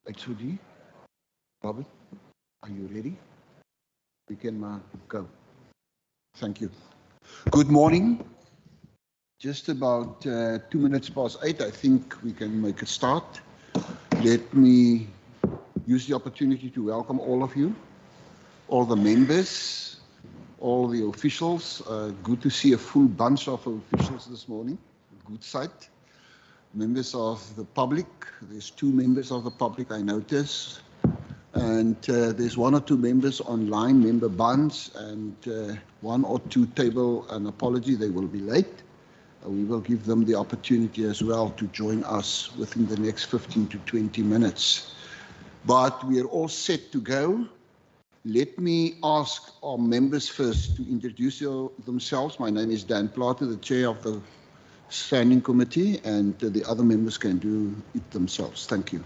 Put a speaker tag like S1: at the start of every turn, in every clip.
S1: HOD, Robert, are you ready? We can go. Thank you. Good morning. Just about 2 minutes past 8, I think we can make a start. Let me use the opportunity to welcome all of you, all the members, all the officials. Good to see a full bunch of officials this morning. Good sight. Members of the public. There's 2 members of the public, I notice. And there's 1 or 2 members online, member Barnes, and 1 or 2 table an apology. They will be late. We will give them the opportunity as well to join us within the next 15 to 20 minutes. But we are all set to go. Let me ask our members first to introduce themselves. My name is Dan Plater, the chair of the Standing Committee, and the other members can do it themselves. Thank you.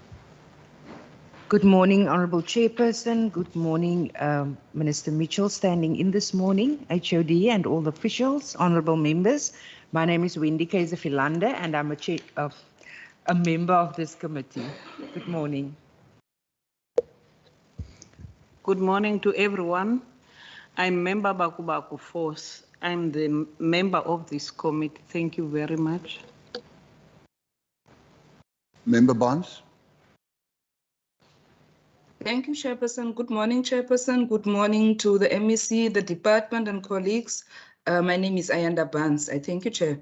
S2: Good morning, Honourable Chairperson. Good morning, Minister Mitchell, standing in this morning, HOD and all the officials, honourable members. My name is Wendy Kaiser-Philander, and I'm a member of this committee. Good morning.
S3: Good morning to everyone. I'm member Bakubaku Force. I'm the member of this committee. Thank you very much.
S1: Member Barnes.
S4: Thank you, Chairperson. Good morning, Chairperson. Good morning to the MEC, the department and colleagues. My name is Ayanda Barnes. I thank you, Chair.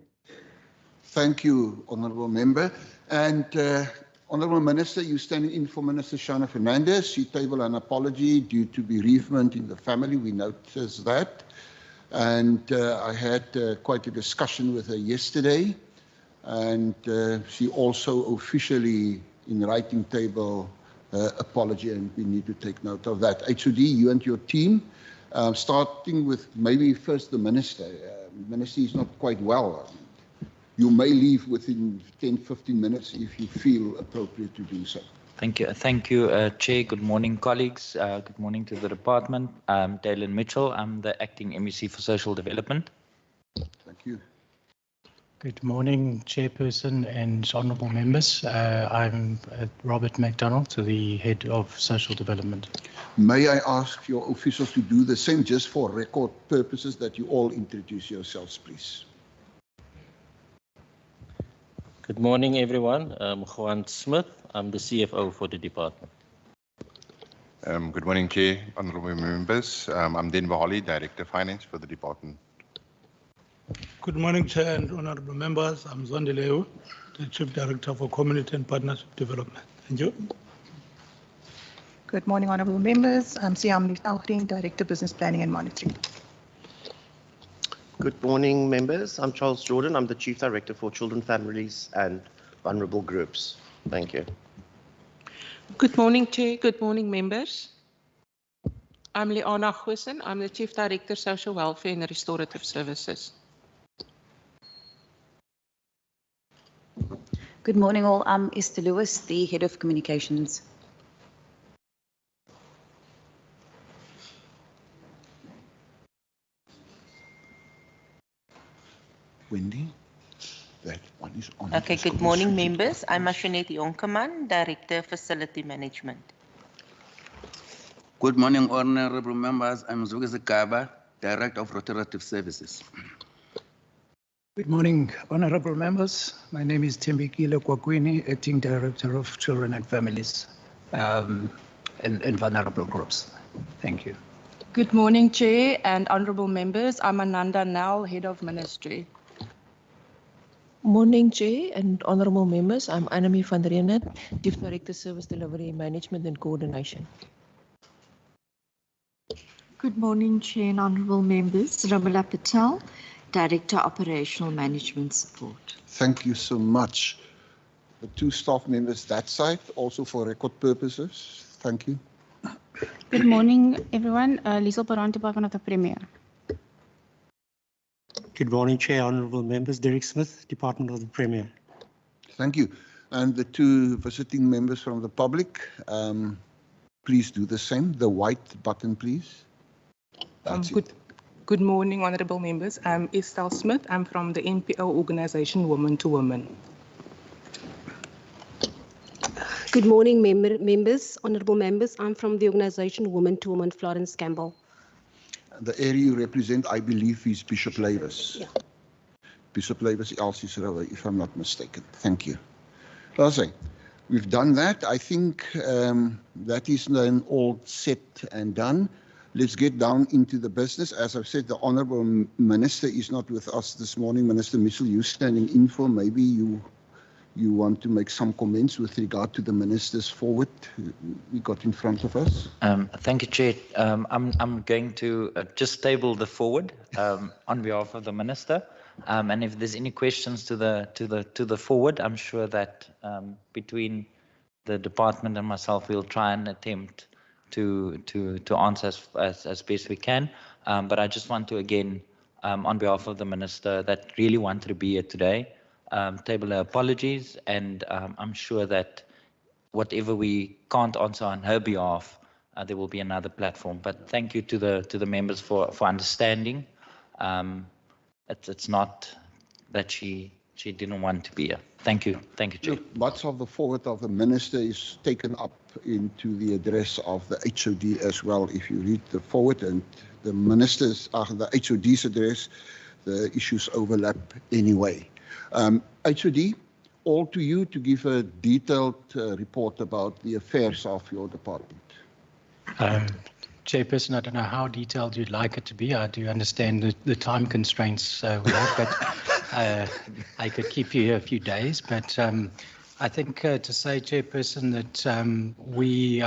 S1: Thank you, Honourable Member. And Honourable Minister, you're standing in for Minister Shana Fernandez. She tabled an apology due to bereavement in the family. We noticed that. And I had quite a discussion with her yesterday. And she also officially, in writing, tabled apology, and we need to take note of that. HOD, you and your team, starting with maybe first the Minister. Minister is not quite well. You may leave within 10-15 minutes if you feel appropriate to do so.
S5: Thank you, Chair. Good morning, colleagues. Good morning to the department. I'm Dalen Mitchell. I'm the acting MEC for Social Development.
S1: Thank you.
S6: Good morning, Chairperson and honourable members. I'm Robert MacDonald, the Head of Social Development.
S1: May I ask your officials to do the same, just for record purposes, that you all introduce yourselves, please.
S7: Good morning, everyone. I'm Juan Smith. I'm the CFO for the department.
S8: Good morning, Chair, honourable members. I'm Denver Holly, Director of Finance for the department.
S9: Good morning, Chair and honourable members. I'm Zondi Leo, the Chief Director for Community and Partnership Development. Thank you.
S10: Good morning, honourable members. I'm Siam Niftaughdien, Director Business Planning and Monitoring.
S11: Good morning, members. I'm Charles Jordan. I'm the Chief Director for Children, Families and Vulnerable Groups. Thank you.
S12: Good morning, Chair. Good morning, members. I'm Leona Goosen. I'm the Chief Director, Social Welfare and Restorative Services.
S13: Good morning, all. I'm Esther Lewis, the Head of Communications.
S1: Wendy, that one is on.
S14: Okay, good morning, members. I'm Ashaneti Onkerman, Director, Facility Management.
S15: Good morning, honourable members. I'm Zwezi Kaba, Director of Restorative Services.
S16: Good morning, honourable members. My name is Tembekile Kwakwini, Acting Director of Children and Families and Vulnerable Groups. Thank you.
S17: Good morning, Chair and honourable members. I'm Ananda Nal, Head of Ministry.
S18: Morning, Chair and honourable members. I'm Annemie van Renen, Chief Director, Service Delivery, Management and Coordination.
S19: Good morning, Chair and honourable members. Ramila Patel, Director, Operational Management Support.
S1: Thank you so much. The 2 staff members that side, also for record purposes. Thank you.
S20: Good morning, everyone. Liesel Baran, Department of the Premier.
S6: Good morning, Chair, honourable members. Derek Smith, Department of the Premier.
S1: Thank you. And the 2 visiting members from the public, please do the same. The white button, please. That's it.
S4: Good morning, honourable members. I'm Estelle Smith. I'm from the NPO organisation Women to Women.
S21: Good morning, members, honourable members. I'm from the organisation Women to Women, Florence Campbell.
S1: The area you represent, I believe, is Bishop Lavis.
S21: Yeah.
S1: Bishop Lavis, Elsie's Row, if I'm not mistaken. Thank you. Lastly, we've done that. I think that is then all set and done. Let's get down into the business. As I've said, the Honourable Minister is not with us this morning. Minister Mitchell, you standing in for, maybe you want to make some comments with regard to the Minister's forward we got in front of us.
S5: Thank you, Chair. I'm going to just table the forward on behalf of the Minister. And if there's any questions to the forward, I'm sure that between the department and myself, we'll try and attempt to answer as best we can. But I just want to again, on behalf of the Minister that really wanted to be here today, table her apologies, and I'm sure that whatever we can't answer on her behalf, there will be another platform. But thank you to the members for understanding. It's not that she didn't want to be here. Thank you, Chair.
S1: Look, much of the forward of the Minister is taken up into the address of the HOD as well. If you read the forward and the Minister's, the HOD's address, the issues overlap anyway. HOD, all to you to give a detailed report about the affairs of your department.
S6: Chairperson, I don't know how detailed you'd like it to be. I do understand the time constraints we have, but I could keep you here a few days. But I think to say, Chairperson, that we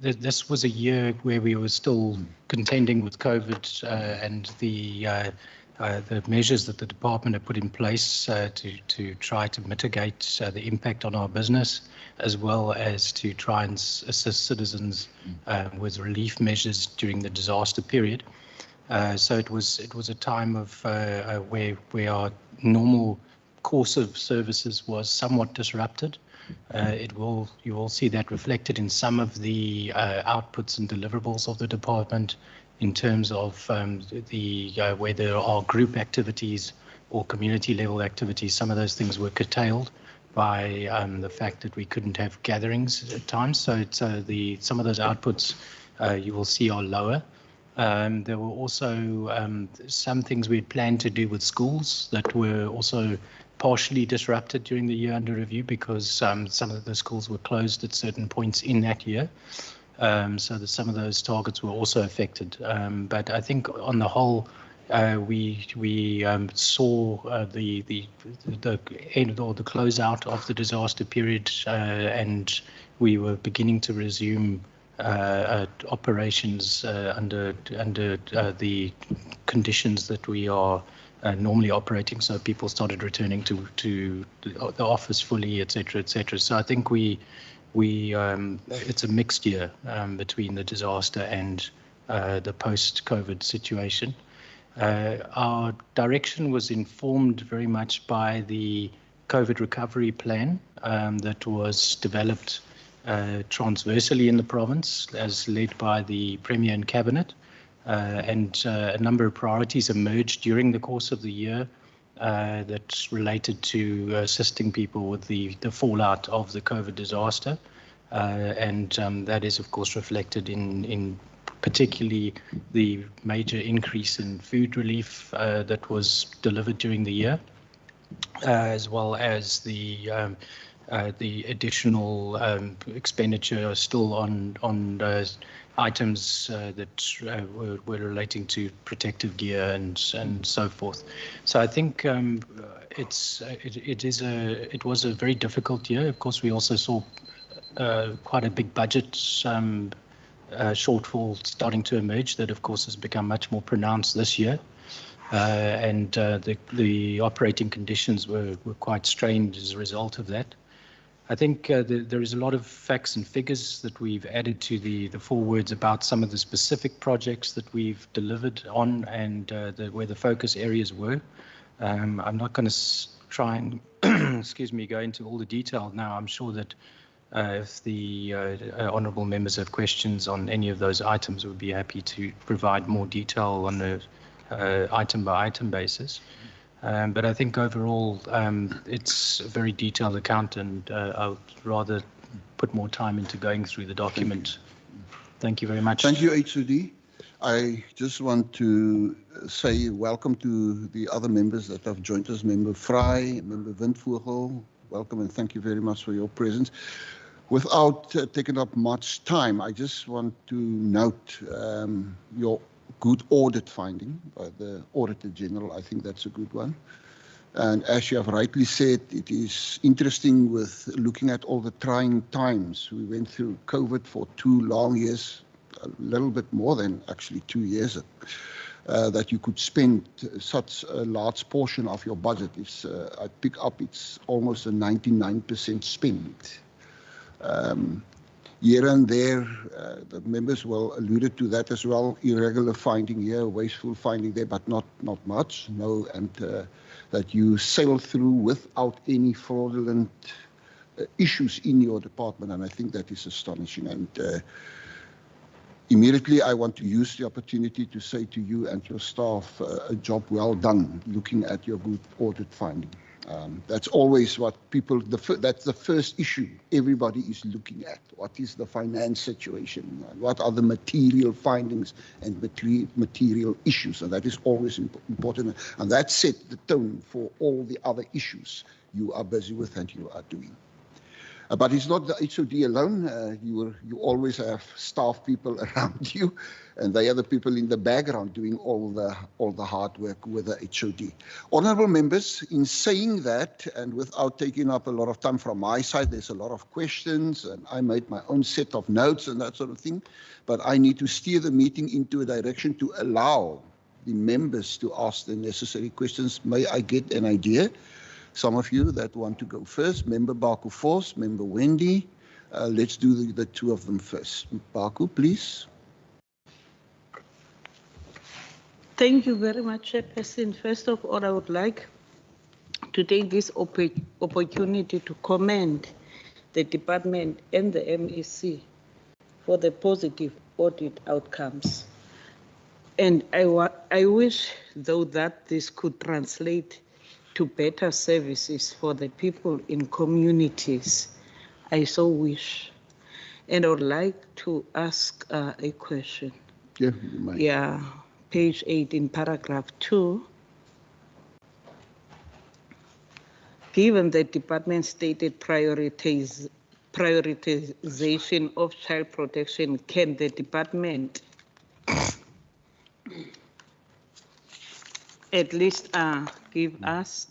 S6: this was a year where we were still contending with COVID and the measures that the department have put in place to try to mitigate the impact on our business, as well as to try and assist citizens with relief measures during the disaster period. So it was a time of where our normal course of services was somewhat disrupted. You will see that reflected in some of the outputs and deliverables of the department, in terms of where there are group activities or community level activities. Some of those things were curtailed by the fact that we couldn't have gatherings at times. So some of those outputs you will see are lower. There were also some things we had planned to do with schools that were also partially disrupted during the year under review, because some of the schools were closed at certain points in that year. So that some of those targets were also affected. But I think on the whole, we saw the end or the closeout of the disaster period, and we were beginning to resume operations under the conditions that we are normally operating. So people started returning to the office fully, etc., etc. So I think it's a mixed year between the disaster and the post-COVID situation. Our direction was informed very much by the COVID recovery plan that was developed transversally in the province, as led by the Premier and Cabinet, and a number of priorities emerged during the course of the year that's related to assisting people with the fallout of the COVID disaster. And that is, of course, reflected in particularly the major increase in food relief that was delivered during the year, as well as the additional expenditure still on items that were relating to protective gear and so forth. So I think it was a very difficult year. Of course, we also saw quite a big budget shortfall starting to emerge that, of course, has become much more pronounced this year. And the operating conditions were quite strained as a result of that. I think there is a lot of facts and figures that we've added to the forwards about some of the specific projects that we've delivered on and where the focus areas were. I'm not going to try and go into all the detail now. I'm sure that if the honourable members have questions on any of those items, we'd be happy to provide more detail on a item by item basis. But I think overall, it's a very detailed account, and I would rather put more time into going through the document. Thank you very much.
S1: Thank you, HOD. I just want to say welcome to the other members that have joined us, Member Fry, Member Windvogel. Welcome and thank you very much for your presence. Without taking up much time, I just want to note your good audit finding by the Auditor General. I think that's a good one. And as you have rightly said, it is interesting with looking at all the trying times. We went through COVID for 2 long years, a little bit more than actually 2 years, that you could spend such a large portion of your budget. I pick up, it's almost a 99% spent. Here and there, the members will alluded to that as well, irregular finding here, wasteful finding there, but not much, no, and that you sail through without any fraudulent issues in your department, and I think that is astonishing. And immediately I want to use the opportunity to say to you and your staff, a job well done, looking at your good audit finding. That's always what people, that's the first issue everybody is looking at. What is the finance situation? What are the material findings and material issues? And that is always important. And that set the tone for all the other issues you are busy with and you are doing. But it's not the HOD alone. You always have staff people around you, and they are the people in the background doing all the hard work with the HOD. Honourable members, in saying that, and without taking up a lot of time from my side, there's a lot of questions, and I made my own set of notes and that sort of thing, but I need to steer the meeting into a direction to allow the members to ask the necessary questions. May I get an idea? Some of you that want to go first, Member Baku Force, Member Wendy. Let's do the two of them first. Baku, please.
S3: Thank you very much, Chairperson. First of all, I would like to take this opportunity to commend the department and the MEC for the positive audit outcomes. And I wish, though, that this could translate to better services for the people in communities. I so wish. And I would like to ask a question.
S1: Yeah, you might.
S3: Yeah, page 8 in paragraph 2. Given the department stated prioritization of child protection, can the department at least give us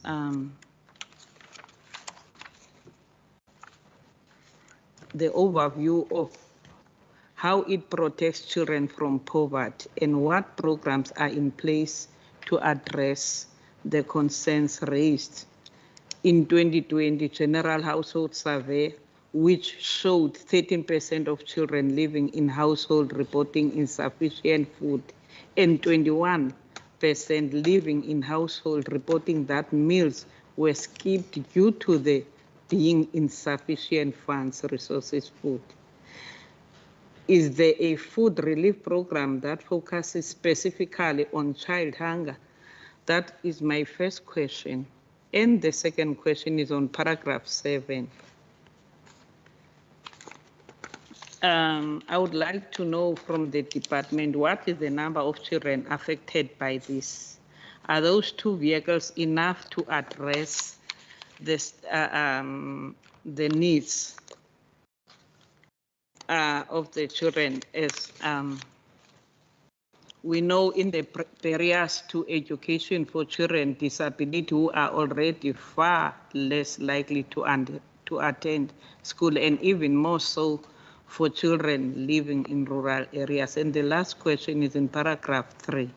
S3: the overview of how it protects children from poverty and what programs are in place to address the concerns raised in 2020 General Household Survey, which showed 13% of children living in household reporting insufficient food and 21% living in household reporting that meals were skipped due to the being insufficient funds, resources, food. Is there a food relief program that focuses specifically on child hunger? That is my first question. And the second question is on paragraph 7. I would like to know from the department, what is the number of children affected by this? Are those 2 vehicles enough to address this, the needs of the children? As we know, in the barriers to education for children disability who are already far less likely to attend school, and even more so for children living in rural areas. And the last question is in paragraph 3.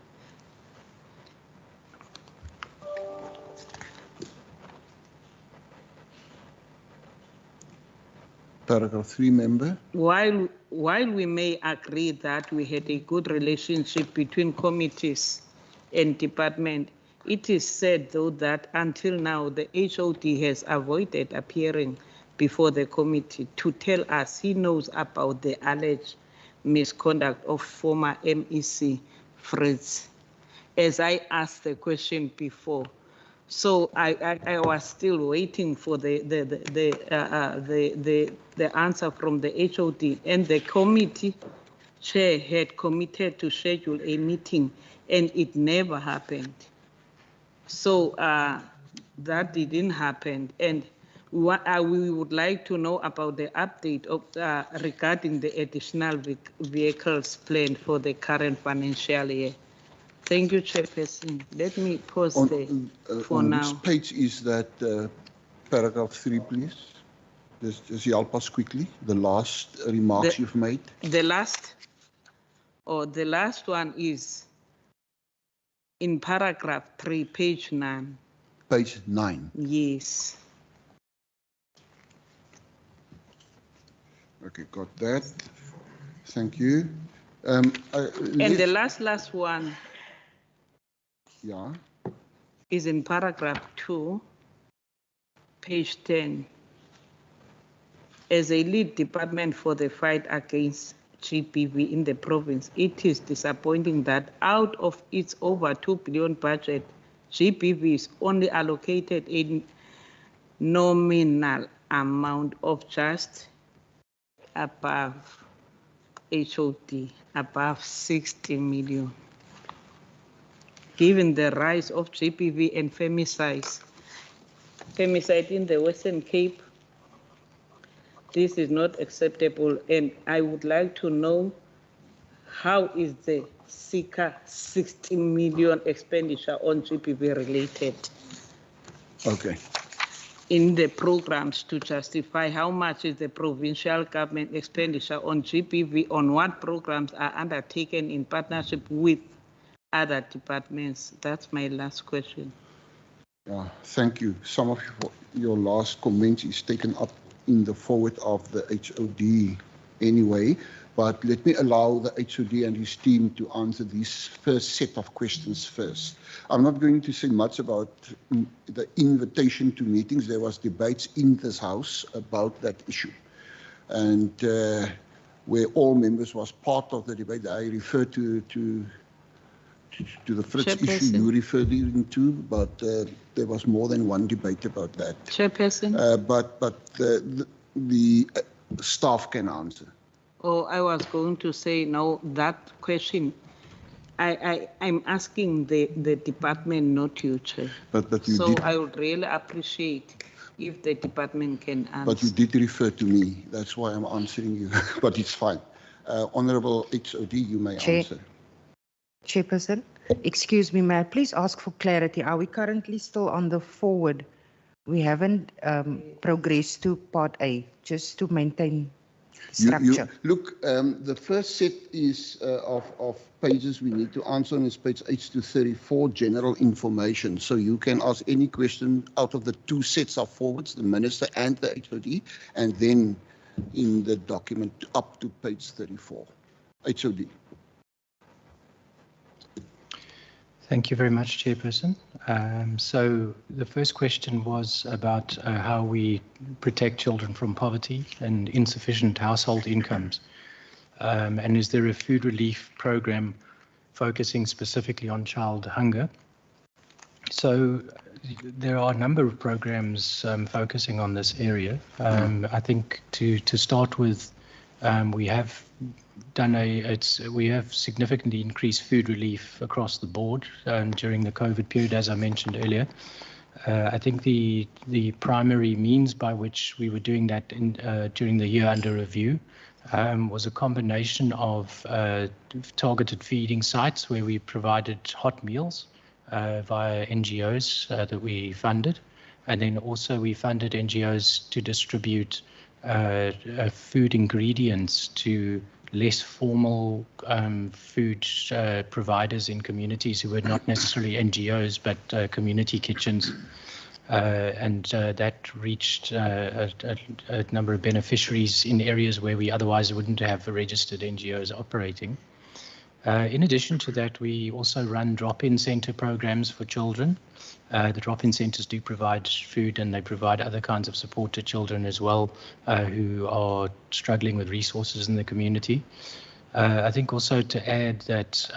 S1: Paragraph 3, member.
S3: While we may agree that we had a good relationship between committees and department, it is said, though, that until now the HOD has avoided appearing before the committee to tell us he knows about the alleged misconduct of former MEC Fritz. As I asked the question before, So I was still waiting for the answer from the HOD, and the committee chair had committed to schedule a meeting, and it never happened. So that didn't happen, and what we would like to know about the update of regarding the additional vehicles planned for the current financial year. Thank you, Chairperson. Let me pause there for
S1: on
S3: now.
S1: which page is that paragraph 3, please? Just help us quickly. The last remarks you've made.
S3: The last one is in paragraph 3, page 9.
S1: Page 9.
S3: Yes.
S1: Okay, got that. Thank you.
S3: And the last one.
S1: Yeah.
S3: Is in paragraph 2, page 10. As a lead department for the fight against GBV in the province, it is disappointing that out of its over 2 billion budget, GBV is only allocated a nominal amount of just above HOD, above 60 million. Given the rise of GBV and femicide in the Western Cape, this is not acceptable, and I would like to know how is the SICA 60 million expenditure on GBV related?
S1: Okay.
S3: In the programs to justify how much is the provincial government expenditure on GBV, on what programs are undertaken in partnership with other departments? That's my last question.
S1: Thank you. Some of your last comments is taken up in the forward of the HOD anyway, but let me allow the HOD and his team to answer this first set of questions first. I'm not going to say much about the invitation to meetings. There was debates in this House about that issue. And where all members was part of the debate, I refer to the Fritz issue you referred to, but there was more than one debate about that.
S3: Chairperson?
S1: But the staff can answer.
S3: Oh, I was going to say, no, that question, I'm asking the department, not you, Chair.
S1: But you
S3: so
S1: did,
S3: I would really appreciate if the department can answer.
S1: But you did refer to me. That's why I'm answering you, but it's fine. Honourable HOD, you may answer.
S2: Chairperson, excuse me, may I please ask for clarity? Are we currently still on the forward? We haven't progressed to part A, just to maintain structure.
S1: Look, the first set is of pages we need to answer on is page 8 to 34, general information. So you can ask any question out of the two sets of forwards, the Minister and the HOD, and then in the document up to page 34. HOD.
S6: Thank you very much, Chairperson. So the first question was about how we protect children from poverty and insufficient household incomes. And is there a food relief program focusing specifically on child hunger? So there are a number of programs focusing on this area. I think to start with, we have significantly increased food relief across the board during the COVID period, as I mentioned earlier. I think the primary means by which we were doing that during the year under review was a combination of targeted feeding sites where we provided hot meals via NGOs that we funded, and then also we funded NGOs to distribute food ingredients to less formal food providers in communities who were not necessarily NGOs but community kitchens, and that reached a number of beneficiaries in areas where we otherwise wouldn't have registered NGOs operating. In addition to that, we also run drop-in centre programs for children. The drop-in centres do provide food and they provide other kinds of support to children as well who are struggling with resources in the community. I think also to add that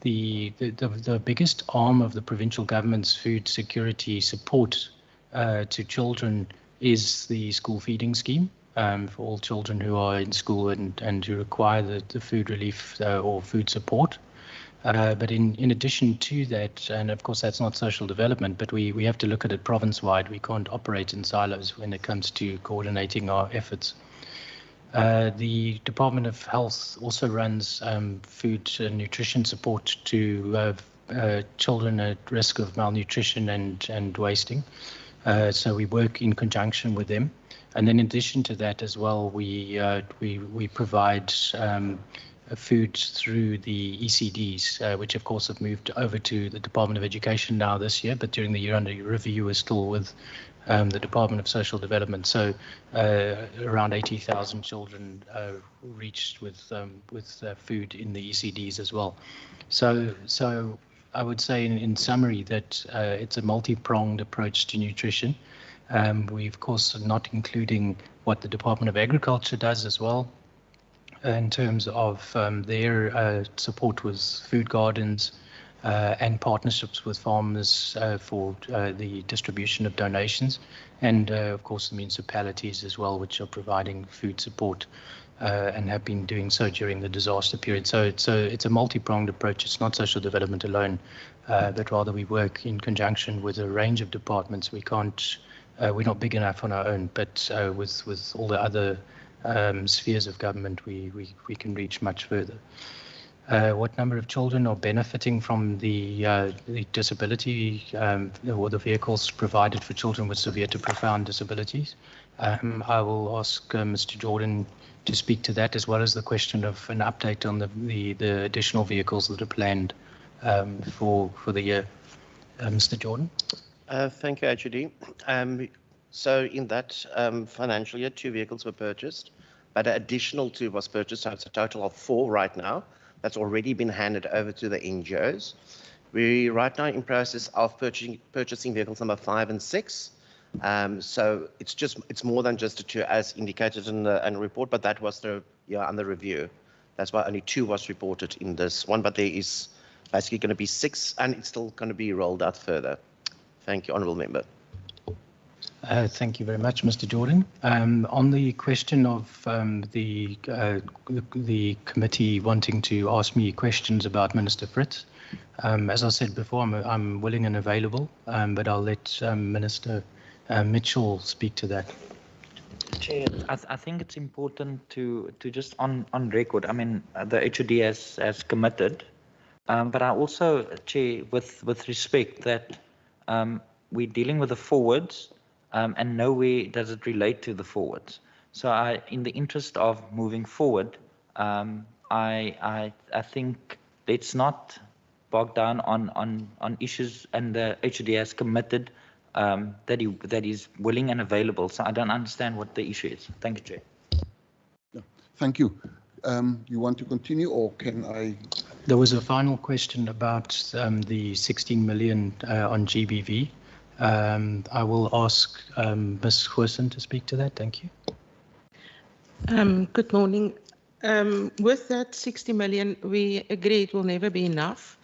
S6: the biggest arm of the provincial government's food security support to children is the school feeding scheme for all children who are in school and who require the food relief or food support. But in addition to that, and of course that's not social development, but we have to look at it province-wide. We can't operate in silos when it comes to coordinating our efforts. The Department of Health also runs food and nutrition support to children at risk of malnutrition and wasting. So we work in conjunction with them. And then in addition to that as well, we provide food through the ECDs, which of course have moved over to the Department of Education now this year, but during the year under review is still with the Department of Social Development. So around 80,000 children reached with food in the ECDs as well. So I would say in summary that it's a multi-pronged approach to nutrition. We of course are not including what the Department of Agriculture does as well, in terms of their support with food gardens and partnerships with farmers for the distribution of donations, and of course the municipalities as well, which are providing food support and have been doing so during the disaster period. So it's a multi-pronged approach. It's not social development alone, but rather we work in conjunction with a range of departments. We're not big enough on our own, but with all the other spheres of government, we can reach much further. What number of children are benefiting from the disability or the vehicles provided for children with severe to profound disabilities? I will ask Mr. Jordan to speak to that, as well as the question of an update on the additional vehicles that are planned for the year. Mr. Jordan?
S11: Thank you, HOD. So in that financial year, 2 vehicles were purchased, but an additional 2 was purchased, so it's a total of 4 right now. That's already been handed over to the NGOs. We're right now in process of purchasing vehicles number 5 and 6. So it's more than just the 2 as indicated in the report, but that was under review. That's why only 2 was reported in this one, but there is basically going to be 6, and it's still going to be rolled out further. Thank you, Honourable Member.
S6: Thank you very much, Mr. Jordan. On the question of the committee wanting to ask me questions about Minister Fritz, as I said before, I'm willing and available, but I'll let Minister Mitchell speak to that.
S5: Chair, I think it's important to just on record. I mean, the HOD has committed, but I also, Chair, with respect that we're dealing with the forwards. And nowhere does it relate to the forwards. So in the interest of moving forward, I think let's not bog down on issues, and the HOD has committed that he's willing and available. So I don't understand what the issue is. Thank you, Chair.
S1: Yeah, thank you. You want to continue, or can I?
S6: There was a final question about the 16 million on GBV. I will ask Ms. Goosen to speak to that. Thank you.
S12: Good morning. With that 60 million, we agree it will never be enough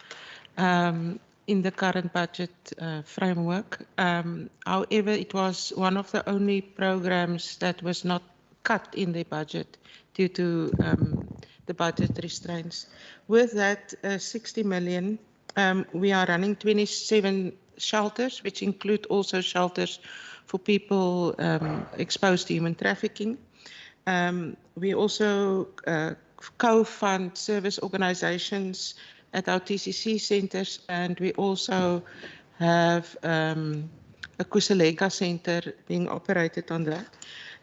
S12: in the current budget framework. However, it was one of the only programs that was not cut in the budget due to the budget restraints. With that 60 million, we are running 27 shelters, which include also shelters for people exposed to human trafficking. We also co-fund service organizations at our TCC centers, and we also have a Kusalega center being operated on that.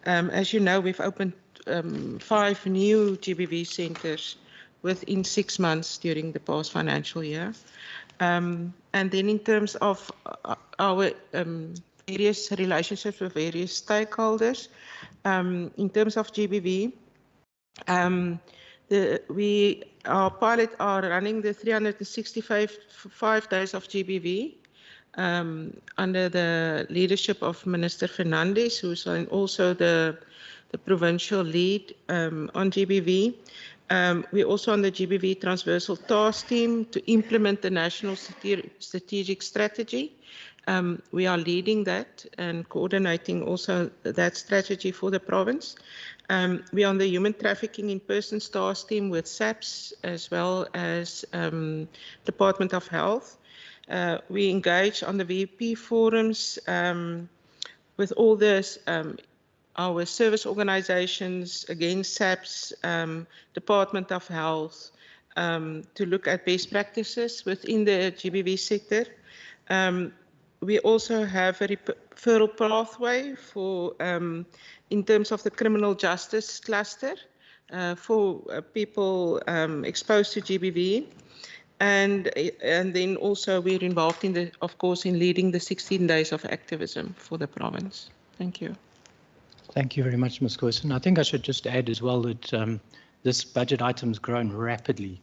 S12: As you know, we've opened 5 new GBV centers within 6 months during the past financial year. And then in terms of our various relationships with various stakeholders, in terms of GBV, our pilot are running the 365 days of GBV under the leadership of Minister Fernandes, who's also the provincial lead on GBV. We're also on the GBV Transversal Task Team to implement the National Strategic Strategy. We are leading that and coordinating also that strategy for the province. We're on the Human Trafficking in Persons Task Team with SAPS as well as Department of Health. We engage on the VP forums with all this our service organizations, again, SAPS, Department of Health, to look at best practices within the GBV sector. We also have a referral pathway for, in terms of the criminal justice cluster for people exposed to GBV. And then also we're involved in the, of course, in leading the 16 days of activism for the province. Thank you.
S6: Thank you very much, Ms. Goosen. I think I should just add as well that this budget item's grown rapidly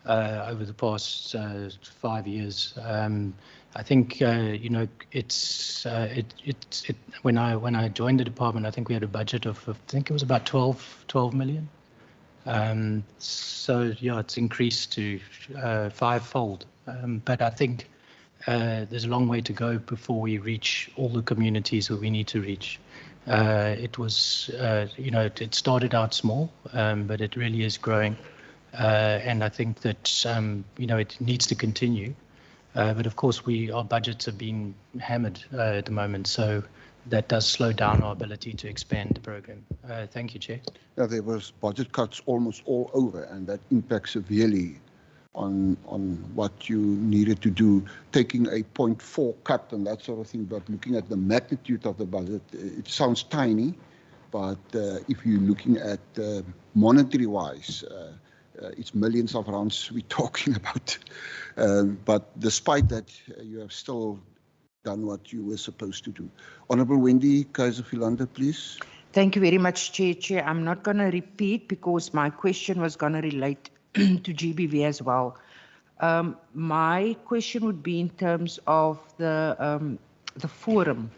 S6: over the past 5 years. I think you know when I joined the department, I think we had a budget of I think it was about 12 million. So yeah, it's increased to fivefold. But I think there's a long way to go before we reach all the communities that we need to reach. It was, you know, it started out small, but it really is growing. And I think that, you know, it needs to continue. But of course, our budgets are being hammered at the moment. So that does slow down our ability to expand the program. Thank you, Chair.
S1: Yeah, there was budget cuts almost all over, and that impacts severely on what you needed to do, taking a 0.4 cut and that sort of thing. But looking at the magnitude of the budget, it sounds tiny. But if you're looking at monetary-wise, it's millions of rands we're talking about. But despite that, you have still done what you were supposed to do. Honourable Wendy Kaiser-Philander, please.
S2: Thank you very much, Chair. I'm not going to repeat because my question was going to relate to GBV as well. My question would be in terms of the forum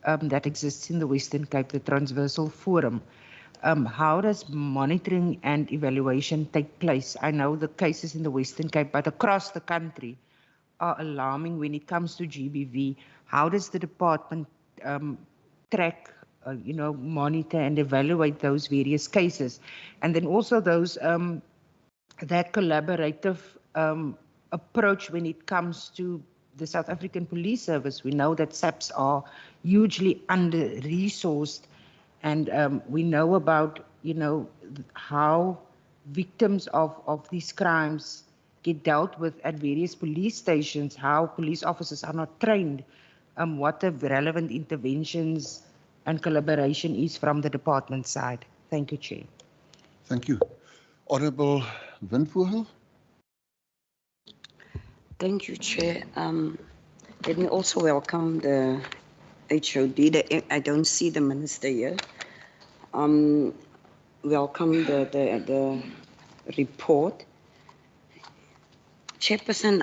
S2: that exists in the Western Cape, the Transversal Forum. How does monitoring and evaluation take place? I know the cases in the Western Cape, but across the country are alarming when it comes to GBV. How does the department track, you know, monitor and evaluate those various cases? And then also those that collaborative approach when it comes to the South African Police Service. We know that SAPS are hugely under-resourced, and we know about, you know, how victims of these crimes get dealt with at various police stations, how police officers are not trained, what the relevant interventions and collaboration is from the department side. Thank you, Chair.
S1: Thank you. Honourable Windvogel.
S7: Thank you, Chair. Let me also welcome the HOD. I don't see the minister here. Welcome the report. Chairperson,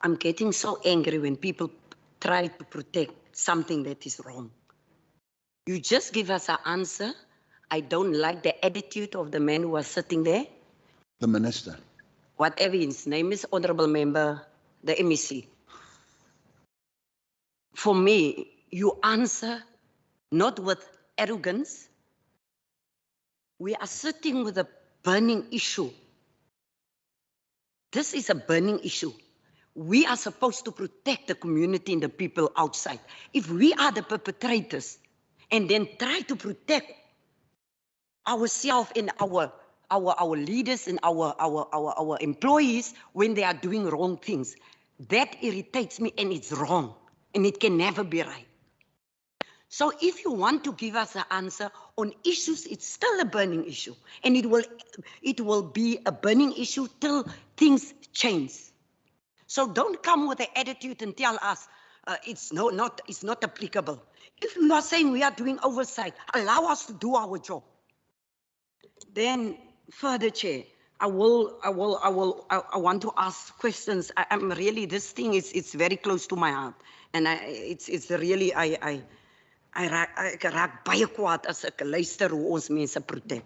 S7: I'm getting so angry when people try to protect something that is wrong. You just give us an answer. I don't like the attitude of the man who was sitting there.
S1: The minister.
S7: Whatever his name is, honourable member, the MEC. For me, you answer not with arrogance. We are sitting with a burning issue. This is a burning issue. We are supposed to protect the community and the people outside. If we are the perpetrators and then try to protect ourselves and our leaders and our employees when they are doing wrong things, that irritates me, and it's wrong, and it can never be right. So if you want to give us an answer on issues, it's still a burning issue, and it will be a burning issue till things change. So don't come with the attitude and tell us it's not applicable. If you are saying we are doing oversight, allow us to do our job. Then further, Chair, I want to ask questions. I'm really, this thing it's very close to my heart, and it's really Ek raak baie kwaad as ek luister hoe ons mense protect.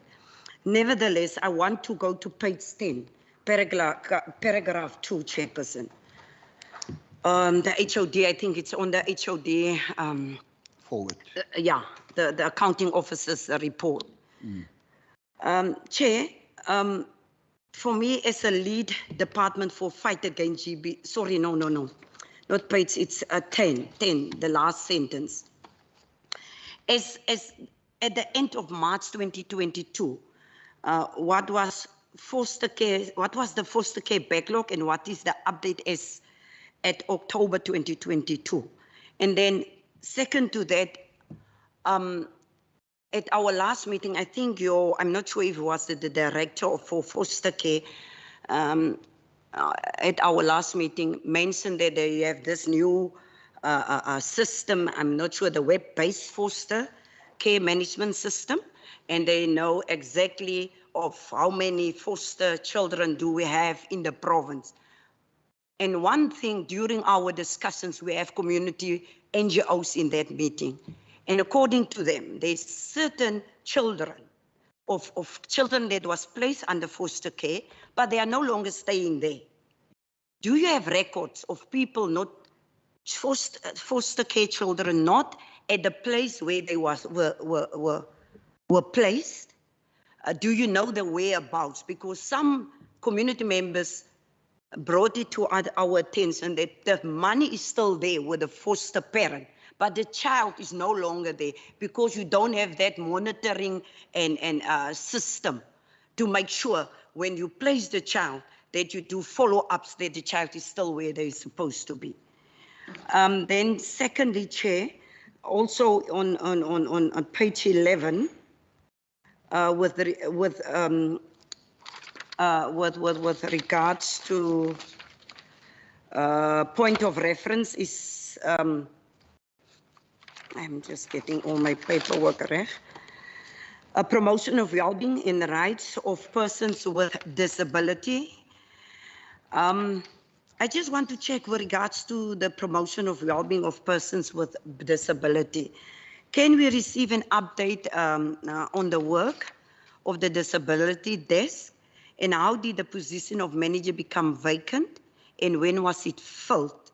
S7: Nevertheless, I want to go to page 10, paragraph 2, Chairperson. The HOD, I think it's on the HOD.
S1: Forward.
S7: Yeah, the accounting officer's report. Chair, for me as a lead department for fight against GB, sorry, no, not page, it's 10, the last sentence. As at the end of March 2022, what was the foster care backlog and what is the update as at October 2022? And then second to that, at our last meeting, I think I'm not sure if it was the director for foster care, at our last meeting mentioned that they have this new system, I'm not sure, the web-based foster care management system, and they know exactly of how many foster children do we have in the province. And one thing, during our discussions, we have community NGOs in that meeting. And according to them, there's certain children, of children that was placed under foster care, but they are no longer staying there. Do you have records of people not, foster care children not at the place where they were placed? Do you know the whereabouts? Because some community members brought it to our attention that the money is still there with the foster parent, but the child is no longer there because you don't have that monitoring and system to make sure when you place the child that you do follow-ups that the child is still where they're supposed to be. Then secondly, Chair, also on page 11, with regards to point of reference is, I'm just getting all my paperwork right. A promotion of well-being and rights of persons with disability. I just want to check with regards to the promotion of well-being of persons with disability. Can we receive an update on the work of the disability desk? And how did the position of manager become vacant? And when was it filled?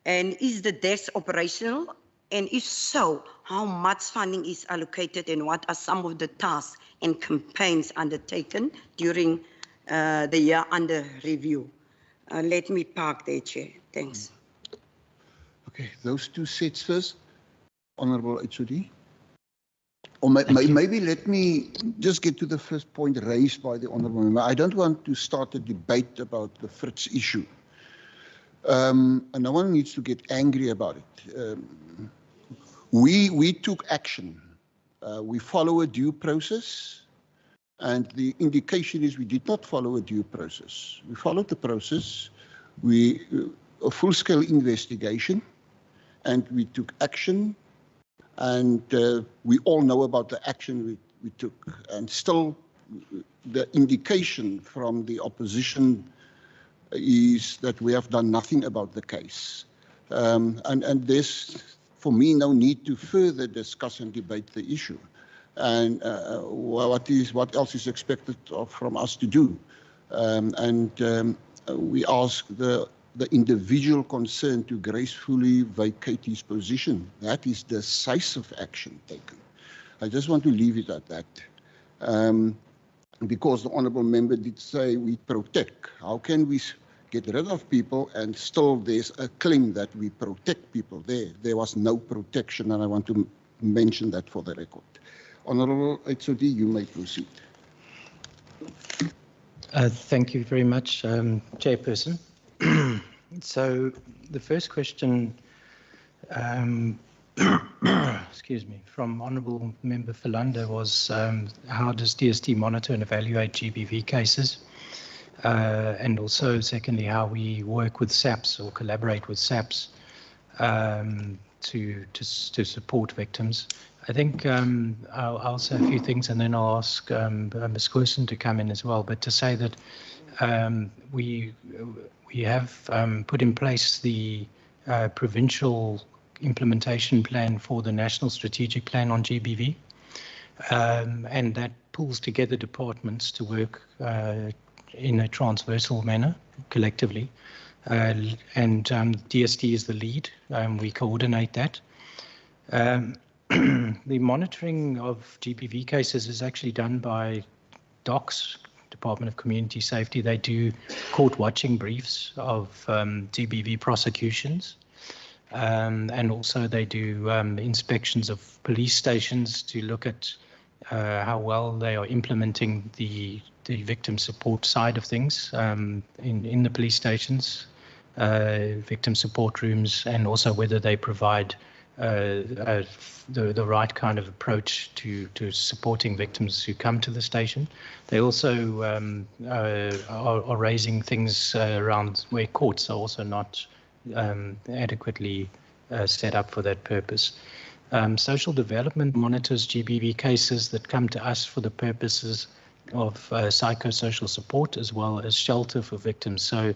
S7: And is the desk operational? And if so, how much funding is allocated and what are some of the tasks and campaigns undertaken during the year under review? Let me park there, Chair. Thanks.
S1: Okay, those two sets first. Honorable HOD. Or maybe let me just get to the first point raised by the Honorable Member. I don't want to start a debate about the Fritz issue. And no one needs to get angry about it. We took action. We follow a due process. And the indication is we did not follow a due process. We followed the process. A full-scale investigation. And we took action. And we all know about the action we took. And still, the indication from the opposition is that we have done nothing about the case. And there's, for me, no need to further discuss and debate the issue. And what else is expected from us to do? We ask the individual concerned to gracefully vacate his position. That is decisive action taken. I just want to leave it at that. Because the Honourable Member did say we protect. How can we get rid of people and still there's a claim that we protect people there? There was no protection, and I want to mention that for the record. Honourable HOD, you may proceed.
S6: Thank you very much, Chairperson. So the first question, excuse me, from Honourable Member Philander was how does DST monitor and evaluate GBV cases? And also, secondly, how we work with SAPS or collaborate with SAPS to support victims. I think I'll say a few things and then I'll ask Ms. Corson to come in as well. But to say that we have put in place the Provincial implementation plan for the National Strategic Plan on GBV. And that pulls together departments to work in a transversal manner collectively. And DST is the lead. We coordinate that. The monitoring of GBV cases is actually done by DOCS, Department of Community Safety. They do court watching briefs of GBV prosecutions. And also they do inspections of police stations to look at how well they are implementing the victim support side of things in the police stations, victim support rooms, and also whether they provide the right kind of approach to supporting victims who come to the station. They also are raising things around where courts are also not adequately set up for that purpose. Social development monitors GBV cases that come to us for the purposes of psychosocial support as well as shelter for victims. So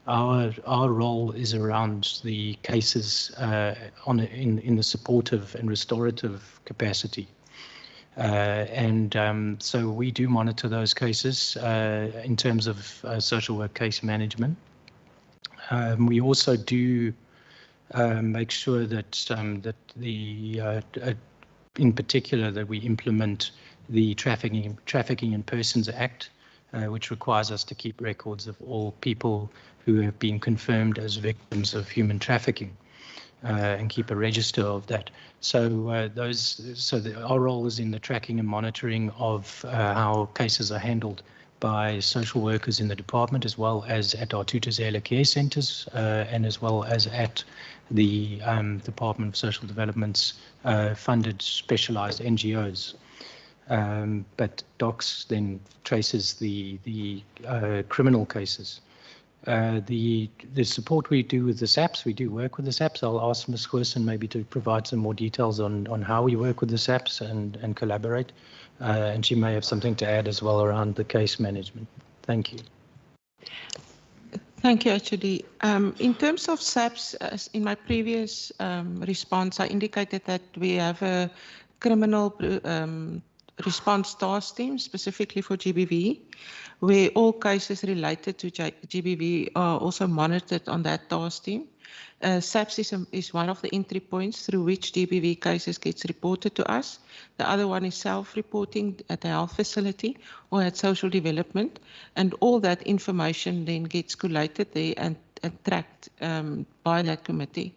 S6: our role is around the cases in the supportive and restorative capacity. So we do monitor those cases in terms of social work case management. We also do make sure that in particular that we implement the Trafficking in Persons Act, which requires us to keep records of all people who have been confirmed as victims of human trafficking, and keep a register of that. So our role is in the tracking and monitoring of how cases are handled by social workers in the department, as well as at our Tutuzela care centres, and as well as at the Department of Social Development's funded specialised NGOs. But DOCS then traces the criminal cases. The support we do with the SAPs, we do work with the SAPs. I'll ask Ms. Goosen maybe to provide some more details on how we work with the SAPs and collaborate. And she may have something to add as well around the case management. Thank you.
S12: Thank you, actually. In terms of SAPs, as in my previous response, I indicated that we have a criminal response task team specifically for GBV, where all cases related to GBV are also monitored on that task team. SAPS is one of the entry points through which GBV cases gets reported to us. The other one is self-reporting at the health facility or at social development, and all that information then gets collated there and tracked by that committee.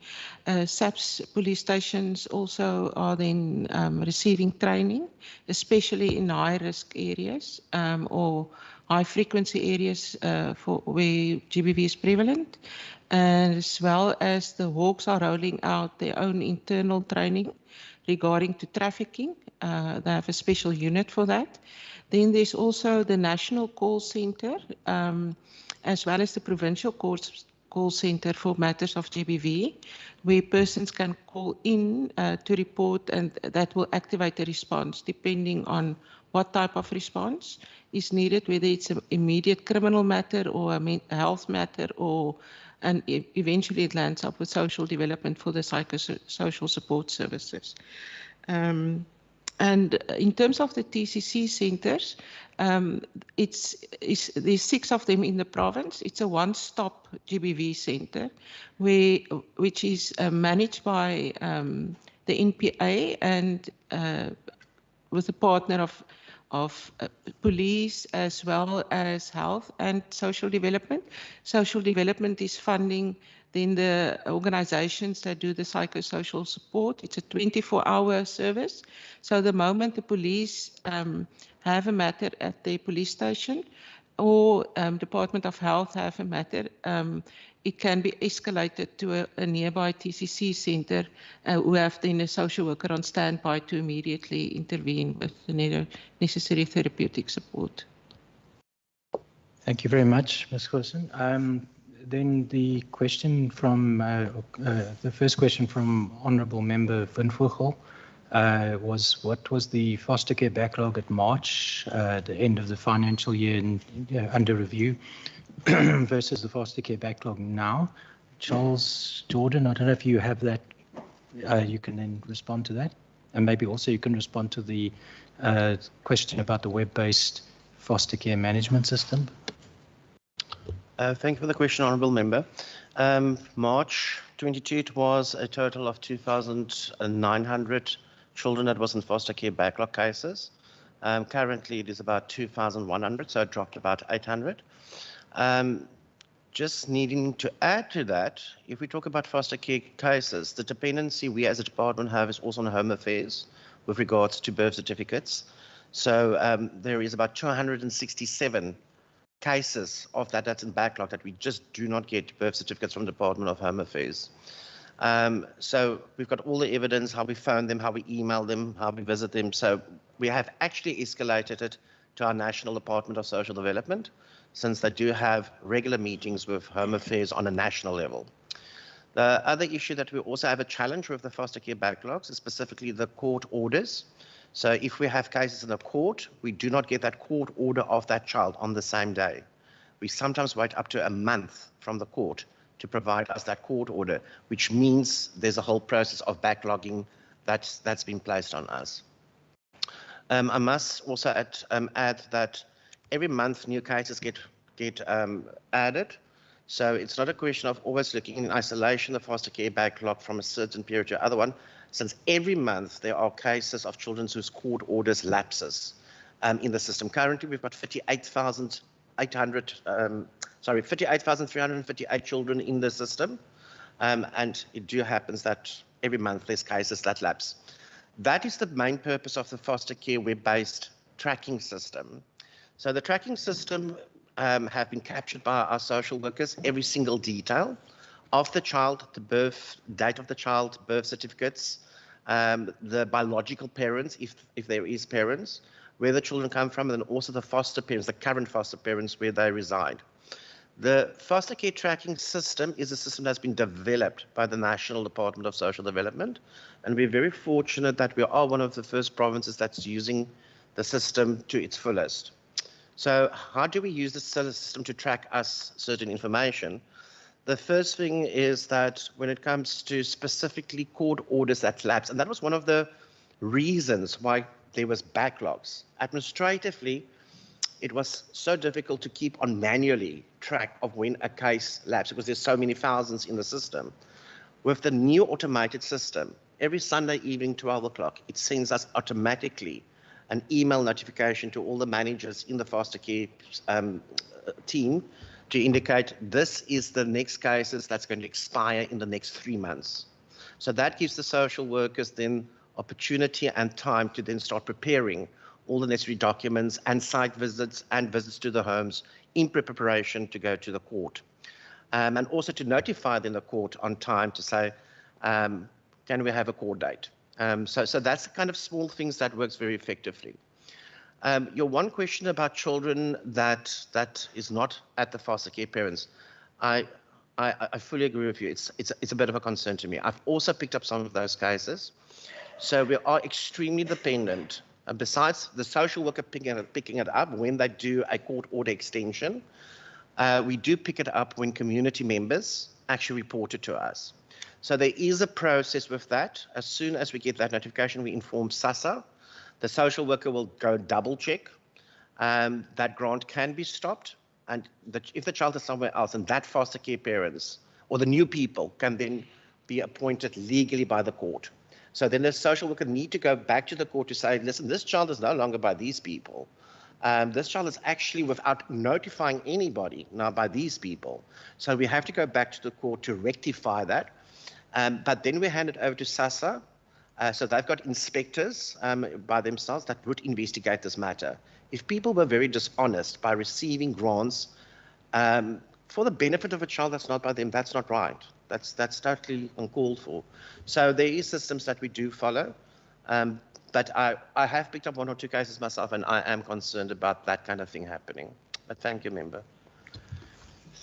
S12: SAPS police stations also are then receiving training, especially in high-risk areas or high-frequency areas for where GBV is prevalent, as well as the Hawks are rolling out their own internal training regarding to trafficking. They have a special unit for that. Then there's also the National Call Centre, as well as the Provincial Call Centre for matters of GBV, where persons can call in to report, and that will activate a response depending on what type of response is needed, whether it's an immediate criminal matter or a health matter, and eventually it lands up with social development for the psychosocial support services. And in terms of the TCC centres, there's 6 of them in the province. It's a one-stop GBV centre, which is managed by the NPA and with a partner of police as well as health and social development. Social development is funding then the organizations that do the psychosocial support. It's a 24-hour service. So the moment the police have a matter at the police station or Department of Health have a matter, it can be escalated to a nearby TCC centre who have then a social worker on standby to immediately intervene with the necessary therapeutic support.
S6: Thank you very much, Ms. Goosen. Then the question from the first question from Honourable Member Van Vogel was, what was the foster care backlog at March, the end of the financial year under review, versus the foster care backlog now? Charles Jordan, I don't know if you have that you can then respond to that. And maybe also you can respond to the question about the web-based foster care management system.
S11: Thank you for the question, Honourable Member. March 22, it was a total of 2,900 children that was in foster care backlog cases. Currently, it is about 2,100, so it dropped about 800. Just needing to add to that, if we talk about foster care cases, the dependency we as a department have is also on Home Affairs with regards to birth certificates. So there is about 267 cases of that's in backlog that we just do not get birth certificates from the Department of Home Affairs. So we've got all the evidence, how we phone them, how we email them, how we visit them. So we have actually escalated it to our National Department of Social Development, since they do have regular meetings with Home Affairs on a national level. The other issue that we also have a challenge with the foster care backlogs is specifically the court orders. So if we have cases in the court, we do not get that court order of that child on the same day. We sometimes wait up to a month from the court to provide us that court order, which means there's a whole process of backlogging that's been placed on us. I must also add that every month new cases get added. So it's not a question of always looking in isolation the foster care backlog from a certain period to other one, since every month there are cases of children whose court orders lapses in the system. Currently, we've got 58,358 children in the system, and it do happens that every month there's cases that lapse. That is the main purpose of the foster care web-based tracking system. So the tracking system have been captured by our social workers, every single detail of the child, the birth date of the child, birth certificates, the biological parents, if there is parents, where the children come from, and then also the foster parents, the current foster parents, where they reside. The foster care tracking system is a system that's been developed by the National Department of Social Development, and we're very fortunate that we are one of the first provinces that's using the system to its fullest. So how do we use the system to track us certain information? The first thing is that when it comes to specifically court orders that lapse, and that was one of the reasons why there was backlogs. Administratively, it was so difficult to keep on manually track of when a case lapsed because there's so many thousands in the system. With the new automated system, every Sunday evening, 12 o'clock, it sends us automatically an email notification to all the managers in the foster care team to indicate this is the next cases that's going to expire in the next 3 months. So that gives the social workers then opportunity and time to then start preparing all the necessary documents and site visits and visits to the homes in preparation to go to the court. And also to notify then the court on time to say, can we have a court date? So that's the kind of small things that works very effectively. Your one question about children that is not at the foster care parents, I fully agree with you. It's a bit of a concern to me. I've also picked up some of those cases. So we are extremely dependent. Besides the social worker picking it up when they do a court order extension, we do pick it up when community members actually report it to us. So there is a process with that. As soon as we get that notification, we inform SASSA. The social worker will go double check. That grant can be stopped. And if the child is somewhere else, and that foster care parents or the new people can then be appointed legally by the court. So then the social worker need to go back to the court to say, listen, this child is no longer by these people. This child is actually without notifying anybody now by these people. So we have to go back to the court to rectify that. But then we hand it over to SASSA. So they've got inspectors by themselves that would investigate this matter. If people were very dishonest by receiving grants for the benefit of a child that's not by them, that's not right. That's totally uncalled for. So there is systems that we do follow. But I have picked up 1 or 2 cases myself, and I am concerned about that kind of thing happening. But thank you, Member.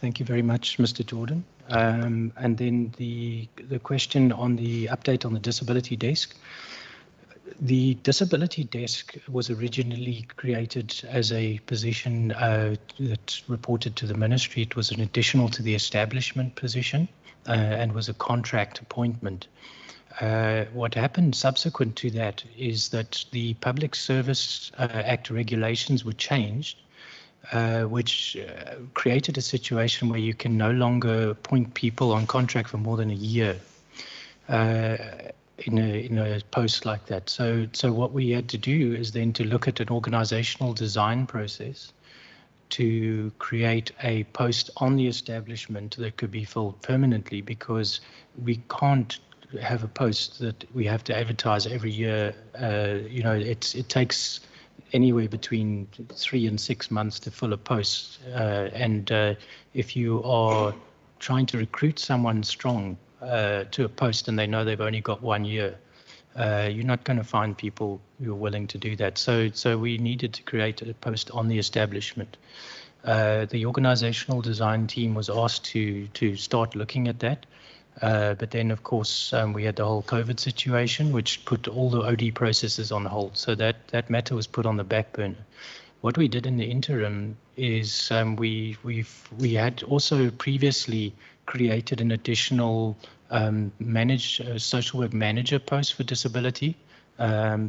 S6: Thank you very much, Mr. Jordan. And then the question on the update on the disability desk. The disability desk was originally created as a position that reported to the ministry. It was an additional to the establishment position and was a contract appointment. What happened subsequent to that is that the Public Service Act regulations were changed, which created a situation where you can no longer appoint people on contract for more than a year in a post like that. So what we had to do is then to look at an organizational design process to create a post on the establishment that could be filled permanently, because we can't have a post that we have to advertise every year. It takes anywhere between 3 and 6 months to fill a post. And if you are trying to recruit someone strong to a post and they know they've only got 1 year, you're not going to find people who are willing to do that. So we needed to create a post on the establishment. The organizational design team was asked to start looking at that. But then, of course, we had the whole COVID situation, which put all the OD processes on hold. So that matter was put on the back burner. What we did in the interim is we had also previously created an additional social work manager post for disability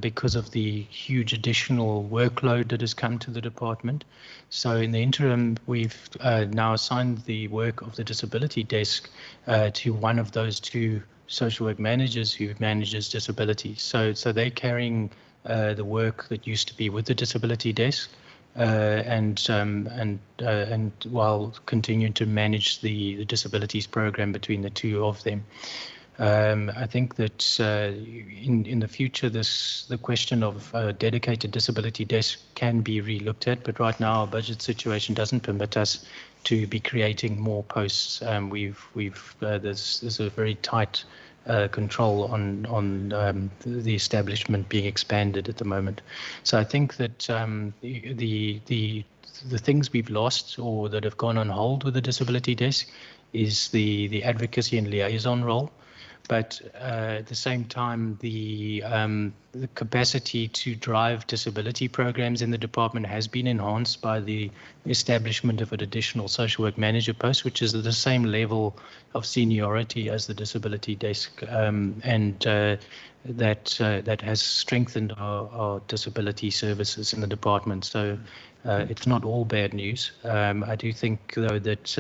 S6: because of the huge additional workload that has come to the department. So in the interim, we've now assigned the work of the disability desk to one of those 2 social work managers who manages disability. So they're carrying the work that used to be with the disability desk, and while continuing to manage the disabilities program between the 2 of them. I think that in the future, the question of a dedicated disability desk can be re-looked at, but right now our budget situation doesn't permit us to be creating more posts. There's a very tight control on the establishment being expanded at the moment. So I think that the things we've lost or that have gone on hold with the disability desk is the advocacy and liaison role. But at the same time, the capacity to drive disability programs in the department has been enhanced by the establishment of an additional social work manager post, which is at the same level of seniority as the disability desk, and that has strengthened our disability services in the department. So it's not all bad news. I do think, though, that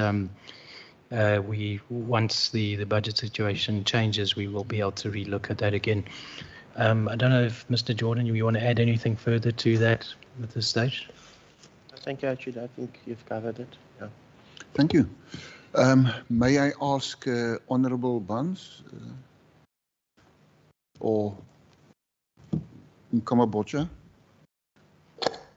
S6: once the budget situation changes, we will be able to relook at that again. I don't know if Mr. Jordan, you want to add anything further to that at this stage?
S11: Thank you, Achid. I think you've covered it. Yeah.
S1: Thank you. May I ask Honourable Buns or Nkamabocha?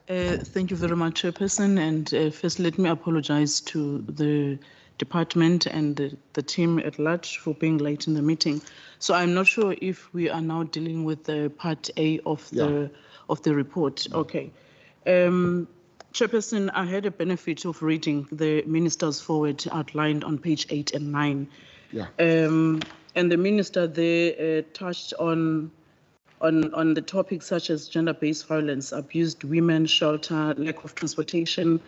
S8: Thank you very much, Chairperson. And first, let me apologize to the department and the team at large for being late in the meeting. So I'm not sure if we are now dealing with the part A of the report. Okay. Chairperson, I had a benefit of reading the minister's forward outlined on page 8 and 9.
S1: Yeah.
S8: And the minister there touched on the topics such as gender-based violence, abused women, shelter, lack of transportation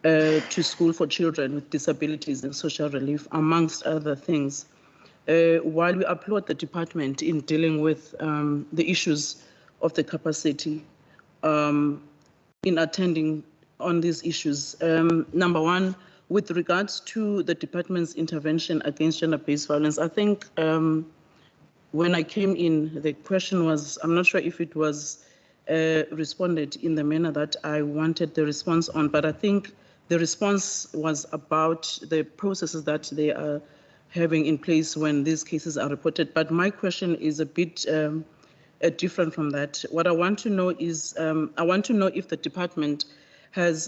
S8: to school for children with disabilities and social relief, amongst other things. While we applaud the department in dealing with the issues of the capacity in attending on these issues, number one, with regards to the department's intervention against gender-based violence, I think when I came in, the question was, I'm not sure if it was responded in the manner that I wanted the response on, but I think the response was about the processes that they are having in place when these cases are reported. But my question is a bit different from that. What I want to know is, I want to know if the department has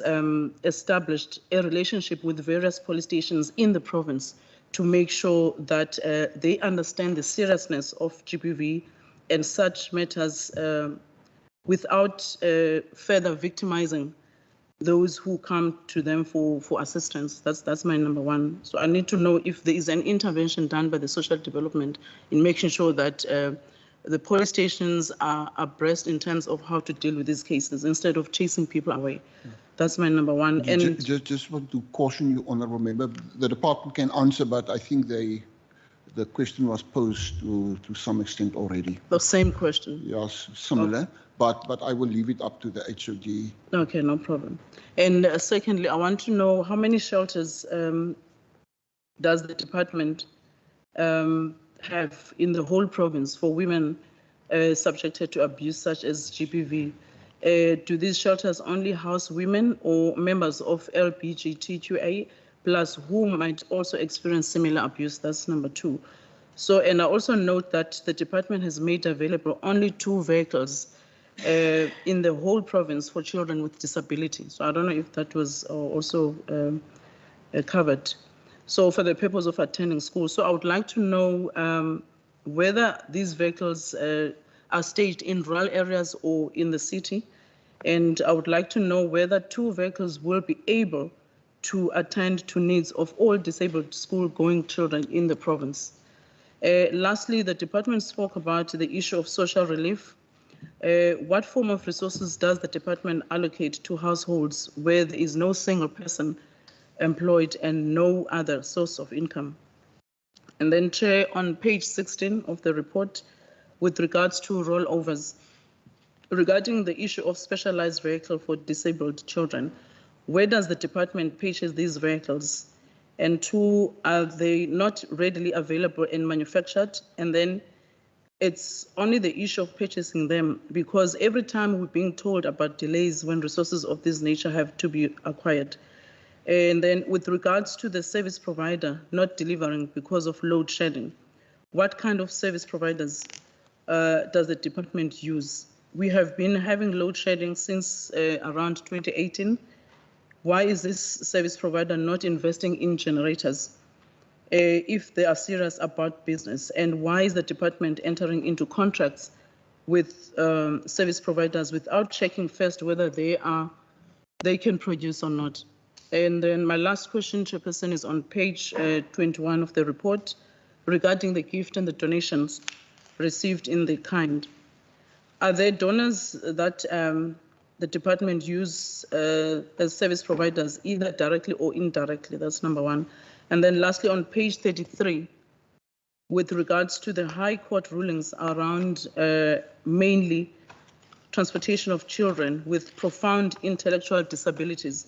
S8: established a relationship with various police stations in the province to make sure that they understand the seriousness of GBV and such matters without further victimizing those who come to them for assistance. That's my number one. So I need to know if there is an intervention done by the social development in making sure that the police stations are abreast in terms of how to deal with these cases instead of chasing people away. That's my number one. And
S1: just want to caution you, Honourable Member, the department can answer, but I think the question was posed to some extent already.
S8: The same question.
S1: Yes, similar, but I will leave it up to the HOD.
S8: Okay, no problem. And secondly, I want to know how many shelters does the department have in the whole province for women subjected to abuse such as GBV? Do these shelters only house women or members of LGBTQA plus who might also experience similar abuse? That's number 2. So, and I also note that the department has made available only 2 vehicles in the whole province for children with disability. So I don't know if that was also covered. So for the purpose of attending school. So I would like to know whether these vehicles are staged in rural areas or in the city. And I would like to know whether 2 vehicles will be able to attend to needs of all disabled school-going children in the province. Lastly, the department spoke about the issue of social relief. What form of resources does the department allocate to households where there is no single person employed and no other source of income? And then, Chair, on page 16 of the report, with regards to rollovers, regarding the issue of specialized vehicle for disabled children, where does the department purchase these vehicles? And 2, are they not readily available and manufactured? And then it's only the issue of purchasing them, because every time we're being told about delays when resources of this nature have to be acquired. And then with regards to the service provider not delivering because of load shedding, what kind of service providers does the department use? We have been having load shedding since around 2018. Why is this service provider not investing in generators if they are serious about business? And why is the department entering into contracts with service providers without checking first whether they can produce or not? And then my last question, Chairperson, is on page 21 of the report regarding the gift and the donations received in the kind. Are there donors that the department use as service providers, either directly or indirectly? That's number 1. And then lastly, on page 33, with regards to the High Court rulings around mainly transportation of children with profound intellectual disabilities,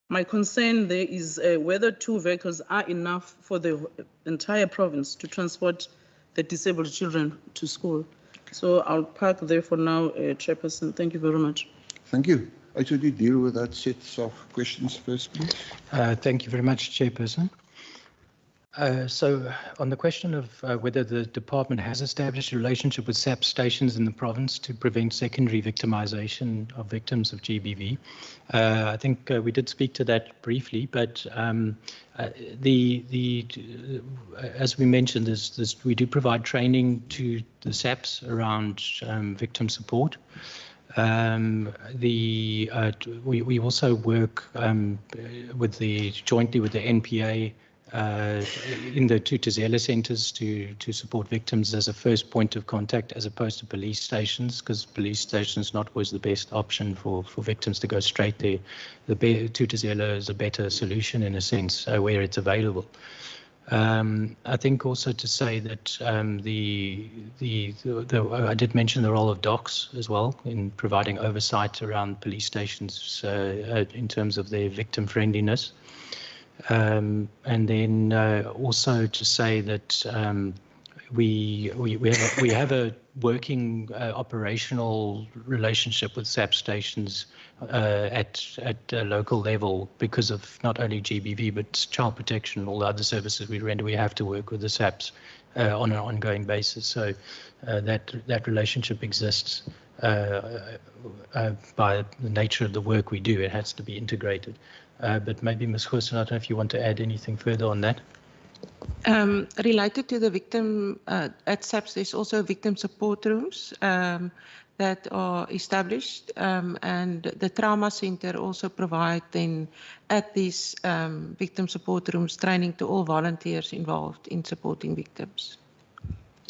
S8: my concern there is whether 2 vehicles are enough for the entire province to transport the disabled children to school. So I'll park there for now, Chairperson. Thank you very much.
S1: Thank you. I should deal with that set of questions first, please.
S6: Thank you very much, Chairperson. So on the question of whether the department has established a relationship with SAP stations in the province to prevent secondary victimization of victims of GBV, I think we did speak to that briefly, but as we mentioned, we do provide training to the SAPs around victim support. We also work jointly with the NPA in the Tutuzela centers to support victims as a first point of contact, as opposed to police stations, because police stations not always the best option for victims to go straight there. The Tutuzela is a better solution in a sense where it's available. I think also to say that I did mention the role of docs as well in providing oversight around police stations in terms of their victim friendliness. And then also to say that we have a working operational relationship with SAP stations at a local level because of not only GBV but child protection and all the other services we render. We have to work with the SAPs on an ongoing basis. So that relationship exists by the nature of the work we do. It has to be integrated. But maybe Ms. Goosen, I don't know if you want to add anything further on that.
S12: Related to the victim, at SAPS, there's also victim support rooms that are established, and the trauma center also provide then at these victim support rooms training to all volunteers involved in supporting victims.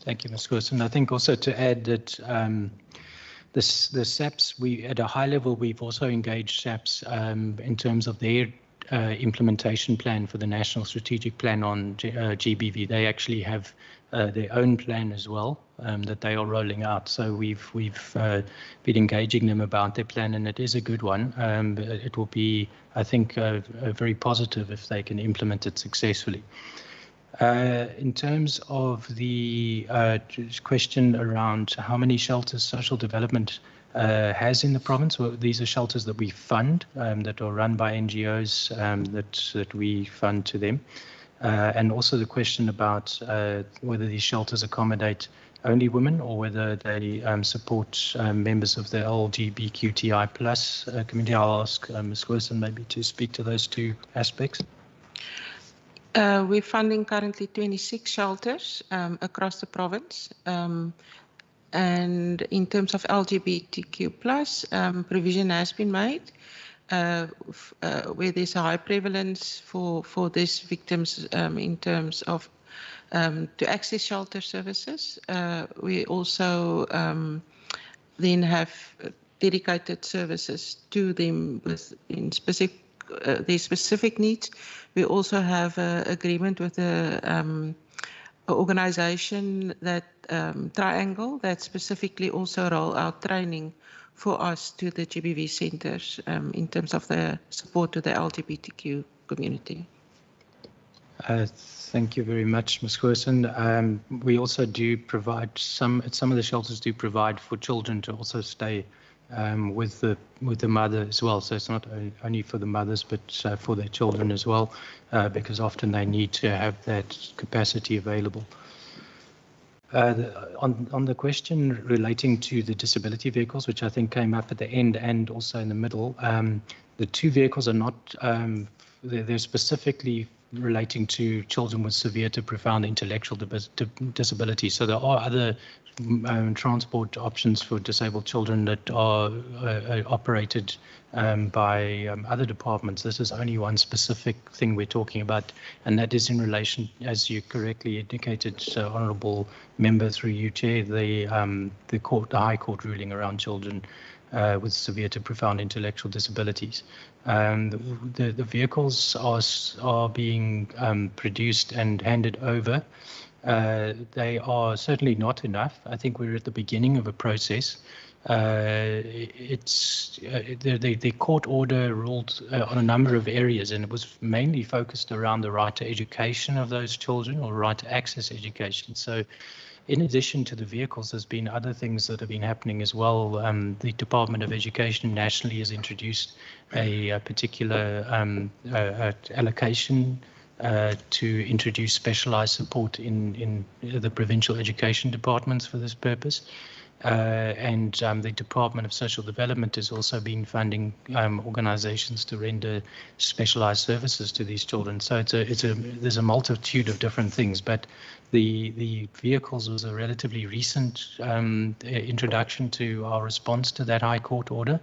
S6: Thank you, Ms. Goosen. I think also to add that the SAPs, at a high level, we've also engaged SAPs in terms of their implementation plan for the National Strategic Plan on GBV. They actually have their own plan as well that they are rolling out. So we've been engaging them about their plan, and it is a good one. It will be, I think, very positive if they can implement it successfully. In terms of the question around how many shelters social development has in the province, well, these are shelters that we fund, that are run by NGOs that we fund to them. And also the question about whether these shelters accommodate only women or whether they support members of the LGBTQI plus community. I'll ask Ms. Wilson maybe to speak to those two aspects.
S12: We're funding currently 26 shelters across the province. And in terms of LGBTQ+, provision has been made where there's a high prevalence for these victims in terms of to access shelter services. We also then have dedicated services to them in specific their specific needs. We also have an agreement with an organization that Triangle that specifically also roll out training for us to the GBV centers in terms of the support to the LGBTQ community.
S6: Thank you very much, Ms. Wilson. We also do provide some of the shelters do provide for children to also stay with the mother as well. So it's not only for the mothers, but for their children as well, because often they need to have that capacity available. On the question relating to the disability vehicles, which I think came up at the end and also in the middle, the two vehicles are not, they're specifically relating to children with severe to profound intellectual disability. So there are other transport options for disabled children that are operated by other departments. This is only one specific thing we're talking about, and that is in relation, as you correctly indicated, Honourable Member, through you, Chair, the High Court ruling around children with severe to profound intellectual disabilities. The vehicles are being produced and handed over. They are certainly not enough. I think we're at the beginning of a process. The court order ruled on a number of areas, and it was mainly focused around the right to education of those children, or right to access education. So in addition to the vehicles, there's been other things that have been happening as well. The Department of Education nationally has introduced a particular allocation to introduce specialized support in the provincial education departments for this purpose. And the Department of Social Development has also been funding organizations to render specialized services to these children. So there's a multitude of different things, but the vehicles was a relatively recent introduction to our response to that High Court order.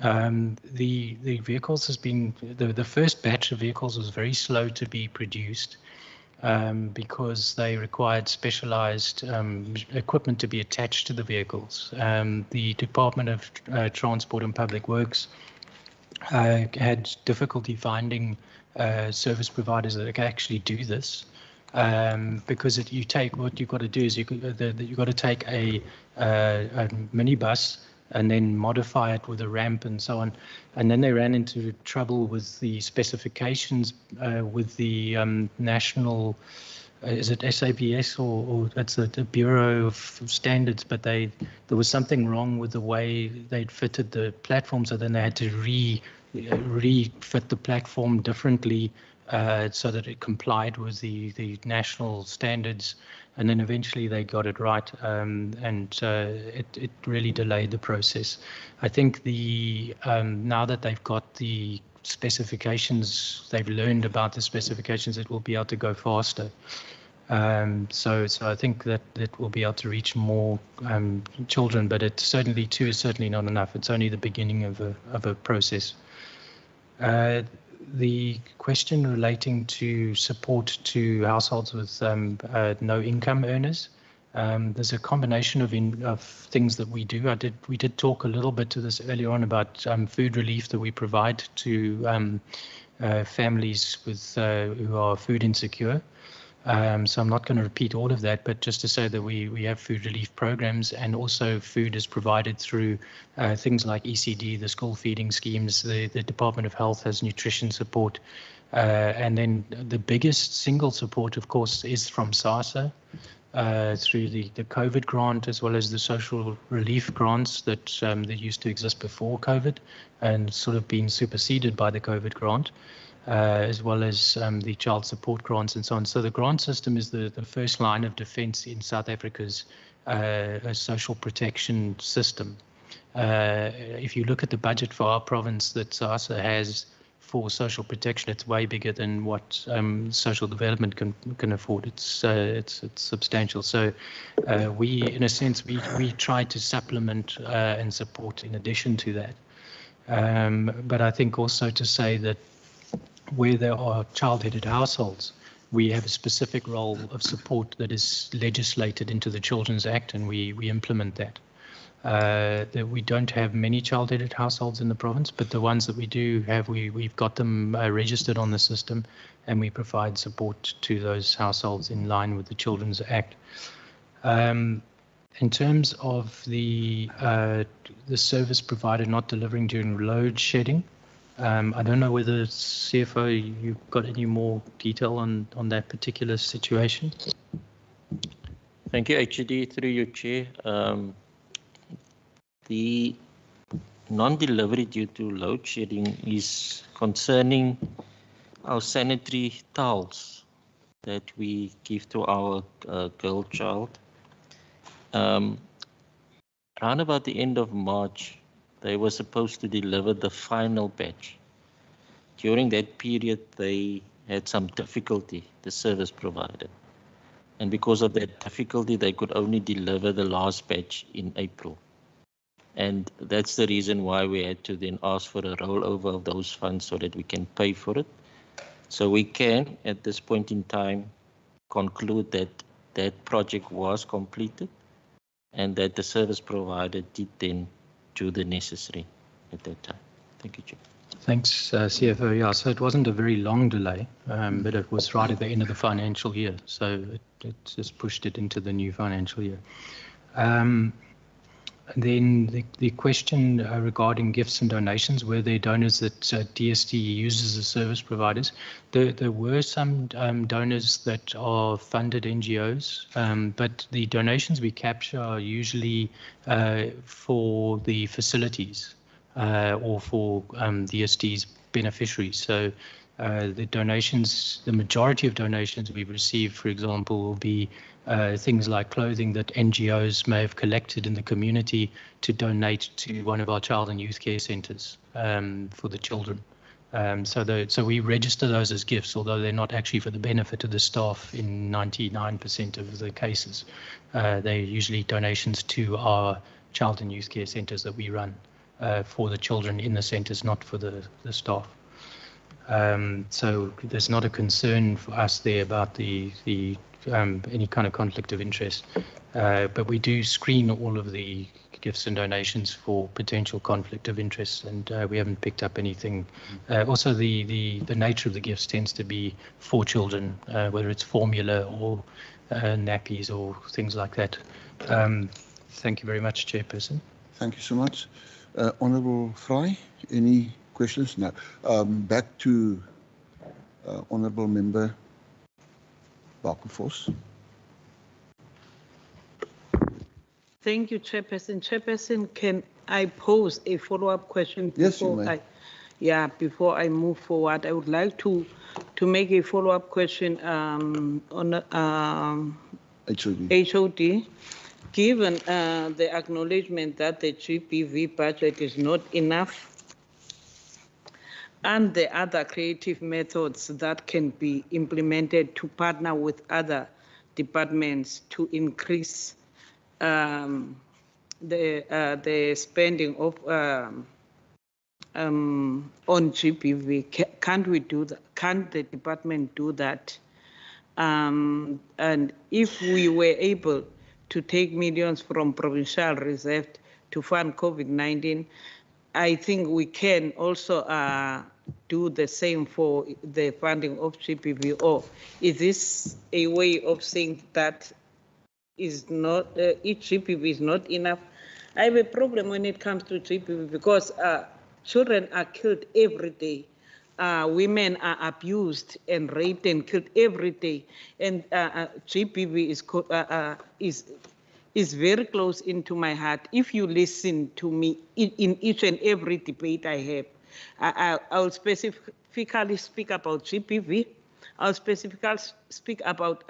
S6: The vehicles has been, the first batch of vehicles was very slow to be produced because they required specialized equipment to be attached to the vehicles. The Department of Transport and Public Works had difficulty finding service providers that can actually do this. Because what you've got to do is you've got to take a minibus and then modify it with a ramp and so on. And then they ran into trouble with the specifications with the national, is it SABS or that's the Bureau of Standards, but there was something wrong with the way they'd fitted the platform, so then they had to refit the platform differently so that it complied with the national standards, and then eventually they got it right, and it really delayed the process. I think now that they've got the specifications, they've learned about the specifications, it will be able to go faster. So I think that we'll be able to reach more children, but two is certainly not enough. It's only the beginning of a process. The question relating to support to households with no income earners, there's a combination of things that we do. We did talk a little bit to this earlier on about food relief that we provide to families with who are food insecure. So I'm not going to repeat all of that, but just to say that we have food relief programs, and also food is provided through things like ECD, the school feeding schemes. The Department of Health has nutrition support. And then the biggest single support, of course, is from SASSA through the COVID grant, as well as the social relief grants that used to exist before COVID and sort of been superseded by the COVID grant. As well as the child support grants and so on. So the grant system is the first line of defense in South Africa's social protection system. If you look at the budget for our province that SASSA has for social protection, it's way bigger than what social development can afford. It's substantial. So we, in a sense, we try to supplement and support in addition to that. But I think also to say that where there are child-headed households, we have a specific role of support that is legislated into the Children's Act, and we implement that. That we don't have many child-headed households in the province, but the ones that we do have, we've got them registered on the system, and we provide support to those households in line with the Children's Act. In terms of the service provider not delivering during load shedding, I don't know whether CFO, you've got any more detail on that particular situation.
S9: Thank you, HED, through your chair. The non-delivery due to load shedding is concerning our sanitary towels that we give to our girl child. Around about the end of March, they were supposed to deliver the final batch. During that period, they had some difficulty, the service provider. And because of that difficulty, they could only deliver the last batch in April. And that's the reason why we had to then ask for a rollover of those funds so that we can pay for it. So we can, at this point in time, conclude that that project was completed and that the service provider did then do the necessary at that time. Thank you, Chair.
S6: Thanks, CFO. Yeah, so it wasn't a very long delay, but it was right at the end of the financial year. So it just pushed it into the new financial year. Then the question regarding gifts and donations, were there donors that DST uses as service providers? There were some donors that are funded NGOs, but the donations we capture are usually for the facilities or for DST's beneficiaries. So the donations, the majority of donations we've received, for example, will be things like clothing that NGOs may have collected in the community to donate to one of our child and youth care centres for the children. So we register those as gifts, although they're not actually for the benefit of the staff in 99% of the cases. They're usually donations to our child and youth care centres that we run for the children in the centres, not for the staff. So there's not a concern for us there about the any kind of conflict of interest, but we do screen all of the gifts and donations for potential conflict of interest, and we haven't picked up anything. Also, the nature of the gifts tends to be for children, whether it's formula or nappies or things like that. Thank you very much, Chairperson.
S1: Thank you so much. Honourable Fry, any questions? No. Back to Honourable Member Bakenfors.
S3: Thank you, Chairperson. Chairperson, can I pose a follow-up question before before I move forward? I would like to make a follow-up question on HOD. Given the acknowledgement that the GBV budget is not enough, and the other creative methods that can be implemented to partner with other departments to increase the spending of on GBV, can't we do that? Can't the department do that? And if we were able to take millions from Provincial Reserve to fund COVID-19, I think we can also do the same for the funding of GBV, or is this a way of saying that is not each GBV is not enough? I have a problem when it comes to GBV because children are killed every day. Women are abused and raped and killed every day, and GBV is very close into my heart. If you listen to me in each and every debate I have, I'll specifically speak about GBV. I'll specifically speak about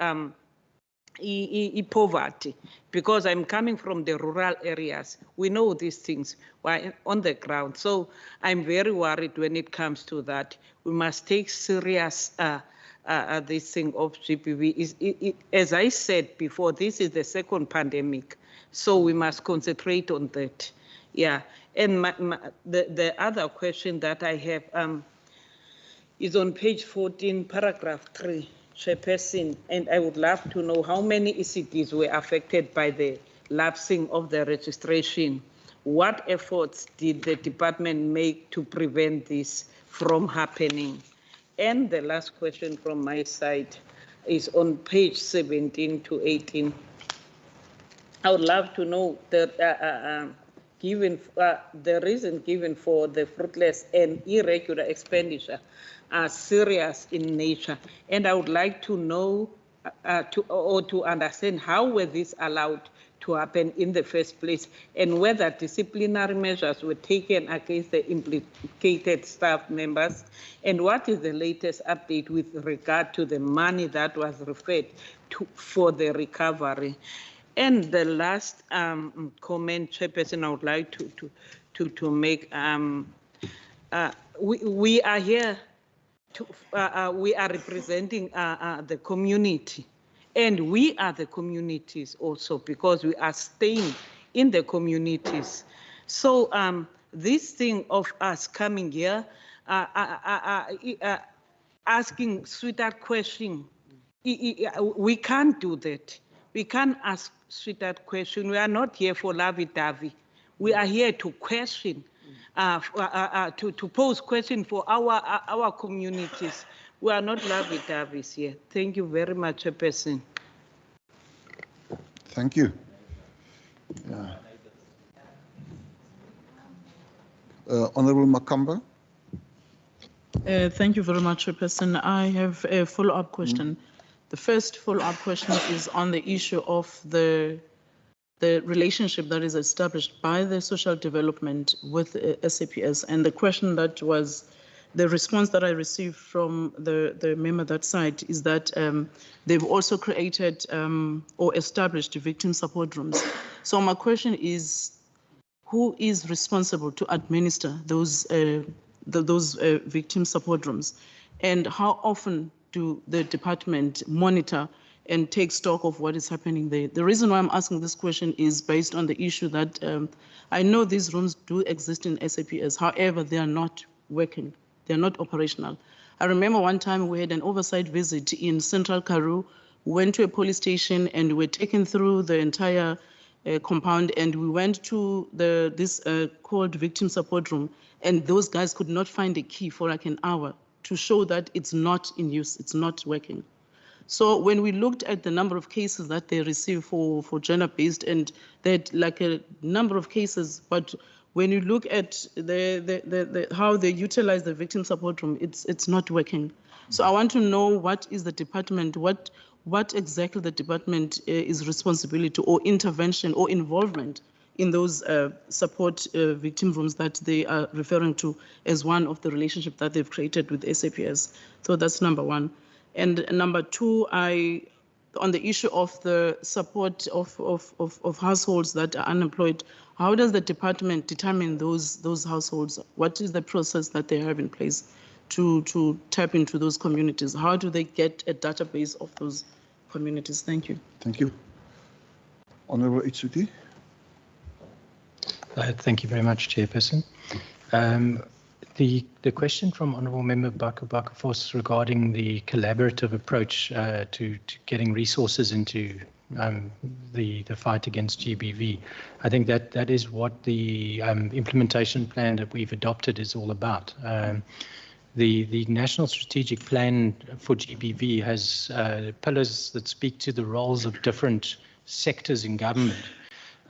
S3: poverty, because I'm coming from the rural areas. We know these things. We're on the ground. So I'm very worried when it comes to that. We must take serious this thing of GBV. As I said before, this is the second pandemic. So we must concentrate on that. Yeah. And the other question that I have is on page 14, paragraph 3. Chairperson, and I would love to know how many ECDs were affected by the lapsing of the registration. What efforts did the department make to prevent this from happening? And the last question from my side is on page 17 to 18. I would love to know the reason given for the fruitless and irregular expenditure are serious in nature, and I would like to know to understand how were these allowed to happen in the first place, and whether disciplinary measures were taken against the implicated staff members, and what is the latest update with regard to the money that was referred to for the recovery. And the last comment, Chairperson, I would like to make. We are here. We are representing the community, and we are the communities also, because we are staying in the communities. So this thing of us coming here, asking sweetheart question, we can't do that. We can't ask sweetheart question. We are not here for lovey-dovey. We are here to question. To pose questions for our communities. We are not lovey-doveys here. Thank you very much, Chairperson.
S1: Thank you. Yeah. Honorable Makamba.
S8: Thank you very much, Chairperson. I have a follow-up question. The first follow-up question is on the issue of the relationship that is established by the social development with SAPS. And the question that was, the response that I received from the member that side is that they've also created or established victim support rooms. So my question is, who is responsible to administer those victim support rooms? And how often do the department monitor and take stock of what is happening there? The reason why I'm asking this question is based on the issue that I know these rooms do exist in SAPS, however, they are not working, they're not operational. I remember one time we had an oversight visit in Central Karoo, went to a police station and were taken through the entire compound, and we went to this called victim support room, and those guys could not find a key for like an hour to show that it's not in use, it's not working. So when we looked at the number of cases that they receive for gender-based, and they had like a number of cases, but when you look at how they utilize the victim support room, it's not working. So I want to know what is the department, what exactly the department is responsibility or intervention or involvement in those support victim rooms that they are referring to as one of the relationship that they've created with SAPS. So that's number one. And number two, on the issue of the support of households that are unemployed, how does the department determine those households? What is the process that they have in place to tap into those communities? How do they get a database of those communities? Thank you.
S1: Thank you. Honorable Itsuti.
S6: Thank you very much, Chairperson. The question from Honourable Member Bakafos regarding the collaborative approach to getting resources into the fight against GBV, I think that is what the implementation plan that we've adopted is all about. The National Strategic Plan for GBV has pillars that speak to the roles of different sectors in government.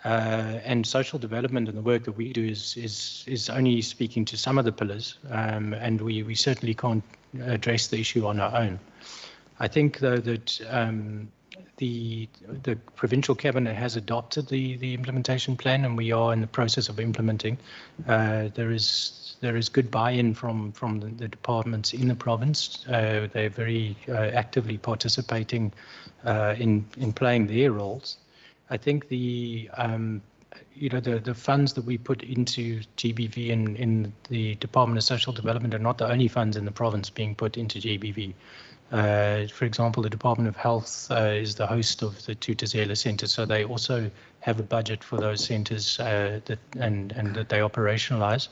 S6: And social development and the work that we do is only speaking to some of the pillars, and we certainly can't address the issue on our own. I think, though, that the provincial cabinet has adopted the implementation plan, and we are in the process of implementing. There is good buy-in from the departments in the province. They're very actively participating in playing their roles. I think the funds that we put into GBV in the Department of Social Development are not the only funds in the province being put into GBV. For example, the Department of Health is the host of the Tutazela Centre, so they also have a budget for those centres and that they operationalise,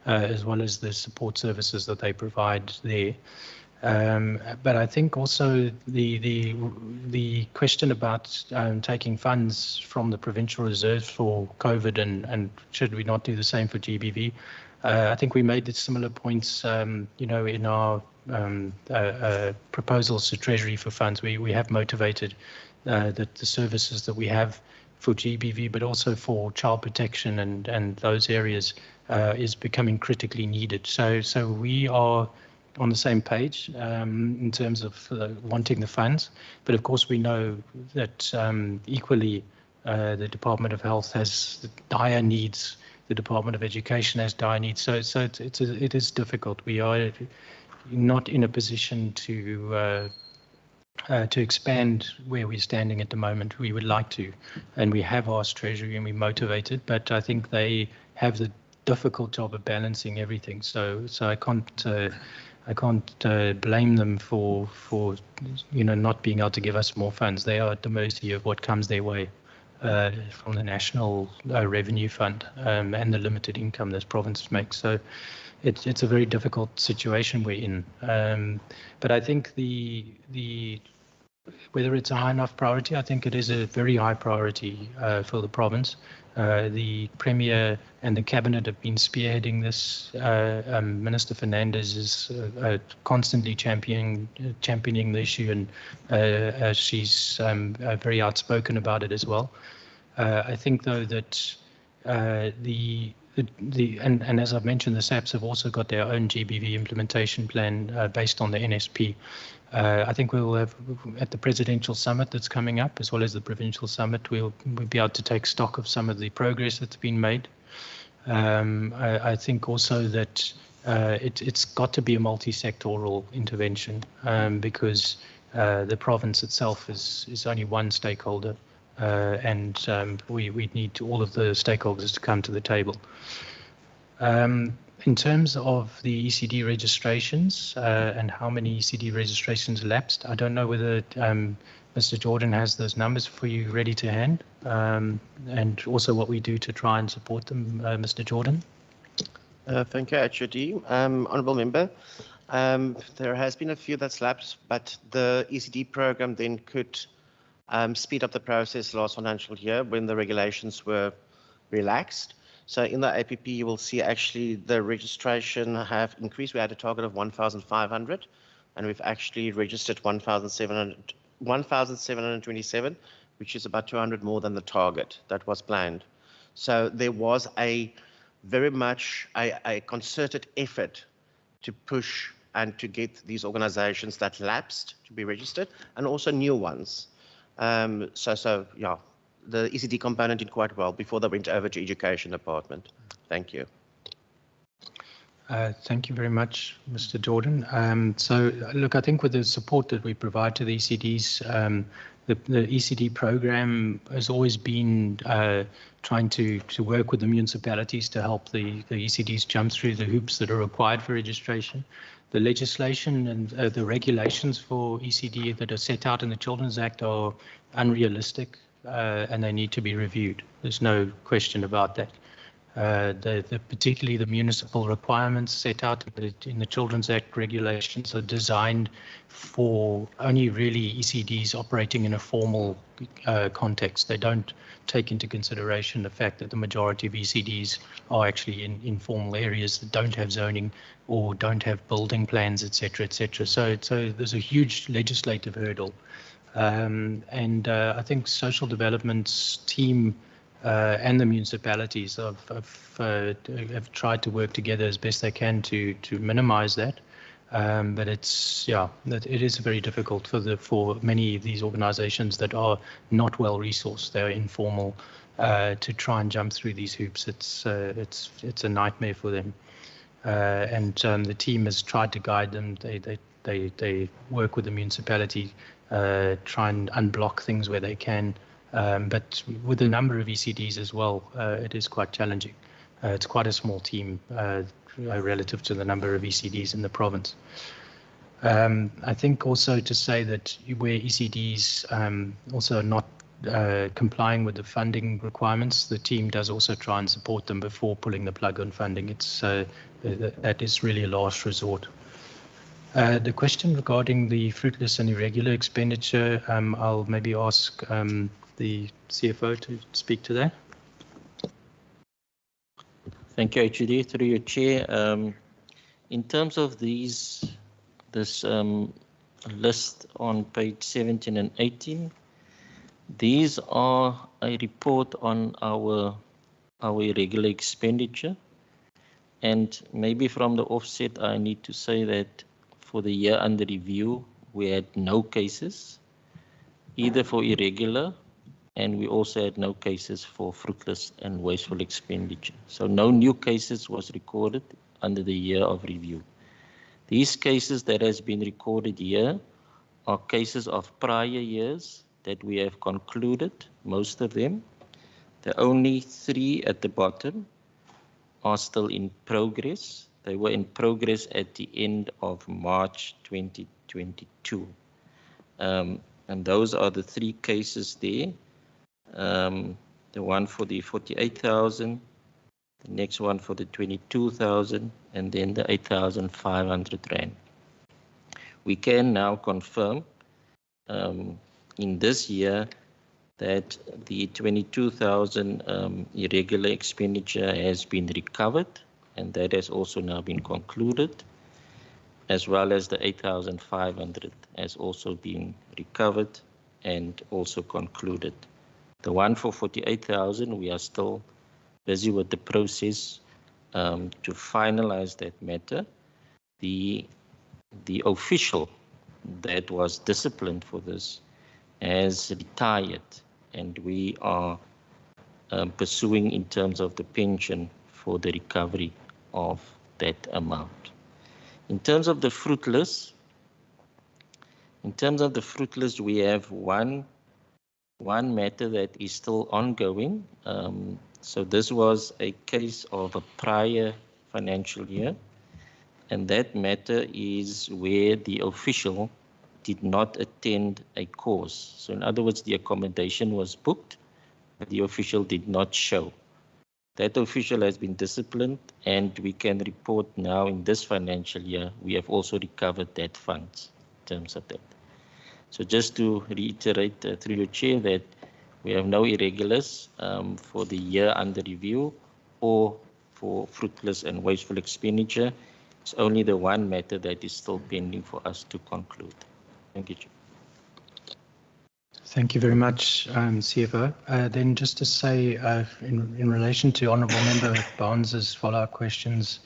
S6: as well as the support services that they provide there. But I think also the question about taking funds from the provincial reserves for COVID and should we not do the same for GBV? I think we made similar points, in our proposals to Treasury for funds. We have motivated that the services that we have for GBV, but also for child protection and those areas is becoming critically needed. So we are on the same page in terms of wanting the funds, but of course we know that equally the Department of Health has dire needs, the Department of Education has dire needs, so it is difficult. We are not in a position to expand where we're standing at the moment. We would like to, and we have asked Treasury and we motivated, but I think they have the difficult job of balancing everything. So I can't blame them for not being able to give us more funds. They are at the mercy of what comes their way from the National Revenue Fund and the limited income this province makes. So it's a very difficult situation we're in. But I think whether it's a high enough priority, I think it is a very high priority for the province. The Premier and the Cabinet have been spearheading this. Minister Fernandez is constantly championing the issue, and she's very outspoken about it as well. I think, though, that and as I've mentioned, the SAPs have also got their own GBV implementation plan based on the NSP. I think we'll have, at the presidential summit that's coming up, as well as the provincial summit, we'll be able to take stock of some of the progress that's been made. I think also that it's got to be a multi-sectoral intervention because the province itself is only one stakeholder, and we need all of the stakeholders to come to the table. In terms of the ECD registrations and how many ECD registrations lapsed, I don't know whether Mr. Jordan has those numbers for you ready to hand, and also what we do to try and support them, Mr. Jordan.
S11: Thank you, HOD. Honourable Member, there has been a few that's lapsed, but the ECD program then could speed up the process last financial year when the regulations were relaxed. So in the APP, you will see actually the registration have increased. We had a target of 1,500, and we've actually registered 1,727, which is about 200 more than the target that was planned. So there was a very much a concerted effort to push and to get these organizations that lapsed to be registered, and also new ones. So yeah. The ECD component did quite well before they went over to Education Department. Thank you.
S6: Thank you very much, Mr. Jordan. So, look, I think with the support that we provide to the ECDs, the ECD program has always been trying to work with the municipalities to help the ECDs jump through the hoops that are required for registration. The legislation and the regulations for ECD that are set out in the Children's Act are unrealistic. And they need to be reviewed. There's no question about that. Particularly the municipal requirements set out in the Children's Act regulations are designed for only really ECDs operating in a formal context. They don't take into consideration the fact that the majority of ECDs are actually in informal areas that don't have zoning or don't have building plans, etc., etc. So there's a huge legislative hurdle. I think social development's team and the municipalities have tried to work together as best they can to minimize that. But it is very difficult for many of these organizations that are not well resourced. They're informal to try and jump through these hoops. It's a nightmare for them. The team has tried to guide them. They work with the municipality, try and unblock things where they can. But with the number of ECDs as well, it is quite challenging. It's quite a small team relative to the number of ECDs in the province. I think also to say that where ECDs also are not complying with the funding requirements, the team does also try and support them before pulling the plug on funding. That is really a last resort. The question regarding the fruitless and irregular expenditure, I'll maybe ask the CFO to speak to that.
S9: Thank you, HUD. Through your chair, in terms of this list on page 17 and 18, these are a report on our irregular expenditure. And maybe from the offset, I need to say that for the year under review, we had no cases, either for irregular, and we also had no cases for fruitless and wasteful expenditure. So no new cases was recorded under the year of review. These cases that has been recorded here are cases of prior years that we have concluded, most of them. The only 3 at the bottom are still in progress. They were in progress at the end of March 2022. And those are the 3 cases there. The one for the 48,000, the next one for the 22,000, and then the 8,500 rand. We can now confirm in this year that the 22,000 irregular expenditure has been recovered, and that has also now been concluded, as well as the 8,500 has also been recovered and also concluded. The one for 48,000, we are still busy with the process to finalize that matter. The official that was disciplined for this has retired, and we are pursuing in terms of the pension for the recovery of that amount. In terms of the fruitless, we have one matter that is still ongoing. So this was a case of a prior financial year, and that matter is where the official did not attend a course. So in other words, the accommodation was booked, but the official did not show. That official has been disciplined, and we can report now in this financial year, we have also recovered that funds in terms of that. So just to reiterate through your chair that we have no irregulars for the year under review or for fruitless and wasteful expenditure. It's only the one matter that is still pending for us to conclude. Thank you, Chair.
S6: Thank you very much, CFO. Then just to say, in relation to Honourable Member Barnes's follow-up questions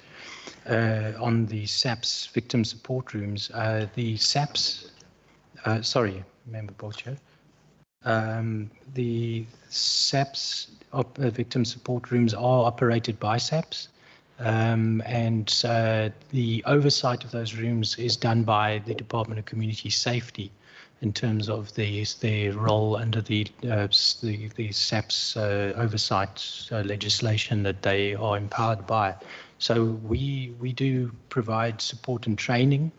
S6: on the SAPS victim support rooms, the SAPS, sorry, Member Bocho, the SAPS victim support rooms are operated by SAPS, and the oversight of those rooms is done by the Department of Community Safety in terms of their role under the SAPS oversight legislation that they are empowered by. So we do provide support and training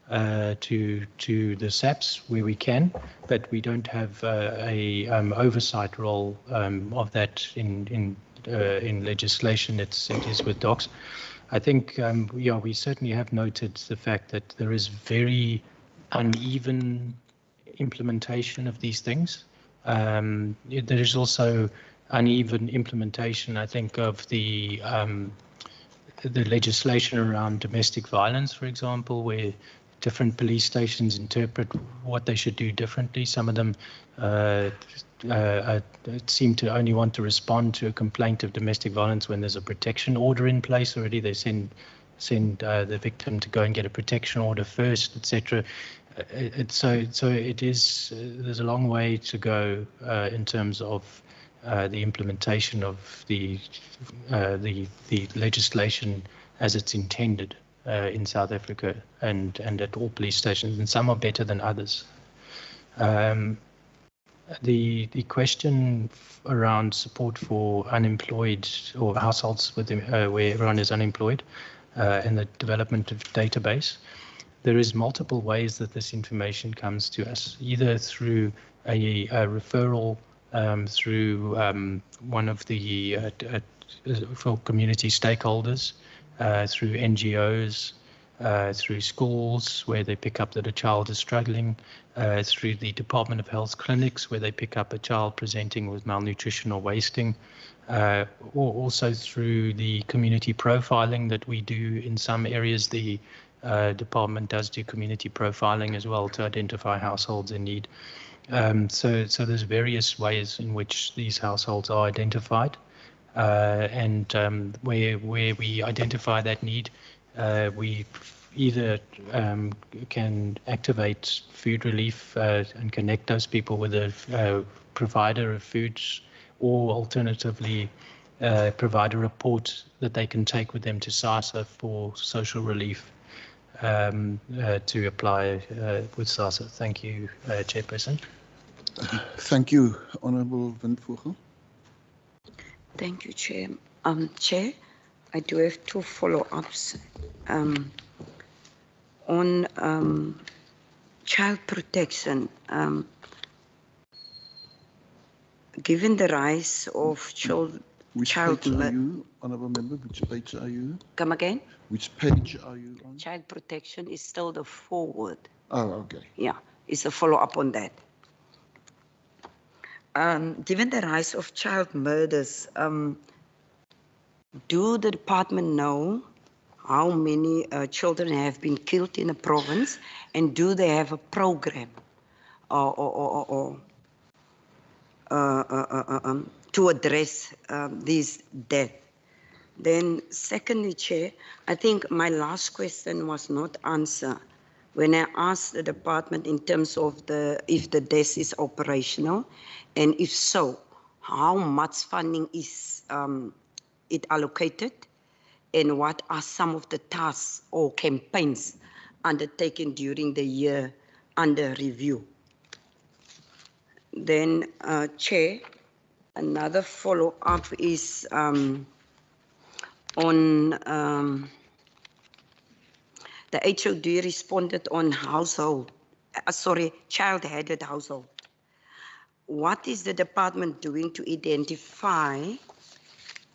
S6: to the SAPS where we can, but we don't have a oversight role of that in in legislation, it is with docs. I think, yeah, we certainly have noted the fact that there is very uneven implementation of these things. There is also uneven implementation, I think, of the legislation around domestic violence, for example, where different police stations interpret what they should do differently. Some of them seem to only want to respond to a complaint of domestic violence when there's a protection order in place already. They send the victim to go and get a protection order first, etc. So it is. There's a long way to go in terms of the implementation of the legislation as it's intended in South Africa and at all police stations, and some are better than others. The question around support for unemployed or households with where everyone is unemployed and the development of database, there is multiple ways that this information comes to us, either through a referral through one of the for community stakeholders, through NGOs, through schools where they pick up that a child is struggling, through the Department of Health clinics where they pick up a child presenting with malnutrition or wasting, or also through the community profiling that we do in some areas. The department does do community profiling as well to identify households in need. So there's various ways in which these households are identified, and where we identify that need, we either can activate food relief and connect those people with a provider of foods, or alternatively provide a report that they can take with them to SASSA for social relief to apply with SASSA. Thank you, Chairperson.
S1: Thank you, Honourable Windvogel.
S7: Thank you, Chair. Chair, I do have two follow-ups on child protection. Given the rise of child...
S1: Which page are you, Honourable Member? Which page are you?
S7: Come again?
S1: Which page are you on?
S7: Child protection is still the forward.
S1: Oh, okay.
S7: Yeah, it's a follow-up on that. Given the rise of child murders, do the department know how many children have been killed in the province, and do they have a program to address these deaths? Then secondly, Chair, I think my last question was not answered when I asked the department in terms of if the desk is operational, and if so, how much funding is it allocated, and what are some of the tasks or campaigns undertaken during the year under review. Then, Chair, another follow-up is on the HOD responded on child-headed household. What is the department doing to identify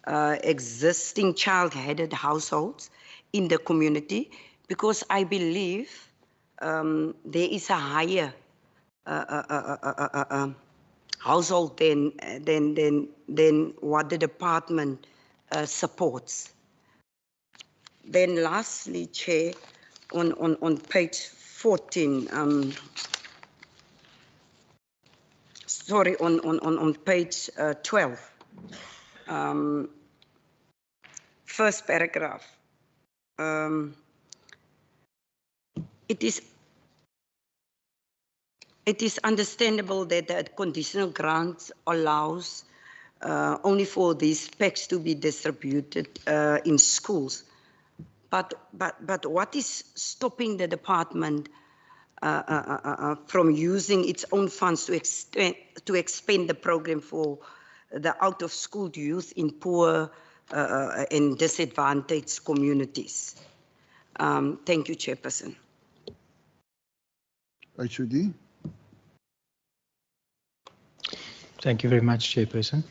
S7: existing child-headed households in the community? Because I believe there is a higher household than what the department supports. Then lastly, Chair, on page 14, sorry, on page 12, first paragraph, it is understandable that the conditional grant allows only for these packs to be distributed in schools. But what is stopping the department from using its own funds to expand the program for the out-of-school youth in poor and disadvantaged communities? Thank you, Chairperson.
S1: HOD.
S6: Thank you very much, Chairperson.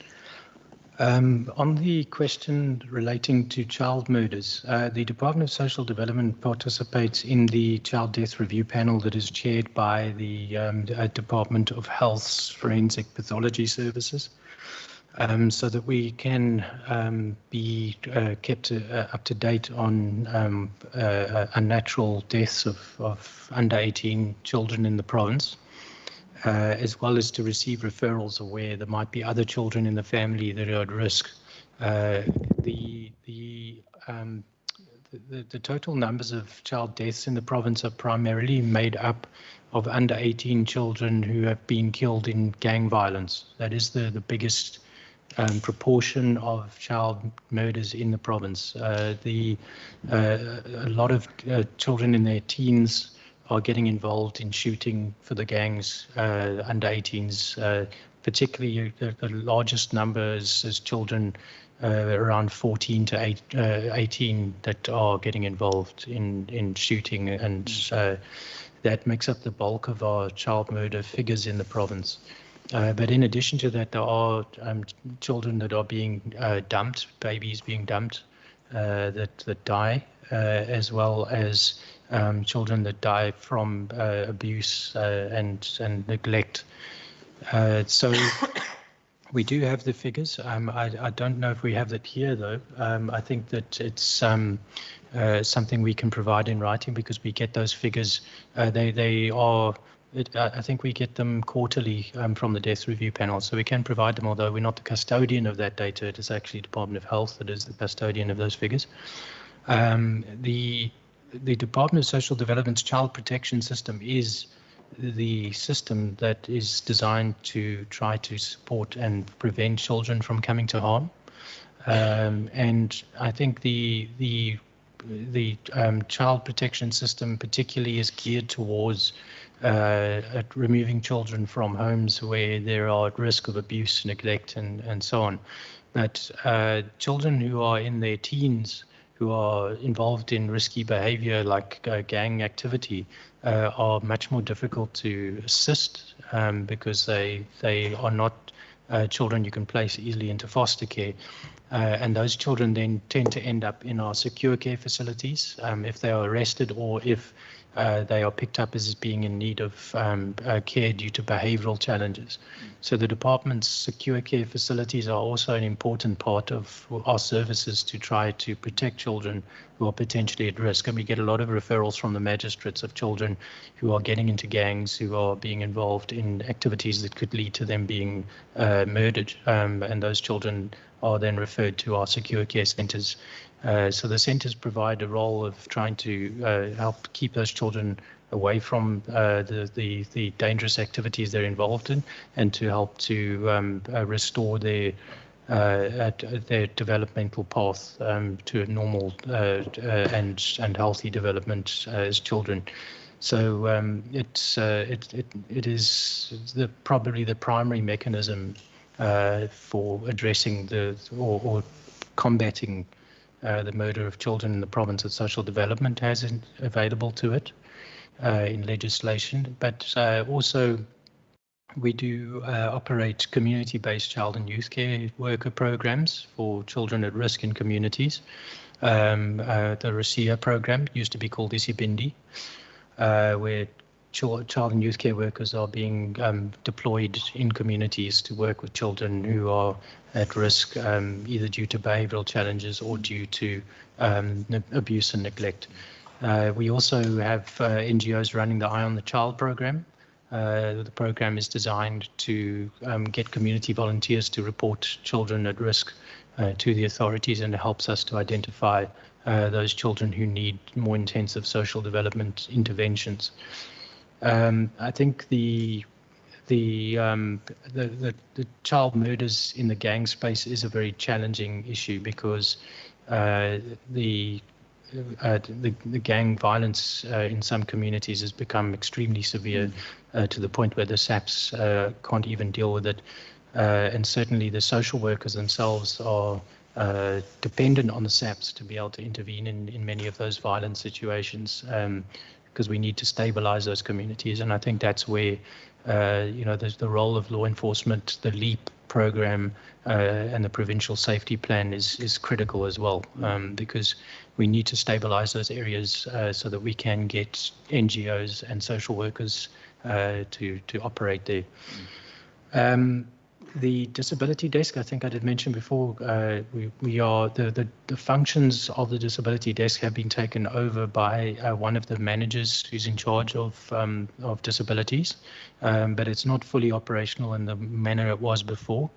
S6: On the question relating to child murders, the Department of Social Development participates in the Child Death Review Panel that is chaired by the Department of Health's Forensic Pathology Services, so that we can be kept up to date on unnatural deaths of under 18 children in the province. As well as to receive referrals of where there might be other children in the family that are at risk. The total numbers of child deaths in the province are primarily made up of under 18 children who have been killed in gang violence. That is the biggest proportion of child murders in the province. A lot of children in their teens are getting involved in shooting for the gangs under 18s, particularly the largest number is children around 14 to 18 that are getting involved in shooting, and that makes up the bulk of our child murder figures in the province. But in addition to that, there are children that are being dumped, babies being dumped that die, as well as children that die from abuse and neglect. So we do have the figures. I don't know if we have that here, though. I think that it's something we can provide in writing, because we get those figures. They are, I think we get them quarterly from the Death Review Panel, so we can provide them, although we're not the custodian of that data. It is actually Department of Health that is the custodian of those figures. The Department of Social Development's Child Protection System is the system that is designed to try to support and prevent children from coming to harm. And I think the child protection system particularly is geared towards removing children from homes where they are at risk of abuse, neglect, and so on. But children who are in their teens, who are involved in risky behavior like gang activity, are much more difficult to assist because they are not children you can place easily into foster care. And those children then tend to end up in our secure care facilities if they are arrested, or if they are picked up as being in need of care due to behavioral challenges. So the department's secure care facilities are also an important part of our services to try to protect children who are potentially at risk. And we get a lot of referrals from the magistrates of children who are getting into gangs, who are being involved in activities that could lead to them being murdered. And those children are then referred to our secure care centres. So the centres provide a role of trying to help keep those children away from the dangerous activities they're involved in, and to help to restore their developmental path to a normal and healthy development as children. So it is probably the primary mechanism for addressing or combating the murder of children in the province that social development has available to it in legislation. But also we do operate community-based child and youth care worker programs for children at risk in communities. The RACIA program used to be called Isibindi, where child and youth care workers are being deployed in communities to work with children who are at risk, either due to behavioral challenges or due to abuse and neglect. We also have NGOs running the Eye on the Child program. The program is designed to get community volunteers to report children at risk to the authorities, and it helps us to identify those children who need more intensive social development interventions. I think the child murders in the gang space is a very challenging issue, because the gang violence in some communities has become extremely severe to the point where the SAPs can't even deal with it. And certainly the social workers themselves are dependent on the SAPs to be able to intervene in many of those violent situations, because we need to stabilize those communities. And I think that's where, there's the role of law enforcement, the LEAP program and the provincial safety plan is critical as well, because we need to stabilize those areas so that we can get NGOs and social workers to operate there. The disability desk, I think I did mention before, we are the functions of the disability desk have been taken over by one of the managers who's in charge of disabilities, but it's not fully operational in the manner it was before,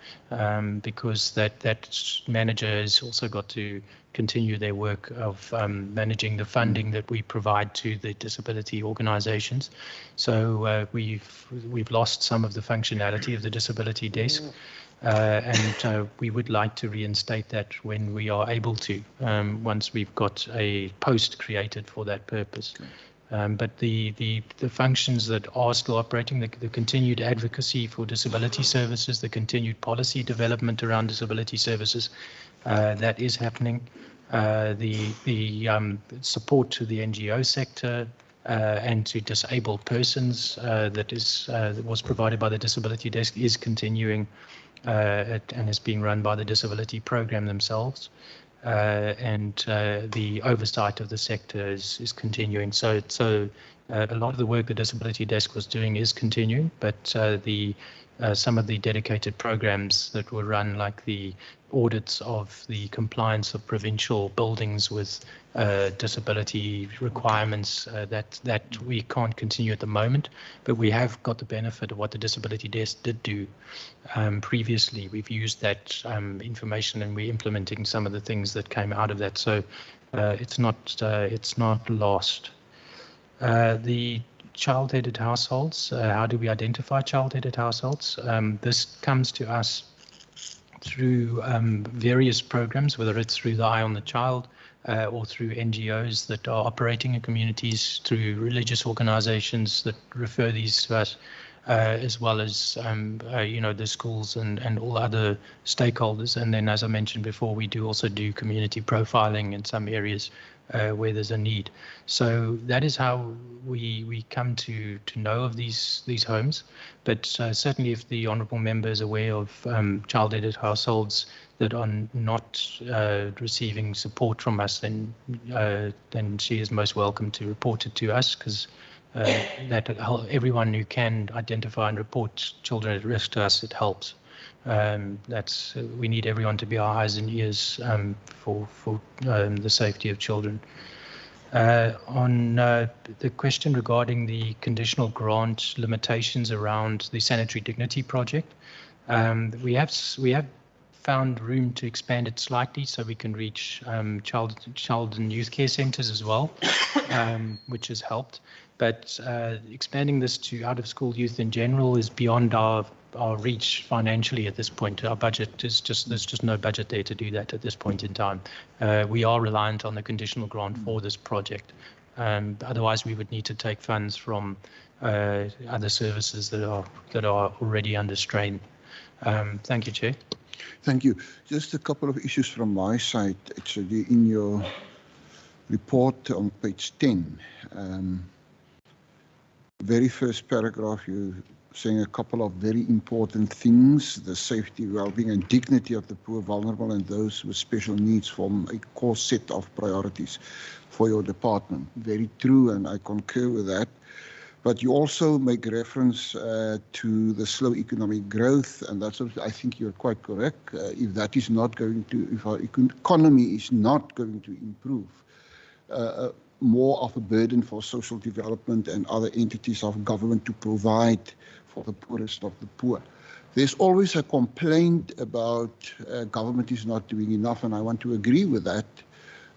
S6: because that manager has also got to continue their work of managing the funding that we provide to the disability organizations. So we've lost some of the functionality of the disability desk, and we would like to reinstate that when we are able to, once we've got a post created for that purpose. But the functions that are still operating, the continued advocacy for disability services, the continued policy development around disability services, that is happening. The support to the NGO sector and to disabled persons that was provided by the disability desk is continuing and is being run by the disability program themselves. And the oversight of the sector is continuing. So a lot of the work the disability desk was doing is continuing, but some of the dedicated programs that were run, like the audits of the compliance of provincial buildings with disability requirements, that we can't continue at the moment, but we have got the benefit of what the disability desk did do previously. We've used that information and we're implementing some of the things that came out of that. So it's not lost. The child-headed households, how do we identify child-headed households? This comes to us through various programs, whether it's through the Eye on the Child or through NGOs that are operating in communities, through religious organizations that refer these to us, as well as the schools and all other stakeholders. And then, as I mentioned before, we do also do community profiling in some areas where there's a need. So that is how we come to know of these homes. But certainly, if the honourable member is aware of child-headed households that are not receiving support from us, then she is most welcome to report it to us, because that everyone who can identify and report children at risk to us, it helps. We need everyone to be our eyes and ears for the safety of children. On the question regarding the conditional grant limitations around the Sanitary Dignity Project, we have found room to expand it slightly so we can reach child and youth care centres as well, which has helped. But expanding this to out-of-school youth in general is beyond our reach financially at this point. Our budget is there's just no budget there to do that at this point in time. We are reliant on the conditional grant for this project. Otherwise, we would need to take funds from other services that are already under strain. Thank you, Chair.
S1: Thank you. Just a couple of issues from my side. Actually, in your report on page 10, very first paragraph, you're saying a couple of very important things: the safety, well-being and dignity of the poor, vulnerable and those with special needs form a core set of priorities for your department. Very true, and I concur with that. But you also make reference to the slow economic growth, and that's what I think you're quite correct. If that is not going to, if our economy is not going to improve, more of a burden for social development and other entities of government to provide for the poorest of the poor. There's always a complaint about government is not doing enough, and I want to agree with that.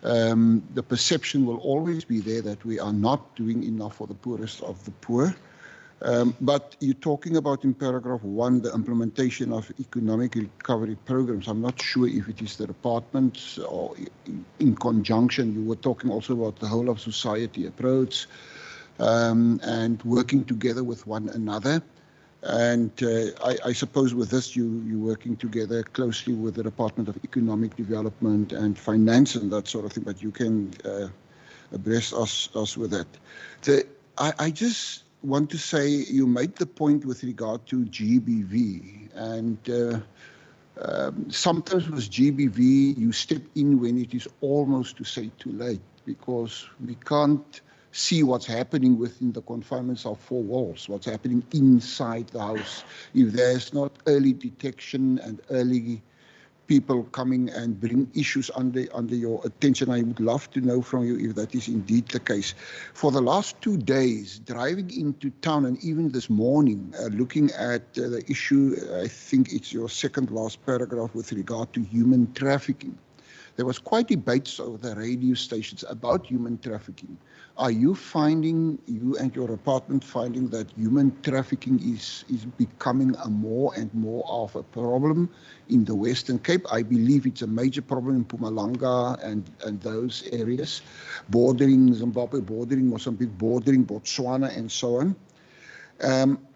S1: The perception will always be there that we are not doing enough for the poorest of the poor. But you're talking about in paragraph 1, the implementation of economic recovery programs. I'm not sure if it is the department or in conjunction. You were talking also about the whole of society approach and working together with one another. And I suppose with this, you're working together closely with the Department of Economic Development and Finance and that sort of thing, but you can abreast us with that. I just want to say you made the point with regard to GBV, and sometimes with GBV you step in when it is almost to say too late, because we can't see what's happening within the confinements of four walls, what's happening inside the house. If there's not early detection and early people coming and bring issues under your attention, I would love to know from you if that is indeed the case. For the last 2 days, driving into town, and even this morning, looking at the issue, I think it's your second last paragraph with regard to human trafficking. There was quite debates over the radio stations about human trafficking. Are you finding, you and your department finding that human trafficking is becoming a more and more of a problem in the Western Cape? I believe it's a major problem in Mpumalanga and those areas, bordering Zimbabwe, bordering Mozambique, bordering Botswana, and so on.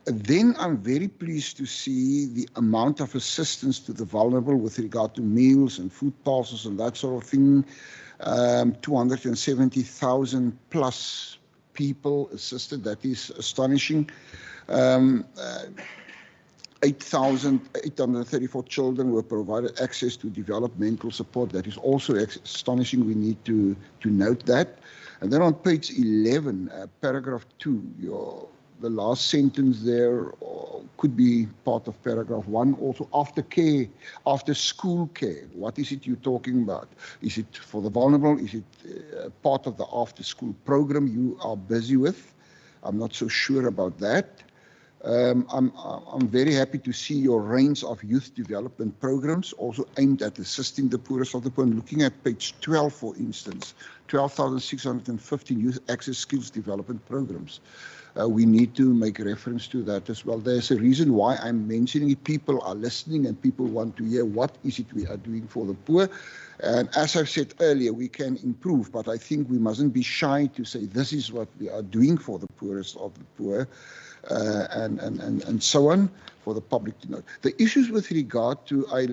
S1: Then I'm very pleased to see the amount of assistance to the vulnerable with regard to meals and food parcels and that sort of thing. 270,000 plus people assisted. That is astonishing. 8,834 children were provided access to developmental support. That is also astonishing. We need to note that. And then on page 11, paragraph 2, the last sentence there could be part of paragraph 1. Also, after care, after school care, what is it you're talking about? Is it for the vulnerable? Is it part of the after school program you are busy with? I'm not so sure about that. I'm very happy to see your range of youth development programs also aimed at assisting the poorest of the poor. And looking at page 12, for instance, 12,615 youth access skills development programs. We need to make reference to that as well. There's a reason why I'm mentioning it. People are listening and people want to hear what is it we are doing for the poor. And as I've said earlier, we can improve, but I think we mustn't be shy to say this is what we are doing for the poorest of the poor, and so on, for the public to know. The issues with regard to, I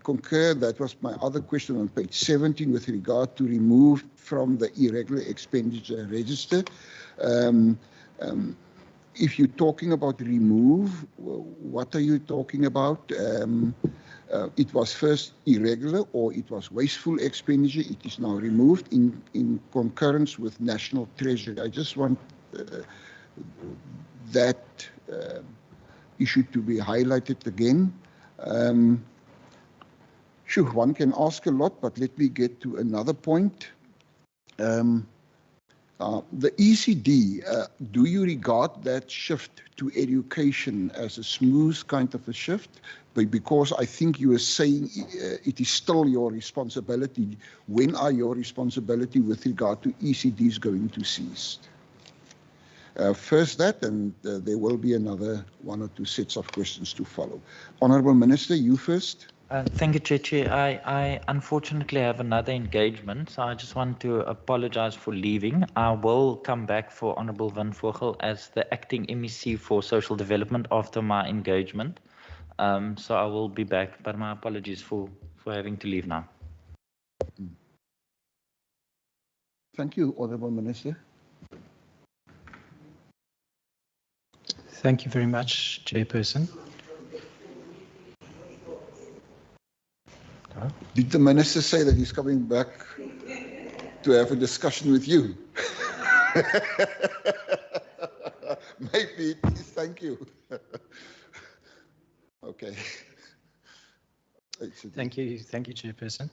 S1: concur, that was my other question on page 17 with regard to remove from the irregular expenditure register. If you're talking about remove, what are you talking about? It was first irregular or it was wasteful expenditure. It is now removed in concurrence with National Treasury. I just want that issue to be highlighted again. Sure, one can ask a lot, but let me get to another point. The ECD, do you regard that shift to education as a smooth kind of a shift? But because I think you were saying it is still your responsibility. When are your responsibility with regard to ECDs going to cease? First that, and there will be another 1 or 2 sets of questions to follow. Honourable Minister, you first.
S5: Thank you, Chair. I unfortunately have another engagement, so I just want to apologize for leaving. I will come back for Honourable Van Vogel as the acting MEC for social development after my engagement. So I will be back, but my apologies for having to leave now.
S1: Thank you, Honourable Minister.
S6: Thank you very much, Chairperson.
S1: Did the Minister say that he's coming back to have a discussion with you? Maybe it is. Thank you. Okay.
S6: Thank you, Chairperson.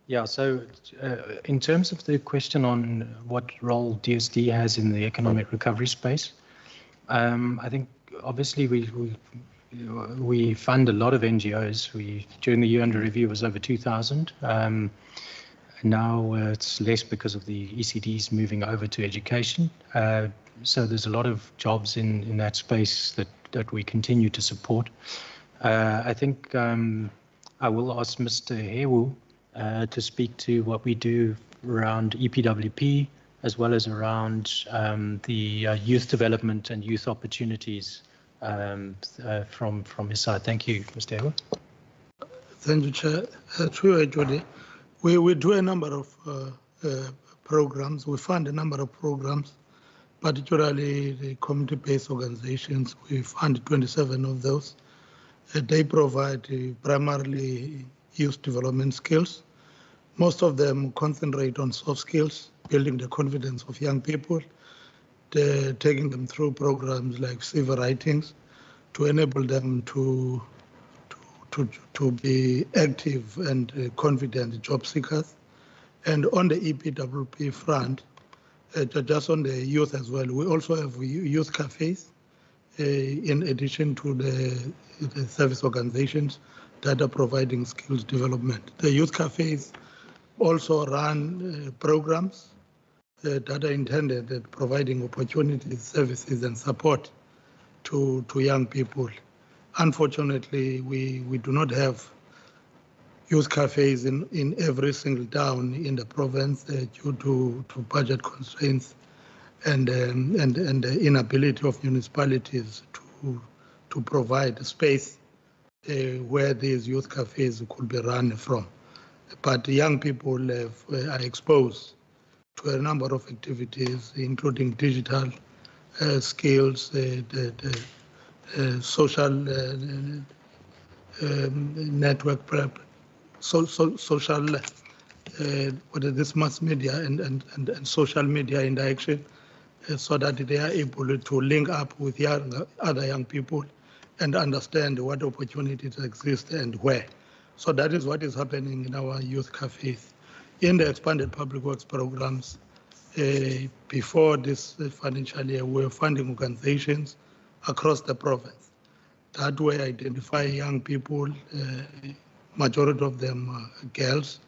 S6: Yeah, so in terms of the question on what role DSD has in the economic recovery space, I think obviously we fund a lot of NGOs. During the year under review was over 2,000. Now it's less because of the ECDs moving over to education. So there's a lot of jobs in that space that we continue to support. I think I will ask Mr. Hewu to speak to what we do around EPWP, as well as around the youth development and youth opportunities from his side. Thank you, Mr. Hewu.
S10: Thank you, Chair. True, Jody. We do a number of programs. We fund a number of programs particularly the community-based organizations. We fund 27 of those. They provide primarily youth development skills. Most of them concentrate on soft skills, building the confidence of young people, taking them through programs like civil writings to enable them to be active and confident job seekers. And on the EPWP front, just on the youth as well, we also have youth cafes in addition to the service organizations that are providing skills development. The youth cafes also run programs that are intended at providing opportunities, services, and support to young people. Unfortunately, we do not have youth cafes in every single town in the province due to budget constraints and the inability of municipalities to provide space where these youth cafes could be run from. But young people are exposed to a number of activities, including digital skills, the social network prep, social, this mass media and social media interaction, so that they are able to link up with other young people and understand what opportunities exist and where. So that is what is happening in our youth cafes. In the expanded public works programs, before this financial year, we're funding organizations across the province that way identify young people, majority of them girls,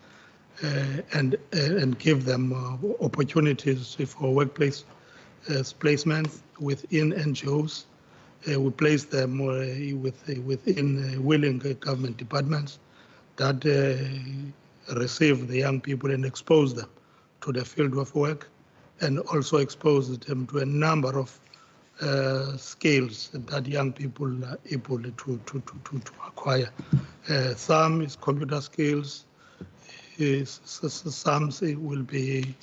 S10: and give them opportunities for workplace placements within NGOs. We place them within willing government departments that receive the young people and expose them to the field of work, and also expose them to a number of skills that young people are able to acquire. Some is computer skills, some will be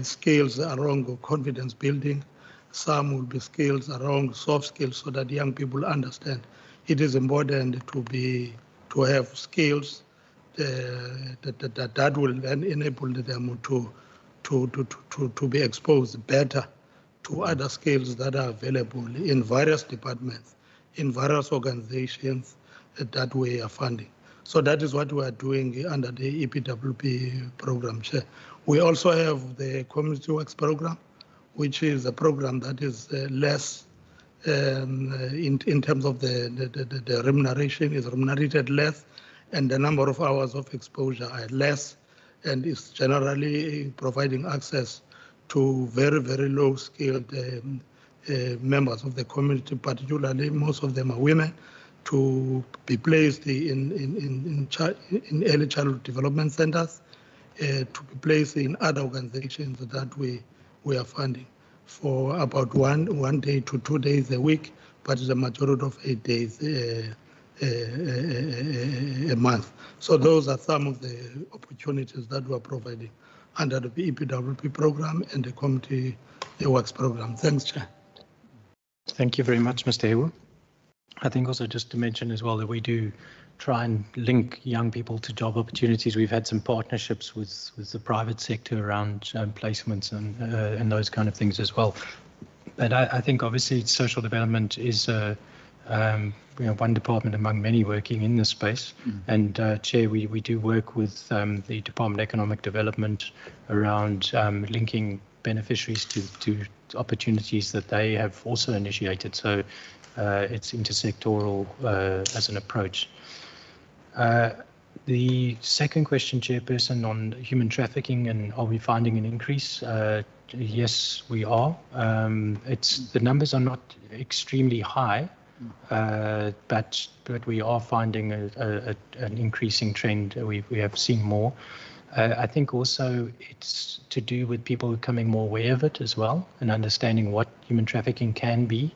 S10: skills around confidence building, some will be skills around soft skills, so that young people understand it is important to have skills that will then enable them to be exposed better to other skills that are available in various departments, in various organizations that we are funding. So that is what we are doing under the EPWP program. We also have the Community Works program, which is a program that is less in terms of the remuneration, is remunerated less, and the number of hours of exposure are less, and is generally providing access to very, very low-skilled members of the community, particularly most of them are women, to be placed in early childhood development centers, to be placed in other organizations that we are funding for about one day to 2 days a week, but the majority of 8 days a month. So those are some of the opportunities that we are providing under the EPWP program and the Community Works program. Thanks, Chair.
S6: Thank you very much, Mr. Hewu. I think also just to mention as well that we do try and link young people to job opportunities. We've had some partnerships with the private sector around placements and those kind of things as well. But I think obviously social development is one department among many working in this space. And Chair, we do work with the Department of Economic Development around linking beneficiaries to opportunities that they have also initiated. So it's intersectoral as an approach. The second question, Chairperson, on human trafficking and are we finding an increase? Yes, we are. The numbers are not extremely high, but we are finding an increasing trend. We have seen more. I think also it's to do with people becoming more aware of it as well and understanding what human trafficking can be.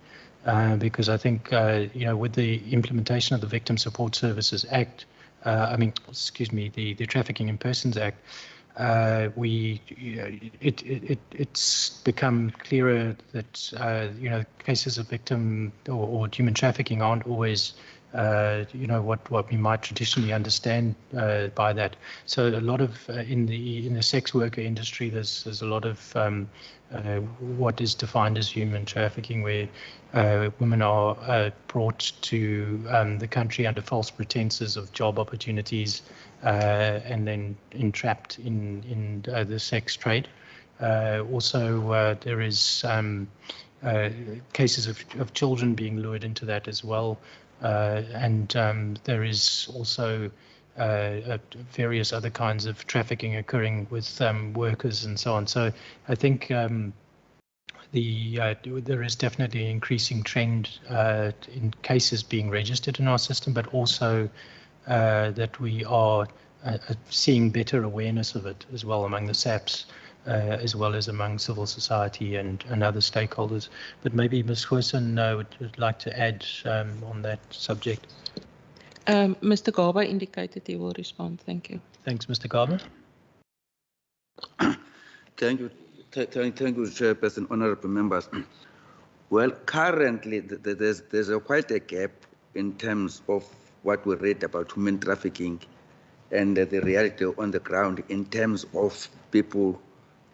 S6: Because I think, with the implementation of the Victim Support Services Act, the Trafficking in Persons Act, it's become clearer that cases of victim or human trafficking aren't always what we might traditionally understand by that. So a lot of in the sex worker industry, there's a lot of what is defined as human trafficking, where women are brought to the country under false pretenses of job opportunities and then entrapped in the sex trade. Also, there is cases of children being lured into that as well. And there is also various other kinds of trafficking occurring with workers and so on. So I think there is definitely an increasing trend in cases being registered in our system, but also that we are seeing better awareness of it as well among the SAPs, as well as among civil society and other stakeholders. But maybe Ms. Goosen would like to add on that subject.
S12: Mr. Garba indicated he will respond. Thank you.
S6: Thanks, Mr. Garba.
S15: Thank you, Chairperson, honorable members. Well, currently there's quite a gap in terms of what we read about human trafficking and the reality on the ground in terms of people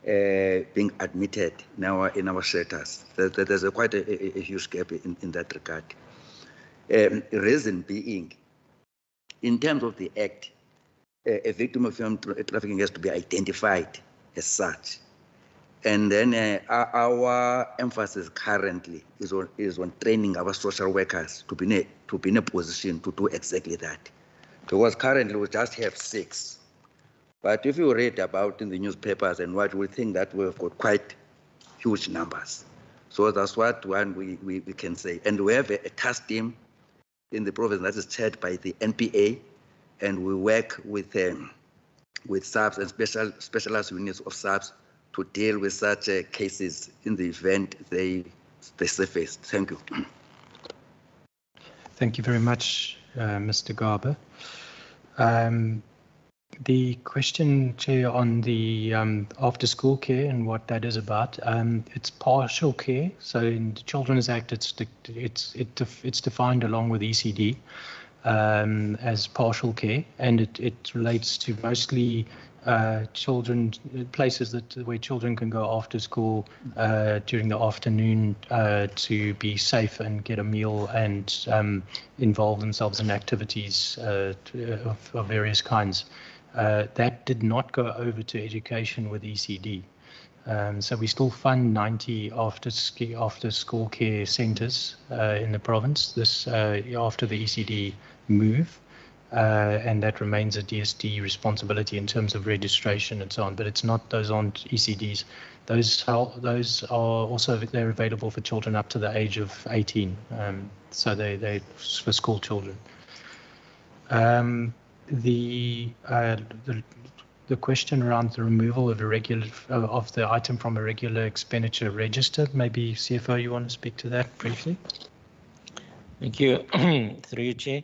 S15: being admitted in our shelters. There's quite a huge gap in that regard. Reason being, in terms of the Act, a victim of human trafficking has to be identified as such. And then our emphasis currently is on training our social workers to be in a position to do exactly that. Because currently we just have 6. But if you read about in the newspapers and what, we think that we've got quite huge numbers. So that's what we can say. And we have a task team in the province that is chaired by the NPA, and we work with SAPs and specialized units of SAPs to deal with such cases in the event they surface. Thank you.
S6: Thank you very much, Mr. Garba. The question, Chair, on the after-school care and what that is about, it's partial care. So in the Children's Act, it's defined along with ECD as partial care, and it relates to mostly children, places where children can go after school during the afternoon to be safe and get a meal and involve themselves in activities of various kinds. That did not go over to education with ECD. So we still fund 90 after school care centres in the province after the ECD move. And that remains a DSD responsibility in terms of registration and so on. But it's not; those aren't ECDs. Those are also they're available for children up to the age of 18. So they're for school children. The question around the removal of of the item from a regular expenditure register. Maybe CFO, you want to speak to that briefly?
S9: Thank you, through you, Chair.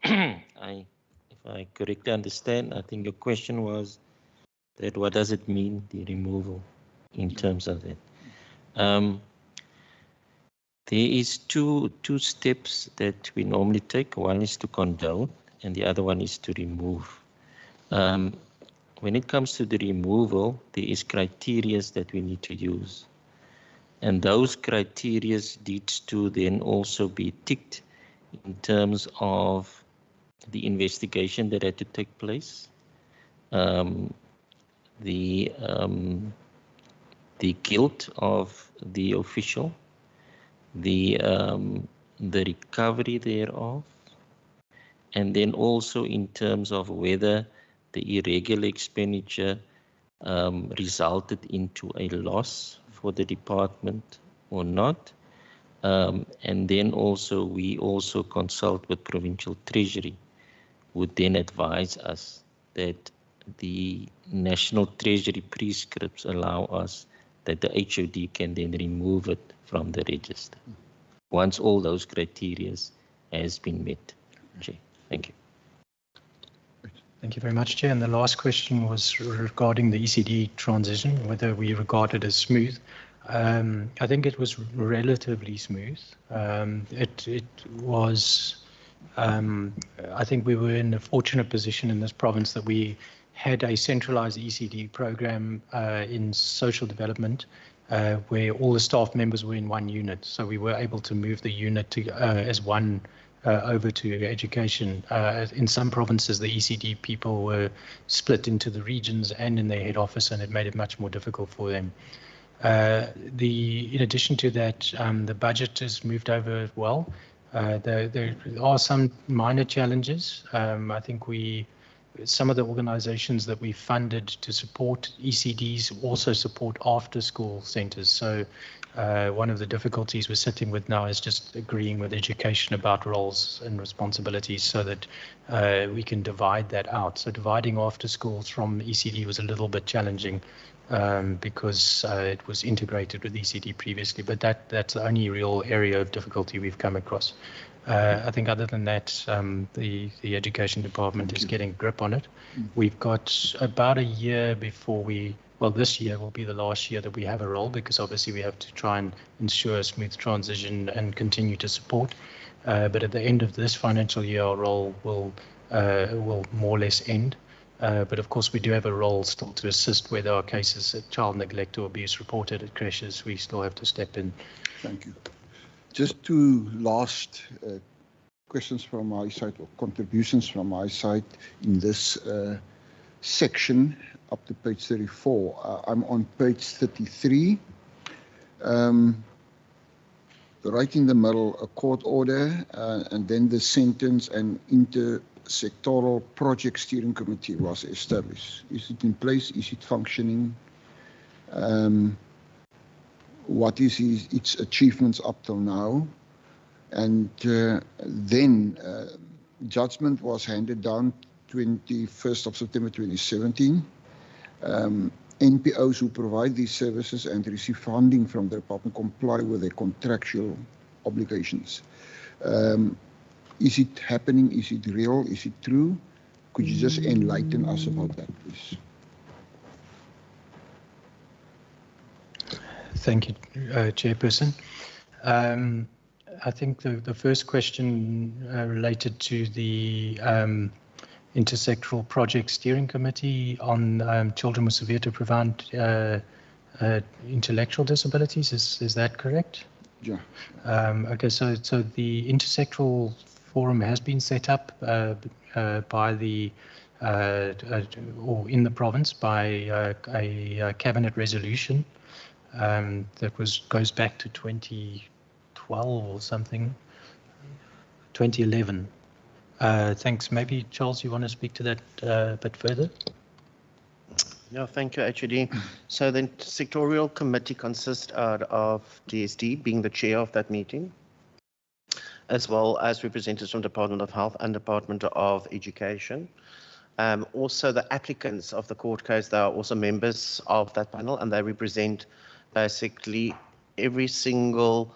S9: If I correctly understand, I think your question was that what does it mean, the removal, in terms of that? There is two steps that we normally take. One is to condone, and the other one is to remove. When it comes to the removal, there is criteria that we need to use. And those criteria needs to then also be ticked in terms of the investigation that had to take place, the guilt of the official, the recovery thereof, and then also in terms of whether the irregular expenditure resulted into a loss for the department or not. And then also we also consult with Provincial Treasury, would then advise us that the National Treasury prescripts allow us that the HOD can then remove it from the register once all those criteria has been met. Okay, thank you.
S6: Thank you very much, Chair. And the last question was regarding the ECD transition, whether we regard it as smooth. I think it was relatively smooth. It was, I think we were in a fortunate position in this province that we had a centralized ECD program in social development where all the staff members were in one unit. So we were able to move the unit to, as one over to education. In some provinces, the ECD people were split into the regions and in their head office, and it made it much more difficult for them. In addition to that, the budget has moved over well. There are some minor challenges. I think some of the organizations that we funded to support ECDs also support after-school centers. So one of the difficulties we're sitting with now is just agreeing with education about roles and responsibilities so that we can divide that out. So dividing after schools from ECD was a little bit challenging because it was integrated with ECD previously, but that's the only real area of difficulty we've come across. I think other than that, the education department is getting grip on it. We've got about a year before this year will be the last year that we have a role, because obviously we have to try and ensure a smooth transition and continue to support. But at the end of this financial year, our role will more or less end. But of course, we do have a role still to assist where there are cases of child neglect or abuse reported at creches. We still have to step in.
S1: Thank you. Just two last questions from my side, or contributions from my side in this section up to page 34. I'm on page 33. Right in the middle, a court order, and then the sentence, and intersectoral project steering committee was established. Is it in place? Is it functioning? What is its achievements up till now? And then judgment was handed down 21st of September 2017. NPOs who provide these services and receive funding from the department comply with their contractual obligations. Is it happening? Is it real? Is it true? Could you just enlighten us about that, please?
S6: Thank you, Chairperson. I think the first question related to the Intersectoral Project Steering Committee on children with severe to profound intellectual disabilities. Is that correct?
S1: Yeah.
S6: Okay, so the Intersectoral Forum has been set up by the or in the province by a cabinet resolution that goes back to 2012 or something, 2011. Thanks. Maybe, Charles, you want to speak to that a bit further?
S11: Yeah, thank you, HOD. So the sectorial committee consists of DSD being the chair of that meeting, as well as representatives from Department of Health and Department of Education. Also, the applicants of the court case, they are also members of that panel, and they represent basically every single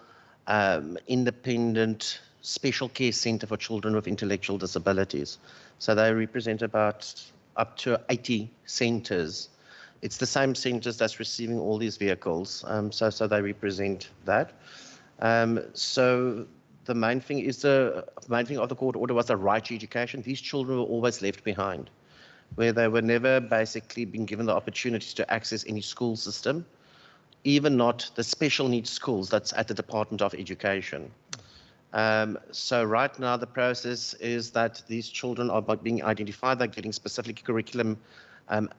S11: independent special care center for children with intellectual disabilities. So they represent about up to 80 centers. It's the same centers that's receiving all these vehicles. So they represent that. So the main thing of the court order was the right to education. These children were always left behind, where they were never basically been given the opportunity to access any school system, even not the special needs schools that's at the Department of Education. So right now the process is that these children are being identified, they're getting specific curriculum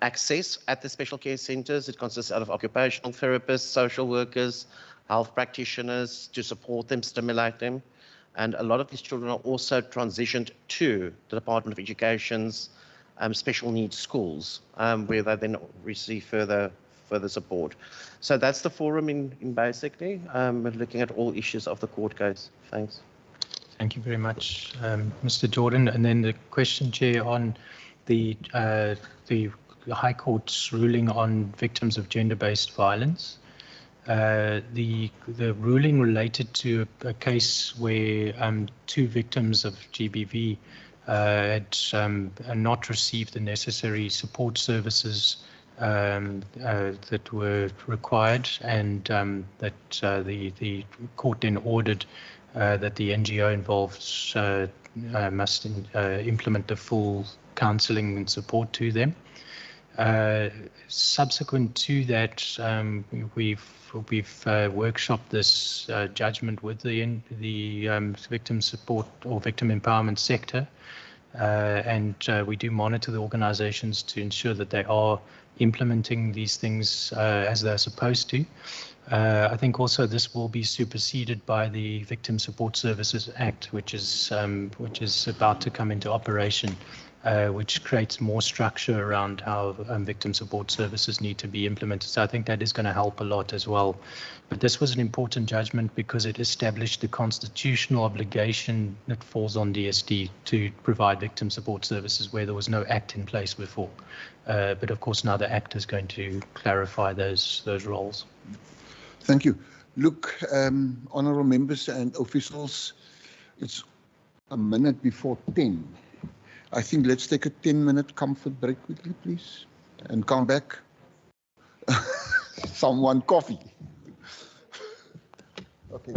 S11: access at the special care centers. It consists out of occupational therapists, social workers, health practitioners to support them, stimulate them. And a lot of these children are also transitioned to the Department of Education's special needs schools, where they then receive further support. So that's the forum in basically looking at all issues of the court case. Thanks.
S6: Thank you very much, Mr. Jordan. And then the question, Chair, on the High Court's ruling on victims of gender-based violence. The ruling related to a case where two victims of GBV had not received the necessary support services that were required, and that the court then ordered that the NGO involved must implement the full counselling and support to them. Subsequent to that, we've workshopped this judgment with the victim support or victim empowerment sector, and we do monitor the organizations to ensure that they are implementing these things as they're supposed to. I think also this will be superseded by the Victim Support Services Act, which is about to come into operation, which creates more structure around how victim support services need to be implemented. So I think that is going to help a lot as well. But this was an important judgment because it established the constitutional obligation that falls on DSD to provide victim support services where there was no act in place before. But of course now the act is going to clarify those roles.
S1: Thank you. Look, honourable members and officials, it's a minute before 10. I think let's take a 10-minute comfort break quickly, please, and come back. Someone coffee. Okay.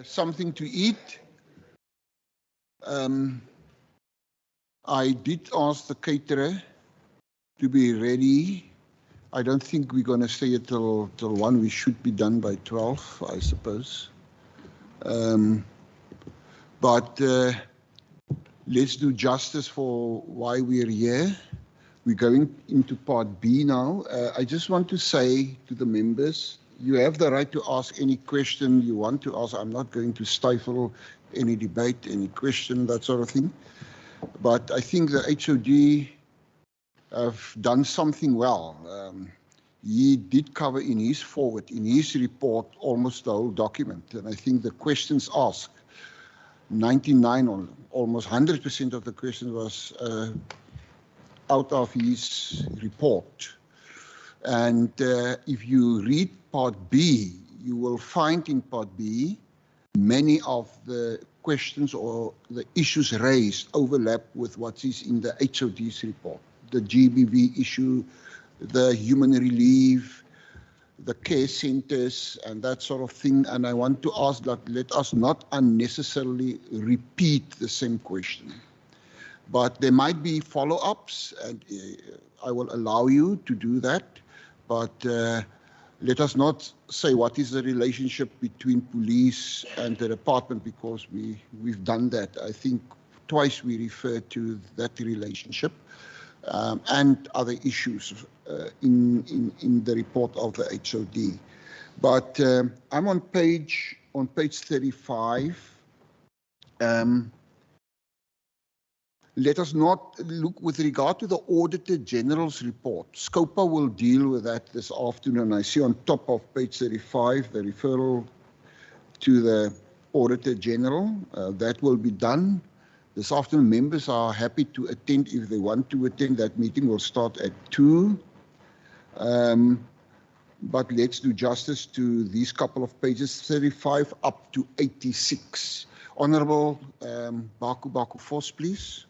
S1: something to eat. I did ask the caterer to be ready. I don't think we're going to stay it till 1. We should be done by 12, I suppose. But let's do justice for why we're here. We're going into part B now. I just want to say to the members, you have the right to ask any question you want to ask. I'm not going to stifle any debate, any question, that sort of thing. But I think the HOD have done something well. He did cover in his forward, in his report, almost the whole document. And I think the questions asked, 99 or almost 100% of the questions was out of his report. And if you read part B, you will find in part B many of the questions or the issues raised overlap with what is in the HOD's report. The GBV issue, the human relief, the care centers, and that sort of thing. And I want to ask that let us not unnecessarily repeat the same question. But there might be follow-ups, and I will allow you to do that. But let us not say what is the relationship between police and the department, because we've done that. I think twice we referred to that relationship and other issues in the report of the HOD. But I'm on page 35. Let us not look with regard to the Auditor General's report. SCOPA will deal with that this afternoon. I see on top of page 35 the referral to the Auditor General. That will be done. This afternoon, members are happy to attend if they want to attend. That meeting will start at 2. But let's do justice to these couple of pages, 35 up to 86. Honourable Baku Vos, please.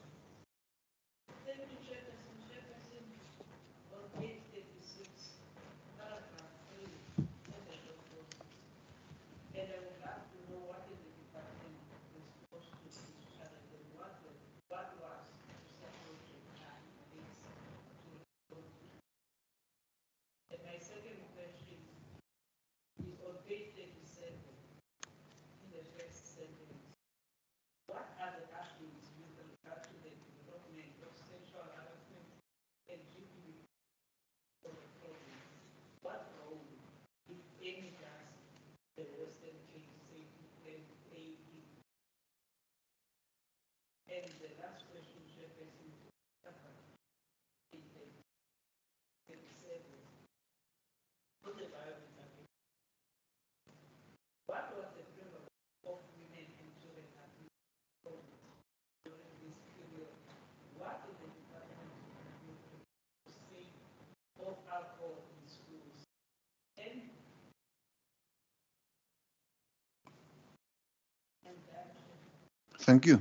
S1: Thank you.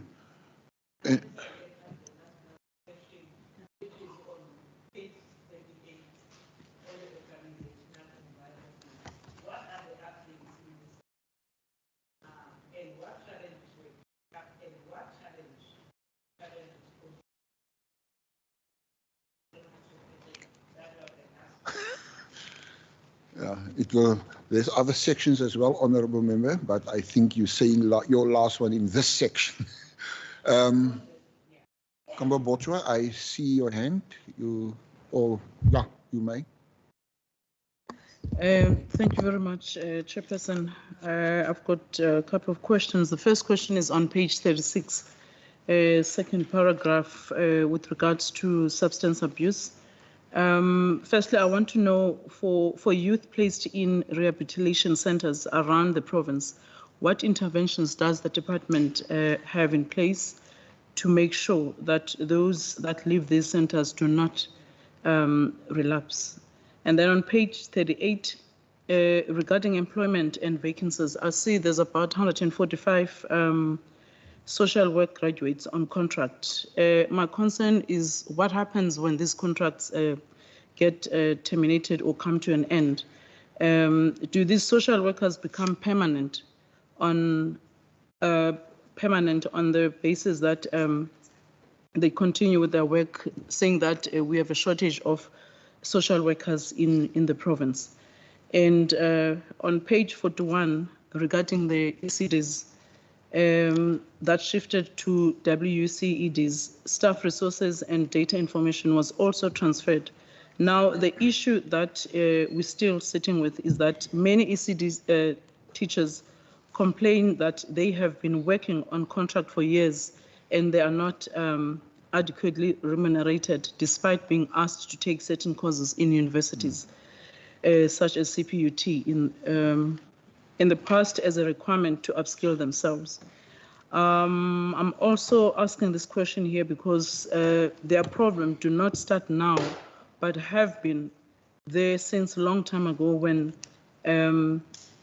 S1: Yeah, it will. There's other sections as well, honourable member, but I think you're saying your last one in this section. Kamba Botchwa, I see your hand. You may.
S8: Thank you very much, Chairperson. I've got a couple of questions. The first question is on page 36, second paragraph, with regards to substance abuse. Firstly, I want to know for youth placed in rehabilitation centers around the province, what interventions does the department have in place to make sure that those that leave these centers do not relapse? And then on page 38, regarding employment and vacancies, I see there's about 145 social work graduates on contract. My concern is what happens when these contracts get terminated or come to an end. Do these social workers become permanent, on permanent on the basis that they continue with their work, saying that we have a shortage of social workers in the province. And on page 41, regarding the ECDs, that shifted to WCEDs, staff resources and data information was also transferred. Now, the issue that we're still sitting with is that many ECD teachers complain that they have been working on contract for years and they are not adequately remunerated despite being asked to take certain courses in universities, such as CPUT in the past as a requirement to upskill themselves. I'm also asking this question here because their problems do not start now, but have been there since a long time ago when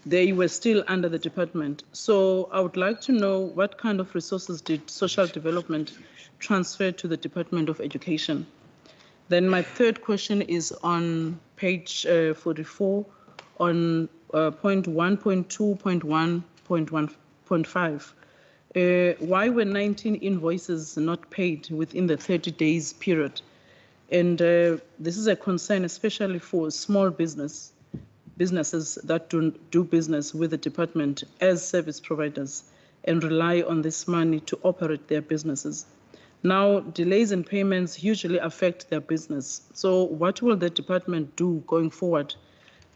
S8: they were still under the department. So I would like to know what kind of resources did social development transfer to the Department of Education? Then my third question is on page 44 on point 1.2.1.1.5. Why were 19 invoices not paid within the 30 days period? And this is a concern, especially for small businesses that do business with the department as service providers and rely on this money to operate their businesses. Now, delays in payments usually affect their business. So what will the department do going forward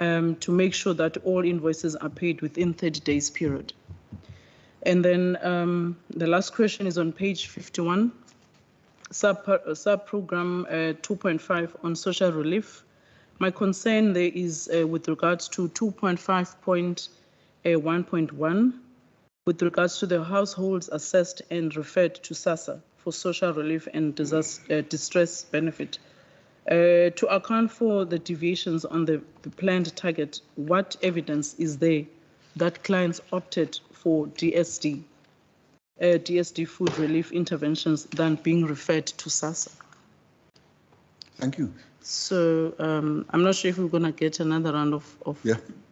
S8: to make sure that all invoices are paid within 30 days period? And then the last question is on page 51, sub-program 2.5 on social relief. My concern there is with regards to 2.5.1.1 with regards to the households assessed and referred to SASSA for social relief and distress benefit. To account for the deviations on the planned target, what evidence is there that clients opted for DSD food relief interventions than being referred to SASSA?
S1: Thank you.
S8: So I'm not sure if we're going to get another round of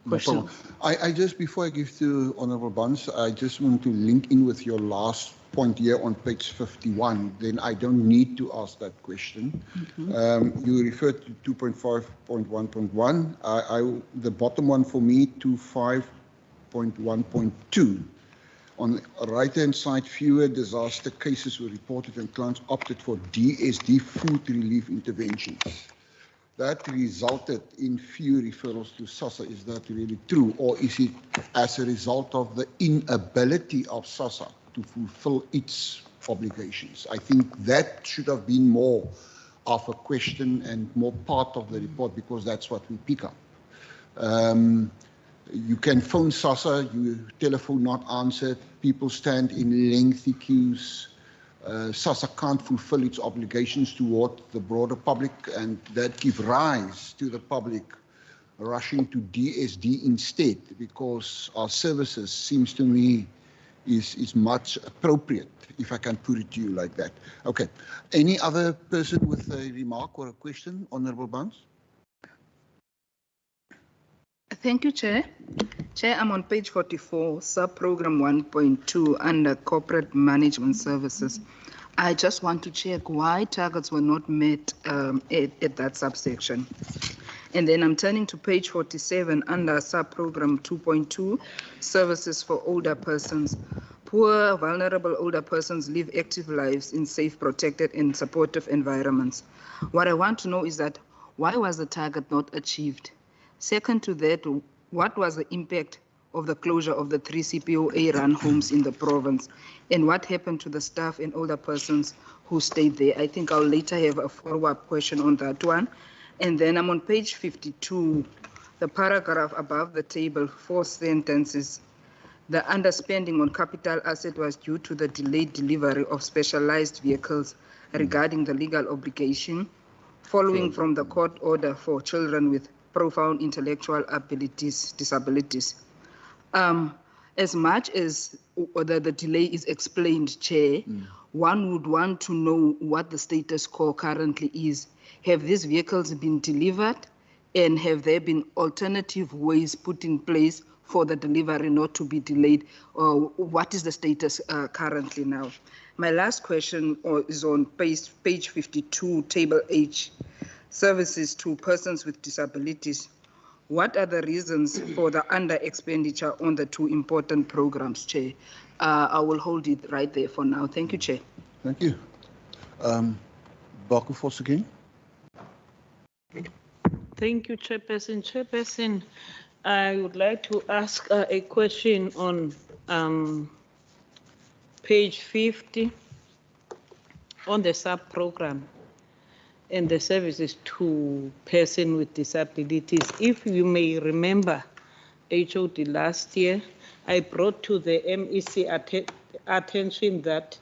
S8: questions.
S1: No, I just, before I give to Honourable Buns, I just want to link in with your last point here on page 51. Then I don't need to ask that question. You referred to 2.5.1.1. The bottom one for me, 2.5.1.2. On the right-hand side, fewer disaster cases were reported and clients opted for DSD food relief interventions. That resulted in few referrals to SASSA. Is that really true? Or is it as a result of the inability of SASSA to fulfill its obligations? I think that should have been more of a question and more part of the report, because that's what we pick up. You can phone SASSA, your telephone not answered, people stand in lengthy queues. SASSA can't fulfill its obligations toward the broader public, and that gives rise to the public rushing to DSD instead, because our services, seems to me, is much appropriate, if I can put it to you like that. Okay. Any other person with a remark or a question? Honourable Buns?
S4: Thank you, Chair. Chair, I'm on page 44, sub-program 1.2 under corporate management services. I just want to check why targets were not met at that subsection. And then I'm turning to page 47 under sub-program 2.2, services for older persons. Poor, vulnerable older persons live active lives in safe, protected, and supportive environments. What I want to know is that why was the target not achieved? Second to that, what was the impact of the closure of the 3 CPOA-run homes in the province? And what happened to the staff and older persons who stayed there? I think I'll later have a follow-up question on that one. And then I'm on page 52, the paragraph above the table, 4 sentences. The underspending on capital asset was due to the delayed delivery of specialized vehicles regarding the legal obligation following from the court order for children with profound intellectual disabilities. As much as the delay is explained, Chair, one would want to know what the status quo currently is. Have these vehicles been delivered, and have there been alternative ways put in place for the delivery not to be delayed? What is the status currently now? My last question is on page 52, table H, services to persons with disabilities. What are the reasons for the under expenditure on the two important programs, Chair? I will hold it right there for now. Thank you, Chair.
S1: Thank you. Baku Vos again.
S3: Thank you, Chairperson. Chairperson, I would like to ask a question on page 50 on the sub-program and the services to persons with disabilities. If you may remember, HOD last year, I brought to the MEC attention that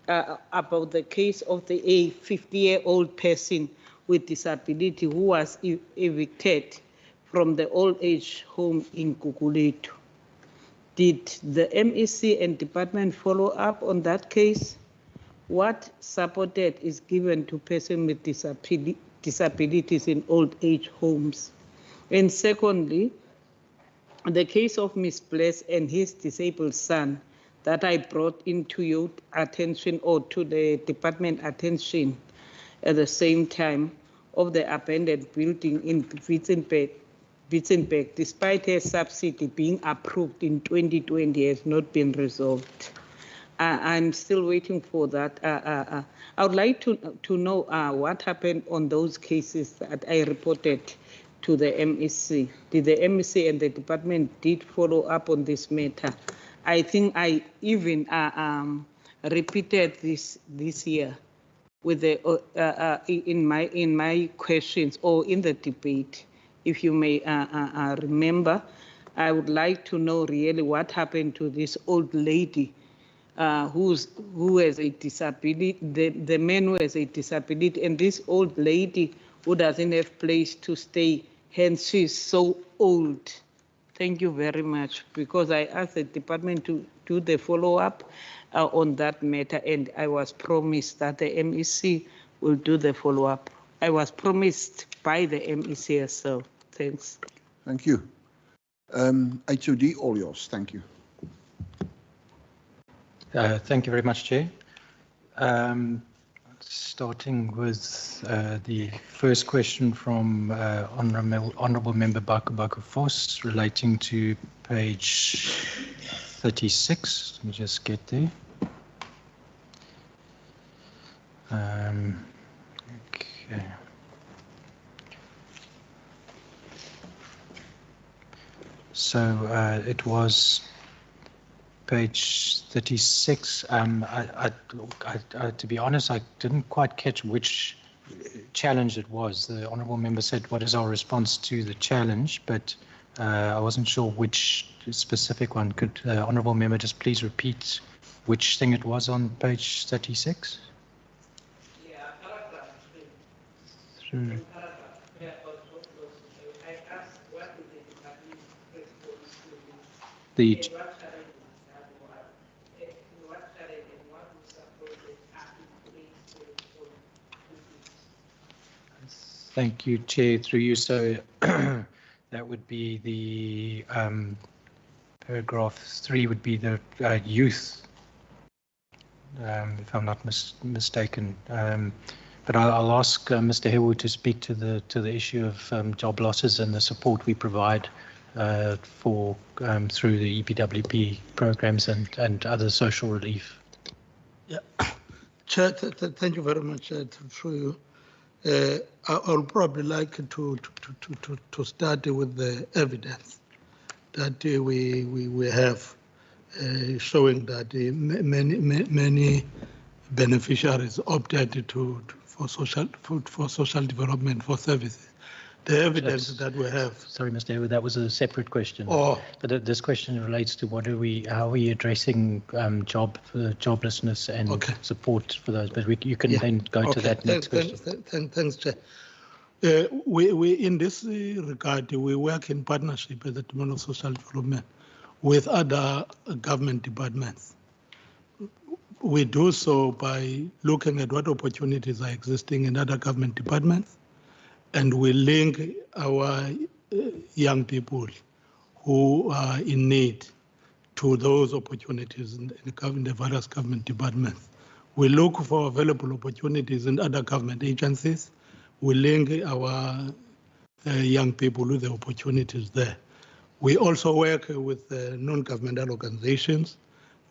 S3: about the case of a 50-year-old person with disability who was evicted from the old age home in Guguletu. Did the MEC and department follow up on that case? What support is given to persons with disabilities in old age homes? And secondly, the case of Miss Bless and his disabled son that I brought into your attention or to the department attention at the same time of the abandoned building in Witzenberg, despite her subsidy being approved in 2020, has not been resolved. I'm still waiting for that. I would like to know what happened on those cases that I reported to the MEC. Did the MEC and the department did follow up on this matter? I think I even repeated this year with the in my questions or in the debate. If you may remember, I would like to know really what happened to this old lady who has a disability, the man who has a disability, and this old lady who doesn't have place to stay, hence she's so old. Thank you very much, because I asked the department to do the follow-up on that matter, and I was promised that the MEC will do the follow-up. I was promised by the MEC herself. Thanks.
S1: Thank you. HOD, all yours. Thank you.
S6: Thank you very much, Chair. Starting with the first question from Honourable Member Baku Vos relating to page 36. Let me just get there. Okay. So it was page 36. To be honest, I didn't quite catch which challenge it was. The Honourable Member said, what is our response to the challenge? But I wasn't sure which specific one. Could the Honourable Member just please repeat which thing it was on page 36?
S3: Yeah, paragraph 3.
S6: Through.
S3: I asked what is the department's response to this?
S6: The Thank you, Chair. Through you, so that would be the paragraph 3 would be the youth, if I'm not mistaken. But I'll ask Mr. Hewu to speak to the issue of job losses and the support we provide for through the EPWP programs and other social relief.
S10: Yeah, Chair, thank you very much. Through you. I'll probably like to start with the evidence that we have showing that many beneficiaries opted for social development for services. The evidence that we have.
S6: Sorry, Mr. Hewu, that was a separate question.
S10: Oh.
S6: But this question relates to how are we addressing joblessness and support for those. But you can then go to that next question.
S10: Thanks, Chair. We in this regard, we work in partnership with the Department of Social Development with other government departments. We do so by looking at what opportunities are existing in other government departments, and we link our young people who are in need to those opportunities in the various government departments. We look for available opportunities in other government agencies. We link our young people with the opportunities there. We also work with non-governmental organizations.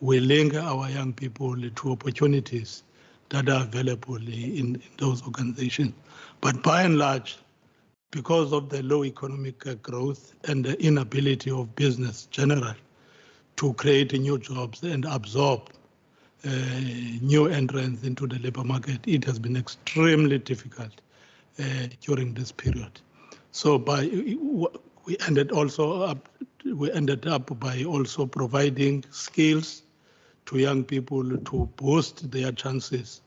S10: We link our young people to opportunities that are available in those organizations. But by and large, because of the low economic growth and the inability of business generally to create new jobs and absorb new entrants into the labor market, it has been extremely difficult during this period. So we ended up by also providing skills to young people to boost their chances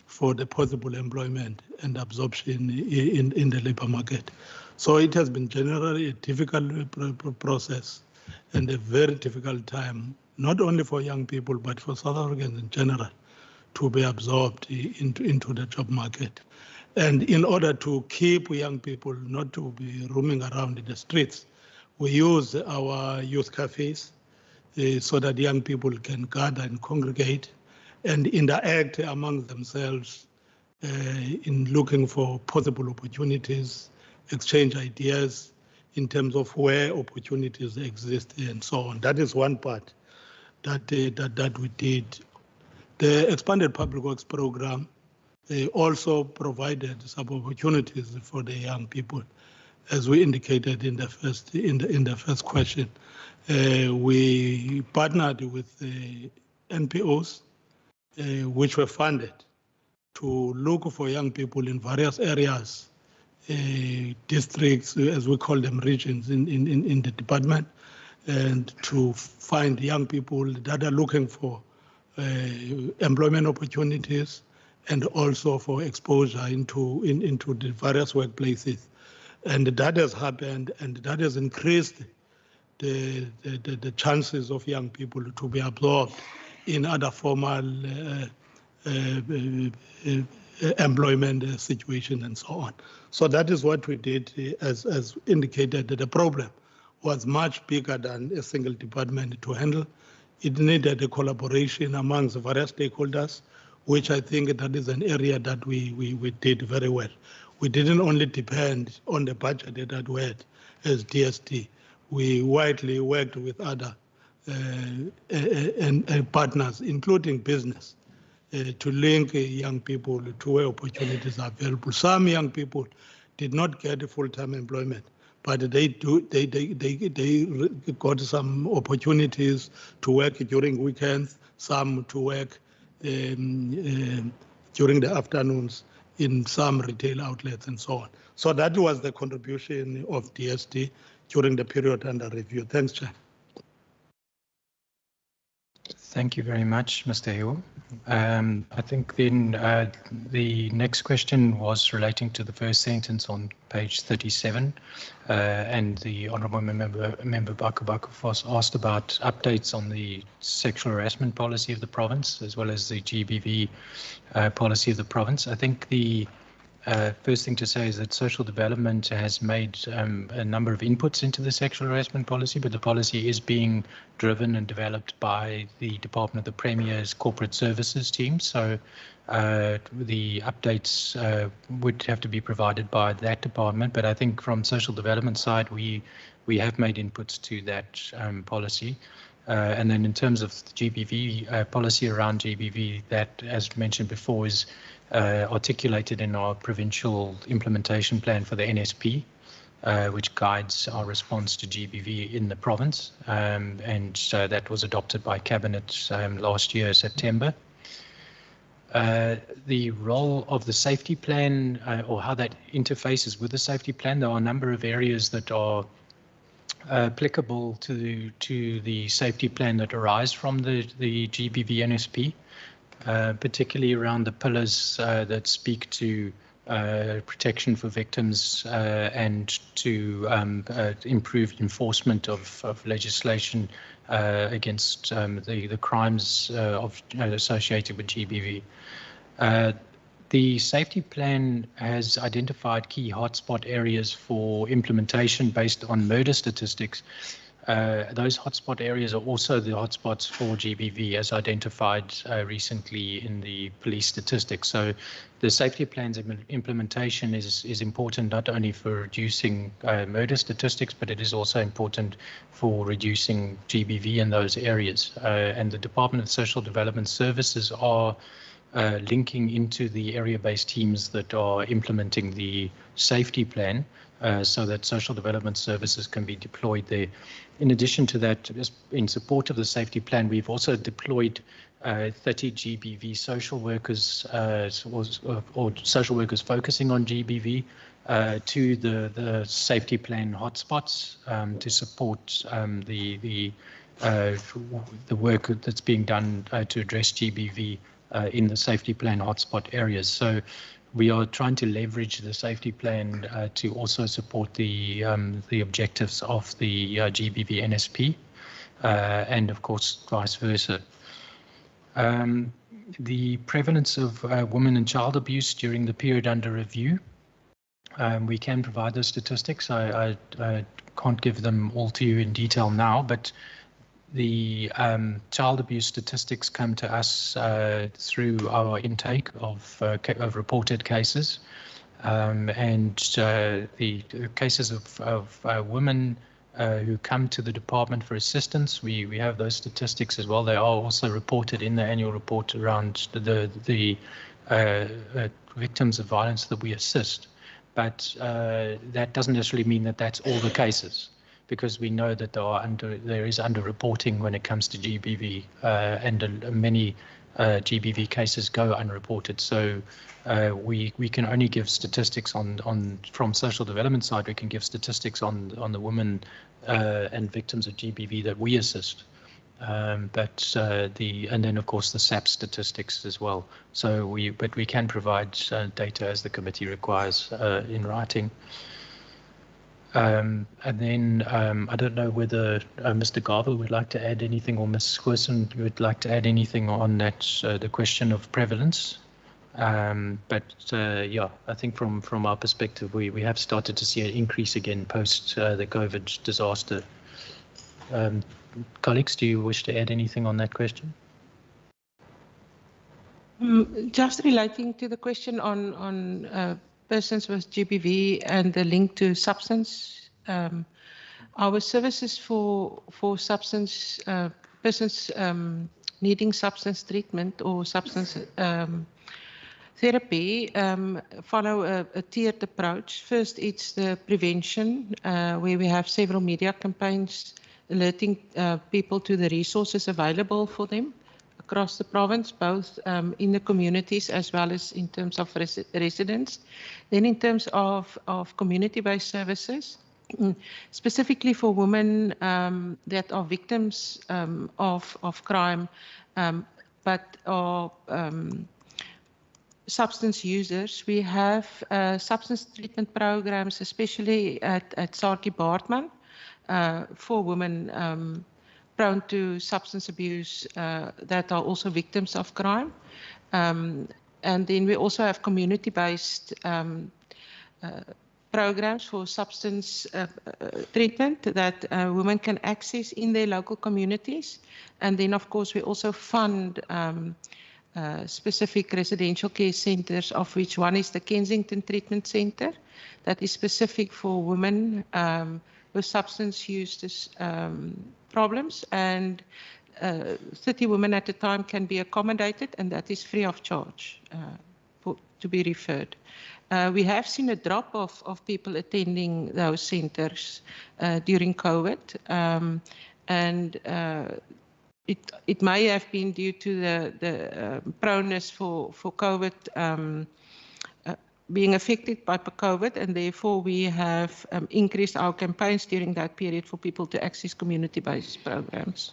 S10: for the possible employment and absorption in the labor market. So it has been generally a difficult process and a very difficult time, not only for young people, but for South Africans in general, to be absorbed into the job market. And in order to keep young people not to be roaming around in the streets, we use our youth cafes so that young people can gather and congregate and interact among themselves in looking for possible opportunities, exchange ideas in terms of where opportunities exist and so on. That is one part that we did. The expanded public works program also provided some opportunities for the young people, as we indicated in the first question. We partnered with NPOs, which were funded to look for young people in various areas, districts, as we call them, regions in the department, and to find young people that are looking for employment opportunities and also for exposure into the various workplaces. And that has happened, and that has increased the chances of young people to be absorbed in other formal employment situation and so on. So that is what we did, as indicated, that the problem was much bigger than a single department to handle. It needed a collaboration amongst various stakeholders, which I think that is an area that we did very well. We didn't only depend on the budget that we had as DST. We widely worked with other partners, including business, to link young people to where opportunities are available. Some young people did not get full-time employment, but they got some opportunities to work during weekends, some to work during the afternoons in some retail outlets and so on. So that was the contribution of DST during the period under review. Thanks, Chair.
S6: Thank you very much, Mr. Hill. I think then the next question was relating to the first sentence on page 37, and the Honourable Member Bakubakov was asked about updates on the sexual harassment policy of the province, as well as the GBV policy of the province. I think the first thing to say is that social development has made a number of inputs into the sexual harassment policy, but the policy is being driven and developed by the Department of the Premier's corporate services team. So the updates would have to be provided by that department. But I think from social development side, we have made inputs to that policy. And then in terms of the GBV policy around GBV, that, as mentioned before, is articulated in our provincial implementation plan for the NSP, which guides our response to GBV in the province. And so that was adopted by Cabinet last year, September. The role of the safety plan, or how that interfaces with the safety plan, there are a number of areas that are applicable to the safety plan that arise from the GBV NSP. Particularly around the pillars that speak to protection for victims and to improve enforcement of legislation against the crimes associated with GBV. The safety plan has identified key hotspot areas for implementation based on murder statistics. Those hotspot areas are also the hotspots for GBV as identified recently in the police statistics. So the safety plans implementation is important not only for reducing murder statistics, but it is also important for reducing GBV in those areas. And the Department of Social Development Services are linking into the area-based teams that are implementing the safety plan so that social development services can be deployed there. In addition to that, in support of the safety plan, we've also deployed 30 GBV social workers or social workers focusing on GBV to the safety plan hotspots to support the work that's being done to address GBV in the safety plan hotspot areas. So we are trying to leverage the safety plan to also support the objectives of the GBV NSP and of course vice versa. The prevalence of women and child abuse during the period under review. We can provide those statistics. I can't give them all to you in detail now, but the child abuse statistics come to us through our intake of reported cases, and the cases of women who come to the department for assistance. We have those statistics as well. They are also reported in the annual report around the victims of violence that we assist. But that doesn't necessarily mean that that's all the cases, because we know that there is underreporting when it comes to GBV, and many GBV cases go unreported. So we can only give statistics from social development side. We can give statistics on the women and victims of GBV that we assist. And then of course the SAP statistics as well. So we can provide data as the committee requires in writing. And then I don't know whether Mr. Garville would like to add anything, or Ms. Squirson would like to add anything on that, the question of prevalence. Yeah, I think from our perspective, we have started to see an increase again post the COVID disaster. Colleagues, do you wish to add anything on that question?
S12: Just relating to the question on persons with GBV and the link to substance, our services for substance persons needing substance treatment or substance therapy follow a tiered approach. First, it's the prevention, where we have several media campaigns alerting people to the resources available for them across the province, both in the communities as well as in terms of residents. Then in terms of community-based services, specifically for women that are victims of crime, but are substance users, we have substance treatment programs, especially at Sarki Baartman, for women prone to substance abuse that are also victims of crime. And then we also have community-based programs for substance treatment that women can access in their local communities. And then, of course, we also fund specific residential care centres, of which one is the Kensington Treatment Centre, that is specific for women with substance use problems, and 30 women at a time can be accommodated, and that is free of charge to be referred. We have seen a drop of people attending those centres during COVID, and it may have been due to the proneness for COVID being affected by COVID, and therefore we have increased our campaigns during that period for people to access community-based programs.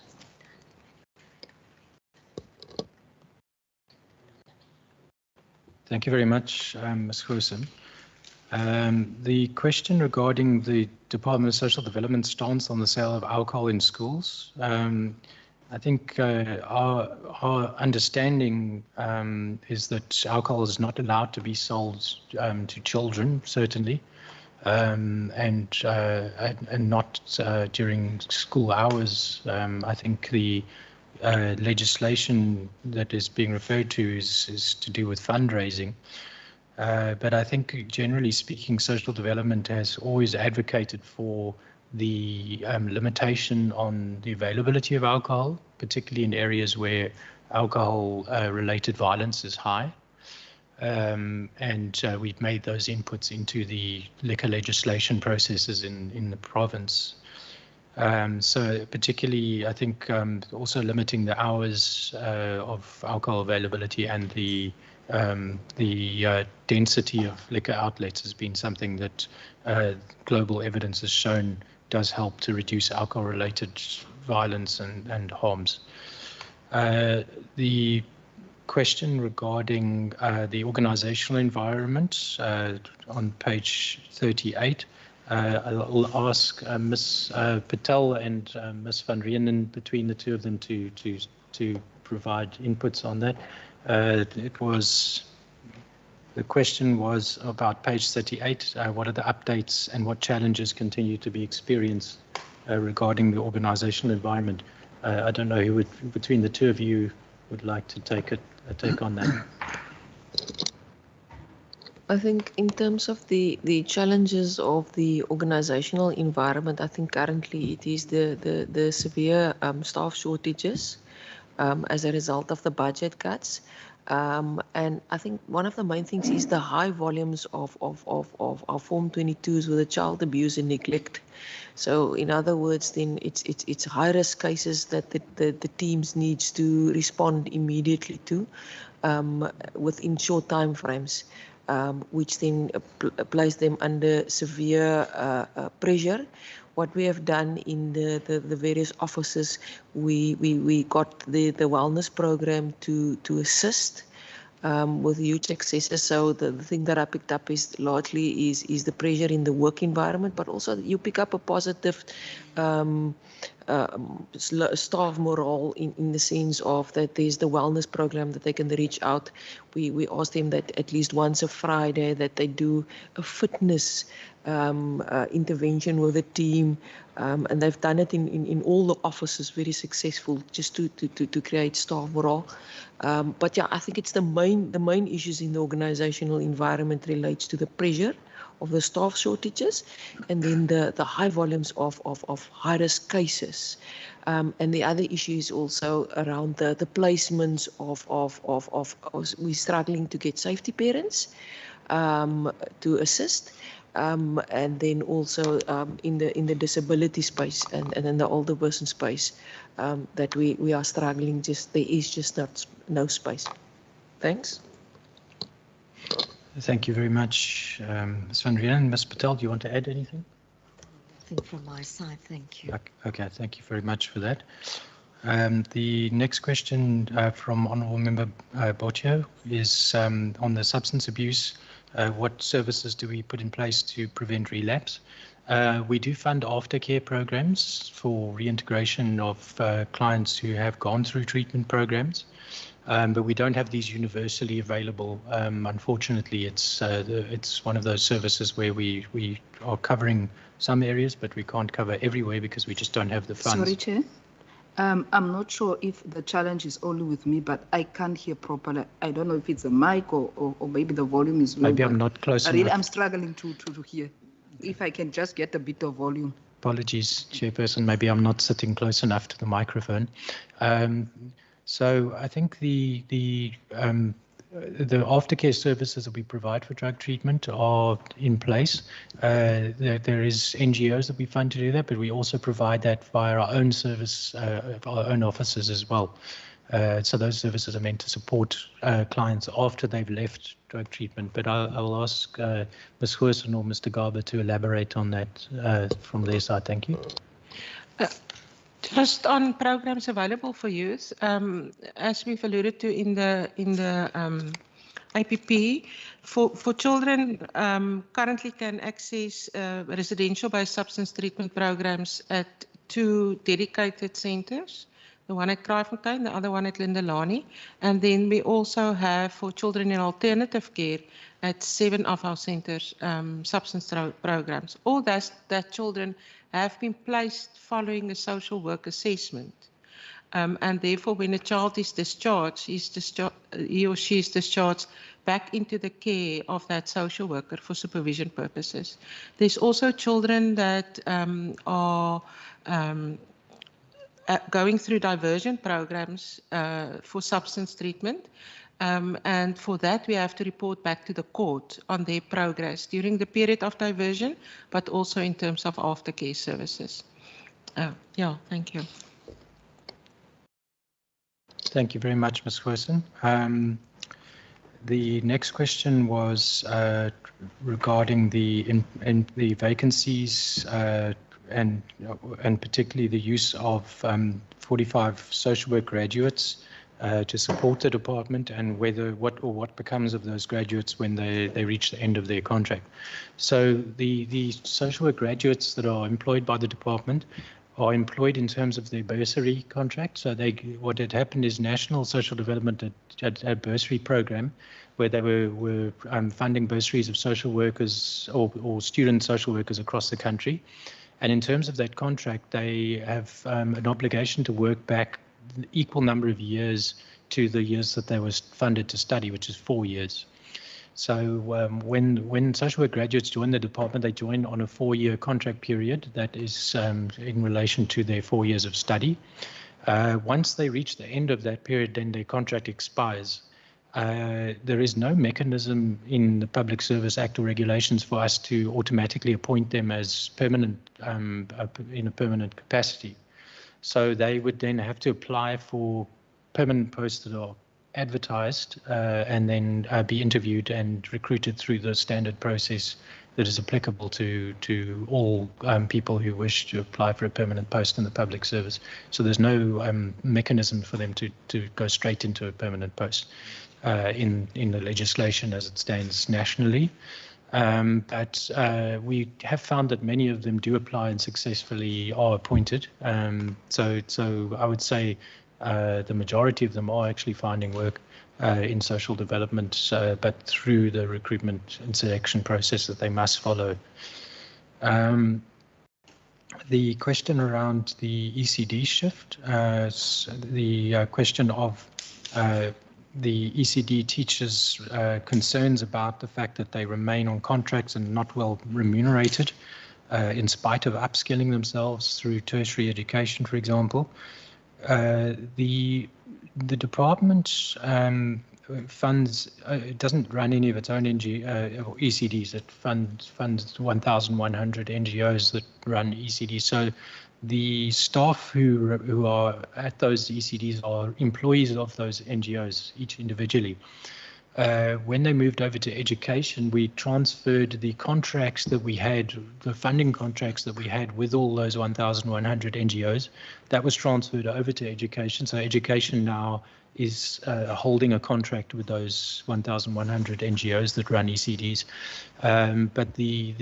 S6: Thank you very much, Ms. Goosen. The question regarding the Department of Social Development stance on the sale of alcohol in schools. I think our understanding is that alcohol is not allowed to be sold to children, certainly. and not during school hours. I think the legislation that is being referred to is to do with fundraising. But I think generally speaking, social development has always advocated for the limitation on the availability of alcohol, particularly in areas where alcohol-related violence is high. We've made those inputs into the liquor legislation processes in the province. So particularly, I think also limiting the hours of alcohol availability and the density of liquor outlets has been something that global evidence has shown does help to reduce alcohol-related violence and harms. The question regarding the organizational environment on page 38. I'll ask Ms. Patel and Ms. van Reenen between the two of them to provide inputs on that. The question was about page 38. What are the updates and what challenges continue to be experienced regarding the organizational environment? I don't know who would, between the two of you, would like to take on that.
S18: I think in terms of the challenges of the organizational environment, I think currently it is the severe staff shortages as a result of the budget cuts. And I think one of the main things is the high volumes of our Form 22s with the child abuse and neglect. So in other words, then it's high risk cases that the teams needs to respond immediately to within short time frames. Which then place them under severe pressure. What we have done in the various offices, we got the wellness program to assist with huge successes. So the thing that I picked up is largely is the pressure in the work environment, but also you pick up a positive staff morale in the sense of that there's the wellness program that they can reach out. We ask them that at least once a Friday that they do a fitness intervention with the team, and they've done it in all the offices very successful just to create staff morale. But yeah, I think it's the main issues in the organizational environment relates to the pressure of the staff shortages, and then the high volumes of high-risk cases. And the other issue is also around the placements of we're struggling to get safety parents to assist. And then also in the disability space and in the older person space that we are struggling, there is just no space. Thanks.
S6: Thank you very much, Ms. van Reenen. Ms. Patel, do you want to add anything?
S19: Nothing from my side, thank you.
S6: Okay, thank you very much for that. The next question from Honourable Member Botio is on the substance abuse. What services do we put in place to prevent relapse? We do fund aftercare programs for reintegration of clients who have gone through treatment programs. But we don't have these universally available. Unfortunately, it's one of those services where we are covering some areas, but we can't cover everywhere because we just don't have the funds.
S4: Sorry, Chair. I'm not sure if the challenge is only with me, but I can't hear properly. I don't know if it's a mic or maybe the volume is low.
S6: Maybe I'm not close enough.
S4: Really, I'm struggling to hear. If I can just get a bit of volume.
S6: Apologies, Chairperson. Maybe I'm not sitting close enough to the microphone. So I think the aftercare services that we provide for drug treatment are in place. There is NGOs that we fund to do that, but we also provide that via our own service, our own offices as well. So those services are meant to support clients after they've left drug treatment. But I will ask Ms. Goosen or Mr. Garber to elaborate on that from their side. Thank you.
S12: Just on programs available for youth, as we've alluded to in the IPP, for children currently can access residential-based substance treatment programs at 2 dedicated centres, the one at Kraaifontein, the other one at Lindelani. And then we also have for children in alternative care at 7 of our centers substance programs. All that children have been placed following a social work assessment. And therefore, when a child is discharged, he or she is discharged back into the care of that social worker for supervision purposes. There's also children that are going through diversion programs for substance treatment. And for that, we have to report back to the court on their progress during the period of diversion, but also in terms of aftercare services. Yeah, thank you.
S6: Thank you very much, Ms. Goosen. The next question was regarding the vacancies and particularly the use of 45 social work graduates to support the department, and what becomes of those graduates when they reach the end of their contract. So the social work graduates that are employed by the department are employed in terms of their bursary contract. So what had happened is National Social Development had a bursary program where they were funding bursaries of social workers or student social workers across the country. And in terms of that contract, they have an obligation to work back the equal number of years to the years that they were funded to study, which is 4 years. So when social work graduates join the department, they join on a 4-year contract period that is in relation to their 4 years of study. Once they reach the end of that period, then their contract expires. There is no mechanism in the Public Service Act or regulations for us to automatically appoint them as permanent in a permanent capacity. So they would then have to apply for permanent posts that are advertised and then be interviewed and recruited through the standard process that is applicable to all people who wish to apply for a permanent post in the public service. So there's no mechanism for them to go straight into a permanent post in the legislation as it stands nationally. But we have found that many of them do apply and successfully are appointed. So I would say the majority of them are actually finding work in social development, but through the recruitment and selection process that they must follow. The question around the ECD shift, the question of the ECD teachers' concerns about the fact that they remain on contracts and not well remunerated in spite of upskilling themselves through tertiary education, for example. The department funds, it doesn't run any of its own or ECDs. It funds 1,100 NGOs that run ECDs. So the staff who are at those ECDs are employees of those NGOs, each individually. When they moved over to education, we transferred the contracts that we had, the funding contracts that we had with all those 1,100 NGOs. That was transferred over to education. So education now is holding a contract with those 1,100 NGOs that run ECDs. But the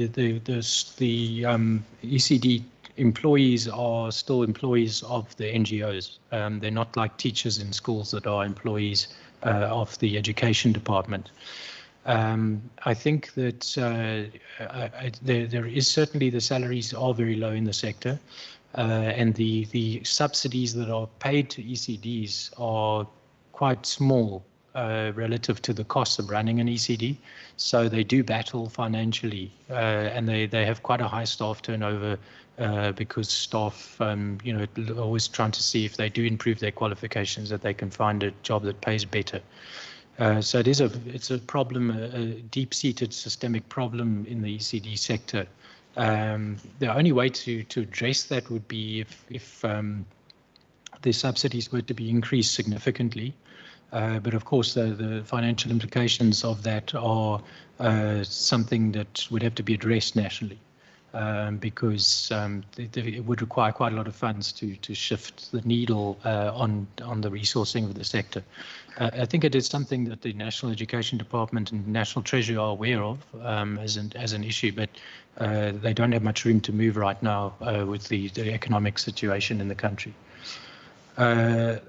S6: ECD employees are still employees of the NGOs. They're not like teachers in schools that are employees of the education department. I think that there is certainly, the salaries are very low in the sector, and the subsidies that are paid to ECDs are quite small relative to the costs of running an ECD. So they do battle financially, and they have quite a high staff turnover because staff, always trying to see if they do improve their qualifications, that they can find a job that pays better. So it's a problem, a deep-seated systemic problem in the ECD sector. The only way to address that would be if the subsidies were to be increased significantly. But of course, the financial implications of that are something that would have to be addressed nationally, because it would require quite a lot of funds to shift the needle on the resourcing of the sector. I think it is something that the National Education Department and National Treasury are aware of as an issue, but they don't have much room to move right now with the economic situation in the country. And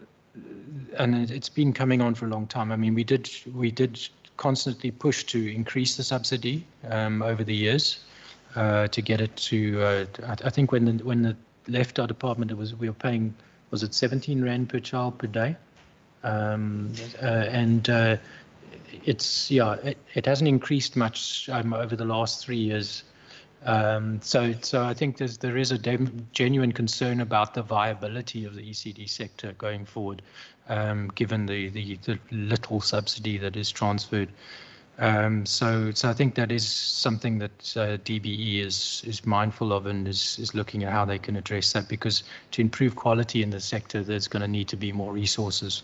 S6: it's been coming on for a long time. I mean, we did constantly push to increase the subsidy over the years to get it to. I think when the left our department, we were paying, was it 17 rand per child per day, and it's it hasn't increased much over the last 3 years. So I think there is a genuine concern about the viability of the ECD sector going forward, given the little subsidy that is transferred. So I think that is something that DBE is mindful of and is looking at how they can address that, because to improve quality in the sector, there's going to need to be more resources.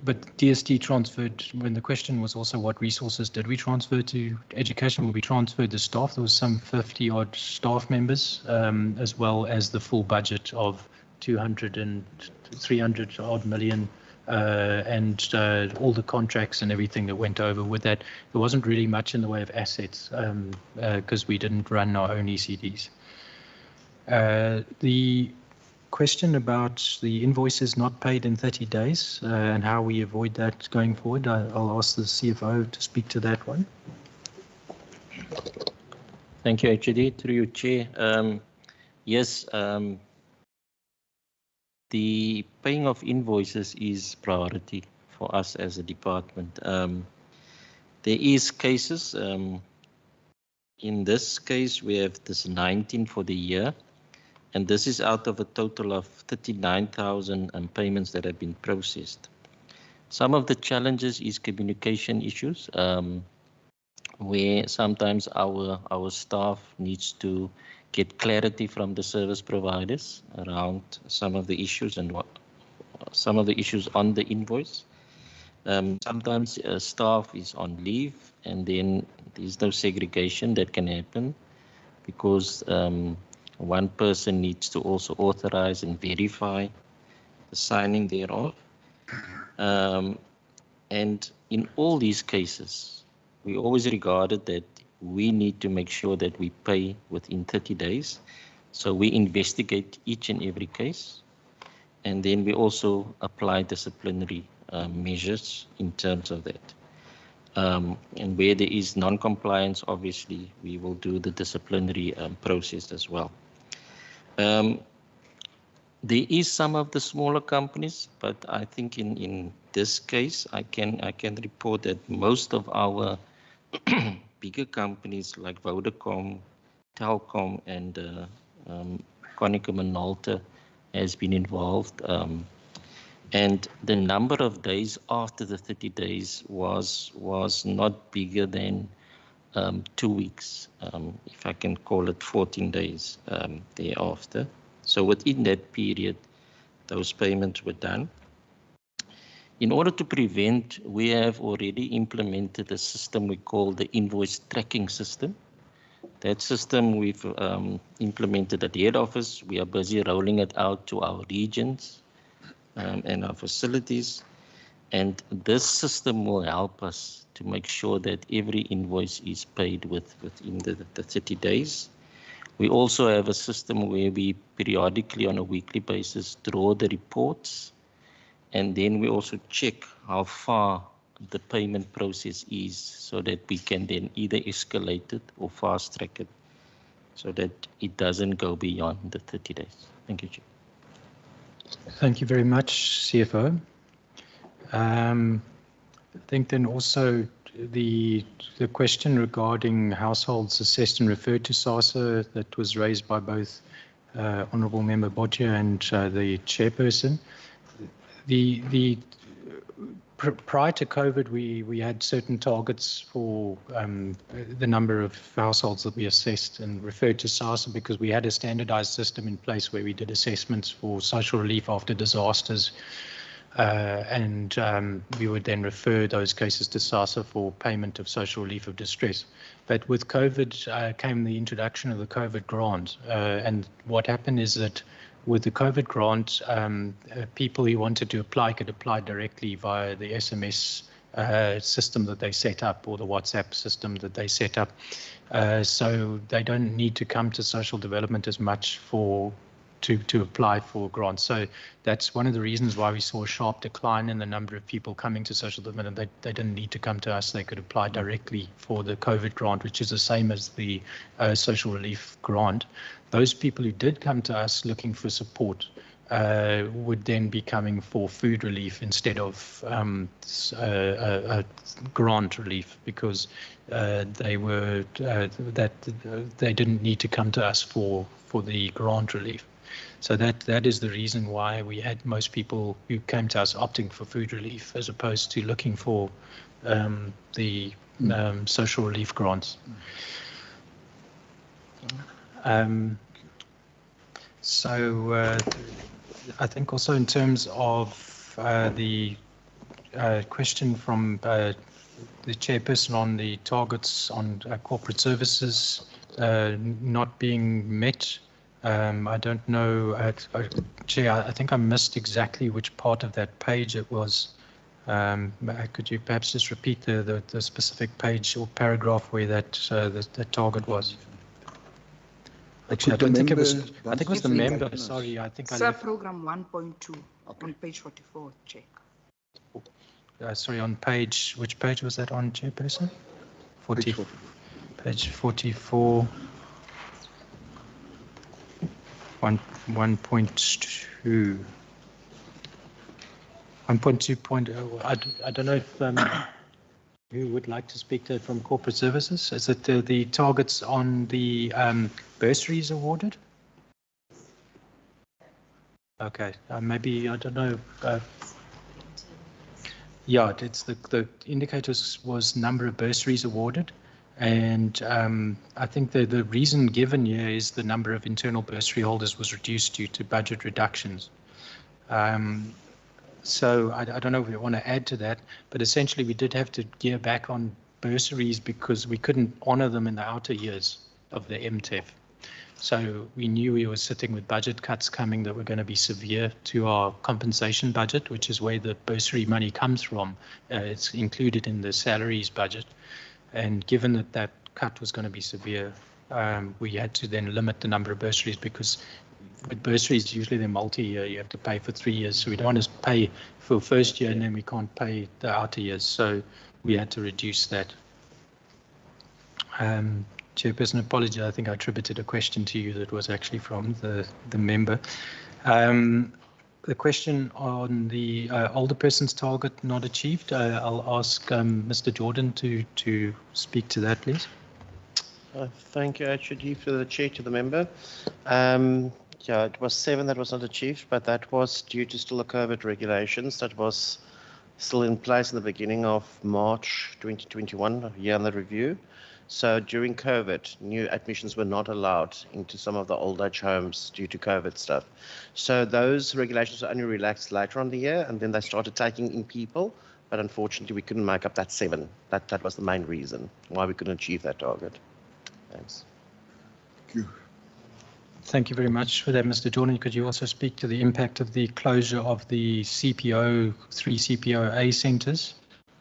S6: But DST transferred, when the question was also what resources did we transfer to education, well, we transferred the staff. There was some 50 odd staff members, as well as the full budget of 200 and 300 odd million, and all the contracts and everything that went over with that. There wasn't really much in the way of assets, because we didn't run our own ECDs. The question about the invoices not paid in 30 days and how we avoid that going forward, I'll ask the CFO to speak to that one.
S9: Thank you, HOD. Through your chair. Yes, the paying of invoices is priority for us as a department. There is cases. In this case, we have this 19 for the year. And this is out of a total of 39,000 payments that have been processed. Some of the challenges is communication issues, where sometimes our staff needs to get clarity from the service providers around some of the issues and some of the issues on the invoice. Sometimes staff is on leave, and then there's no segregation that can happen because one person needs to also authorize and verify the signing thereof. And in all these cases, we always regarded that we need to make sure that we pay within 30 days. So we investigate each and every case. And then we also apply disciplinary measures in terms of that. And where there is non-compliance, obviously, we will do the disciplinary process as well. There is some of the smaller companies, but I think in this case, I can report that most of our bigger companies like Vodacom, Telkom, and Konica Minolta has been involved. And the number of days after the 30 days was not bigger than 2 weeks, if I can call it 14 days thereafter. So within that period, those payments were done. In order to prevent, we have already implemented a system we call the invoice tracking system. That system we've implemented at the head office. We are busy rolling it out to our regions and our facilities. And this system will help us to make sure that every invoice is paid within the 30 days. We also have a system where we periodically on a weekly basis draw the reports, and then we also check how far the payment process is so that we can then either escalate it or fast track it so that it doesn't go beyond the 30 days. Thank you, Chair.
S6: Thank you very much, CFO. I think then also the question regarding households assessed and referred to SASSA that was raised by both Honourable Member Botja and the chairperson. Prior to COVID, we had certain targets for the number of households that we assessed and referred to SASSA because we had a standardized system in place where we did assessments for social relief after disasters. And we would then refer those cases to SASSA for payment of social relief of distress. But with COVID came the introduction of the COVID grant. And what happened is that with the COVID grant, people who wanted to apply could apply directly via the SMS system that they set up or the WhatsApp system that they set up. So they don't need to come to social development as much for to apply for grants. So that's one of the reasons why we saw a sharp decline in the number of people coming to social development. They didn't need to come to us. They could apply directly for the COVID grant, which is the same as the social relief grant. Those people who did come to us looking for support would then be coming for food relief instead of grant relief, because they were they didn't need to come to us for the grant relief. So that is the reason why we had most people who came to us opting for food relief as opposed to looking for the social relief grants. So I think also in terms of the question from the chairperson on the targets on corporate services not being met, I don't know, Chair, I think I missed exactly which part of that page it was. Could you perhaps just repeat the specific page or paragraph where that target was? Actually, I don't think it was. I think it was the member. Sorry, I think I left.
S4: Sub-program 1.2 on page 44, Chair.
S6: Sorry, on page, which page was that on, Chairperson? 40, page 44. 1.2. 1.2. I don't know if who would like to speak to it from corporate services. Is it the targets on the bursaries awarded? Okay, maybe, I don't know. Yeah, it's the indicators was number of bursaries awarded. And I think the reason given here is the number of internal bursary holders was reduced due to budget reductions. So I don't know if we want to add to that, but essentially we did have to gear back on bursaries because we couldn't honour them in the outer years of the MTEF. So we knew we were sitting with budget cuts coming that were going to be severe to our compensation budget, which is where the bursary money comes from. It's included in the salaries budget. And given that that cut was going to be severe, we had to then limit the number of bursaries, because with bursaries, usually they're multi-year. You have to pay for 3 years. So we don't want to pay for first year and then we can't pay the outer years. So we had to reduce that. Chairperson, apology. I think I attributed a question to you that was actually from the member. The question on the older person's target not achieved, I'll ask Mr. Jordan to speak to that, please.
S11: Thank you, HOD, for the chair to the member. Yeah, it was 7 that was not achieved, but that was due to still the COVID regulations that was still in place in the beginning of March 2021, year under review. So during COVID, new admissions were not allowed into some of the old age homes due to COVID stuff. So those regulations were only relaxed later on the year, and then they started taking in people. But unfortunately, we couldn't make up that 7. That was the main reason why we couldn't achieve that target. Thanks.
S1: Thank you.
S6: Thank you very much for that, Mr. Jordan. Could you also speak to the impact of the closure of the CPO, 3 CPOA centres?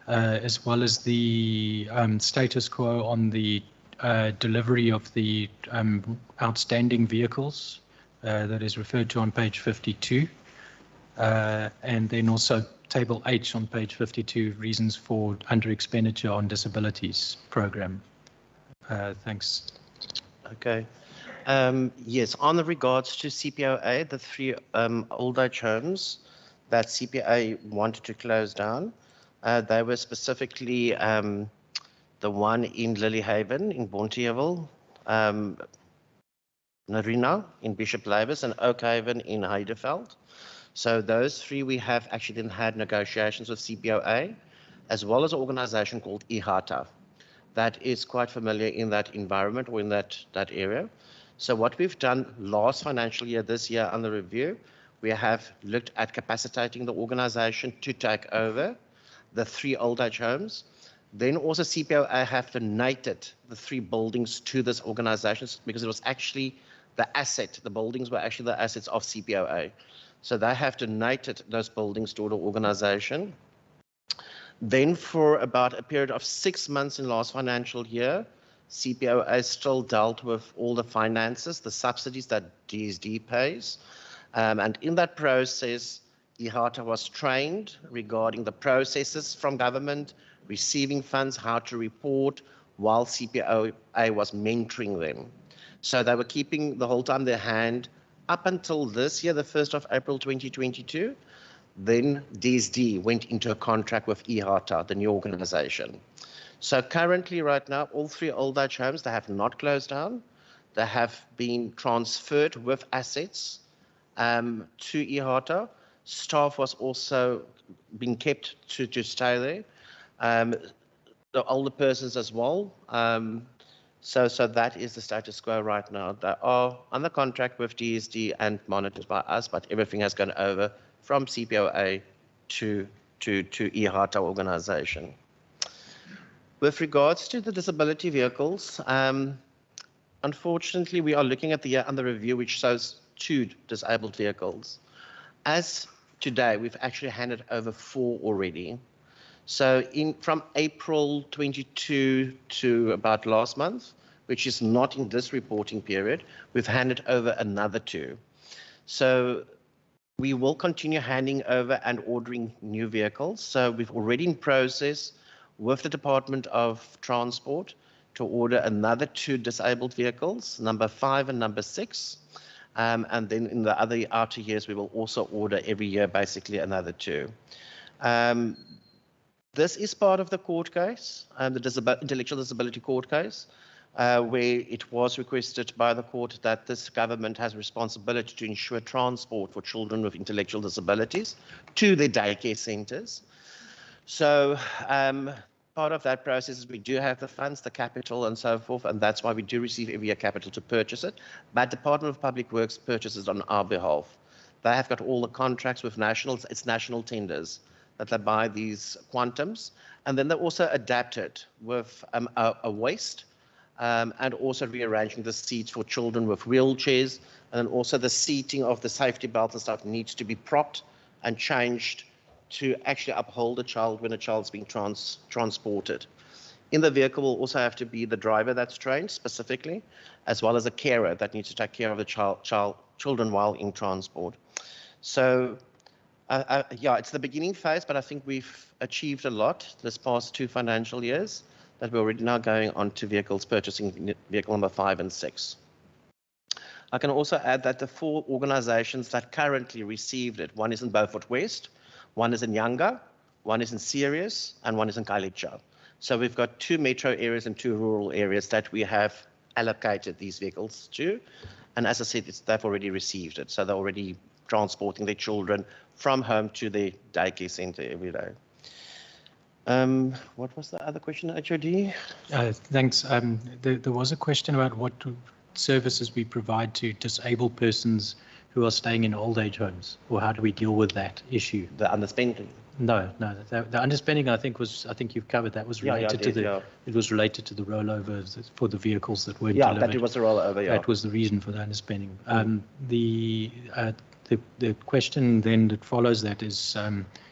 S6: As well as the status quo on the delivery of the outstanding vehicles that is referred to on page 52. And then also table H on page 52, reasons for under expenditure on disabilities program. Thanks.
S11: Okay. Yes, on the regards to CPOA, the 3 old age homes that CPA wanted to close down, they were specifically the one in Lilyhaven, in Bonteheuwel, Narina in Bishop Lavis, and Oakhaven in Heideveld. So those 3 we have actually then had negotiations with CPOA, as well as an organization called IHATA that is quite familiar in that environment or in that area. So what we've done last financial year, this year under review, we have looked at capacitating the organization to take over the 3 old age homes. Then also CPOA have donated the 3 buildings to this organization because it was actually the asset. The buildings were actually the assets of CPOA. So they have donated those buildings to the organization. Then for about a period of 6 months in last financial year, CPOA still dealt with all the finances, the subsidies that DSD pays. And in that process, IHATA was trained regarding the processes from government, receiving funds, how to report, while CPOA was mentoring them. So they were keeping the whole time their hand up until this year, the 1st of April 2022. Then DSD went into a contract with IHATA, the new organization. So currently, right now, all 3 old age homes, they have not closed down. They have been transferred with assets to IHATA. Staff was also being kept to stay there. The older persons as well. So that is the status quo right now. They are under contract with DSD and monitored by us, but everything has gone over from CPOA to IHATA organization. With regards to the disability vehicles, unfortunately, we are looking at the year under review, which shows 2 disabled vehicles. As today, we've actually handed over 4 already. So from April 22 to about last month, which is not in this reporting period, we've handed over another 2. So we will continue handing over and ordering new vehicles. So we've already in process with the Department of Transport to order another 2 disabled vehicles, number 5 and number 6. And then in the other outer years, we will also order every year, basically another 2. This is part of the court case, the intellectual disability court case, where it was requested by the court that this government has responsibility to ensure transport for children with intellectual disabilities to their daycare centres. So part of that process is we do have the funds, the capital and so forth, and that's why we do receive every year capital to purchase it. But Department of Public Works purchases on our behalf. They have got all the contracts with nationals, it's national tenders that they buy these quantums, and then they also adapt it with a waist and also rearranging the seats for children with wheelchairs, and then also the seating of the safety belt and stuff needs to be propped and changed to actually uphold the child when a child's being transported. In the vehicle will also have to be the driver that's trained specifically, as well as a carer that needs to take care of the children while in transport. So yeah, it's the beginning phase, but I think we've achieved a lot this past 2 financial years that we're already now going on to vehicles, purchasing vehicle number 5 and 6. I can also add that the 4 organizations that currently received it, one is in Beaufort West, one is in Yanga, one is in Sirius, and one is in Kailicha. So we've got 2 metro areas and 2 rural areas that we have allocated these vehicles to. And as I said, they've already received it. So they're already transporting their children from home to their daycare center every day. What was the other question, HOD?
S6: Thanks. There was a question about what services we provide to disabled persons who are staying in old age homes, or how do we deal with that issue?
S11: The underspending?
S6: No. The underspending, I think you've covered. That was related it was related to the rollover for the vehicles that weren't delivered.
S11: Yeah, that was the rollover, yeah.
S6: That was the reason for the underspending. The question then that follows that is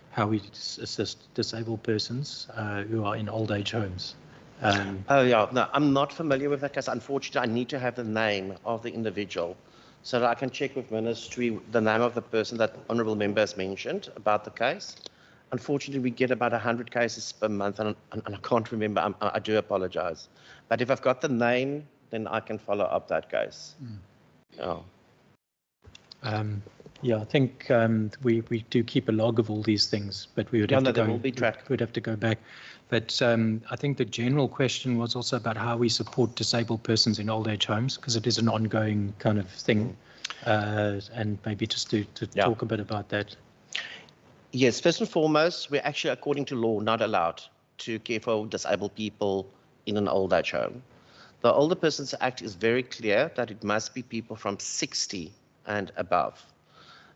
S6: how we assist disabled persons who are in old age homes.
S11: Oh yeah, no, I'm not familiar with that case. Unfortunately, I need to have the name of the individual so that I can check with Ministry the name of the person that Honourable Member has mentioned about the case. Unfortunately, we get about 100 cases per month, and I can't remember. I do apologise. But if I've got the name, then I can follow up that case.
S6: Yeah, I think we do keep a log of all these things, but we would have to go.
S11: Will be tracked.
S6: We'd have to go back. But I think the general question was also about how we support disabled persons in old age homes, because it is an ongoing kind of thing. And maybe just to talk a bit about that.
S11: Yes, first and foremost, we're actually, according to law, not allowed to care for disabled people in an old age home. The Older Persons Act is very clear that it must be people from 60 and above.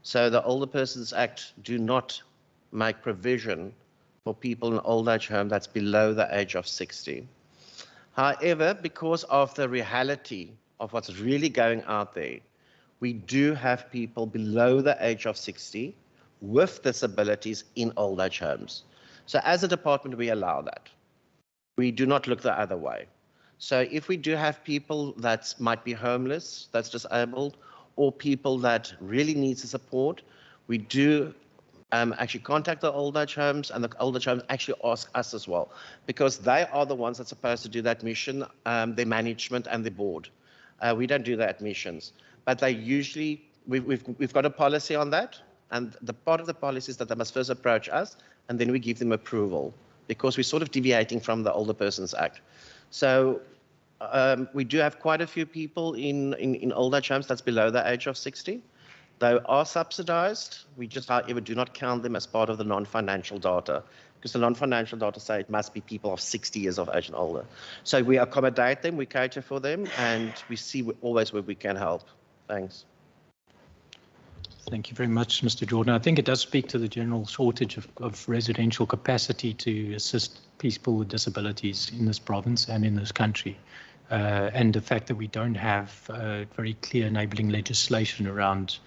S11: So the Older Persons Act do not make provision for people in an old age home that's below the age of 60. However, because of the reality of what's really going out there, we do have people below the age of 60 with disabilities in old age homes. So as a department, we allow that. We do not look the other way. So if we do have people that might be homeless, that's disabled, or people that really needs the support, we do actually contact the old age homes, and the old age homes actually ask us as well, because they are the ones that's supposed to do that mission, the management and the board. We don't do the admissions, but they usually, we've got a policy on that, and the part of the policy is that they must first approach us, and then we give them approval, because we're sort of deviating from the Older Persons Act. So we do have quite a few people in old age homes that's below the age of 60. They are subsidized. We just, however, do not count them as part of the non-financial data, because the non-financial data say it must be people of 60 years of age and older. So we accommodate them, we cater for them, and we see always where we can help. Thanks.
S6: Thank you very much, Mr. Jordan. I think it does speak to the general shortage of residential capacity to assist people with disabilities in this province and in this country. And the fact that we don't have very clear enabling legislation around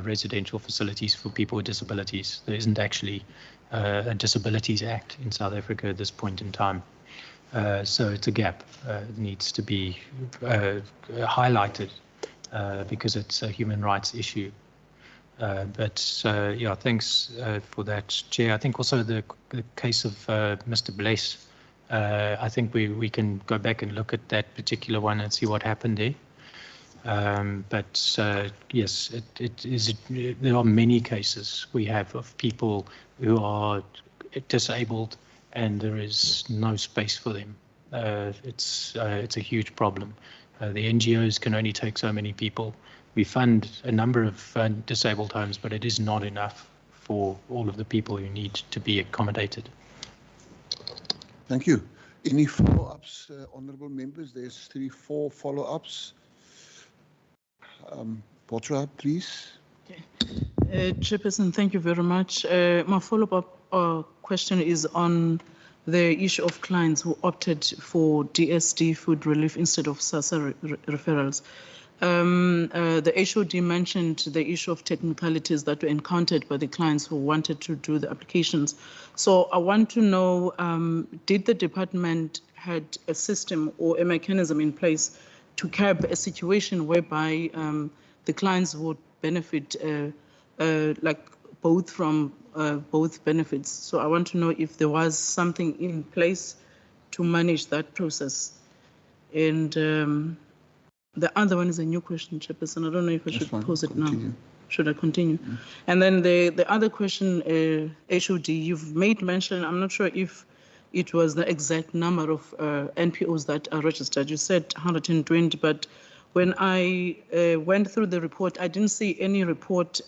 S6: residential facilities for people with disabilities. There isn't actually a Disabilities Act in South Africa at this point in time. So it's a gap. It needs to be highlighted because it's a human rights issue. Yeah, thanks for that, Chair. I think also the case of Mr. Bless, I think we can go back and look at that particular one and see what happened there. Yes, there are many cases we have of people who are disabled and there is no space for them. It's a huge problem. The NGOs can only take so many people. We fund a number of disabled homes, but it is not enough for all of the people who need to be accommodated.
S1: Thank you. Any follow-ups, honourable members? There's 4 follow-ups. Potra, please.
S8: Chairperson, thank you very much. My follow-up question is on the issue of clients who opted for DSD food relief instead of SASSA referrals. The HOD mentioned the issue of technicalities that were encountered by the clients who wanted to do the applications. So I want to know, did the department had a system or a mechanism in place to curb a situation whereby the clients would benefit like both from both benefits? So I want to know if there was something in place to manage that process. And the other one is a new question, Chairperson. I don't know if I should pose it now. Should I continue? And then the other question, HOD, you've made mention, I'm not sure if it was the exact number of NPOs that are registered. You said 120, but when I went through the report, I didn't see any report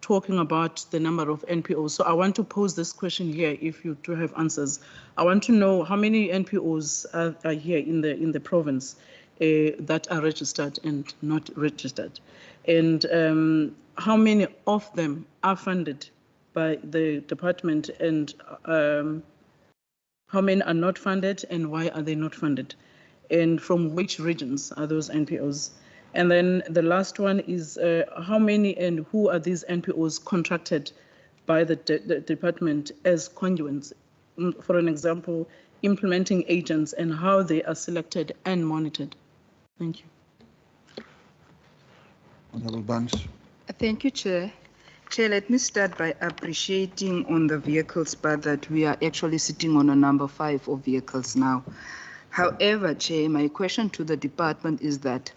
S8: talking about the number of NPOs. So I want to pose this question here if you do have answers. I want to know how many NPOs are here in the province that are registered and not registered. And how many of them are funded by the department, and how many are not funded and why are they not funded? And from which regions are those NPOs? And then the last one is how many and who are these NPOs contracted by the department as conduits? For an example, implementing agents and how they are selected and monitored. Thank you.
S1: Honourable Barnes.
S4: Thank you, Chair. Chair, let me start by appreciating on the vehicles part that we are actually sitting on a number 5 of vehicles now. However, Chair, my question to the department is that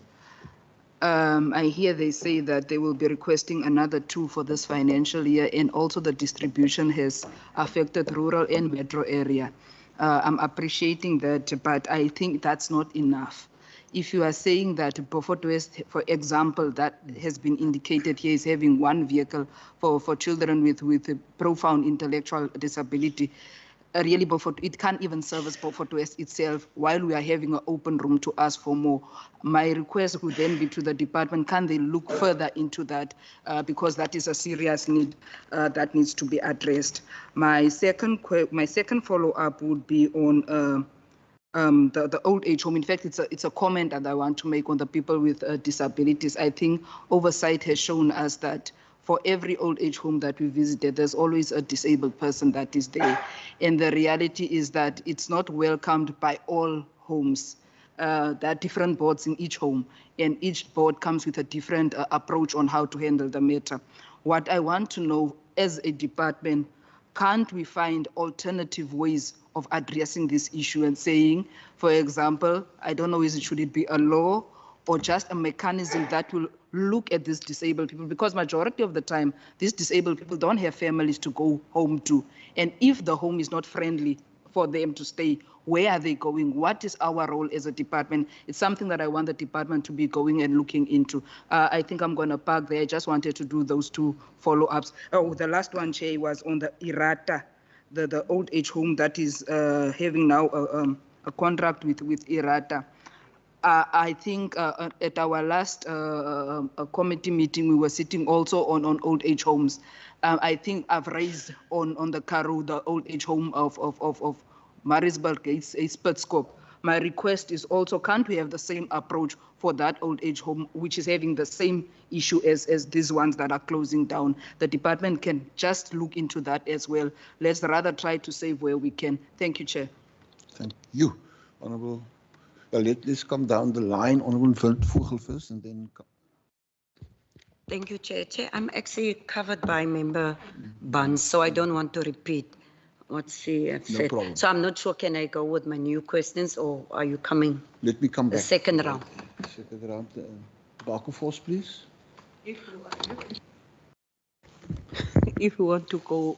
S4: I hear they say that they will be requesting another 2 for this financial year, and also the distribution has affected rural and metro area. I'm appreciating that, but I think that's not enough. If you are saying that Beaufort West, for example, that has been indicated here is having 1 vehicle for children with a profound intellectual disability, really Beaufort, it can't even service Beaufort West itself while we are having an open room to ask for more. My request would then be to the department, can they look further into that because that is a serious need that needs to be addressed. My second follow-up would be on the old age home. In fact, it's a comment that I want to make on the people with disabilities. I think oversight has shown us that for every old age home that we visited, there's always a disabled person that is there. And the reality is that it's not welcomed by all homes. There are different boards in each home, and each board comes with a different approach on how to handle the matter. What I want to know as a department, can't we find alternative ways of addressing this issue and saying, for example, I don't know, should it be a law or just a mechanism that will look at these disabled people? Because majority of the time, these disabled people don't have families to go home to. And if the home is not friendly for them to stay, where are they going? What is our role as a department? It's something that I want the department to be going and looking into. I think I'm going to park there. I just wanted to do those two follow-ups. Oh, the last one, Chair, was on the IRATA, the old age home that is having now a contract with IRATA. I think at our last committee meeting, we were sitting also on old age homes. I think I've raised on the Karoo, the old age home of Maritzburg, Spitskop. My request is also, can't we have the same approach for that old age home, which is having the same issue as these ones that are closing down? The department can just look into that as well. Let's rather try to save where we can. Thank you, Chair.
S1: Thank you, Honourable. Well, let's come down the line, Honourable Vogel first, and then.
S7: Thank you, Chair. Chair, I'm actually covered by Member Buns, so I don't want to repeat what she had said.
S1: No problem.
S7: So I'm not sure, can I go with my new questions, or are you coming?
S1: Let me come back.
S7: The second round.
S1: Second round. Bakenfors, please.
S3: If you want to go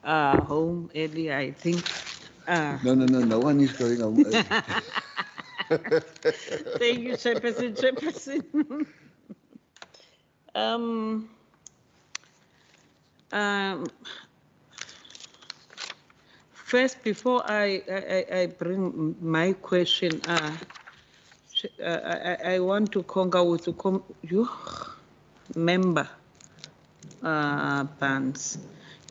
S3: home early, I think.
S1: No one is going home.
S3: Thank you, Chairperson. First, before I bring my question, I want to concur with you, member Bans.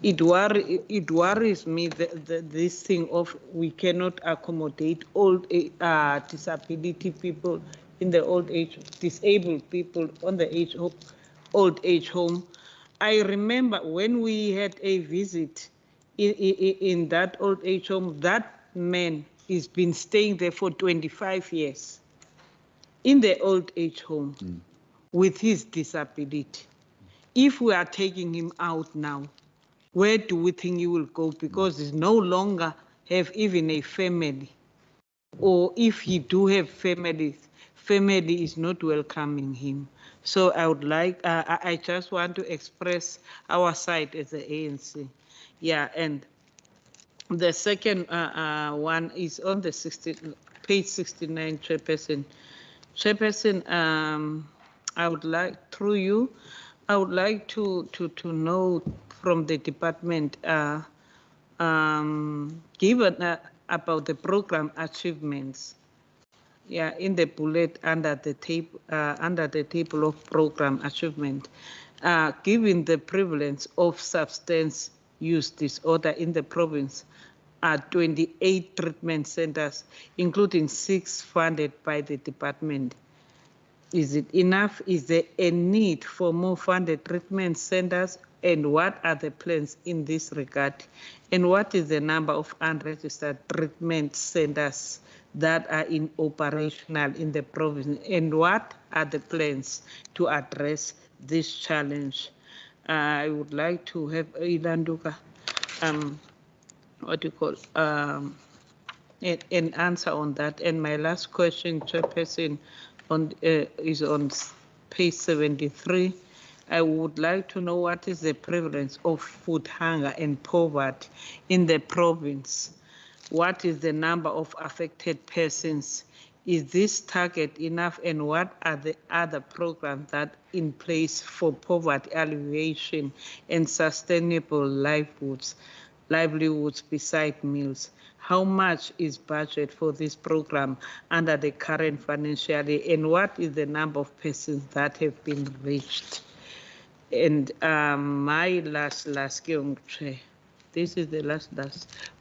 S3: It worries me this thing of we cannot accommodate old disability people in the old age, disabled people on the old age home. I remember when we had a visit in that old age home, that man has been staying there for 25 years in the old age home with his disability. If we are taking him out now, where do we think he will go? Because he no longer have even a family. Or if he do have family is not welcoming him. So I would like, I just want to express our side as the ANC. Yeah, and the second one is on the page 69, Chairperson. Chairperson, I would like, through you, I would like to know from the department, given about the program achievements. Yeah, in the bullet under the table of program achievement, given the prevalence of substance use disorder in the province, 28 treatment centers, including 6 funded by the department. Is it enough? Is there a need for more funded treatment centers? And what are the plans in this regard? And what is the number of unregistered treatment centers that are operational in the province? And what are the plans to address this challenge? I would like to have Ilanduka, what do you call, an answer on that. And my last question, Chairperson, is on page 73. I would like to know what is the prevalence of food hunger and poverty in the province. What is the number of affected persons? Is this target enough, and what are the other programs that in place for poverty alleviation and sustainable livelihoods beside meals? How much is budget for this program under the current financial year, and what is the number of persons that have been reached? And my last question, this is the last.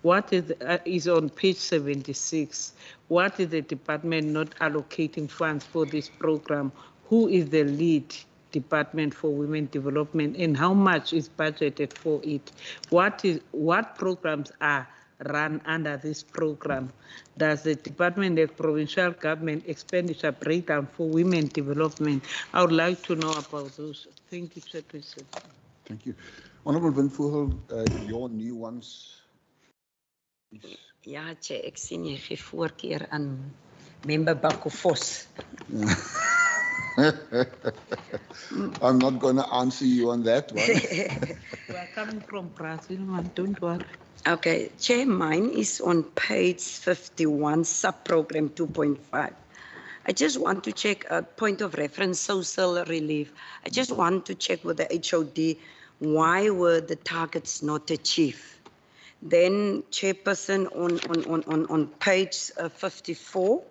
S3: What is on page 76? What is the department not allocating funds for this program? Who is the lead Department for Women Development, and how much is budgeted for it? What programs are run under this program? Does the Department of Provincial Government expenditure breakdown for women development? I would like to know about those. Thank you, Chairperson.
S1: Thank you. Honorable Winfogel, your new ones.
S7: Ja, Chair, ek sien jy gee voorkeur aan member Bakofos.
S1: I'm not going to answer you on that one.
S3: We are coming from Brazil, man, don't worry.
S7: Okay, Chair, mine is on page 51, sub-program 2.5. I just want to check a point of reference, social relief. I just want to check with the HOD, why were the targets not achieved? Then, Chairperson, on page 54,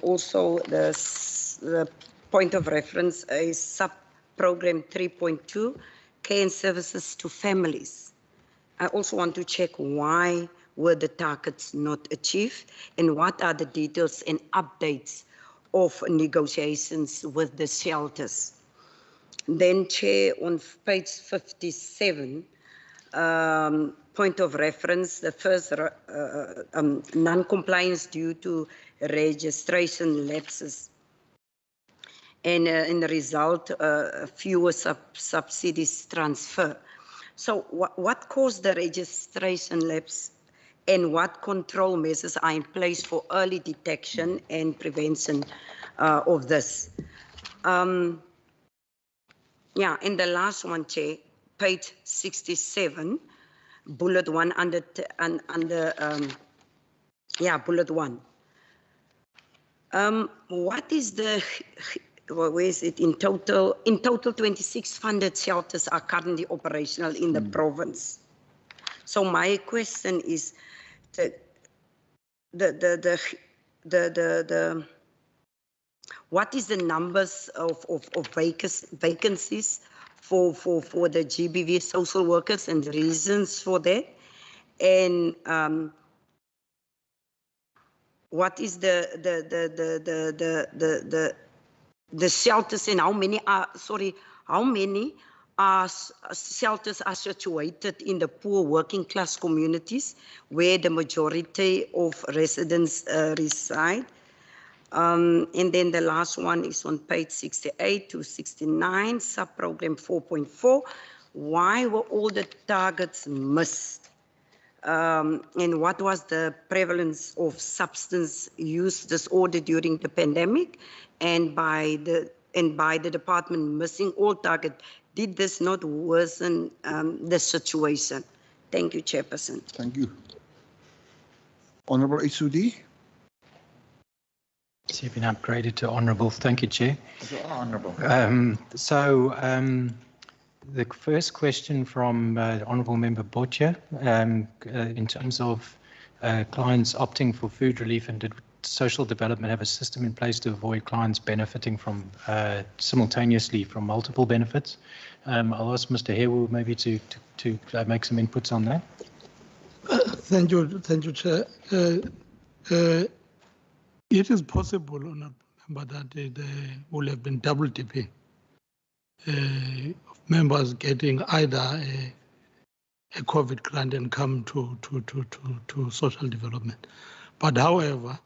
S7: also the point of reference is sub-program 3.2, care and services to families. I also want to check why were the targets not achieved and what are the details and updates of negotiations with the shelters. Then, Chair, on page 57, point of reference, the first non-compliance due to registration lapses. And in the result, fewer subsidies transfer. So what caused the registration lapse and what control measures are in place for early detection and prevention of this? Yeah, and the last one, Chair, page 67, bullet 1 bullet 1. What is the, where is it, in total 26 funded shelters are currently operational in the province. So my question is, what is the numbers of vacancies for the GBV social workers and reasons for that? And what is the shelters and how many shelters are situated in the poor working class communities where the majority of residents reside? And then the last one is on page 68 to 69, sub-program 4.4. Why were all the targets missed? And what was the prevalence of substance use disorder during the pandemic? And by the department missing all targets, did this not worsen the situation? Thank you, Chairperson.
S1: Thank you. Honorable Isudi.
S6: So you've been upgraded to honourable. Thank you, Chair.
S15: Honourable.
S6: The first question from Honourable Member Botja, in terms of clients opting for food relief, and did social development have a system in place to avoid clients benefiting from simultaneously from multiple benefits? I'll ask Mr. Hewu maybe to make some inputs on that.
S10: Thank you, Chair. It is possible, Honourable Member, that there will have been double dipping. Members getting either a COVID grant and come to social development. But however,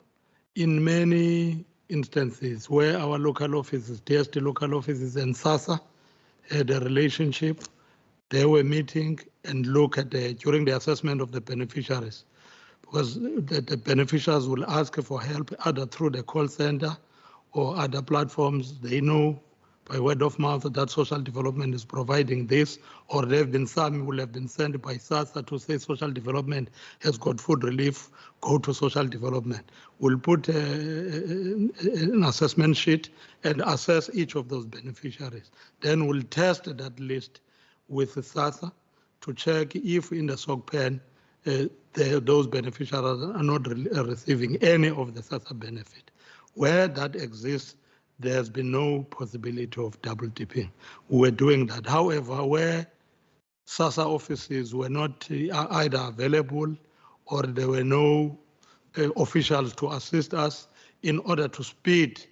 S10: in many instances where our local offices, DST local offices and SASSA had a relationship, they were meeting and look at during the assessment of the beneficiaries, because the beneficiaries will ask for help either through the call center or other platforms. They know by word of mouth that social development is providing this, or there have been some who will have been sent by SASSA to say social development has got food relief, go to social development. We'll put an assessment sheet and assess each of those beneficiaries. Then we'll test that list with SASSA to check if in the SOCPEN those beneficiaries are not receiving any of the SASSA benefit. Where that exists, there's been no possibility of double dipping. We're doing that. However, where SASSA offices were not either available or there were no officials to assist us in order to speed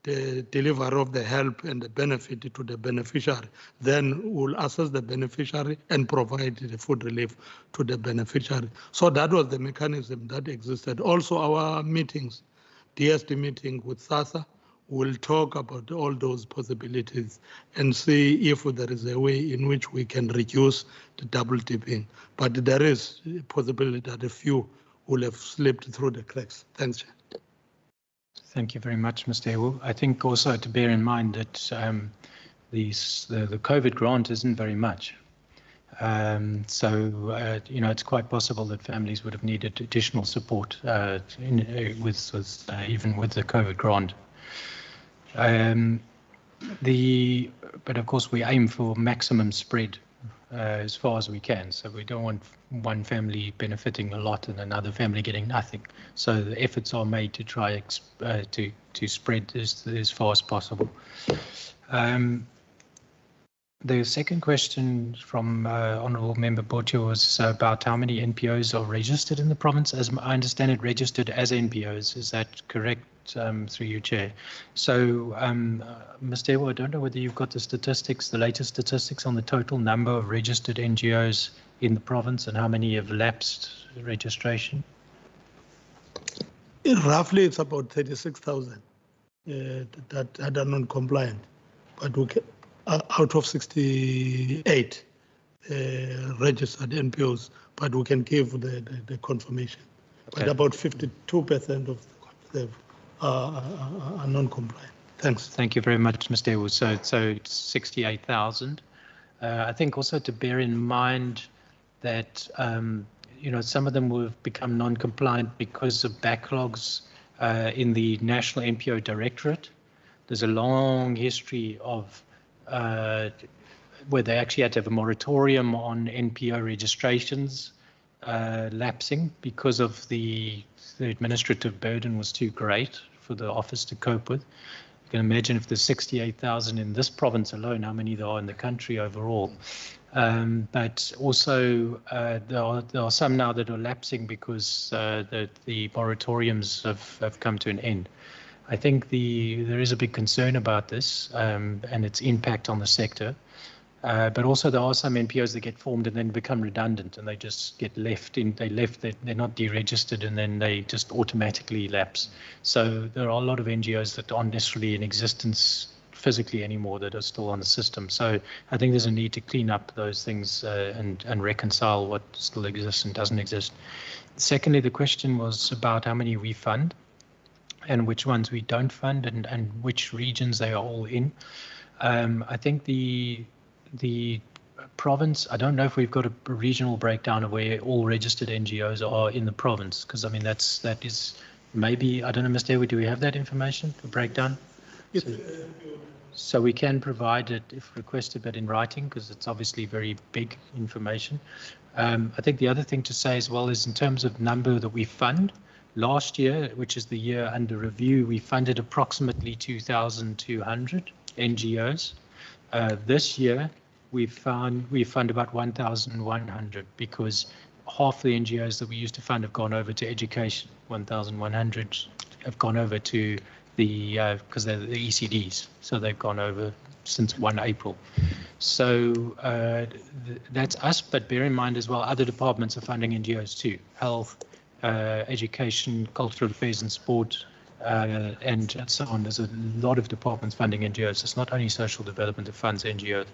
S10: the delivery of the help and the benefit to the beneficiary. Then we'll assess the beneficiary and provide the food relief to the beneficiary. So that was the mechanism that existed. Also, our meetings, DSD meeting with SASSA, will talk about all those possibilities and see if there is a way in which we can reduce the double dipping. But there is a possibility that a few will have slipped through the cracks. Thanks, Chair.
S6: Thank you very much, Mr. Ewu. I think also to bear in mind that the COVID grant isn't very much. You know, it's quite possible that families would have needed additional support even with the COVID grant. But of course, we aim for maximum spread as far as we can. So we don't want one family benefiting a lot and another family getting nothing. So the efforts are made to try to spread as far as possible. The second question from Honourable Member Botio was about how many NPOs are registered in the province. As I understand it, registered as NPOs. Is that correct, through you, Chair? So, Mr. Ewu, I don't know whether you've got the statistics, the latest statistics on the total number of registered NGOs in the province and how many have lapsed registration?
S10: Roughly, it's about 36,000 that are non-compliant, but we can, out of 68 registered NPOs, but we can give the confirmation. Okay. But about 52% of them are non-compliant. Thanks.
S6: Thank you very much, Mr. Ewu. So it's 68,000. I think also to bear in mind that you know, some of them will have become non-compliant because of backlogs in the National NPO Directorate. There's a long history of where they actually had to have a moratorium on NPO registrations lapsing because of the administrative burden was too great for the office to cope with. You can imagine if there's 68,000 in this province alone, how many there are in the country overall. But also there are some now that are lapsing because the moratoriums have come to an end. I think there is a big concern about this and its impact on the sector. But also there are some NPOs that get formed and then become redundant and they just get left in, they're not deregistered and then they just automatically lapse. So there are a lot of NGOs that aren't necessarily in existence physically anymore that are still on the system. So I think there's a need to clean up those things and reconcile what still exists and doesn't exist. Secondly, the question was about how many we fund and which ones we don't fund and which regions they are all in. I think the province, I don't know if we've got a regional breakdown of where all registered NGOs are in the province, because I mean that is maybe, I don't know, Mr. Ewu, do we have that information, the breakdown? So we can provide it if requested, but in writing, because it's obviously very big information. I think the other thing to say as well is in terms of number that we fund, last year, which is the year under review, we funded approximately 2,200 NGOs. This year, we fund about 1,100 because half the NGOs that we used to fund have gone over to education. 1,100 have gone over to because they're the ECDs, so they've gone over since 1 April. So that's us, but bear in mind as well, other departments are funding NGOs too, health, education, cultural affairs and sport, and so on. There's a lot of departments funding NGOs. It's not only social development that funds NGOs.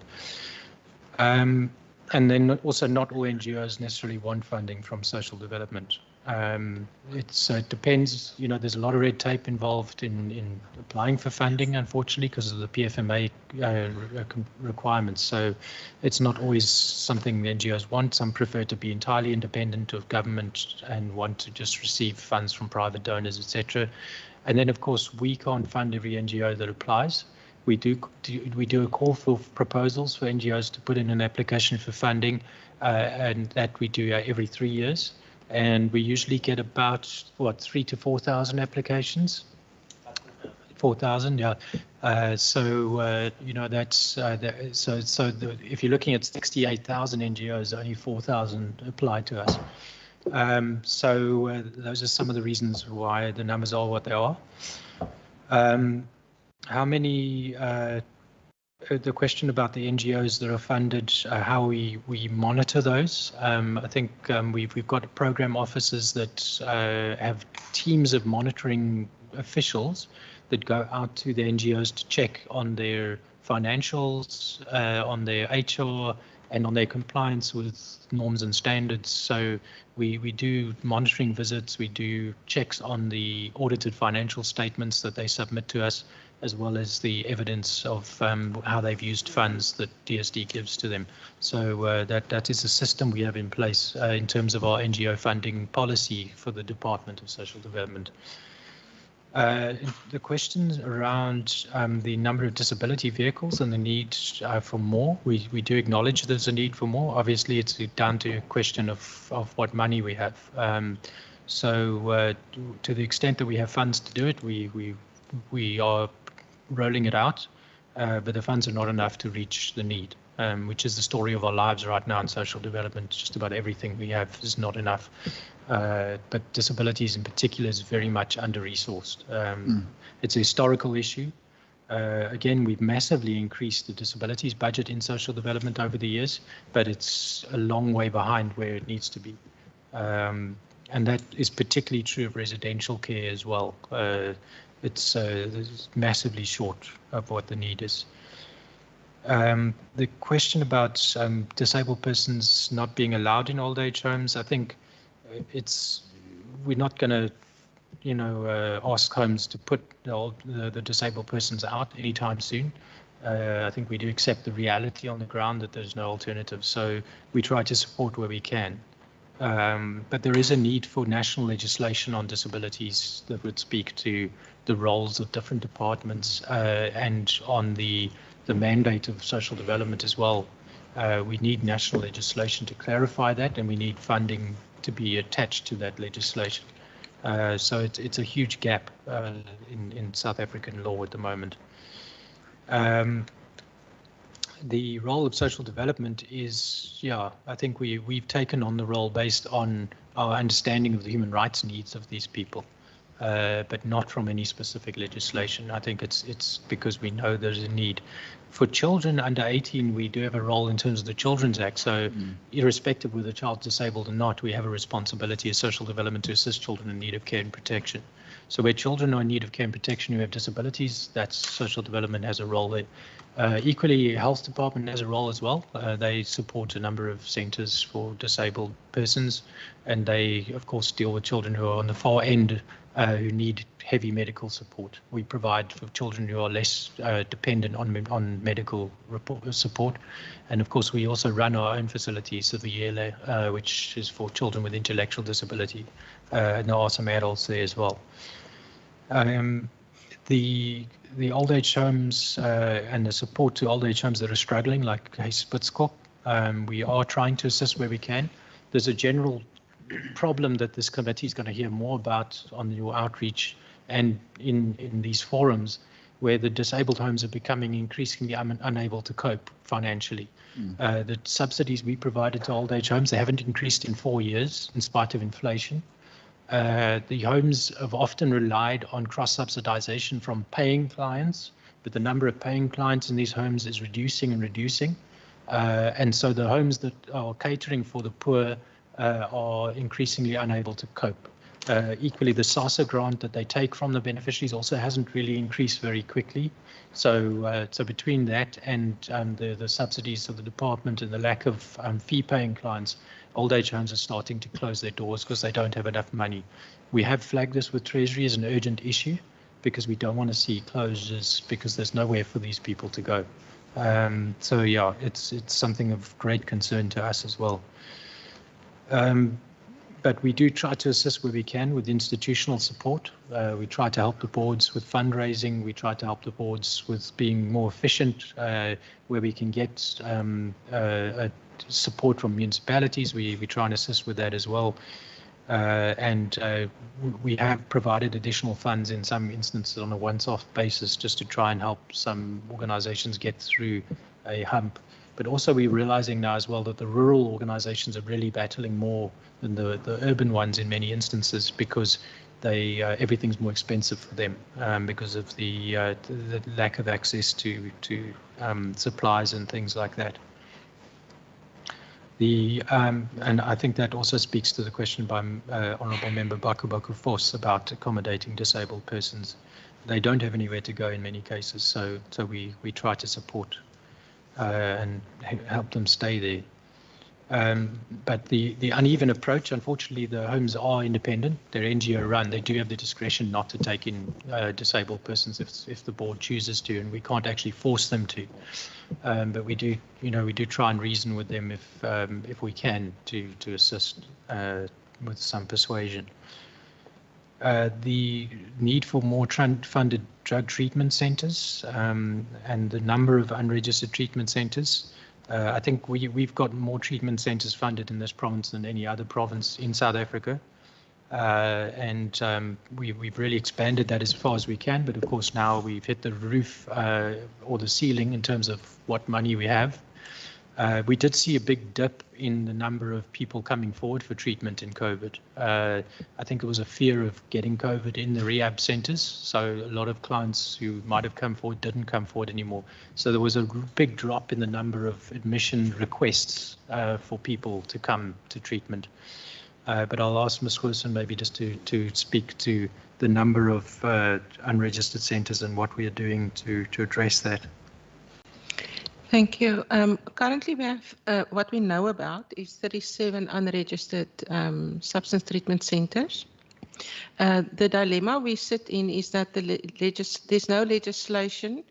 S6: And then also not all NGOs necessarily want funding from social development. It depends, you know, there's a lot of red tape involved in applying for funding, unfortunately, because of the PFMA requirements. So it's not always something the NGOs want. Some prefer to be entirely independent of government and want to just receive funds from private donors, etc. And then, of course, we can't fund every NGO that applies. We do a call for proposals for NGOs to put in an application for funding, and that we do every 3 years. And we usually get about, 3,000 to 4,000 applications? 4,000, yeah. You know, that's, if you're looking at 68,000 NGOs, only 4,000 apply to us. Those are some of the reasons why the numbers are what they are. How many, the question about the NGOs that are funded, how we monitor those. I think we've got program officers that have teams of monitoring officials that go out to the NGOs to check on their financials, on their HR, and on their compliance with norms and standards. So we do monitoring visits, we do checks on the audited financial statements that they submit to us, as well as the evidence of how they've used funds that DSD gives to them. So that is a system we have in place in terms of our NGO funding policy for the Department of Social Development. The questions around the number of disability vehicles and the need for more, we do acknowledge there's a need for more. Obviously, it's down to a question of what money we have. So to the extent that we have funds to do it, we are rolling it out, but the funds are not enough to reach the need, which is the story of our lives right now in social development. Just about everything we have is not enough. But disabilities in particular is very much under-resourced. It's a historical issue. Again, we've massively increased the disabilities budget in social development over the years, but it's a long way behind where it needs to be. And that is particularly true of residential care as well. It's massively short of what the need is. The question about disabled persons not being allowed in old age homes, I think we're not going to, ask homes to put the disabled persons out anytime soon. I think we do accept the reality on the ground that there's no alternative. So we try to support where we can. But there is a need for national legislation on disabilities that would speak to the roles of different departments and on the mandate of social development as well. We need national legislation to clarify that, and we need funding to be attached to that legislation. So it's a huge gap in South African law at the moment. The role of social development is, I think we've taken on the role based on our understanding of the human rights needs of these people, but not from any specific legislation. I think it's because we know there's a need. For children under 18, we do have a role in terms of the Children's Act. So irrespective of whether the child's disabled or not, we have a responsibility as social development to assist children in need of care and protection. So where children are in need of care and protection who have disabilities, that's social development has a role there. Equally, Health Department has a role as well. They support a number of centres for disabled persons, and they, of course, deal with children who are on the far end who need heavy medical support. We provide for children who are less dependent on medical support. And of course, we also run our own facility, Sevilla, which is for children with intellectual disability. And there are some adults there as well. The old age homes and the support to old age homes that are struggling, like Spitskop, we are trying to assist where we can. There's a general problem that this committee is going to hear more about on your outreach and in these forums, where the disabled homes are becoming increasingly unable to cope financially. The subsidies we provided to old age homes, they haven't increased in 4 years in spite of inflation. The homes have often relied on cross-subsidization from paying clients, but the number of paying clients in these homes is reducing and reducing. And so the homes that are catering for the poor are increasingly unable to cope. Equally, the SASSA grant that they take from the beneficiaries also hasn't really increased very quickly. So between that and the subsidies of the department and the lack of fee-paying clients, old age homes are starting to close their doors because they don't have enough money. We have flagged this with Treasury as an urgent issue because we don't want to see closures because there's nowhere for these people to go. So yeah, it's something of great concern to us as well. But we do try to assist where we can with institutional support. We try to help the boards with fundraising. We try to help the boards with being more efficient where we can get support from municipalities. We try and assist with that as well. And we have provided additional funds in some instances on a once-off basis just to try and help some organizations get through a hump. But also we're realizing now as well that the rural organizations are really battling more than the urban ones in many instances, because everything's more expensive for them because of the lack of access to supplies and things like that. And I think that also speaks to the question by Honourable Member Baku Vos about accommodating disabled persons. They don't have anywhere to go in many cases, so we try to support and help them stay there. But the uneven approach, unfortunately, the homes are independent. They're NGO run. They do have the discretion not to take in disabled persons if the board chooses to, and we can't actually force them to. But we do try and reason with them if we can to assist with some persuasion. The need for more funded drug treatment centres and the number of unregistered treatment centres. I think we've got more treatment centres funded in this province than any other province in South Africa. And we've really expanded that as far as we can. But of course, now we've hit the roof or the ceiling in terms of what money we have. We did see a big dip in the number of people coming forward for treatment in COVID. I think it was a fear of getting COVID in the rehab centres. So a lot of clients who might have come forward didn't come forward anymore. So there was a big drop in the number of admission requests for people to come to treatment. But I'll ask Ms. Wilson maybe just to speak to the number of unregistered centres and what we are doing to address that.
S12: Thank you. Currently, we have what we know about is 37 unregistered substance treatment centres. The dilemma we sit in is that there's no legislation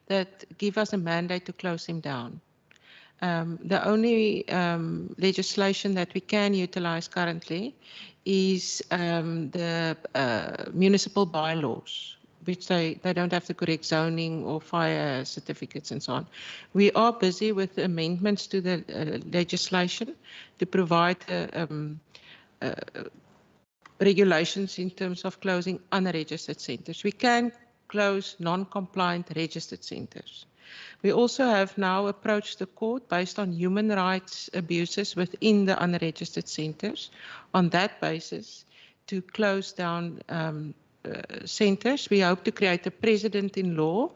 S12: that gives us a mandate to close them down. The only legislation that we can utilize currently is the municipal bylaws, which they don't have the correct zoning or fire certificates and so on. We are busy with amendments to the legislation to provide regulations in terms of closing unregistered centres. We can close non-compliant registered centres. We also have now approached the court based on human rights abuses within the unregistered centres. On that basis, to close down centres, we hope to create a precedent in law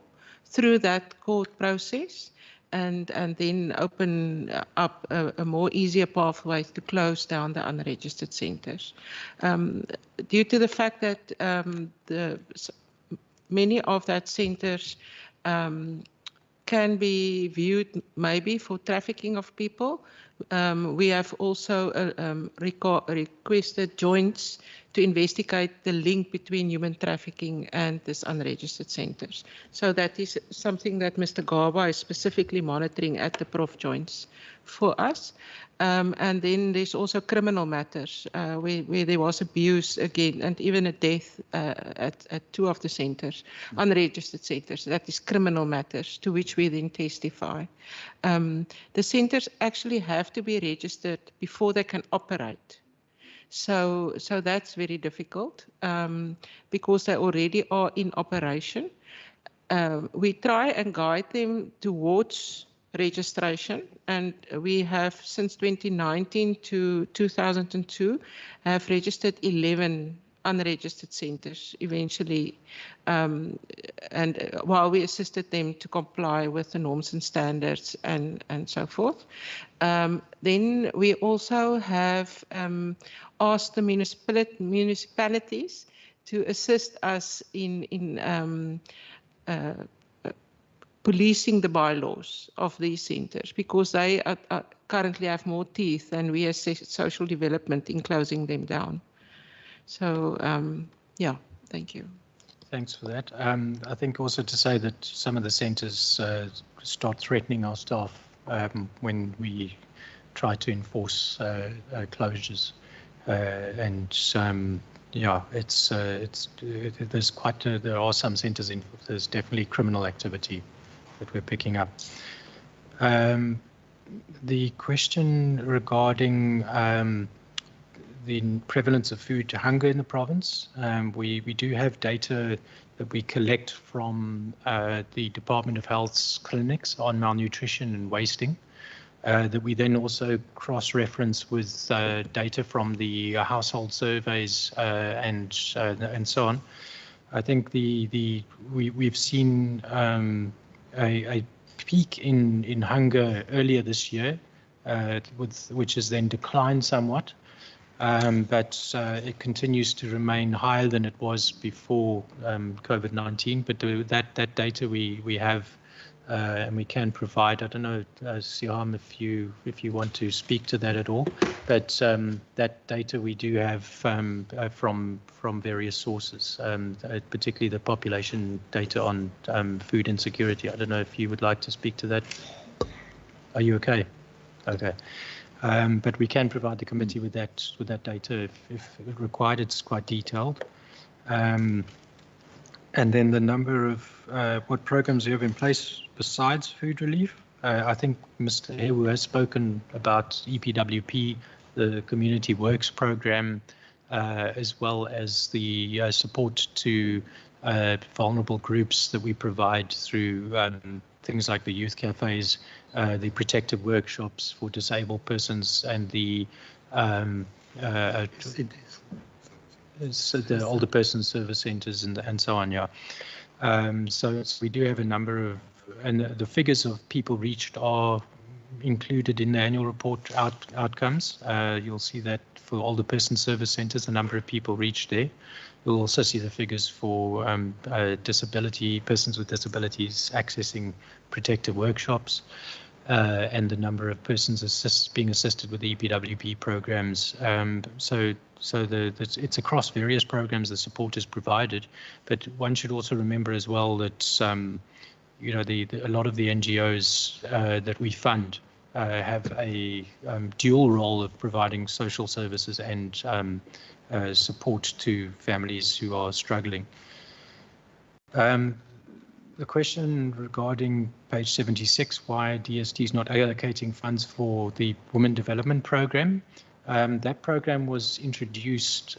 S12: through that court process and then open up a more easier pathway to close down the unregistered centres. Due to the fact that many of that centres can be viewed maybe for trafficking of people. We have also requested joints to investigate the link between human trafficking and this unregistered centres. So that is something that Mr. Gaba is specifically monitoring at the Prof joints for us. And then there's also criminal matters where there was abuse again and even a death at two of the centres, unregistered centres. That is criminal matters to which we then testify. The centres actually have to be registered before they can operate. So that's very difficult because they already are in operation. We try and guide them towards registration, and we have since 2019 to 2002 have registered 11 unregistered centres eventually, and while we assisted them to comply with the norms and standards and so forth. Then we also have asked the municipalities to assist us in policing the bylaws of these centres because they currently have more teeth than we as social development in closing them down. So, yeah, thank you.
S6: Thanks for that. I think also to say that some of the centres start threatening our staff when we try to enforce closures, and yeah, there's there are some centres in. There's definitely criminal activity that we're picking up. The question regarding the prevalence of food to hunger in the province, we do have data that we collect from the Department of Health's clinics on malnutrition and wasting. that we then also cross-reference with data from the household surveys and so on. I think we've seen a peak in hunger earlier this year, which has then declined somewhat, but it continues to remain higher than it was before COVID-19. But that data we have. And we can provide. I don't know, Siam, if you want to speak to that at all, but that data we do have from various sources, particularly the population data on food insecurity. I don't know if you would like to speak to that. Are you okay? Okay. But we can provide the committee with that data if required. It's quite detailed. And then the number of what programs you have in place besides food relief. I think Mr. Hewu has spoken about EPWP, the Community Works Program, as well as the support to vulnerable groups that we provide through things like the youth cafes, the protective workshops for disabled persons, and the older person service centres and so on. Yeah. So we do have a number of, and the figures of people reached are included in the annual report outcomes. You'll see that for older person service centres, the number of people reached there. You'll also see the figures for persons with disabilities accessing protective workshops, and the number of persons being assisted with the EPWP programs. So it's across various programs the support is provided, but one should also remember as well that a lot of the NGOs that we fund have a dual role of providing social services and support to families who are struggling. The question regarding page 76, why DST is not allocating funds for the Women Development Program. That program was introduced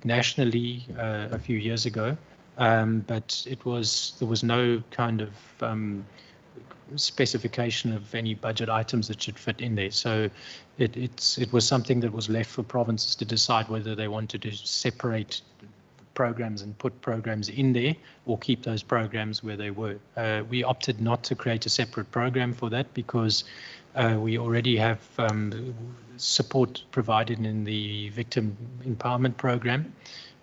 S6: nationally a few years ago, but there was no kind of specification of any budget items that should fit in there. So it was something that was left for provinces to decide whether they wanted to separate programs and put programs in there or keep those programs where they were. We opted not to create a separate program for that because we already have support provided in the victim empowerment program,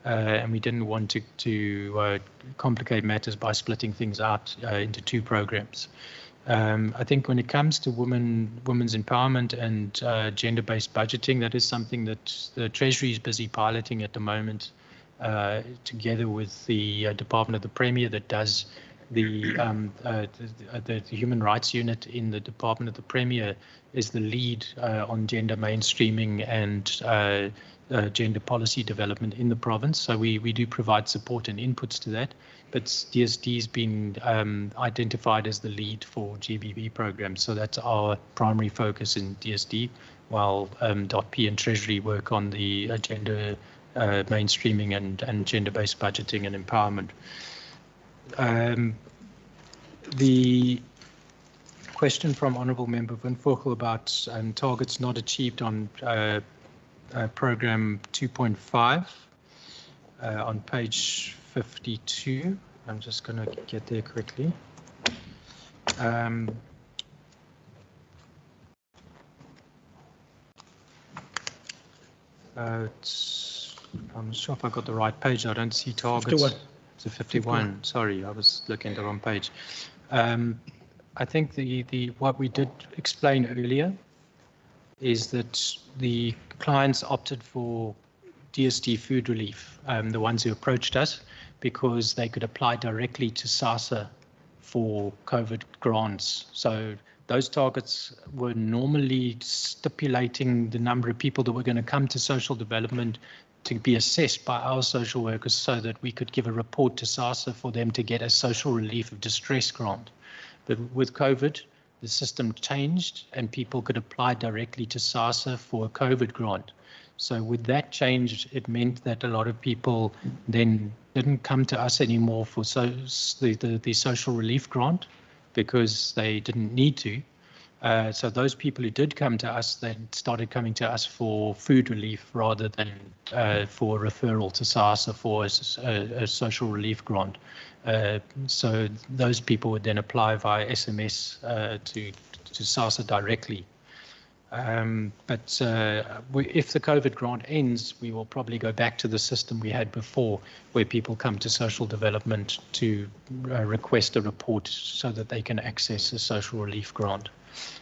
S6: and we didn't want to complicate matters by splitting things out into two programs. I think when it comes to women's empowerment and gender-based budgeting, that is something that the Treasury is busy piloting at the moment, together with the Department of the Premier that does the Human Rights Unit in the Department of the Premier is the lead on gender mainstreaming and gender policy development in the province. So we do provide support and inputs to that, but DSD has been identified as the lead for GBV programs. So that's our primary focus in DSD, while .P and Treasury work on the gender mainstreaming and gender-based budgeting and empowerment. The question from Honourable Member Van Vogel about targets not achieved on program 2.5 on page 52. I'm just going to get there quickly. I'm not sure if I got the right page. I don't see targets. 51. It's a 51. Sorry, I was looking at the wrong page. I think what we did explain earlier is that the clients opted for DSD food relief, the ones who approached us, because they could apply directly to SASSA for COVID grants. So those targets were normally stipulating the number of people that were going to come to social development to be assessed by our social workers so that we could give a report to SASSA for them to get a social relief of distress grant. But with COVID, the system changed and people could apply directly to SASSA for a COVID grant. So with that change, it meant that a lot of people then didn't come to us anymore for the social relief grant because they didn't need to. So those people who did come to us, they started coming to us for food relief rather than for referral to SASSA for a social relief grant. So those people would then apply via SMS to SASSA directly. But if the COVID grant ends, we will probably go back to the system we had before, where people come to social development to request a report so that they can access a social relief grant.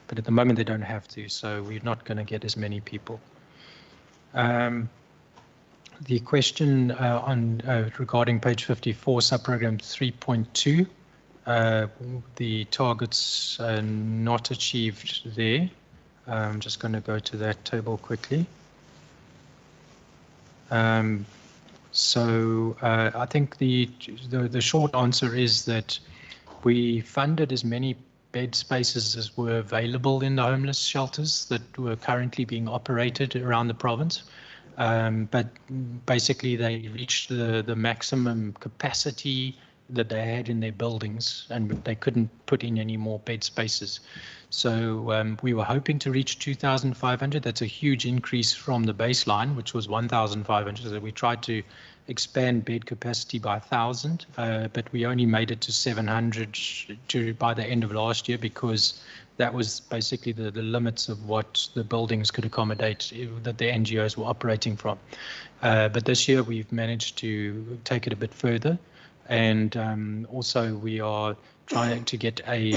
S6: But at the moment they don't have to, so we're not going to get as many people. The question regarding page 54, subprogram 3.2, the targets are not achieved there. I'm just going to go to that table quickly. So I think the short answer is that we funded as many bed spaces as were available in the homeless shelters that were currently being operated around the province. But basically they reached the maximum capacity that they had in their buildings, and they couldn't put in any more bed spaces. So we were hoping to reach 2,500. That's a huge increase from the baseline, which was 1,500. So we tried to expand bed capacity by 1,000, but we only made it to 700 by the end of last year, because that was basically the limits of what the buildings could accommodate that the NGOs were operating from. But this year we've managed to take it a bit further. And also we are trying to get a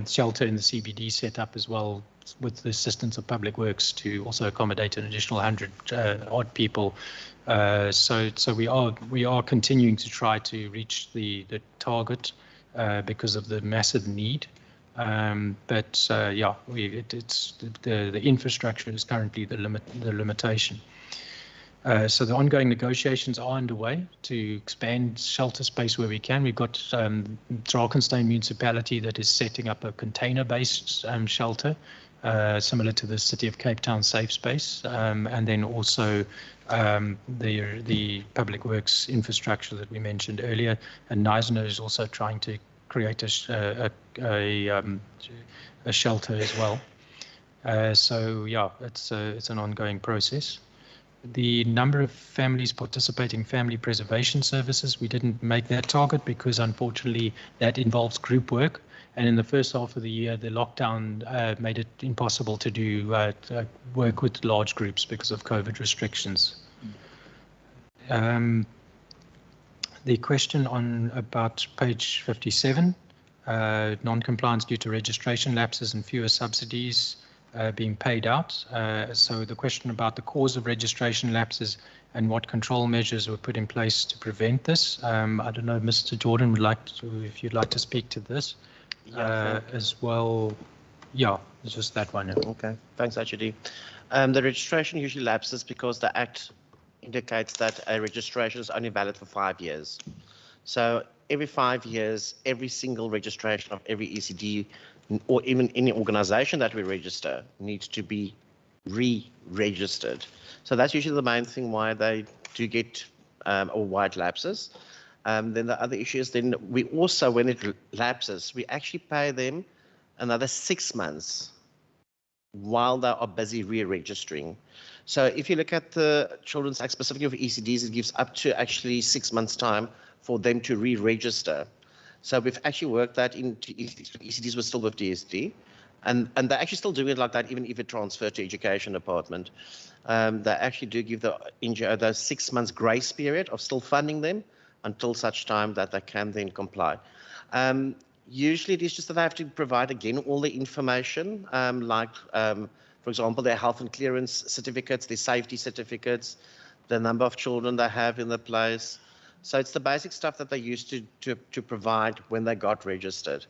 S6: shelter in the CBD set up as well, with the assistance of Public Works, to also accommodate an additional 100 odd people. So we are continuing to try to reach the target because of the massive need. But yeah, it's the infrastructure is currently the limitation. So the ongoing negotiations are underway to expand shelter space where we can. We've got Drakenstein municipality that is setting up a container-based shelter, similar to the City of Cape Town Safe Space, and then also the Public Works infrastructure that we mentioned earlier. And Neisner is also trying to create a shelter as well. So yeah, it's an ongoing process. The number of families participating in family preservation services, we didn't make that target because unfortunately that involves group work. And in the first half of the year, the lockdown made it impossible to do work with large groups because of COVID restrictions. The question on about page 57, non-compliance due to registration lapses and fewer subsidies being paid out. So the question about the cause of registration lapses and what control measures were put in place to prevent this. I don't know, Mr. Jordan would like to, if you'd like to speak to this as well. Yeah, it's just that one.
S11: Okay, thanks, HUD. The registration usually lapses because the Act indicates that a registration is only valid for 5 years. So every 5 years, every single registration of every ECD or even any organization that we register needs to be re-registered. So that's usually the main thing why they do get or why it lapses. Then the other issue is then we also, when it lapses, we actually pay them another 6 months while they are busy re-registering. So if you look at the Children's Act, specifically for ECDs, it gives up to actually 6 months time for them to re-register. So we've actually worked that into ECDs were still with DSD, and they're actually still doing it like that, even if it transferred to Education Department. They actually do give the NGO those 6 months grace period of still funding them until such time that they can then comply. Usually it is just that they have to provide again all the information, for example, their health and clearance certificates, their safety certificates, the number of children they have in the place. So it's the basic stuff that they used to provide when they got registered.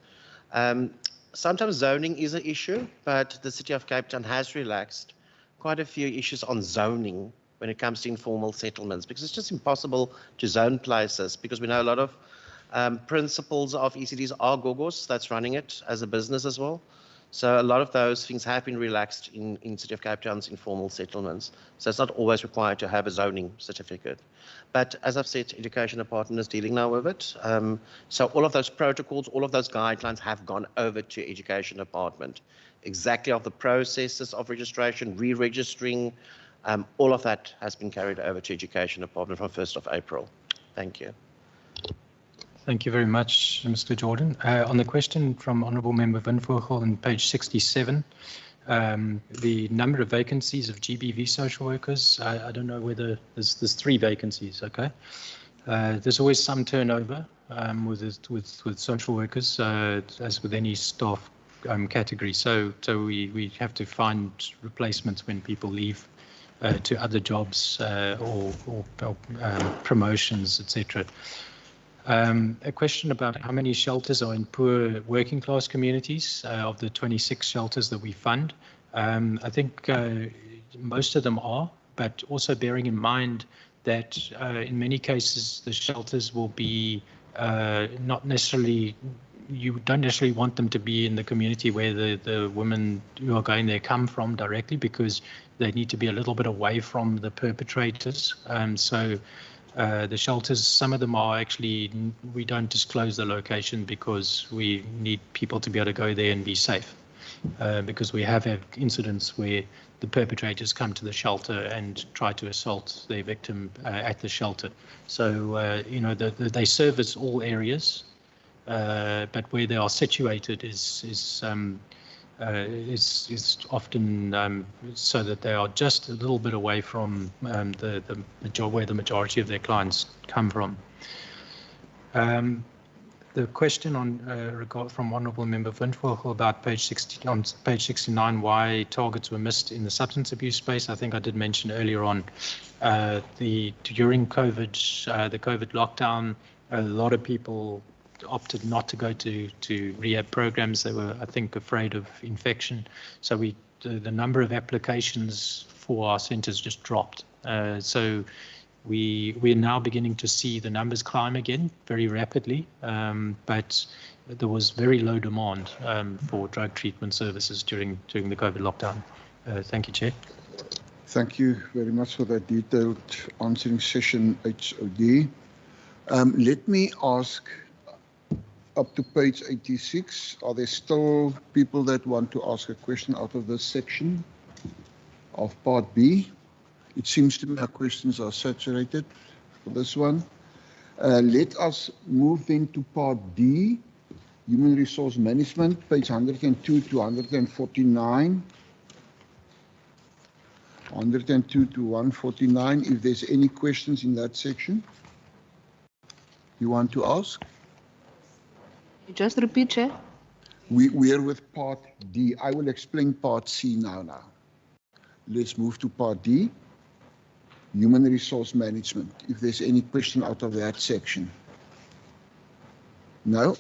S11: Sometimes zoning is an issue, but the City of Cape Town has relaxed quite a few issues on zoning when it comes to informal settlements, because it's just impossible to zone places, because we know a lot of principals of ECDs are Gogos that's running it as a business as well. So a lot of those things have been relaxed in City of Cape Town's informal settlements. So it's not always required to have a zoning certificate. But as I've said, Education Department is dealing now with it. So all of those protocols, all of those guidelines have gone over to Education Department exactly of the processes of registration, re-registering, all of that has been carried over to Education Department from 1st of April. Thank you.
S6: Thank you very much, Mr. Jordan. On the question from Honourable Member Windvogel on page 67, the number of vacancies of GBV social workers, I don't know whether there's 3 vacancies, okay? There's always some turnover with social workers, as with any staff category. So we have to find replacements when people leave to other jobs or promotions, etc. A question about how many shelters are in poor working class communities of the 26 shelters that we fund. I think most of them are, but also bearing in mind that in many cases the shelters will be not necessarily, you don't necessarily want them to be in the community where the women who are going there come from directly, because they need to be a little bit away from the perpetrators. The shelters, some of them are actually, we don't disclose the location because we need people to be able to go there and be safe. Because we have had incidents where the perpetrators come to the shelter and try to assault their victim at the shelter. So, you know, they service all areas, but where they are situated is often so that they are just a little bit away from where the majority of their clients come from. The question on from Honourable Member Windvogel about page 69, why targets were missed in the substance abuse space. I think I did mention earlier on during COVID, the COVID lockdown, a lot of people opted not to go to rehab programs. They were, I think, afraid of infection. So the number of applications for our centres just dropped. So we're now beginning to see the numbers climb again very rapidly, but there was very low demand for drug treatment services during the COVID lockdown. Thank you, Chair.
S1: Thank you very much for that detailed answering session, HOD. Let me ask, up to page 86, are there still people that want to ask a question out of this section of Part B? It seems to me our questions are saturated for this one. Let us move then to Part D, Human Resource Management, page 102 to 149. 102 to 149, if there's any questions in that section you want to ask.
S4: Just repeat, Chair.
S1: We are with Part D. I will explain Part C now. Let's move to Part D, Human Resource Management, if there's any question out of that section. No?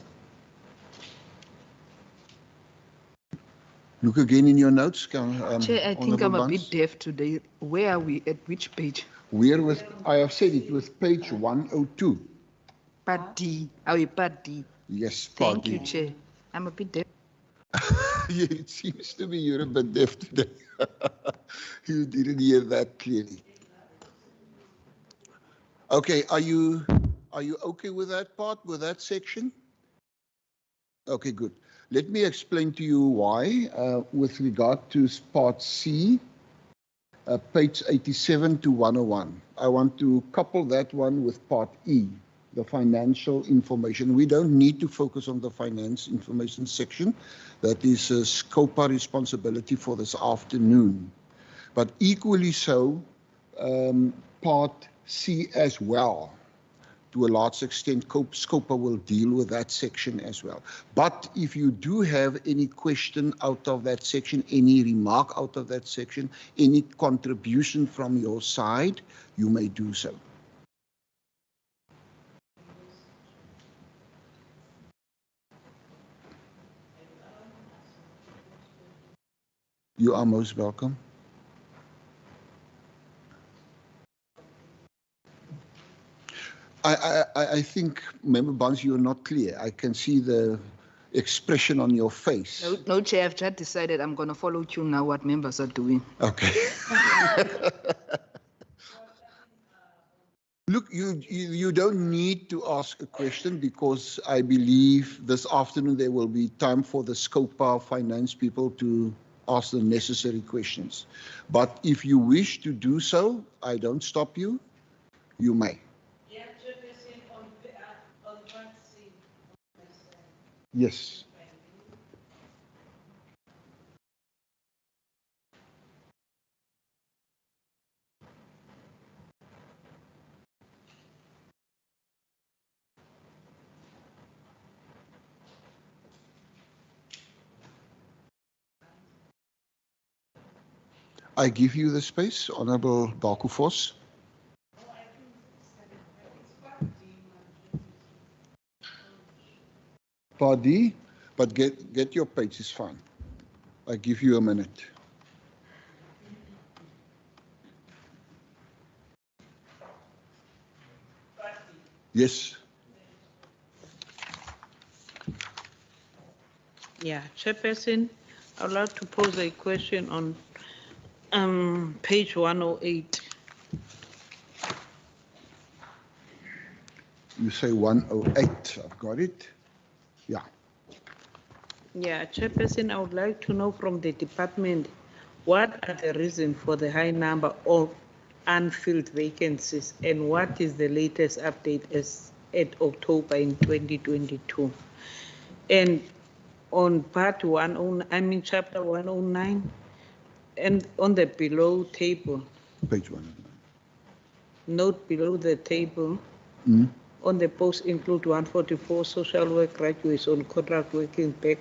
S1: Look again in your notes.
S4: Chair, I think I'm a bit deaf today. Where are we? At which page?
S1: We are with, I have said it, with page 102.
S4: Part D. Are we Part D?
S1: Yes, Part D.
S4: Thank you, Chair. I'm a bit deaf.
S1: Yeah, it seems to me you're a bit deaf today. You didn't hear that clearly. Okay, are you okay with that part, with that section? Okay, good. Let me explain to you why, with regard to Part C, page 87 to 101. I want to couple that one with Part E, the financial information. We don't need to focus on the finance information section. That is a SCOPA responsibility for this afternoon. But equally so, Part C as well. To a large extent, SCOPA will deal with that section as well. But if you do have any question out of that section, any remark out of that section, any contribution from your side, you may do so. You are most welcome. I think, Member Barnes, you're not clear. I can see the expression on your face.
S4: No, Chair, I've just decided I'm going to follow you now what members are doing.
S1: Okay. Look, you don't need to ask a question because I believe this afternoon there will be time for the SCOPA finance people to ask the necessary questions. But if you wish to do so, I don't stop you. You may. Yes. I give you the space, Honorable Balkufos. Pardie, but get your page is fine. I give you a minute. Yes.
S3: Yeah, Chairperson, I would like to pose a question on page 108.
S1: You say 108. I've got it. Yeah.
S3: Yeah, Chairperson, I would like to know from the department, what are the reasons for the high number of unfilled vacancies and what is the latest update as at October in 2022? And on part 109, chapter 109, and on the below table,
S1: Page 109.
S3: note below the table, on the post include 144 social work graduates on contract working back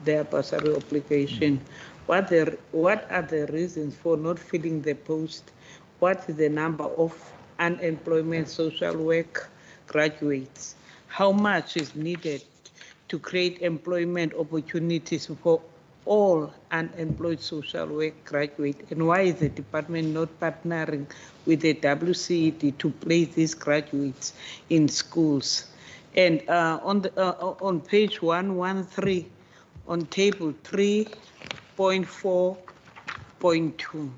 S3: their bursary application. What are the reasons for not filling the post? What is the number of unemployment social work graduates? How much is needed to create employment opportunities for all unemployed social work graduates? And why is the department not partnering with the WCED to place these graduates in schools? And on page 113, on table 3.4.2,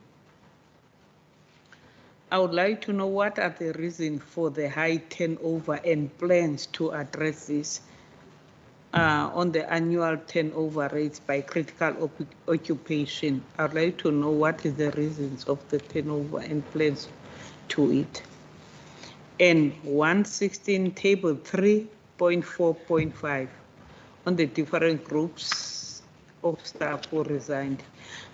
S3: I would like to know what are the reasons for the high turnover and plans to address this on the annual turnover rates by critical occupation. I would like to know what is the reasons of the turnover and plans to it. And 116 table 3.4.5 on the different groups of staff who resigned.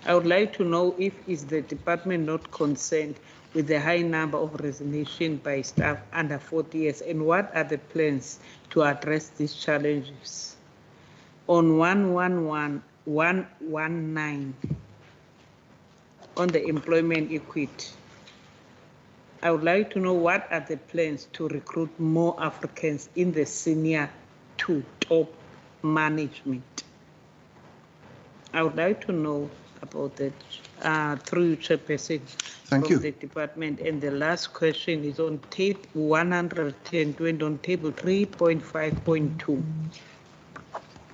S3: I would like to know if is the department not concerned with the high number of resignation by staff under 40 years and what are the plans to address these challenges? On 119 on the employment equity, I would like to know what are the plans to recruit more Africans in the senior to top management. I would like to know about that through you, Chairperson, from the department. And the last question is on table 120 on table 3.5.2.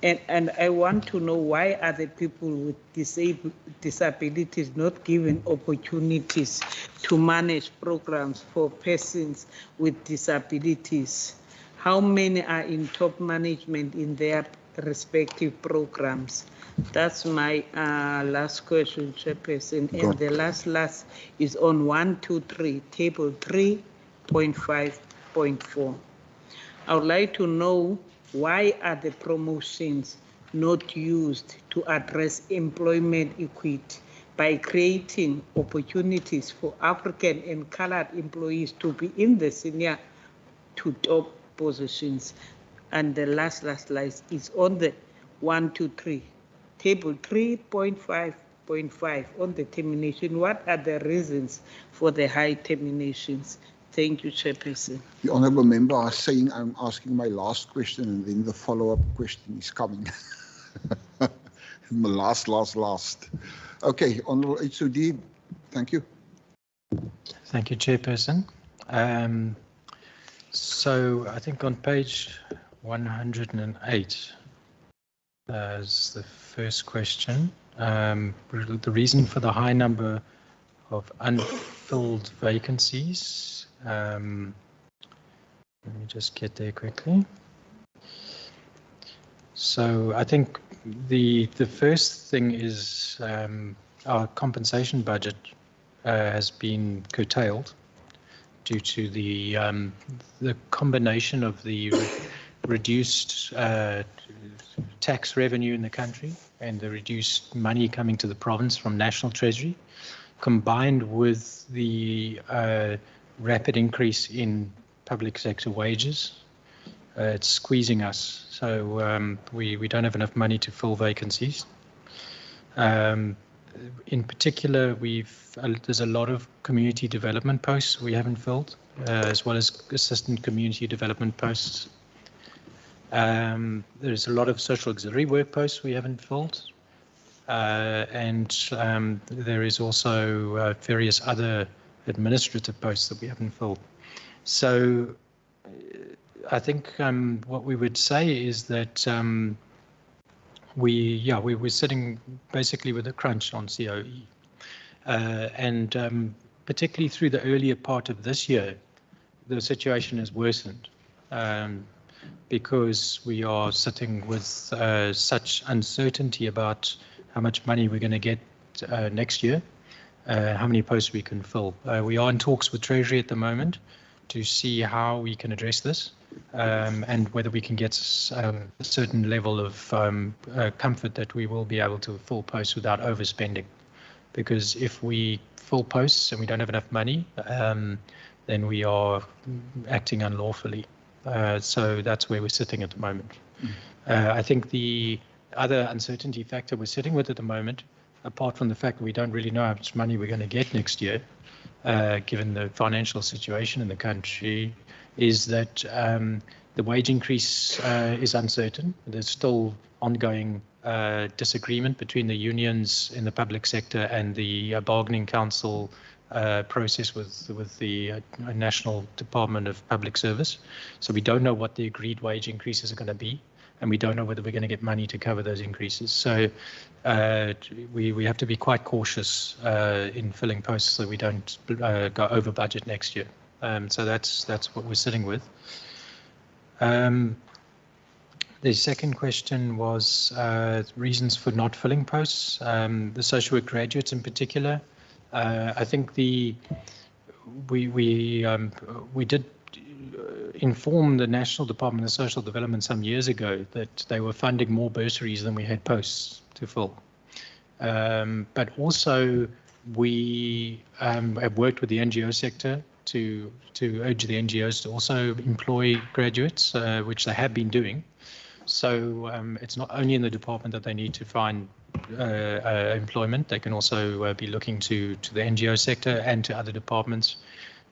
S3: And I want to know why are the people with disabilities not given opportunities to manage programs for persons with disabilities? How many are in top management in their respective programs? That's my last question, Chairperson. And the last is on 123, table 3.5.4. I would like to know why are the promotions not used to address employment equity by creating opportunities for African and colored employees to be in the senior to top positions. And the last slide is on the 123, table 3.5.5 on the termination. What are the reasons for the high terminations? Thank you, Chairperson.
S1: The honourable member is saying I'm asking my last question and then the follow-up question is coming. My last. Okay, Honourable HOD, thank you.
S6: Thank you, Chairperson. So I think on page 108 is the first question. The reason for the high number of unfilled vacancies Let me just get there quickly. So I think the first thing is our compensation budget has been curtailed due to the combination of the reduced tax revenue in the country and the reduced money coming to the province from National Treasury, combined with the rapid increase in public sector wages. It's squeezing us, so we don't have enough money to fill vacancies. In particular, there's a lot of community development posts we haven't filled, as well as assistant community development posts. There's a lot of social auxiliary work posts we haven't filled, and there is also various other administrative posts that we haven't filled. So I think what we would say is that we're sitting basically with a crunch on COE, and particularly through the earlier part of this year, the situation has worsened because we are sitting with such uncertainty about how much money we're going to get next year, how many posts we can fill. We are in talks with Treasury at the moment to see how we can address this. And whether we can get a certain level of comfort that we will be able to fill posts without overspending. Because if we fill posts and we don't have enough money, then we are acting unlawfully. So that's where we're sitting at the moment. I think the other uncertainty factor we're sitting with at the moment, apart from the fact that we don't really know how much money we're going to get next year, given the financial situation in the country, is that the wage increase is uncertain. There's still ongoing disagreement between the unions in the public sector and the bargaining council process with the National Department of Public Service. So we don't know what the agreed wage increases are going to be, and we don't know whether we're going to get money to cover those increases. So we have to be quite cautious in filling posts so we don't go over budget next year. So that's what we're sitting with. The second question was reasons for not filling posts, the social work graduates in particular. I think we did inform the National Department of Social Development some years ago that they were funding more bursaries than we had posts to fill. But also we have worked with the NGO sector to urge the NGOs to also employ graduates, which they have been doing. So it's not only in the department that they need to find employment, they can also be looking to the NGO sector and to other departments.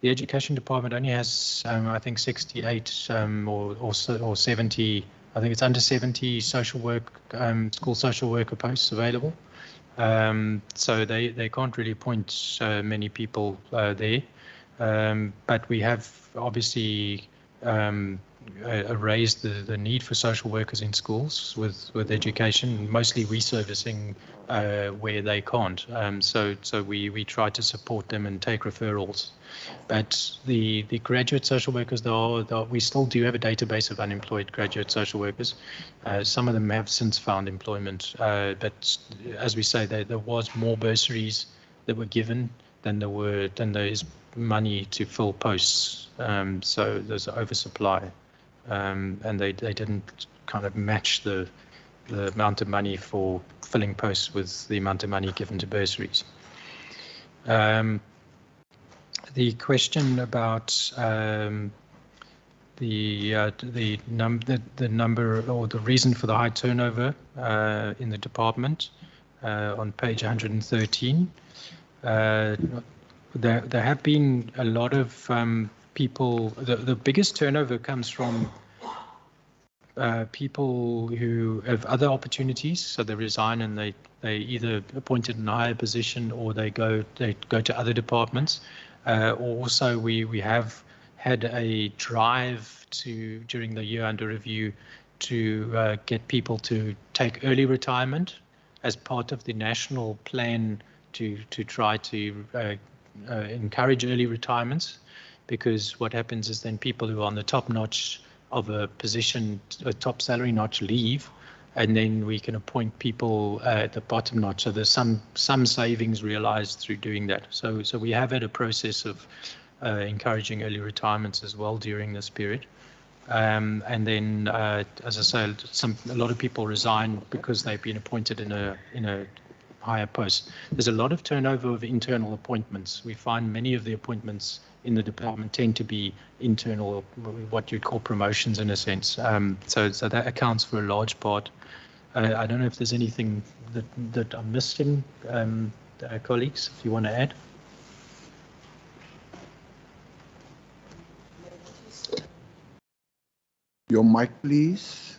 S6: The education department only has, I think, 68 or 70, I think it's under 70 social work, school social worker posts available. So they can't really point many people there. But we have obviously raised the need for social workers in schools with education, mostly reservicing where they can't. So we try to support them and take referrals. But the graduate social workers, we still do have a database of unemployed graduate social workers. Some of them have since found employment, but as we say, there was more bursaries that were given than there is money to fill posts. So there's an oversupply, and they didn't kind of match the amount of money for filling posts with the amount of money given to bursaries. The question about the number or the reason for the high turnover in the department on page 113. There have been a lot of people. The biggest turnover comes from people who have other opportunities, so they resign and they either appointed in a higher position or they go to other departments. Also, we have had a drive during the year under review to get people to take early retirement as part of the national plan to try to encourage early retirements, because what happens is then people who are on the top notch of a position, a top salary notch, leave, and then we can appoint people at the bottom notch. So there's some savings realized through doing that. So we have had a process of encouraging early retirements as well during this period. And then, as I say, a lot of people resign because they've been appointed in a higher post. There's a lot of turnover of internal appointments. We find many of the appointments in the department tend to be internal, what you'd call promotions in a sense. So that accounts for a large part. I don't know if there's anything that I'm missing, colleagues, if you want to add.
S1: Your mic, please.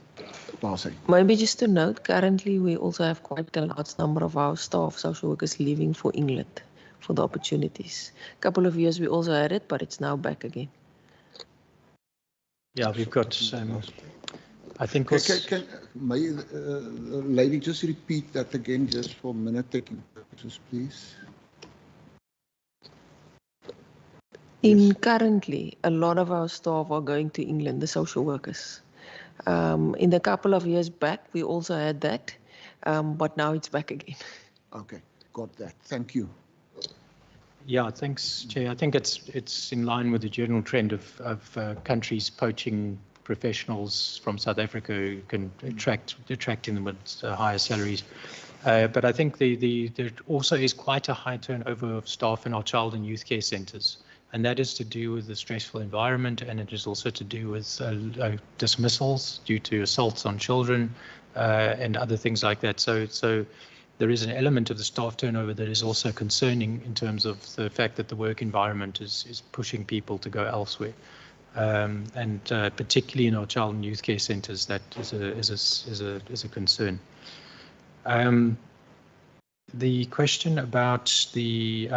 S1: Passing.
S18: Maybe just to note, currently we also have quite a large number of our staff, social workers, leaving for England for the opportunities. A couple of years we also had it, but it's now back again.
S6: Yeah, we've got, I think...
S1: Can lady just repeat that again, just for minute-taking purposes, please?
S18: Currently, a lot of our staff are going to England, the social workers. In a couple of years back, we also had that, but now it's back again.
S1: Okay, got that. Thank you.
S6: Yeah, thanks, Chair. I think it's in line with the general trend of countries poaching professionals from South Africa who can attracting them with higher salaries. But I think there also is quite a high turnover of staff in our child and youth care centres. And that is to do with the stressful environment, and it is also to do with dismissals due to assaults on children and other things like that. So there is an element of the staff turnover that is also concerning in terms of the fact that the work environment is pushing people to go elsewhere. And particularly in our child and youth care centres, that is a concern. The question about the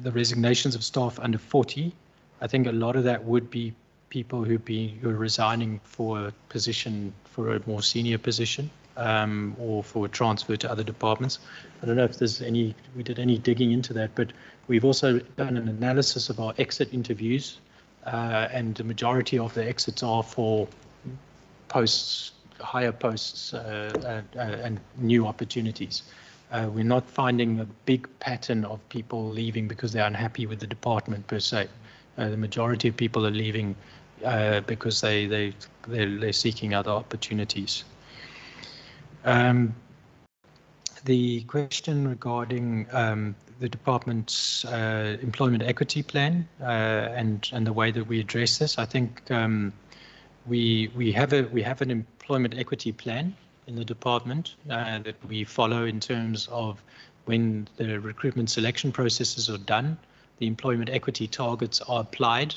S6: resignations of staff under 40, I think a lot of that would be people who are resigning for a position, for a more senior position, or for a transfer to other departments. I don't know if we did any digging into that, but we've also done an analysis of our exit interviews, and the majority of the exits are for posts, higher posts, and new opportunities. We're not finding a big pattern of people leaving because they're unhappy with the department per se. The majority of people are leaving because they're seeking other opportunities. The question regarding the department's employment equity plan and the way that we address this, I think we have an employment equity plan in the department that we follow in terms of when the recruitment selection processes are done, the employment equity targets are applied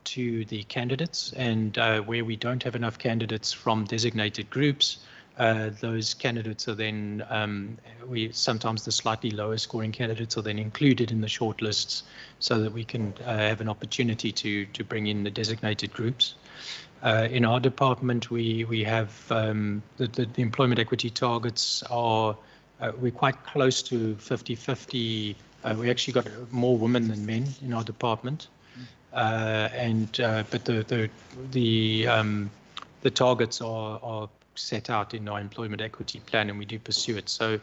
S6: to the candidates, and where we don't have enough candidates from designated groups, those candidates are then, sometimes the slightly lower scoring candidates are then included in the shortlists so that we can have an opportunity to bring in the designated groups. In our department, we have the employment equity targets are, we're quite close to 50-50. We actually got more women than men in our department, but the targets are set out in our employment equity plan, and we do pursue it. So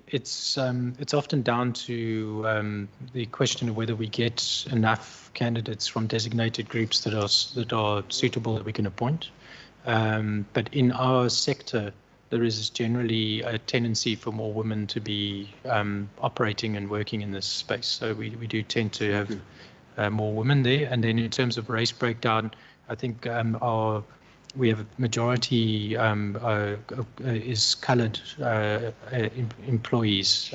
S6: it's often down to the question of whether we get enough candidates from designated groups that are suitable that we can appoint. But in our sector, there is generally a tendency for more women to be operating and working in this space. So we do tend to have more women there. And then in terms of race breakdown, I think we have a majority is coloured employees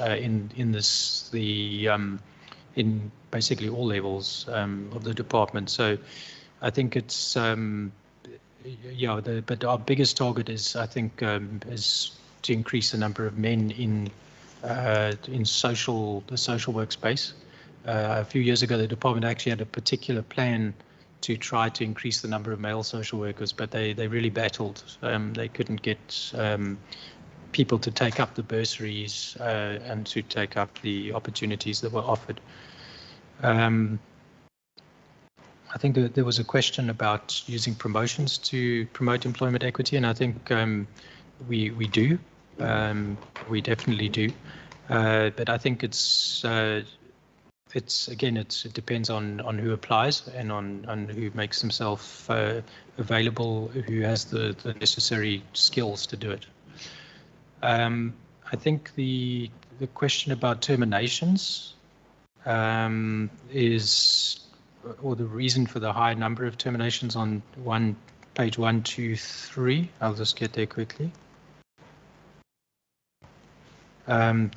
S6: in basically all levels of the department. So I think it's but our biggest target is, I think, is to increase the number of men in the social workspace. A few years ago, the department actually had a particular plan to try to increase the number of male social workers, but they really battled. They couldn't get people to take up the bursaries and to take up the opportunities that were offered. I think there was a question about using promotions to promote employment equity, and I think we do. We definitely do. But I think it depends on who applies and on who makes himself available, who has the necessary skills to do it. I think the question about terminations or the reason for the high number of terminations on page 1, 2, 3. I'll just get there quickly.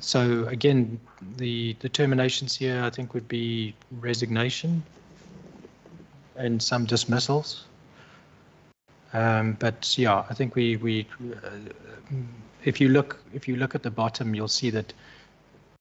S6: So again, the terminations here, I think, would be resignation and some dismissals. But yeah, I think if you look at the bottom, you'll see that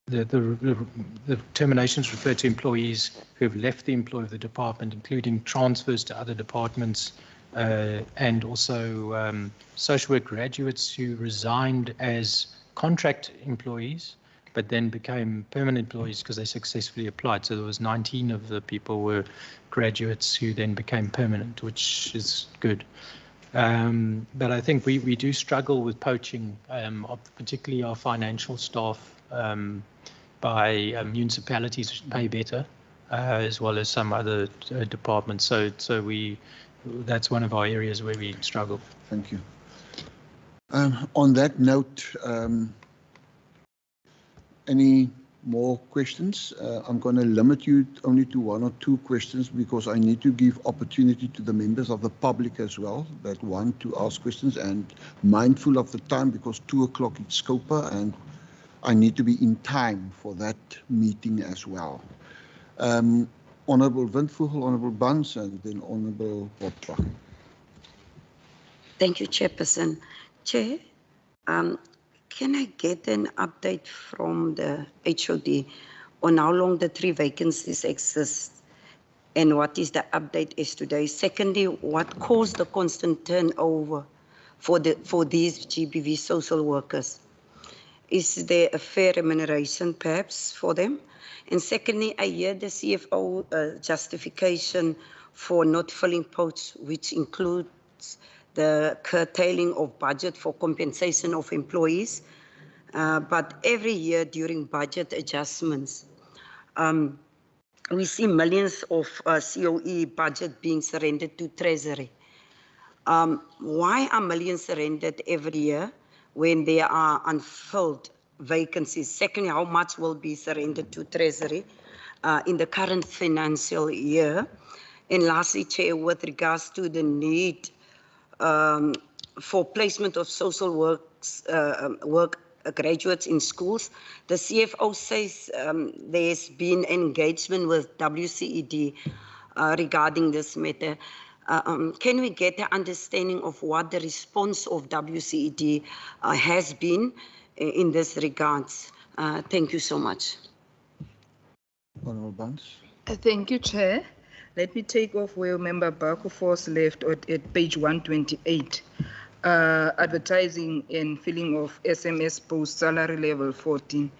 S6: the terminations refer to employees who have left the department, including transfers to other departments, and also social work graduates who resigned as contract employees, but then became permanent employees because they successfully applied. So there was 19 of the people were graduates who then became permanent, which is good. But I think we do struggle with poaching, particularly our financial staff, by municipalities which pay better, as well as some other departments. So that's one of our areas where we struggle.
S1: Thank you. On that note, any more questions? I'm going to limit you only to 1 or 2 questions because I need to give opportunity to the members of the public as well that want to ask questions, and mindful of the time because 2 o'clock it's Scopa and I need to be in time for that meeting as well. Honourable Windvogel, Honourable Buns, and then Honourable Botwa.
S7: Thank you, Chairperson. Chair, can I get an update from the HOD on how long the 3 vacancies exist and what is the update as today? Secondly, what caused the constant turnover for these GBV social workers? Is there a fair remuneration perhaps for them? And secondly, I hear the CFO justification for not filling posts, which includes the curtailing of budget for compensation of employees. But every year during budget adjustments, we see millions of COE budget being surrendered to Treasury. Why are millions surrendered every year when there are unfilled vacancies? Secondly, how much will be surrendered to Treasury in the current financial year? And lastly, Chair, with regards to the need for placement of social work graduates in schools, the CFO says there's been engagement with WCED regarding this matter. Can we get an understanding of what the response of WCED has been in this regards? Thank you so much.
S1: Honourable Buns.
S4: Thank you, Chair. Let me take off where Member Barkhoff's left at page 128. Advertising and filling of SMS post salary level 14.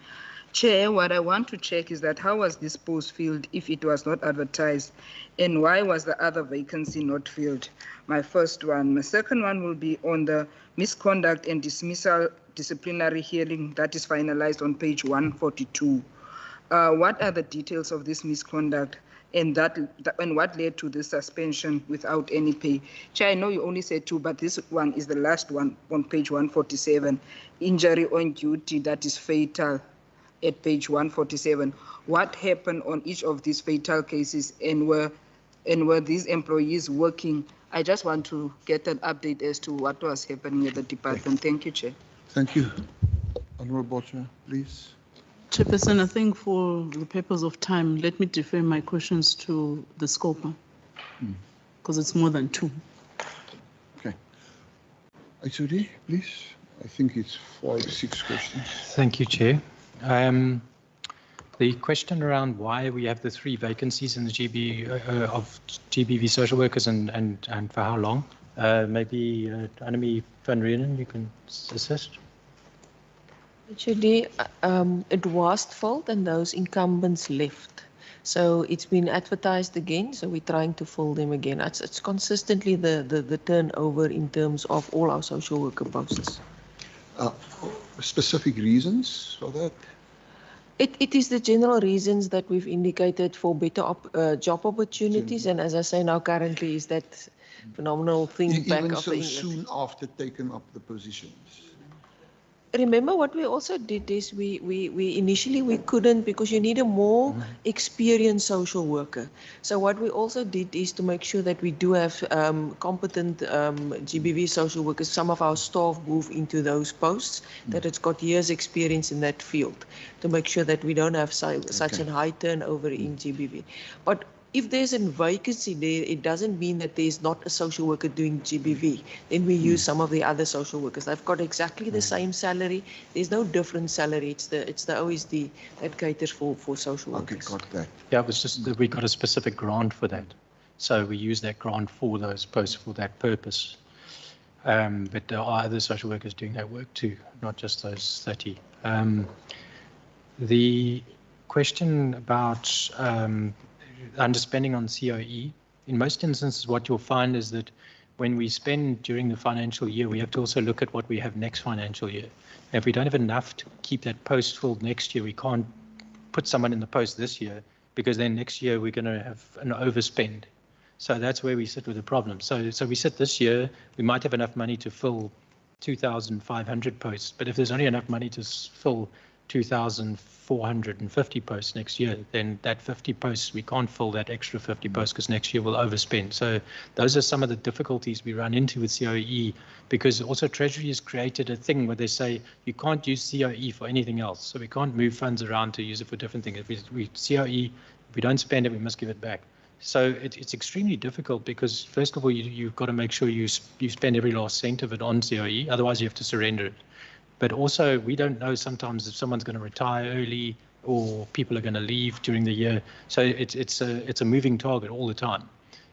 S4: Chair, what I want to check is that how was this post filled if it was not advertised, and why was the other vacancy not filled? My first one. My second one will be on the misconduct and dismissal disciplinary hearing that is finalized on page 142. What are the details of this misconduct and what led to this suspension without any pay? Chair, I know you only said 2, but this one is the last one on page 147. Injury on duty that is fatal at page 147. What happened on each of these fatal cases, and were these employees working? I just want to get an update as to what was happening at the department. Thank you, Chair.
S1: Thank you. Honourable Botwa, please.
S8: Chairperson, I think for the purpose of time, let me defer my questions to the scoper, because it's more than 2.
S1: Okay. HOD, please. I think it's 5, 6 questions.
S6: Thank you, Chair. The question around why we have the 3 vacancies in the of GBV social workers and for how long, maybe Annemie van Renen, you can assist.
S18: Actually, it was filled and those incumbents left. So it's been advertised again, so we're trying to fill them again. It's consistently the turnover in terms of all our social worker posts.
S1: Specific reasons for that?
S18: It is the general reasons that we've indicated for better job opportunities, and as I say now currently is that phenomenal thing back
S1: Even
S18: of
S1: so
S18: the English.
S1: soon after taking up the positions.
S18: Remember what we also did is we initially we couldn't because you need a more experienced social worker. So what we also did is to make sure that we do have competent GBV social workers. Some of our staff move into those posts that it's got years experience in that field to make sure that we don't have such a high turnover in GBV. But if there's a vacancy there, it doesn't mean that there's not a social worker doing GBV. Then we use some of the other social workers. They've got exactly the same salary. There's no different salary. It's the OSD that caters for social workers.
S1: Okay, got that.
S6: Yeah, it was just that we got a specific grant for that. So we use that grant for those posts for that purpose. But there are other social workers doing that work too, not just those 30. The question about underspending on COE, in most instances what you'll find is that when we spend during the financial year, we have to also look at what we have next financial year. And if we don't have enough to keep that post filled next year, we can't put someone in the post this year because then next year we're going to have an overspend. So that's where we sit with the problem. So we sit this year, we might have enough money to fill 2,500 posts, but if there's only enough money to fill 2,450 posts next year, then that 50 posts, we can't fill that extra 50 posts because next year we'll overspend. So those are some of the difficulties we run into with COE, because also Treasury has created a thing where they say you can't use COE for anything else. So we can't move funds around to use it for different things. If we COE, if we don't spend it, we must give it back. So it's extremely difficult because first of all, you've got to make sure you spend every last cent of it on COE, otherwise you have to surrender it. But also, we don't know sometimes if someone's going to retire early or people are going to leave during the year. So it's a moving target all the time.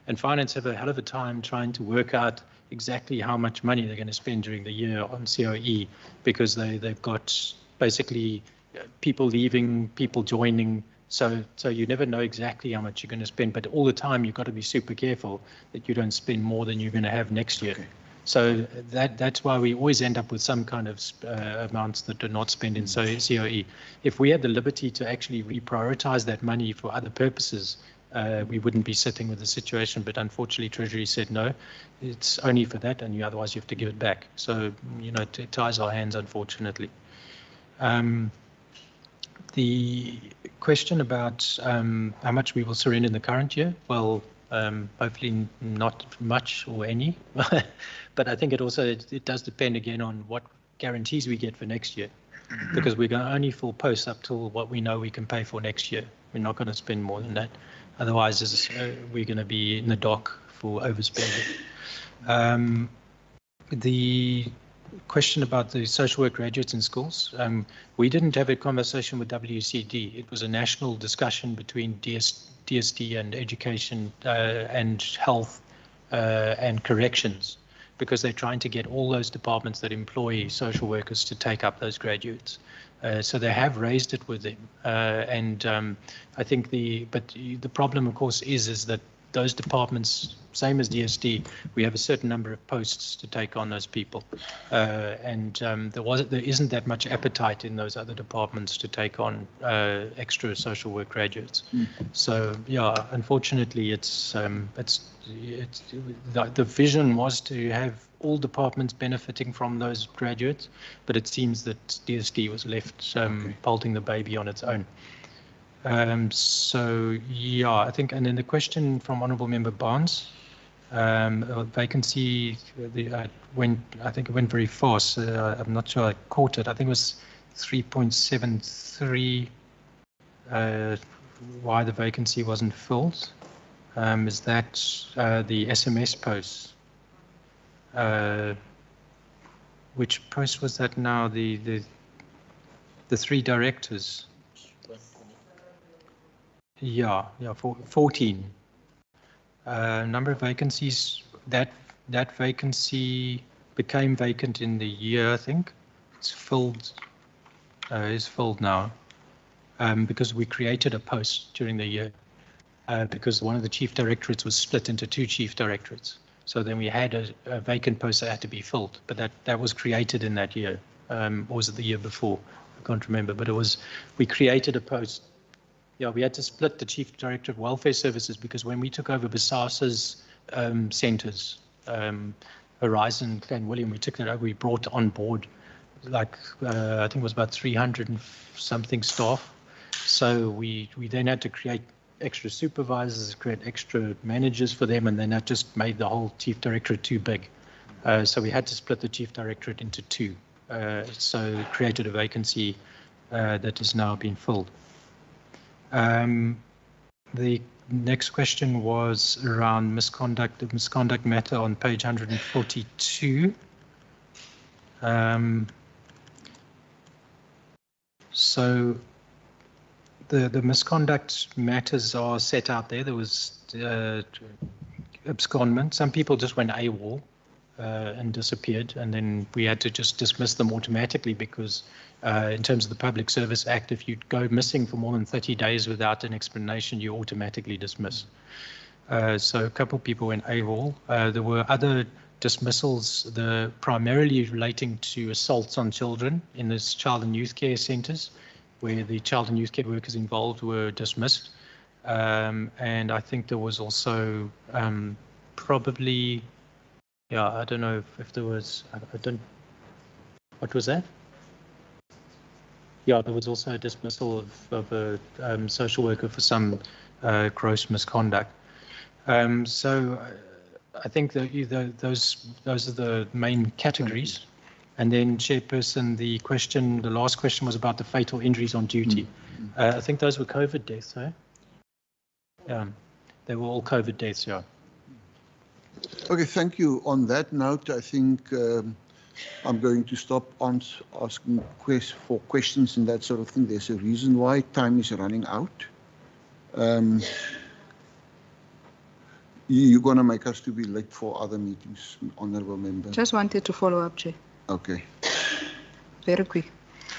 S6: And finance have a hell of a time trying to work out exactly how much money they're going to spend during the year on COE, because they've got basically people leaving, people joining. So you never know exactly how much you're going to spend. But all the time, you've got to be super careful that you don't spend more than you're going to have next year. Okay. So that's why we always end up with some kind of amounts that are not spent in COE. If we had the liberty to actually reprioritize that money for other purposes, we wouldn't be sitting with the situation. But unfortunately, Treasury said no, it's only for that, and otherwise you have to give it back. So, it ties our hands, unfortunately. The question about how much we will surrender in the current year, well, hopefully not much or any, but I think it does depend again on what guarantees we get for next year, because we're going to only fill posts up till what we know we can pay for next year. We're not going to spend more than that. Otherwise, we're going to be in the dock for overspending. The question about the social work graduates in schools, we didn't have a conversation with WCD. It was a national discussion between DSD and education and health and corrections, because they're trying to get all those departments that employ social workers to take up those graduates. So they have raised it with them, and I think the problem, of course, is that those departments, same as DSD, we have a certain number of posts to take on those people, and there isn't that much appetite in those other departments to take on extra social work graduates. So yeah, unfortunately, the vision was to have all departments benefiting from those graduates, but it seems that DSD was left holding the baby on its own. So yeah, I think, and then the question from Honourable Member Barnes, vacancy, I think it went very fast. I'm not sure I caught it. I think it was 3.73. Why the vacancy wasn't filled? Is that the SMS posts? Which post was that now? The 3 directors. Yeah, 14. Number of vacancies, that vacancy became vacant in the year, I think. It's filled, is filled now. because we created a post during the year because one of the chief directorates was split into 2 chief directorates. So then we had a vacant post that had to be filled, but that was created in that year. Or was it the year before? I can't remember, but we created a post. Yeah, we had to split the Chief Director of Welfare Services because when we took over BASASA's centres, Horizon, Clan William, we took that over, we brought on board like, I think it was about 300 and something staff. So we then had to create extra supervisors, create extra managers for them, and then that just made the whole Chief Directorate too big. So we had to split the Chief Directorate into 2. So it created a vacancy that has now been filled. The next question was around misconduct, the misconduct matter on page 142. So the misconduct matters are set out there. There was abscondment. Some people just went AWOL and disappeared, and then we had to just dismiss them automatically because in terms of the Public Service Act, if you go missing for more than 30 days without an explanation, you automatically dismiss. So a couple of people went AWOL. There were other dismissals, primarily relating to assaults on children in this child and youth care centres, where the child and youth care workers involved were dismissed. And I think there was also probably, yeah, I don't know if there was, what was that? Yeah, there was also a dismissal of a social worker for some gross misconduct. So I think that those are the main categories. And then, Chairperson, the last question was about the fatal injuries on duty. I think those were COVID deaths, eh? Yeah, they were all COVID deaths, yeah.
S1: Okay, thank you. On that note, I think I'm going to stop asking for questions and that sort of thing. There's a reason why time is running out. You're going to make us to be late for other meetings, Honourable Member.
S4: Just wanted to follow up, Chair.
S1: Okay.
S4: Very quick.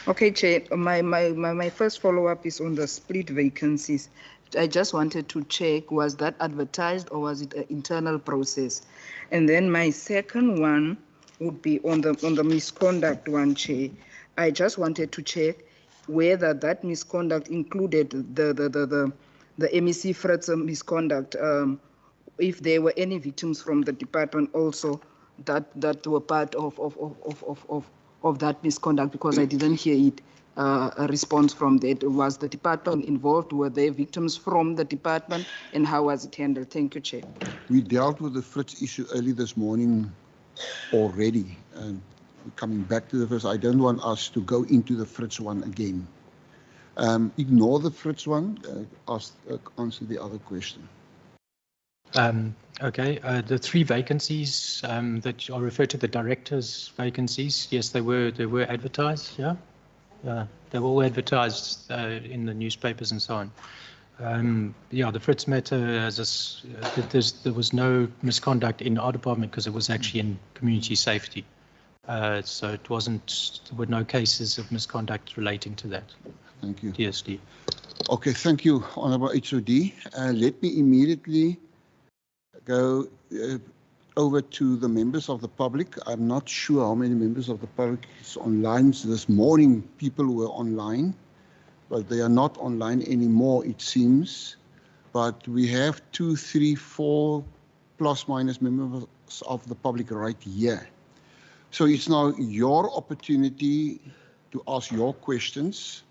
S4: Okay, Chair, my first follow-up is on the split vacancies. I just wanted to check, was that advertised or was it an internal process? And then my second one would be on the misconduct one, Chair. I just wanted to check whether that misconduct included the MEC Fritz misconduct, if there were any victims from the department also that were part of that misconduct, because I didn't hear it. A response from that. Was the department involved? Were there victims from the department? And how was it handled? Thank you, Chair.
S1: We dealt with the Fritz issue early this morning already. And coming back to the first, I don't want us to go into the Fritz one again. Ignore the Fritz one. Answer the other question.
S6: Okay, the 3 vacancies that are referred to, the directors' vacancies, yes, they were advertised, yeah? Yeah, they were all advertised in the newspapers and so on. Yeah, the Fritz matter, there was no misconduct in our department because it was actually in community safety. So there were no cases of misconduct relating to that.
S1: Thank you.
S6: TSD.
S1: Okay, thank you, Honourable HOD. Let me immediately go over to the members of the public. I'm not sure how many members of the public is online. So this morning, people were online, but they are not online anymore, it seems. But we have 2, 3, 4 plus minus members of the public right here. So it's now your opportunity to ask your questions.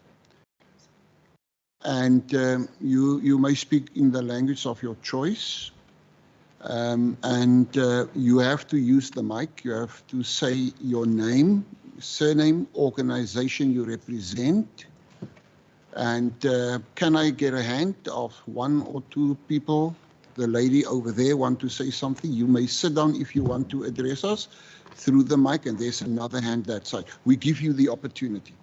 S1: And you may speak in the language of your choice. You have to use the mic. You have to say your name, surname, organization you represent. And can I get a hand of 1 or 2 people? The lady over there want to say something. You may sit down if you want to address us through the mic, and there's another hand that side. We give you the opportunity.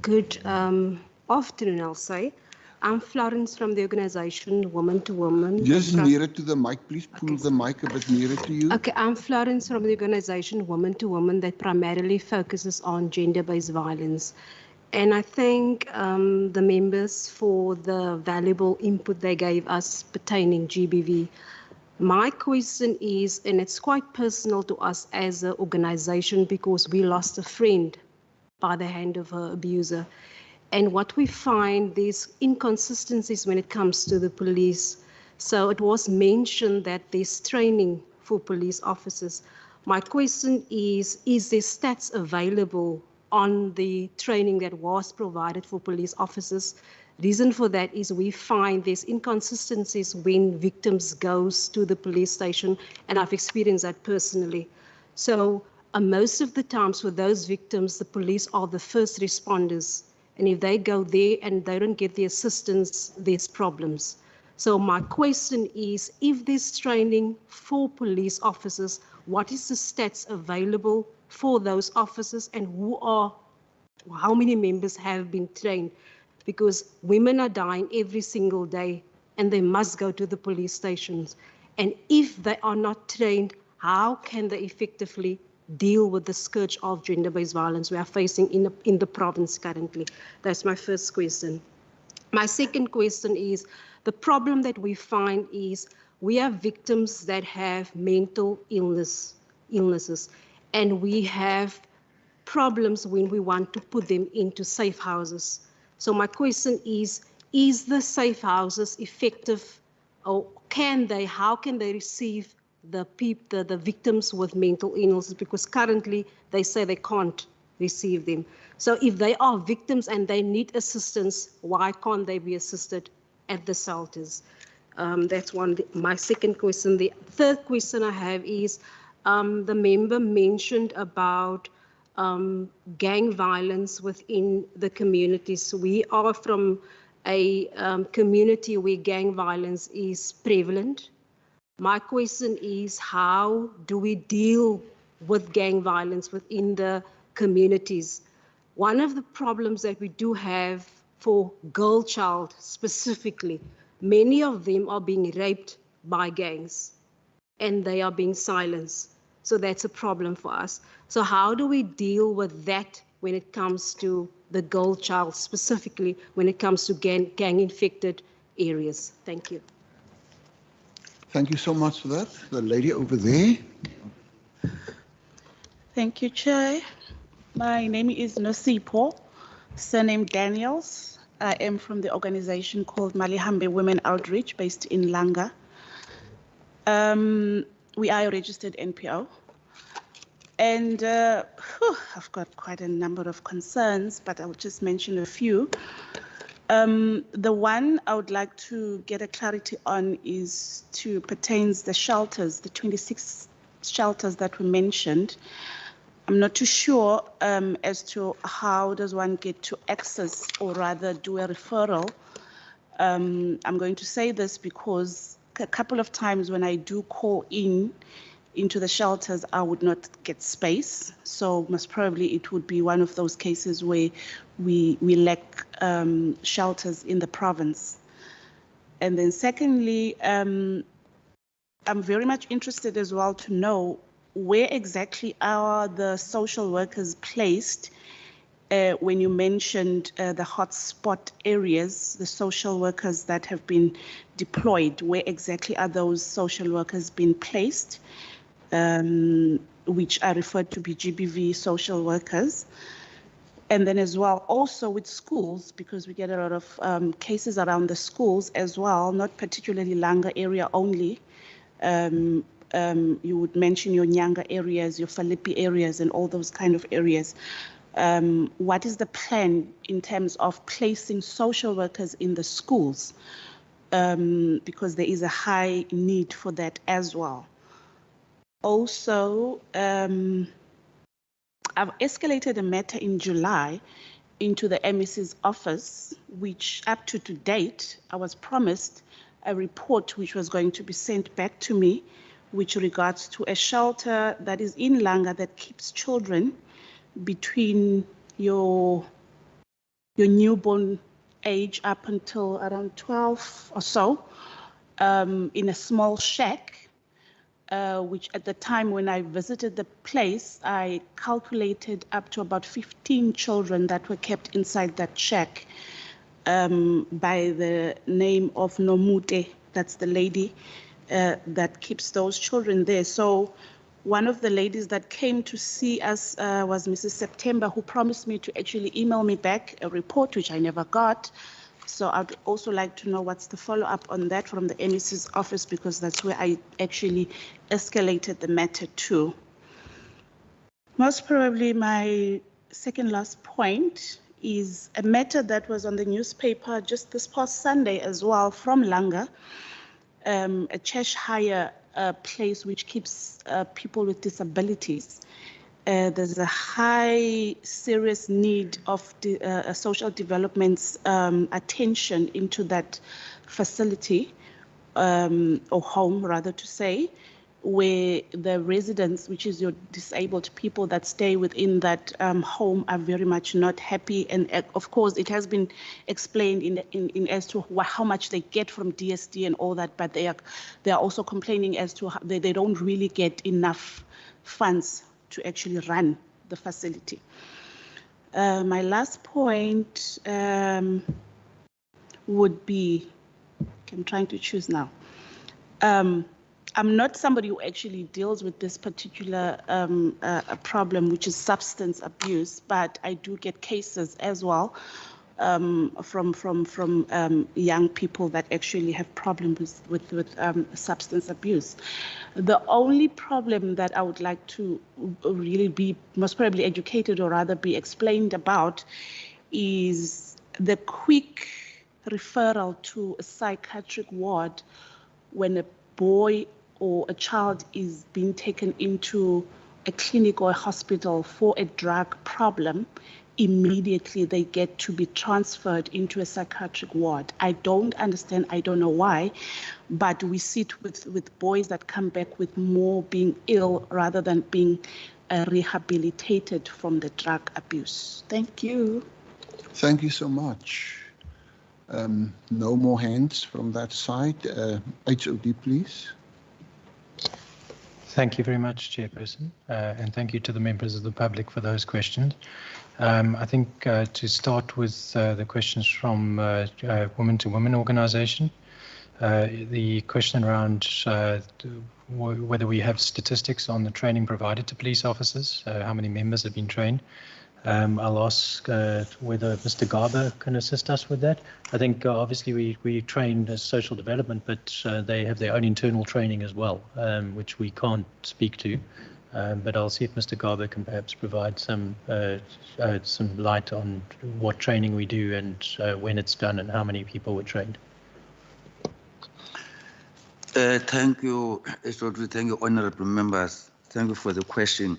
S21: Good afternoon, I'll say. I'm Florence from the organisation Woman to Woman.
S1: Just nearer to the mic, please. Pull the mic a bit nearer to you.
S21: Okay, I'm Florence from the organisation Woman to Woman that primarily focuses on gender-based violence And I thank the members for the valuable input they gave us pertaining GBV. My question is, and it's quite personal to us as an organization because we lost a friend by the hand of her abuser. And what we find, there's inconsistencies when it comes to the police. So it was mentioned that there's training for police officers. My question is there stats available on the training that was provided for police officers? Reason for that is we find there's inconsistencies when victims goes to the police station, and I've experienced that personally. So most of the times for those victims, the police are the first responders. And if they go there and they don't get the assistance, there's problems. So my question is, if there's training for police officers, what is the stats available for those officers and how many members have been trained? Because women are dying every single day and they must go to the police stations. And if they are not trained, how can they effectively deal with the scourge of gender-based violence we are facing in the province currently? That's my first question. My second question is, the problem that we find is we have victims that have mental illnesses, and we have problems when we want to put them into safe houses. So my question is the safe houses effective, or how can they receive the victims with mental illnesses? Because currently they say they can't receive them. So if they are victims and they need assistance, why can't they be assisted at the shelters? That's my second question. The third question I have is, the member mentioned about gang violence within the communities. We are from a community where gang violence is prevalent. My question is, how do we deal with gang violence within the communities? One of the problems that we do have for girl child specifically, many of them are being raped by gangs and they are being silenced. So that's a problem for us. So how do we deal with that when it comes to the girl child, specifically when it comes to gang-infected areas? Thank you.
S1: Thank you so much for that. The lady over there.
S13: Thank you, Chair. My name is Nosipo, surname Daniels. I am from the organization called Malihambe Women Outreach, based in Langa. We are a registered NPO. And I've got quite a number of concerns, but I will just mention a few. The one I would like to get a clarity on pertains the shelters, the 26 shelters that were mentioned. I'm not too sure as to how does one get to access or rather do a referral. I'm going to say this because a couple of times when I do call into the shelters, I would not get space. So most probably it would be one of those cases where we lack shelters in the province. And then secondly, I'm very much interested as well to know where exactly are the social workers placed when you mentioned the hotspot areas, the social workers that have been deployed, where exactly are those social workers being placed, which are referred to be GBV social workers. And then as well, also with schools, because we get a lot of cases around the schools as well, not particularly Langa area only. You would mention your Nyanga areas, your Falipi areas, and all those kind of areas. What is the plan in terms of placing social workers in the schools? Because there is a high need for that as well. Also, I've escalated a matter in July into the MEC's office, which up to date, I was promised a report which was going to be sent back to me, which regards to a shelter that is in Langa that keeps children between your newborn age up until around 12 or so, in a small shack. which at the time when I visited the place, I calculated up to about 15 children that were kept inside that shack by the name of Nomute. That's the lady that keeps those children there. So one of the ladies that came to see us was Mrs. September, who promised me to actually email me back a report, which I never got. So I'd also like to know what's the follow-up on that from the MEC's office, because that's where I actually escalated the matter to. Most probably my second last point is a matter that was on the newspaper just this past Sunday as well from Langa, a Cheshire place which keeps people with disabilities. There's a high serious need of social development's attention into that facility, or home rather to say, where the residents, which is your disabled people that stay within that home, are very much not happy. And of course, it has been explained in as to how much they get from DSD and all that, but they are also complaining as to how they don't really get enough funds to actually run the facility. My last point would be, I'm trying to choose now. I'm not somebody who actually deals with this particular problem, which is substance abuse, but I do get cases as well from young people that actually have problems with substance abuse. The only problem that I would like to really be most probably educated, or rather be explained about, is the quick referral to a psychiatric ward when a boy or a child is being taken into a clinic or a hospital for a drug problem. Immediately they get to be transferred into a psychiatric ward. I don't understand, I don't know why, but we sit with boys that come back with more being ill rather than being rehabilitated from the drug abuse. Thank you.
S1: Thank you so much. No more hands from that side. HOD, please.
S6: Thank you very much, Chairperson, and thank you to the members of the public for those questions. I think to start with the questions from Women to Women organization, the question around whether we have statistics on the training provided to police officers, how many members have been trained. I'll ask whether Mr. Garber can assist us with that. I think obviously we train as social development, but they have their own internal training as well, which we can't speak to. But I'll see if Mr. Garber can perhaps provide some light on what training we do and when it's done and how many people were trained.
S15: Thank you, thank you, honorable members. Thank you for the question.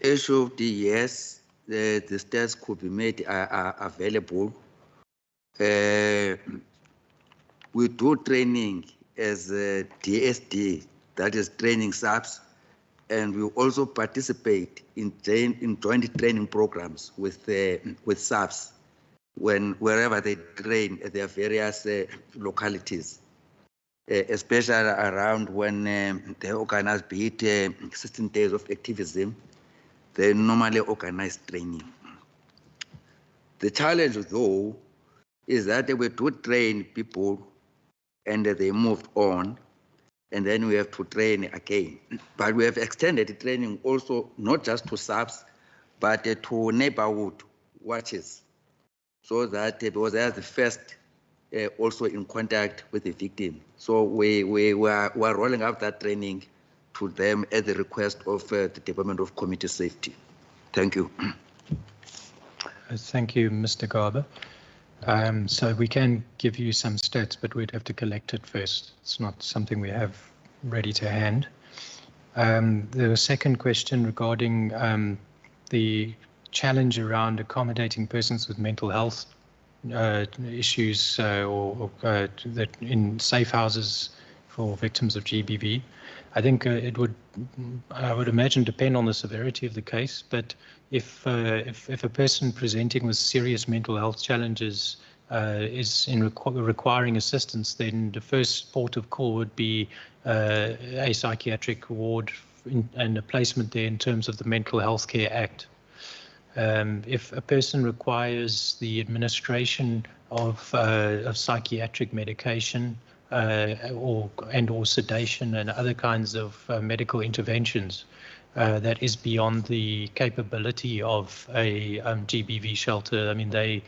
S15: HOD, yes, the stats could be made are available. We do training as DSD, that is training subs, and we also participate in joint training programs with subs wherever they train at their various localities, especially around when they organize, be it 16 days of activism. They normally organize training. The challenge, though, is that we do train people and they moved on, and then we have to train again. But we have extended training also, not just to subs, but to neighborhood watches, so that because they are the first also in contact with the victim. So we are rolling out that training to them at the request of the Department of Community Safety. Thank you.
S6: Thank you, Mr. Garber. So we can give you some stats, but we'd have to collect it first. It's not something we have ready to hand. The second question regarding the challenge around accommodating persons with mental health issues or that in safe houses for victims of GBV. I think I would imagine, depend on the severity of the case, but if a person presenting with serious mental health challenges is in requiring assistance, then the first port of call would be a psychiatric ward and a placement there in terms of the Mental Health Care Act. If a person requires the administration of psychiatric medication or sedation and other kinds of medical interventions, that is beyond the capability of a GBV shelter. I mean, they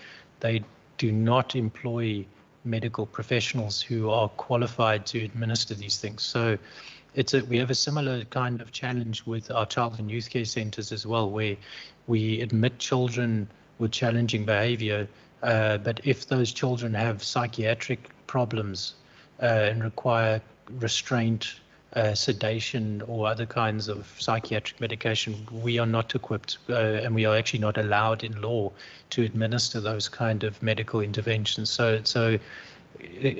S6: do not employ medical professionals who are qualified to administer these things. So we have a similar kind of challenge with our child and youth care centres as well, where we admit children with challenging behaviour, but if those children have psychiatric problems and require restraint, sedation or other kinds of psychiatric medication, we are not equipped and we are actually not allowed in law to administer those kind of medical interventions. So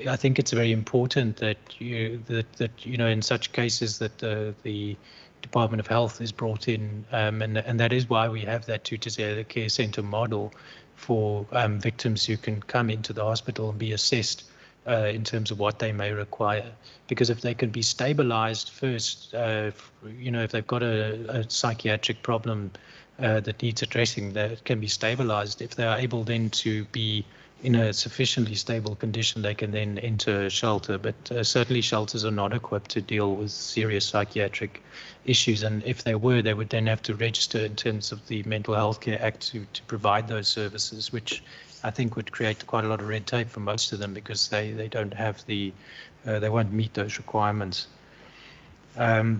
S6: I think it's very important that in such cases that the Department of Health is brought in, and that is why we have that tutor care centre model for victims who can come into the hospital and be assessed in terms of what they may require. Because if they can be stabilized first, if they've got a psychiatric problem that needs addressing, that can be stabilized. If they are able then to be in a sufficiently stable condition, they can then enter shelter. But certainly shelters are not equipped to deal with serious psychiatric issues. And if they were, they would then have to register in terms of the Mental Health Care Act to provide those services, which I think would create quite a lot of red tape for most of them, because they don't have they won't meet those requirements. The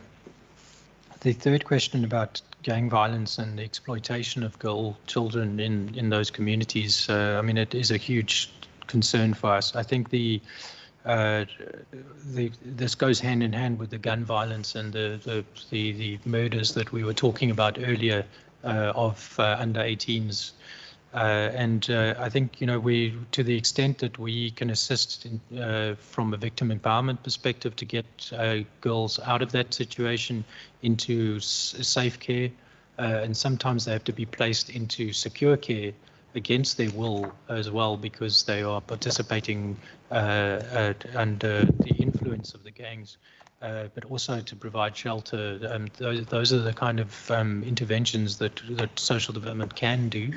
S6: third question about gang violence and the exploitation of children in those communities, I mean, it is a huge concern for us. I think this goes hand in hand with the gun violence and the murders that we were talking about earlier of under 18s. I think, to the extent that we can assist from a victim empowerment perspective to get girls out of that situation into safe care, and sometimes they have to be placed into secure care against their will as well, because they are participating under the influence of the gangs, but also to provide shelter. Those are the kind of interventions that social development can do.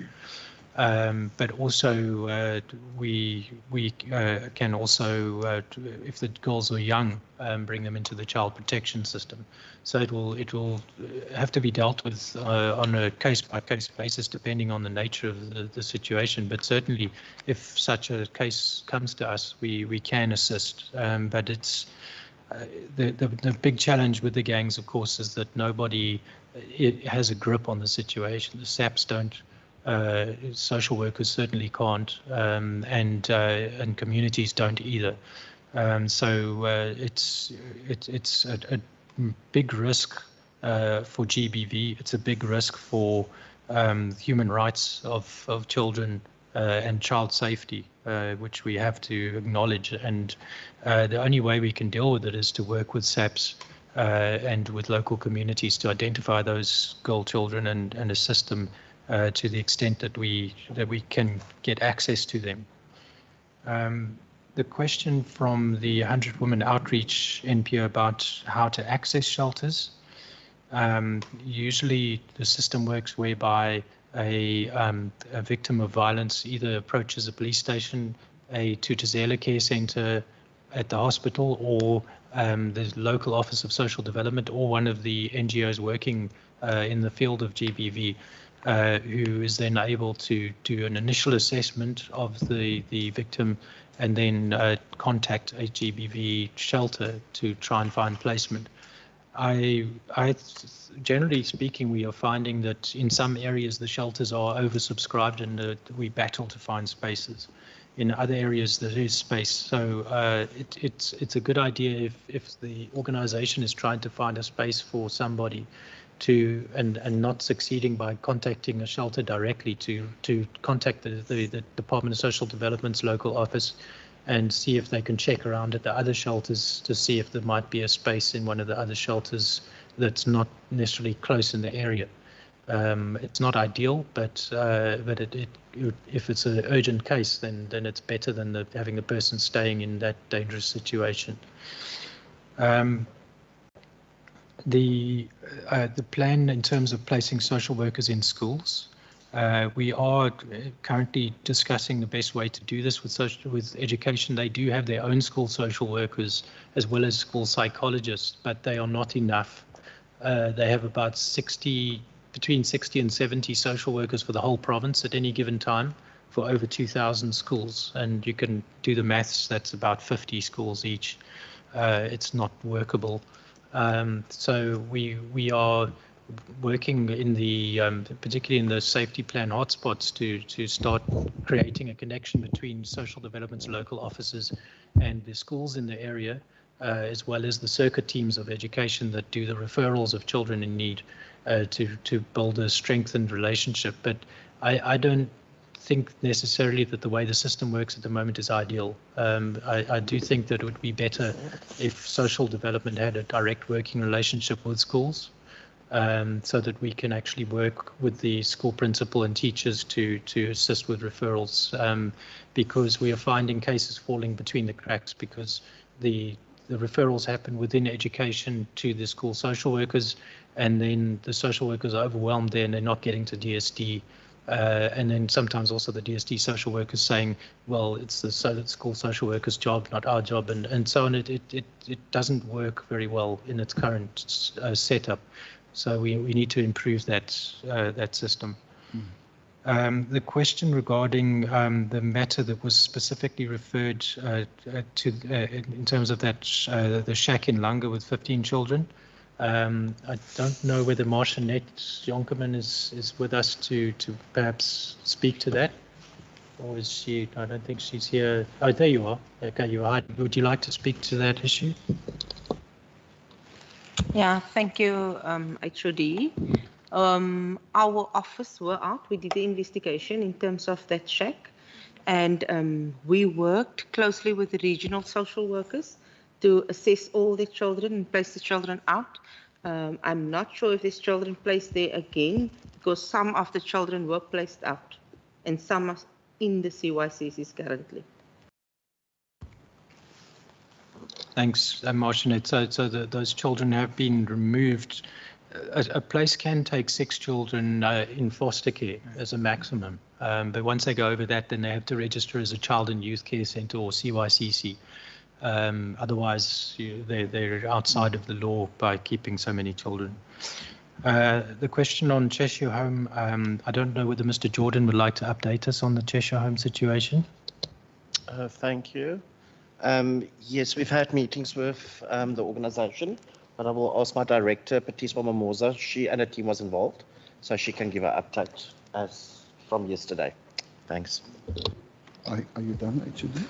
S6: But also we can also, if the girls are young, bring them into the child protection system. So it will have to be dealt with on a case-by-case basis, depending on the nature of the situation. But certainly, if such a case comes to us, we can assist. But it's the big challenge with the gangs, of course, is that nobody has a grip on the situation. The SAPs don't. Social workers certainly can't, and communities don't either. So it's a big risk for GBV. It's a big risk for human rights of children and child safety, which we have to acknowledge. And the only way we can deal with it is to work with SAPs and with local communities to identify those girl children and assist them to the extent that we can get access to them. The question from the 100 Women Outreach NPO about how to access shelters. Usually the system works whereby a victim of violence either approaches a police station, a Tutuzela care centre at the hospital, or the local office of social development, or one of the NGOs working in the field of GBV. Who is then able to do an initial assessment of the victim and then contact a GBV shelter to try and find placement. Generally speaking, we are finding that in some areas the shelters are oversubscribed and we battle to find spaces. In other areas there is space, so it's a good idea if the organisation is trying to find a space for somebody and not succeeding by contacting a shelter directly, to contact the Department of Social Development's local office and see if they can check around at the other shelters to see if there might be a space in one of the other shelters that's not necessarily close in the area. It's not ideal, but if it's an urgent case, then it's better than having the person staying in that dangerous situation. The plan in terms of placing social workers in schools, we are currently discussing the best way to do this with education. They do have their own school social workers as well as school psychologists, but they are not enough. They have about between 60 and 70 social workers for the whole province at any given time for over 2,000 schools. And you can do the maths, that's about 50 schools each. It's not workable. So we are working in the, particularly in the safety plan hotspots to start creating a connection between social development's local offices and the schools in the area, as well as the circuit teams of education that do the referrals of children in need to build a strengthened relationship. But I don't think necessarily that the way the system works at the moment is ideal. I do think that it would be better if social development had a direct working relationship with schools, so that we can actually work with the school principal and teachers to assist with referrals, because we are finding cases falling between the cracks because the referrals happen within education to the school social workers, and then the social workers are overwhelmed there and they're not getting to DSD. And then sometimes also the DSD social workers saying, well, it's the school social worker's job, not our job, and so on. It doesn't work very well in its current setup. So we need to improve that system. The question regarding the matter that was specifically referred to in terms of that the shack in Langa with 15 children. I don't know whether Marcianette Jonkerman is with us to perhaps speak to that, or is she? I don't think she's here. Oh, there you are. Okay, you are. Would you like to speak to that issue?
S12: Yeah, thank you, HOD. Our office were out. We did the investigation in terms of that shack, and we worked closely with the regional social workers to assess all the children and place the children out. I'm not sure if there's children placed there again, because some of the children were placed out and some are in the CYCs currently.
S6: Thanks, Marcianette. So those children have been removed. A place can take 6 children in foster care as a maximum, but once they go over that, then they have to register as a child and youth care centre or CYCC. Otherwise, they're outside of the law by keeping so many children. The question on Cheshire Home, I don't know whether Mr. Jordan would like to update us on the Cheshire Home situation.
S11: Thank you. Yes, we've had meetings with the organisation, but I will ask my director, Patiswa Mamoza. She and her team was involved, so she can give an update as from yesterday. Thanks.
S1: Are you done, HOD?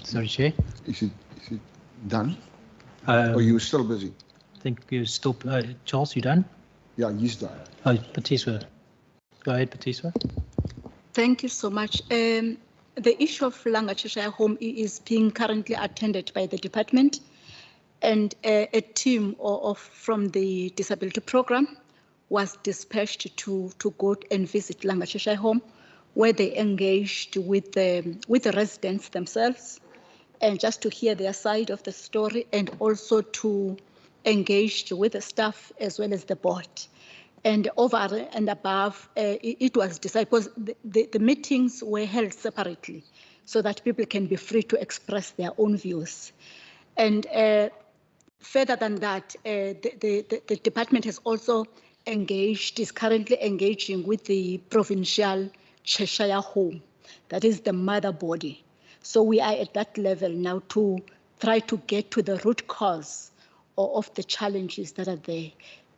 S6: Sorry, Chair?
S1: Is it done? Or are you still busy?
S6: I think you're still... Charles, you done?
S1: Yeah, he's done.
S6: Oh, Patiswa. Go ahead, Patiswa.
S14: Thank you so much. The issue of Langa Cheshire Home is being currently attended by the department, and a team from the disability program was dispatched to go and visit Langa Cheshire Home, where they engaged with the residents themselves, and just to hear their side of the story, and also to engage with the staff as well as the board. And over and above, it was decided, because the meetings were held separately so that people can be free to express their own views. And further than that, the department has also is currently engaging with the Provincial Cheshire Home, that is the mother body. So we are at that level now to try to get to the root cause of the challenges that are there.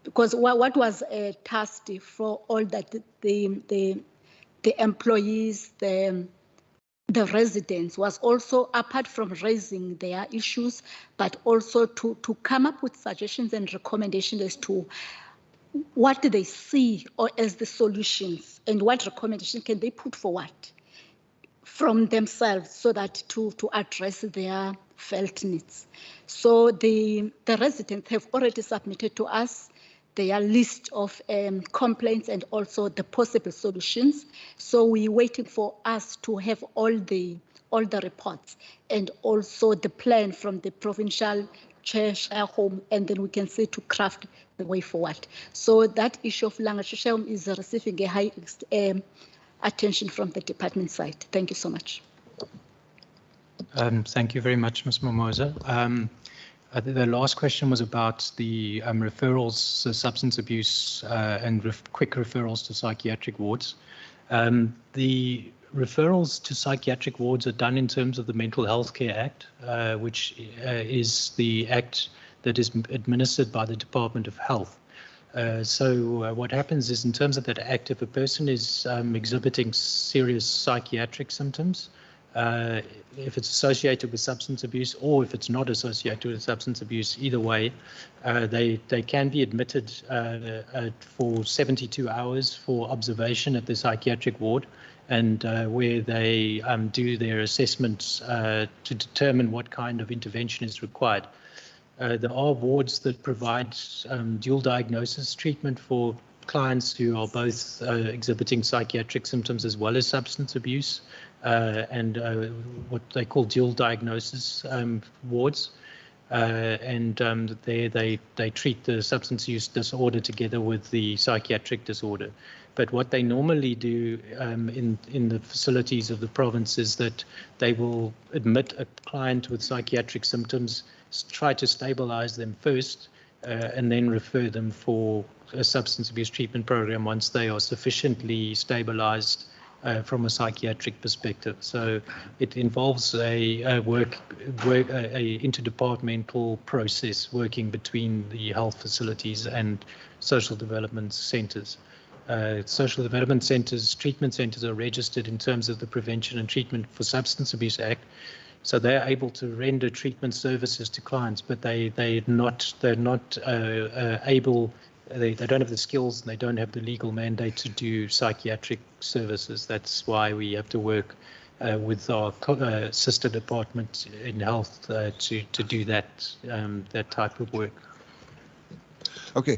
S14: Because what was tasked for all that the employees, the residents, was also, apart from raising their issues, but also to come up with suggestions and recommendations as to what do they see or as the solutions, and what recommendations can they put forward from themselves so that to address their felt needs. So the residents have already submitted to us their list of complaints and also the possible solutions. So we're waiting for us to have all the reports and also the plan from the provincial chair home, and then we can see to craft the way forward. So that issue of Langa Share Home is receiving a high attention from the department side. Thank you so much.
S6: Thank you very much, Ms. Mimosa. The last question was about the referrals, substance abuse, and quick referrals to psychiatric wards. The referrals to psychiatric wards are done in terms of the Mental Health Care Act, which is the act that is administered by the Department of Health. So what happens is, in terms of that act, if a person is exhibiting serious psychiatric symptoms, if it's associated with substance abuse or if it's not associated with substance abuse, either way, they can be admitted for 72 hours for observation at the psychiatric ward, and where they do their assessments to determine what kind of intervention is required. There are wards that provide dual diagnosis treatment for clients who are both exhibiting psychiatric symptoms as well as substance abuse, and what they call dual diagnosis wards. And there they treat the substance use disorder together with the psychiatric disorder. But what they normally do in the facilities of the province is that they will admit a client with psychiatric symptoms, try to stabilize them first, and then refer them for a substance abuse treatment program once they are sufficiently stabilized from a psychiatric perspective. So it involves a interdepartmental process working between the health facilities and social development centers. Social development centers, treatment centers are registered in terms of the Prevention and Treatment for Substance Abuse Act. So they're able to render treatment services to clients, but they're not able. They don't have the skills and they don't have the legal mandate to do psychiatric services. That's why we have to work with our sister department in health to do that type of work.
S1: Okay.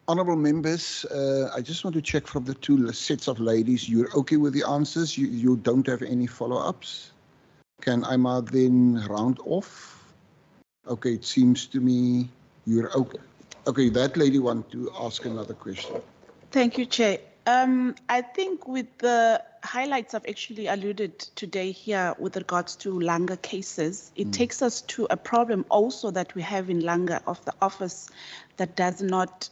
S1: Honourable members, I just want to check from the two sets of ladies, you're okay with the answers? You don't have any follow-ups? Can Ima then round off? Okay, it seems to me you're okay. Okay, that lady want to ask another question.
S13: Thank you, Chair. I think with the highlights I've actually alluded today here with regards to Langa cases, it takes us to a problem also that we have in Langa of the office that does not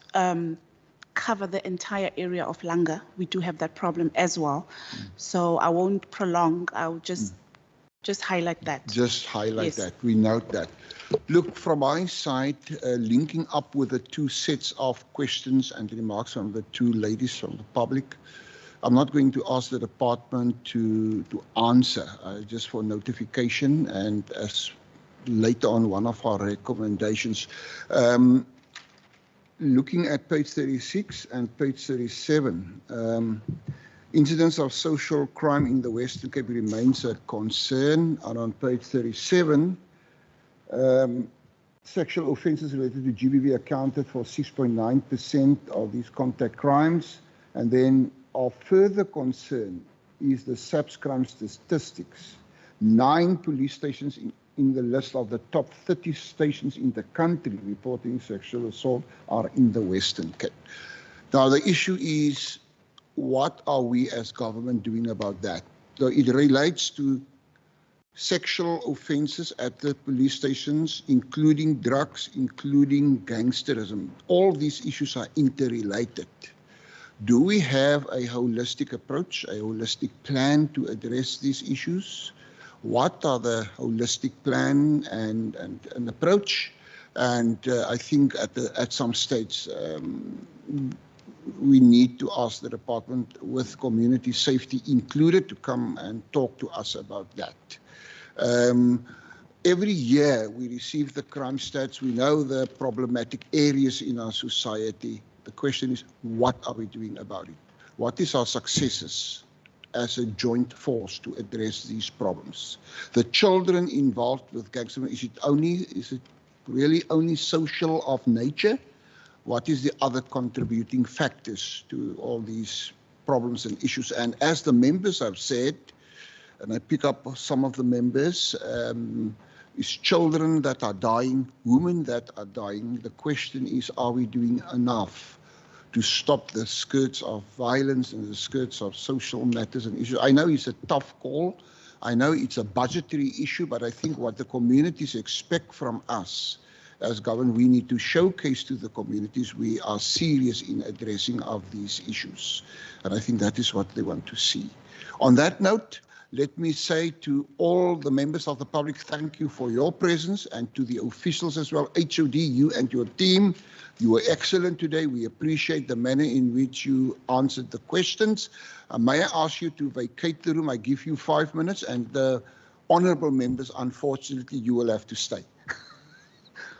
S13: cover the entire area of Langa. We do have that problem as well. So I won't prolong, I'll just highlight that.
S1: Just highlight
S13: Yes.
S1: that. We note that. Look, from my side, linking up with the two sets of questions and remarks from the two ladies from the public, I'm not going to ask the department to answer, just for notification and as later on one of our recommendations. Looking at page 36 and page 37, incidents of social crime in the Western Cape remains a concern. And on page 37, sexual offences related to GBV accounted for 6.9% of these contact crimes. And then of further concern is the SAPS crime statistics. 9 police stations in the list of the top 30 stations in the country reporting sexual assault are in the Western Cape. Now the issue is, what are we as government doing about that? So it relates to sexual offences at the police stations, including drugs, including gangsterism. All these issues are interrelated. Do we have a holistic approach, a holistic plan to address these issues? What are the holistic plan and approach? And I think at some stage, we need to ask the department with community safety included to come and talk to us about that. Every year we receive the crime stats. We know the problematic areas in our society. The question is, what are we doing about it? What is our successes as a joint force to address these problems? The children involved with gangsterism, is it really only social of nature? What is the other contributing factors to all these problems and issues? And as the members have said, and I pick up some of the members, it's children that are dying, women that are dying. The question is, are we doing enough to stop the skirts of violence and the skirts of social matters and issues? I know it's a tough call. I know it's a budgetary issue, but I think what the communities expect from us as government, we need to showcase to the communities we are serious in addressing of these issues. And I think that is what they want to see. On that note, let me say to all the members of the public, thank you for your presence, and to the officials as well. HOD, you and your team, you were excellent today. We appreciate the manner in which you answered the questions. May I ask you to vacate the room? I give you 5 minutes, and the honourable members, unfortunately, you will have to stay.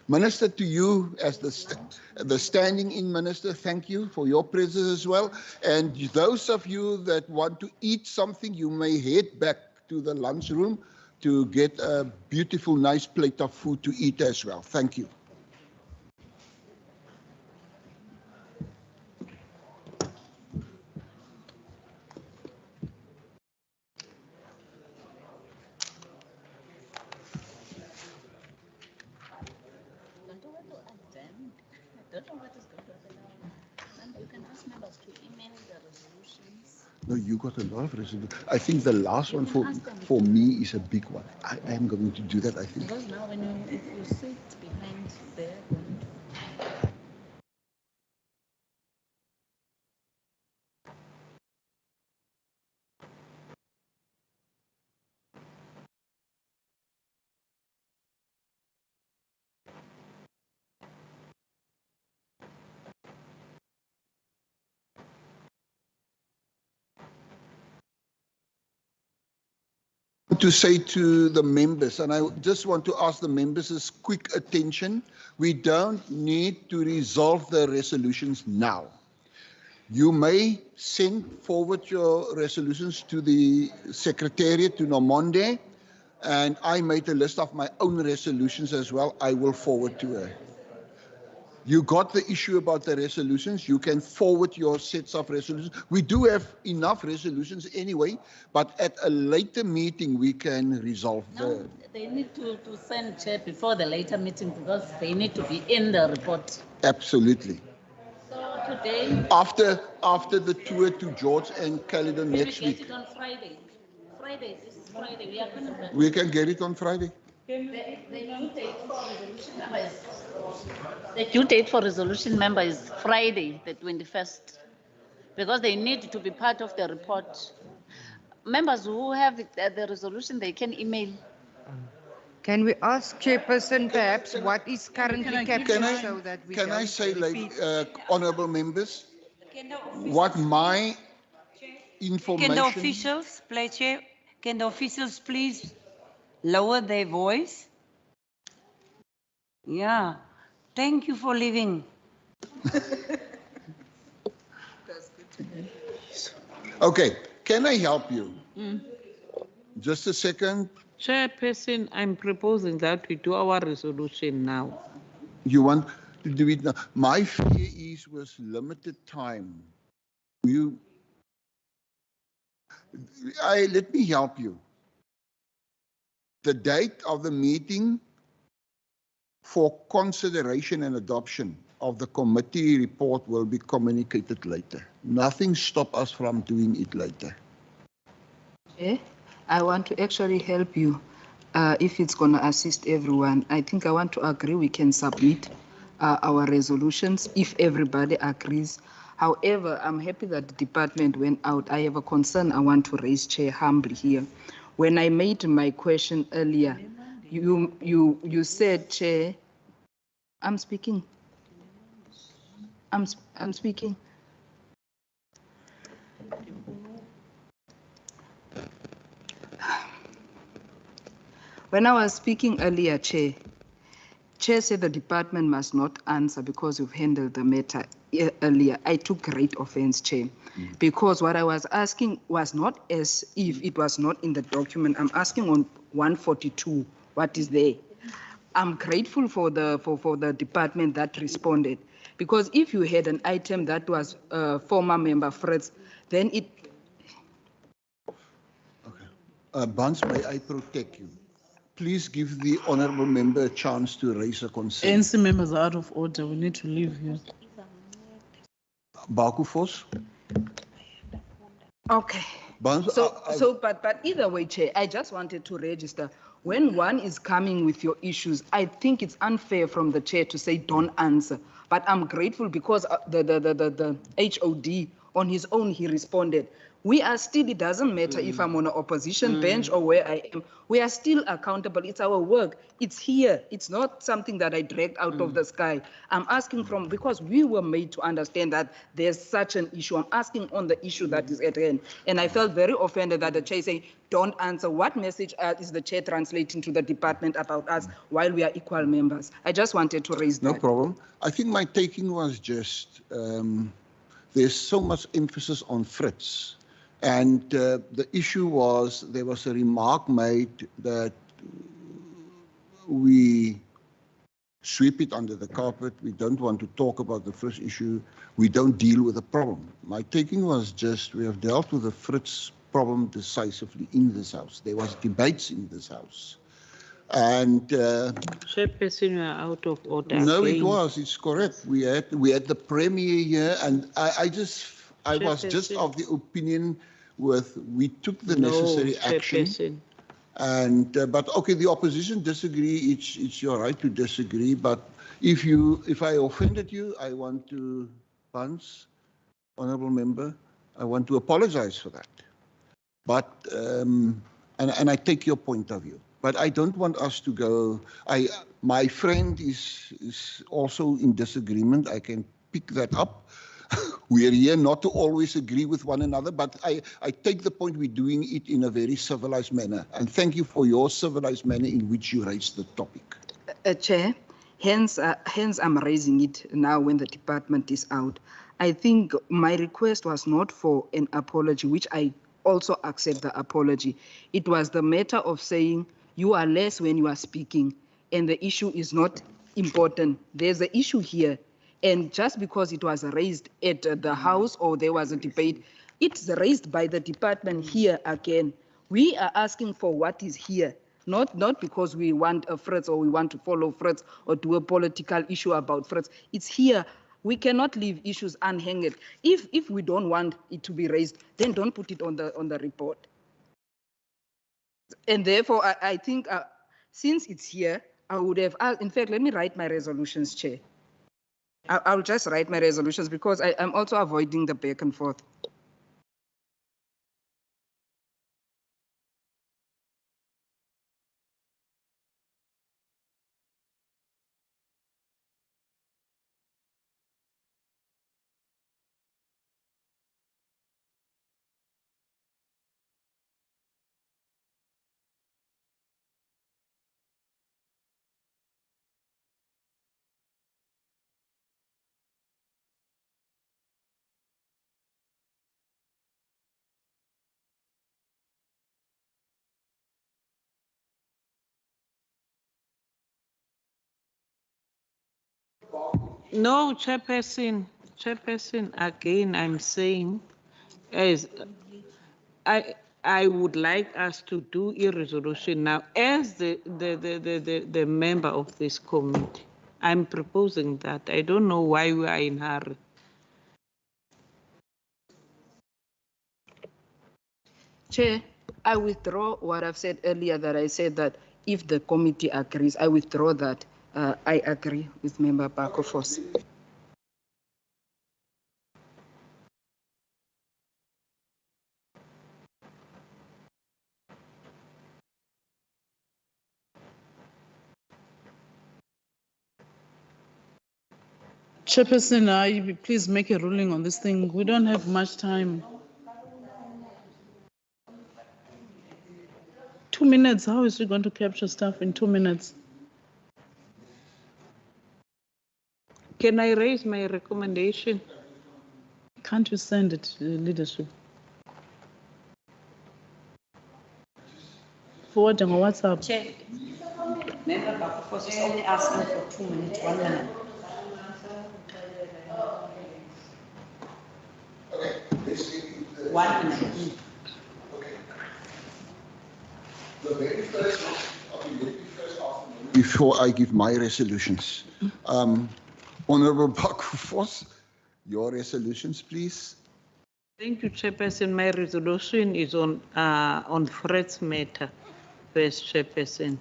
S1: Minister, to you as the standing-in minister, thank you for your presence as well. And those of you that want to eat something, you may head back to the lunchroom to get a beautiful, nice plate of food to eat as well. Thank you. No, you got a lot of resolutions. I think the last one for me is a big one. I am going to do that, I think.
S16: Because now if you sit behind there,
S1: To say to the members, and I just want to ask the members' quick attention, we don't need to resolve the resolutions now. You may send forward your resolutions to the Secretariat, to Nomonde, and I made a list of my own resolutions as well. I will forward to her. You got the issue about the resolutions. You can forward your sets of resolutions. We do have enough resolutions anyway, but at a later meeting, we can resolve
S16: no, they need to send Chair before the later meeting because they need to be in the report.
S1: Absolutely.
S16: So today,
S1: After the tour to George and Caledon next week.
S16: Get it on Friday. This is Friday. We are going to.
S1: We can get it on Friday.
S16: The due date for resolution member is Friday, the 21st, because they need to be part of the report. Members who have the resolution, they can email.
S2: Can we ask Chairperson perhaps what is currently captured so that we
S1: Can I
S2: don't
S1: say,
S2: repeat?
S1: honourable members, what my information...
S22: Can the officials, Chair, can the officials please lower their voice? Yeah, thank you for leaving.
S1: Okay, can I help you? Just a second.
S3: Chairperson, I'm proposing that we do our resolution now.
S1: You want to do it now? My fear is with limited time. Let me help you. The date of the meeting for consideration and adoption of the committee report will be communicated later. Nothing stops us from doing it later.
S4: Okay. I want to actually help you if it's going to assist everyone. I think I want to agree we can submit our resolutions if everybody agrees. However, I'm happy that the department went out. I have a concern I want to raise, Chair, humbly here. When I made my question earlier, you said, Chair, I'm speaking. I'm speaking. When I was speaking earlier, Chair said the department must not answer because you've handled the matter earlier. I took great offense, Chair, because what I was asking was not as if it was not in the document. I'm asking on 142, what is there? I'm grateful for the department that responded. Because if you had an item that was former member Fritz, then it.
S1: Bans, may I protect you? Please give the honourable member a chance to raise a concern.
S8: ANC members are out of order. We need to leave here.
S1: Bakufos?
S4: Okay.
S1: Bans,
S4: But either way, Chair, I just wanted to register. When one is coming with your issues, I think it's unfair from the chair to say don't answer. But I'm grateful because the HOD on his own, he responded. We are still, it doesn't matter if I'm on an opposition bench or where I am, we are still accountable. It's our work. It's here. It's not something that I dragged out of the sky. I'm asking from, because we were made to understand that there's such an issue. I'm asking on the issue that is at hand. And I felt very offended that the chair saying, don't answer. What message is the chair translating to the department about us while we are equal members? I just wanted to raise that.
S1: No problem. I think my taking was just, there's so much emphasis on Fritz. And the issue was, there was a remark made that we sweep it under the carpet. We don't want to talk about the Fritz issue. We don't deal with the problem. My taking was just, we have dealt with the Fritz problem decisively in this house. There was debates in this house. And
S3: Chairperson, you are out of order.
S1: no,
S3: again.
S1: it was. It's correct. We had the premier here, and I was just of the opinion we took the necessary action.
S3: Chairperson.
S1: And but okay, the opposition disagree. It's your right to disagree. But if I offended you, I want to, Bans, honourable member, I want to apologise for that. But and I take your point of view. But I don't want us to go. My friend is also in disagreement. I can pick that up. We are here not to always agree with one another, but I take the point we're doing it in a very civilized manner. And thank you for your civilized manner in which you raised the topic.
S4: Chair, hence I'm raising it now when the department is out. I think my request was not for an apology, which I also accept the apology. It was the matter of saying you are less when you are speaking, and the issue is not important. There's an issue here. And just because it was raised at the House or there was a debate, it's raised by the department here again. We are asking for what is here, not because we want a Fritz or we want to follow Fritz or do a political issue about Fritz. It's here. We cannot leave issues unhanged. If we don't want it to be raised, then don't put it on the report. And therefore, I think since it's here, I would have, in fact, let me write my resolutions, Chair. I'll just write my resolutions because I'm also avoiding the back and forth.
S3: No, Chairperson, again, I'm saying, as I would like us to do a resolution now as the member of this committee. I'm proposing that. I don't know why we are in a hurry.
S4: Chair, I withdraw what I've said earlier, that I said that if the committee agrees, I withdraw that. I agree with Member Bakofos.
S8: Chairperson, please make a ruling on this thing. We don't have much time. 2 minutes, how is she going to capture stuff in 2 minutes?
S3: Can I raise my recommendation?
S8: Can't you send it to leadership? Forward on WhatsApp.
S22: Chair, Member Bakofos is only asking for 2 minutes, 1 minute.
S3: 1 minute.
S1: The very first, before I give my resolutions, Honourable Bakufos, your resolutions, please.
S3: Thank you, Chairperson. My resolution is on Fred's matter, first, Chairperson.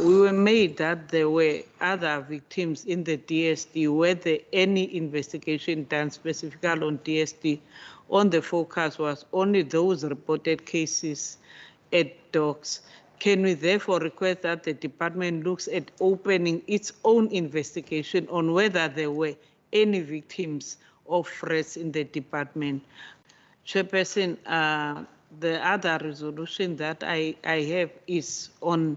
S3: We were made that there were other victims in the DSD. Were there any investigation done specifically on DSD? On the focus was only those reported cases at docks. Can we therefore request that the department looks at opening its own investigation on whether there were any victims of threats in the department? Chairperson, the other resolution that I have is on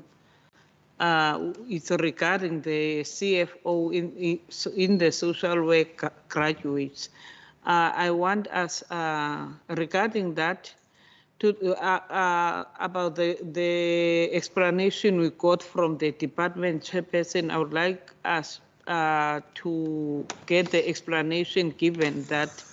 S3: it's regarding the CFO in the social work graduates. I want us regarding that to about the explanation we got from the department chairperson. I would like us to get the explanation given that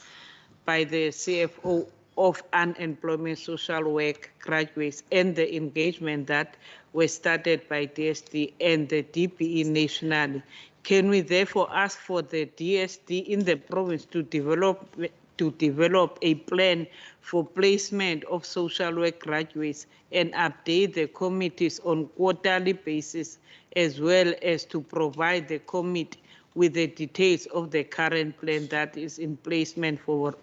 S3: by the CFO of unemployment social work graduates and the engagement that were started by DSD and the DPE nationally. Can we therefore ask for the DSD in the province to develop a plan for placement of social work graduates and update the committees on quarterly basis, as well as to provide the committee with the details of the current plan that is in placement for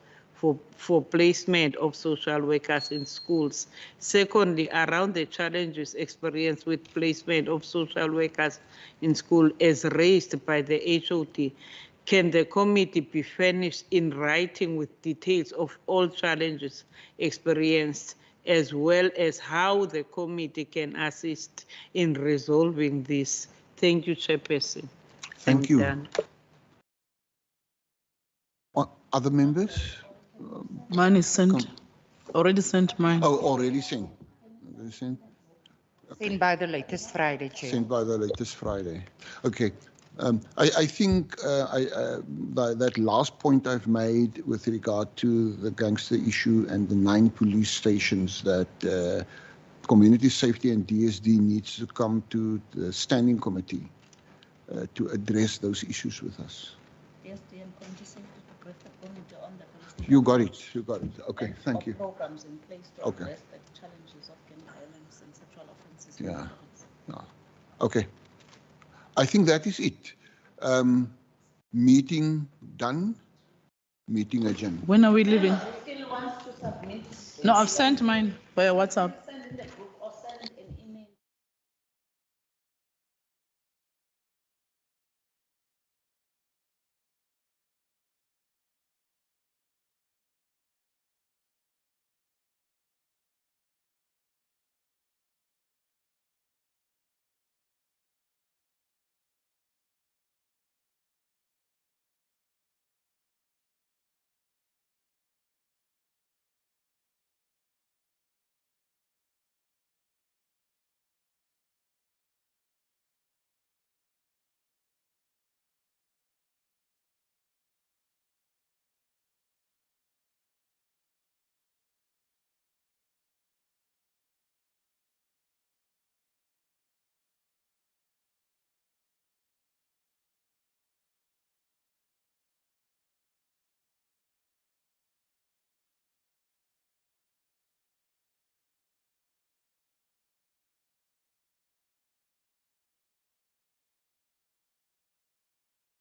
S3: placement of social workers in schools. Secondly, around the challenges experienced with placement of social workers in school as raised by the HOD, can the committee be furnished in writing with details of all challenges experienced, as well as how the committee can assist in resolving this? Thank you, Chairperson.
S1: Thank you.
S3: Done.
S1: Other members?
S8: Mine is sent. Already sent mine.
S1: Oh, already sent. Already sent.
S2: Sent by the latest Friday, Chair.
S1: Sent by the latest Friday. Okay. I think that last point I've made with regard to the gangster issue and the 9 police stations that Community Safety and DSD needs to come to the standing committee to address those issues with us. You got it. You got it. Okay, thank you.
S16: Programs in place to address the challenges of gang violence and sexual offences.
S1: Yeah. Okay. I think that is it. Meeting done. Meeting adjourned.
S8: When are we leaving?
S16: Still wants to submit.
S8: No, I've sent mine via WhatsApp.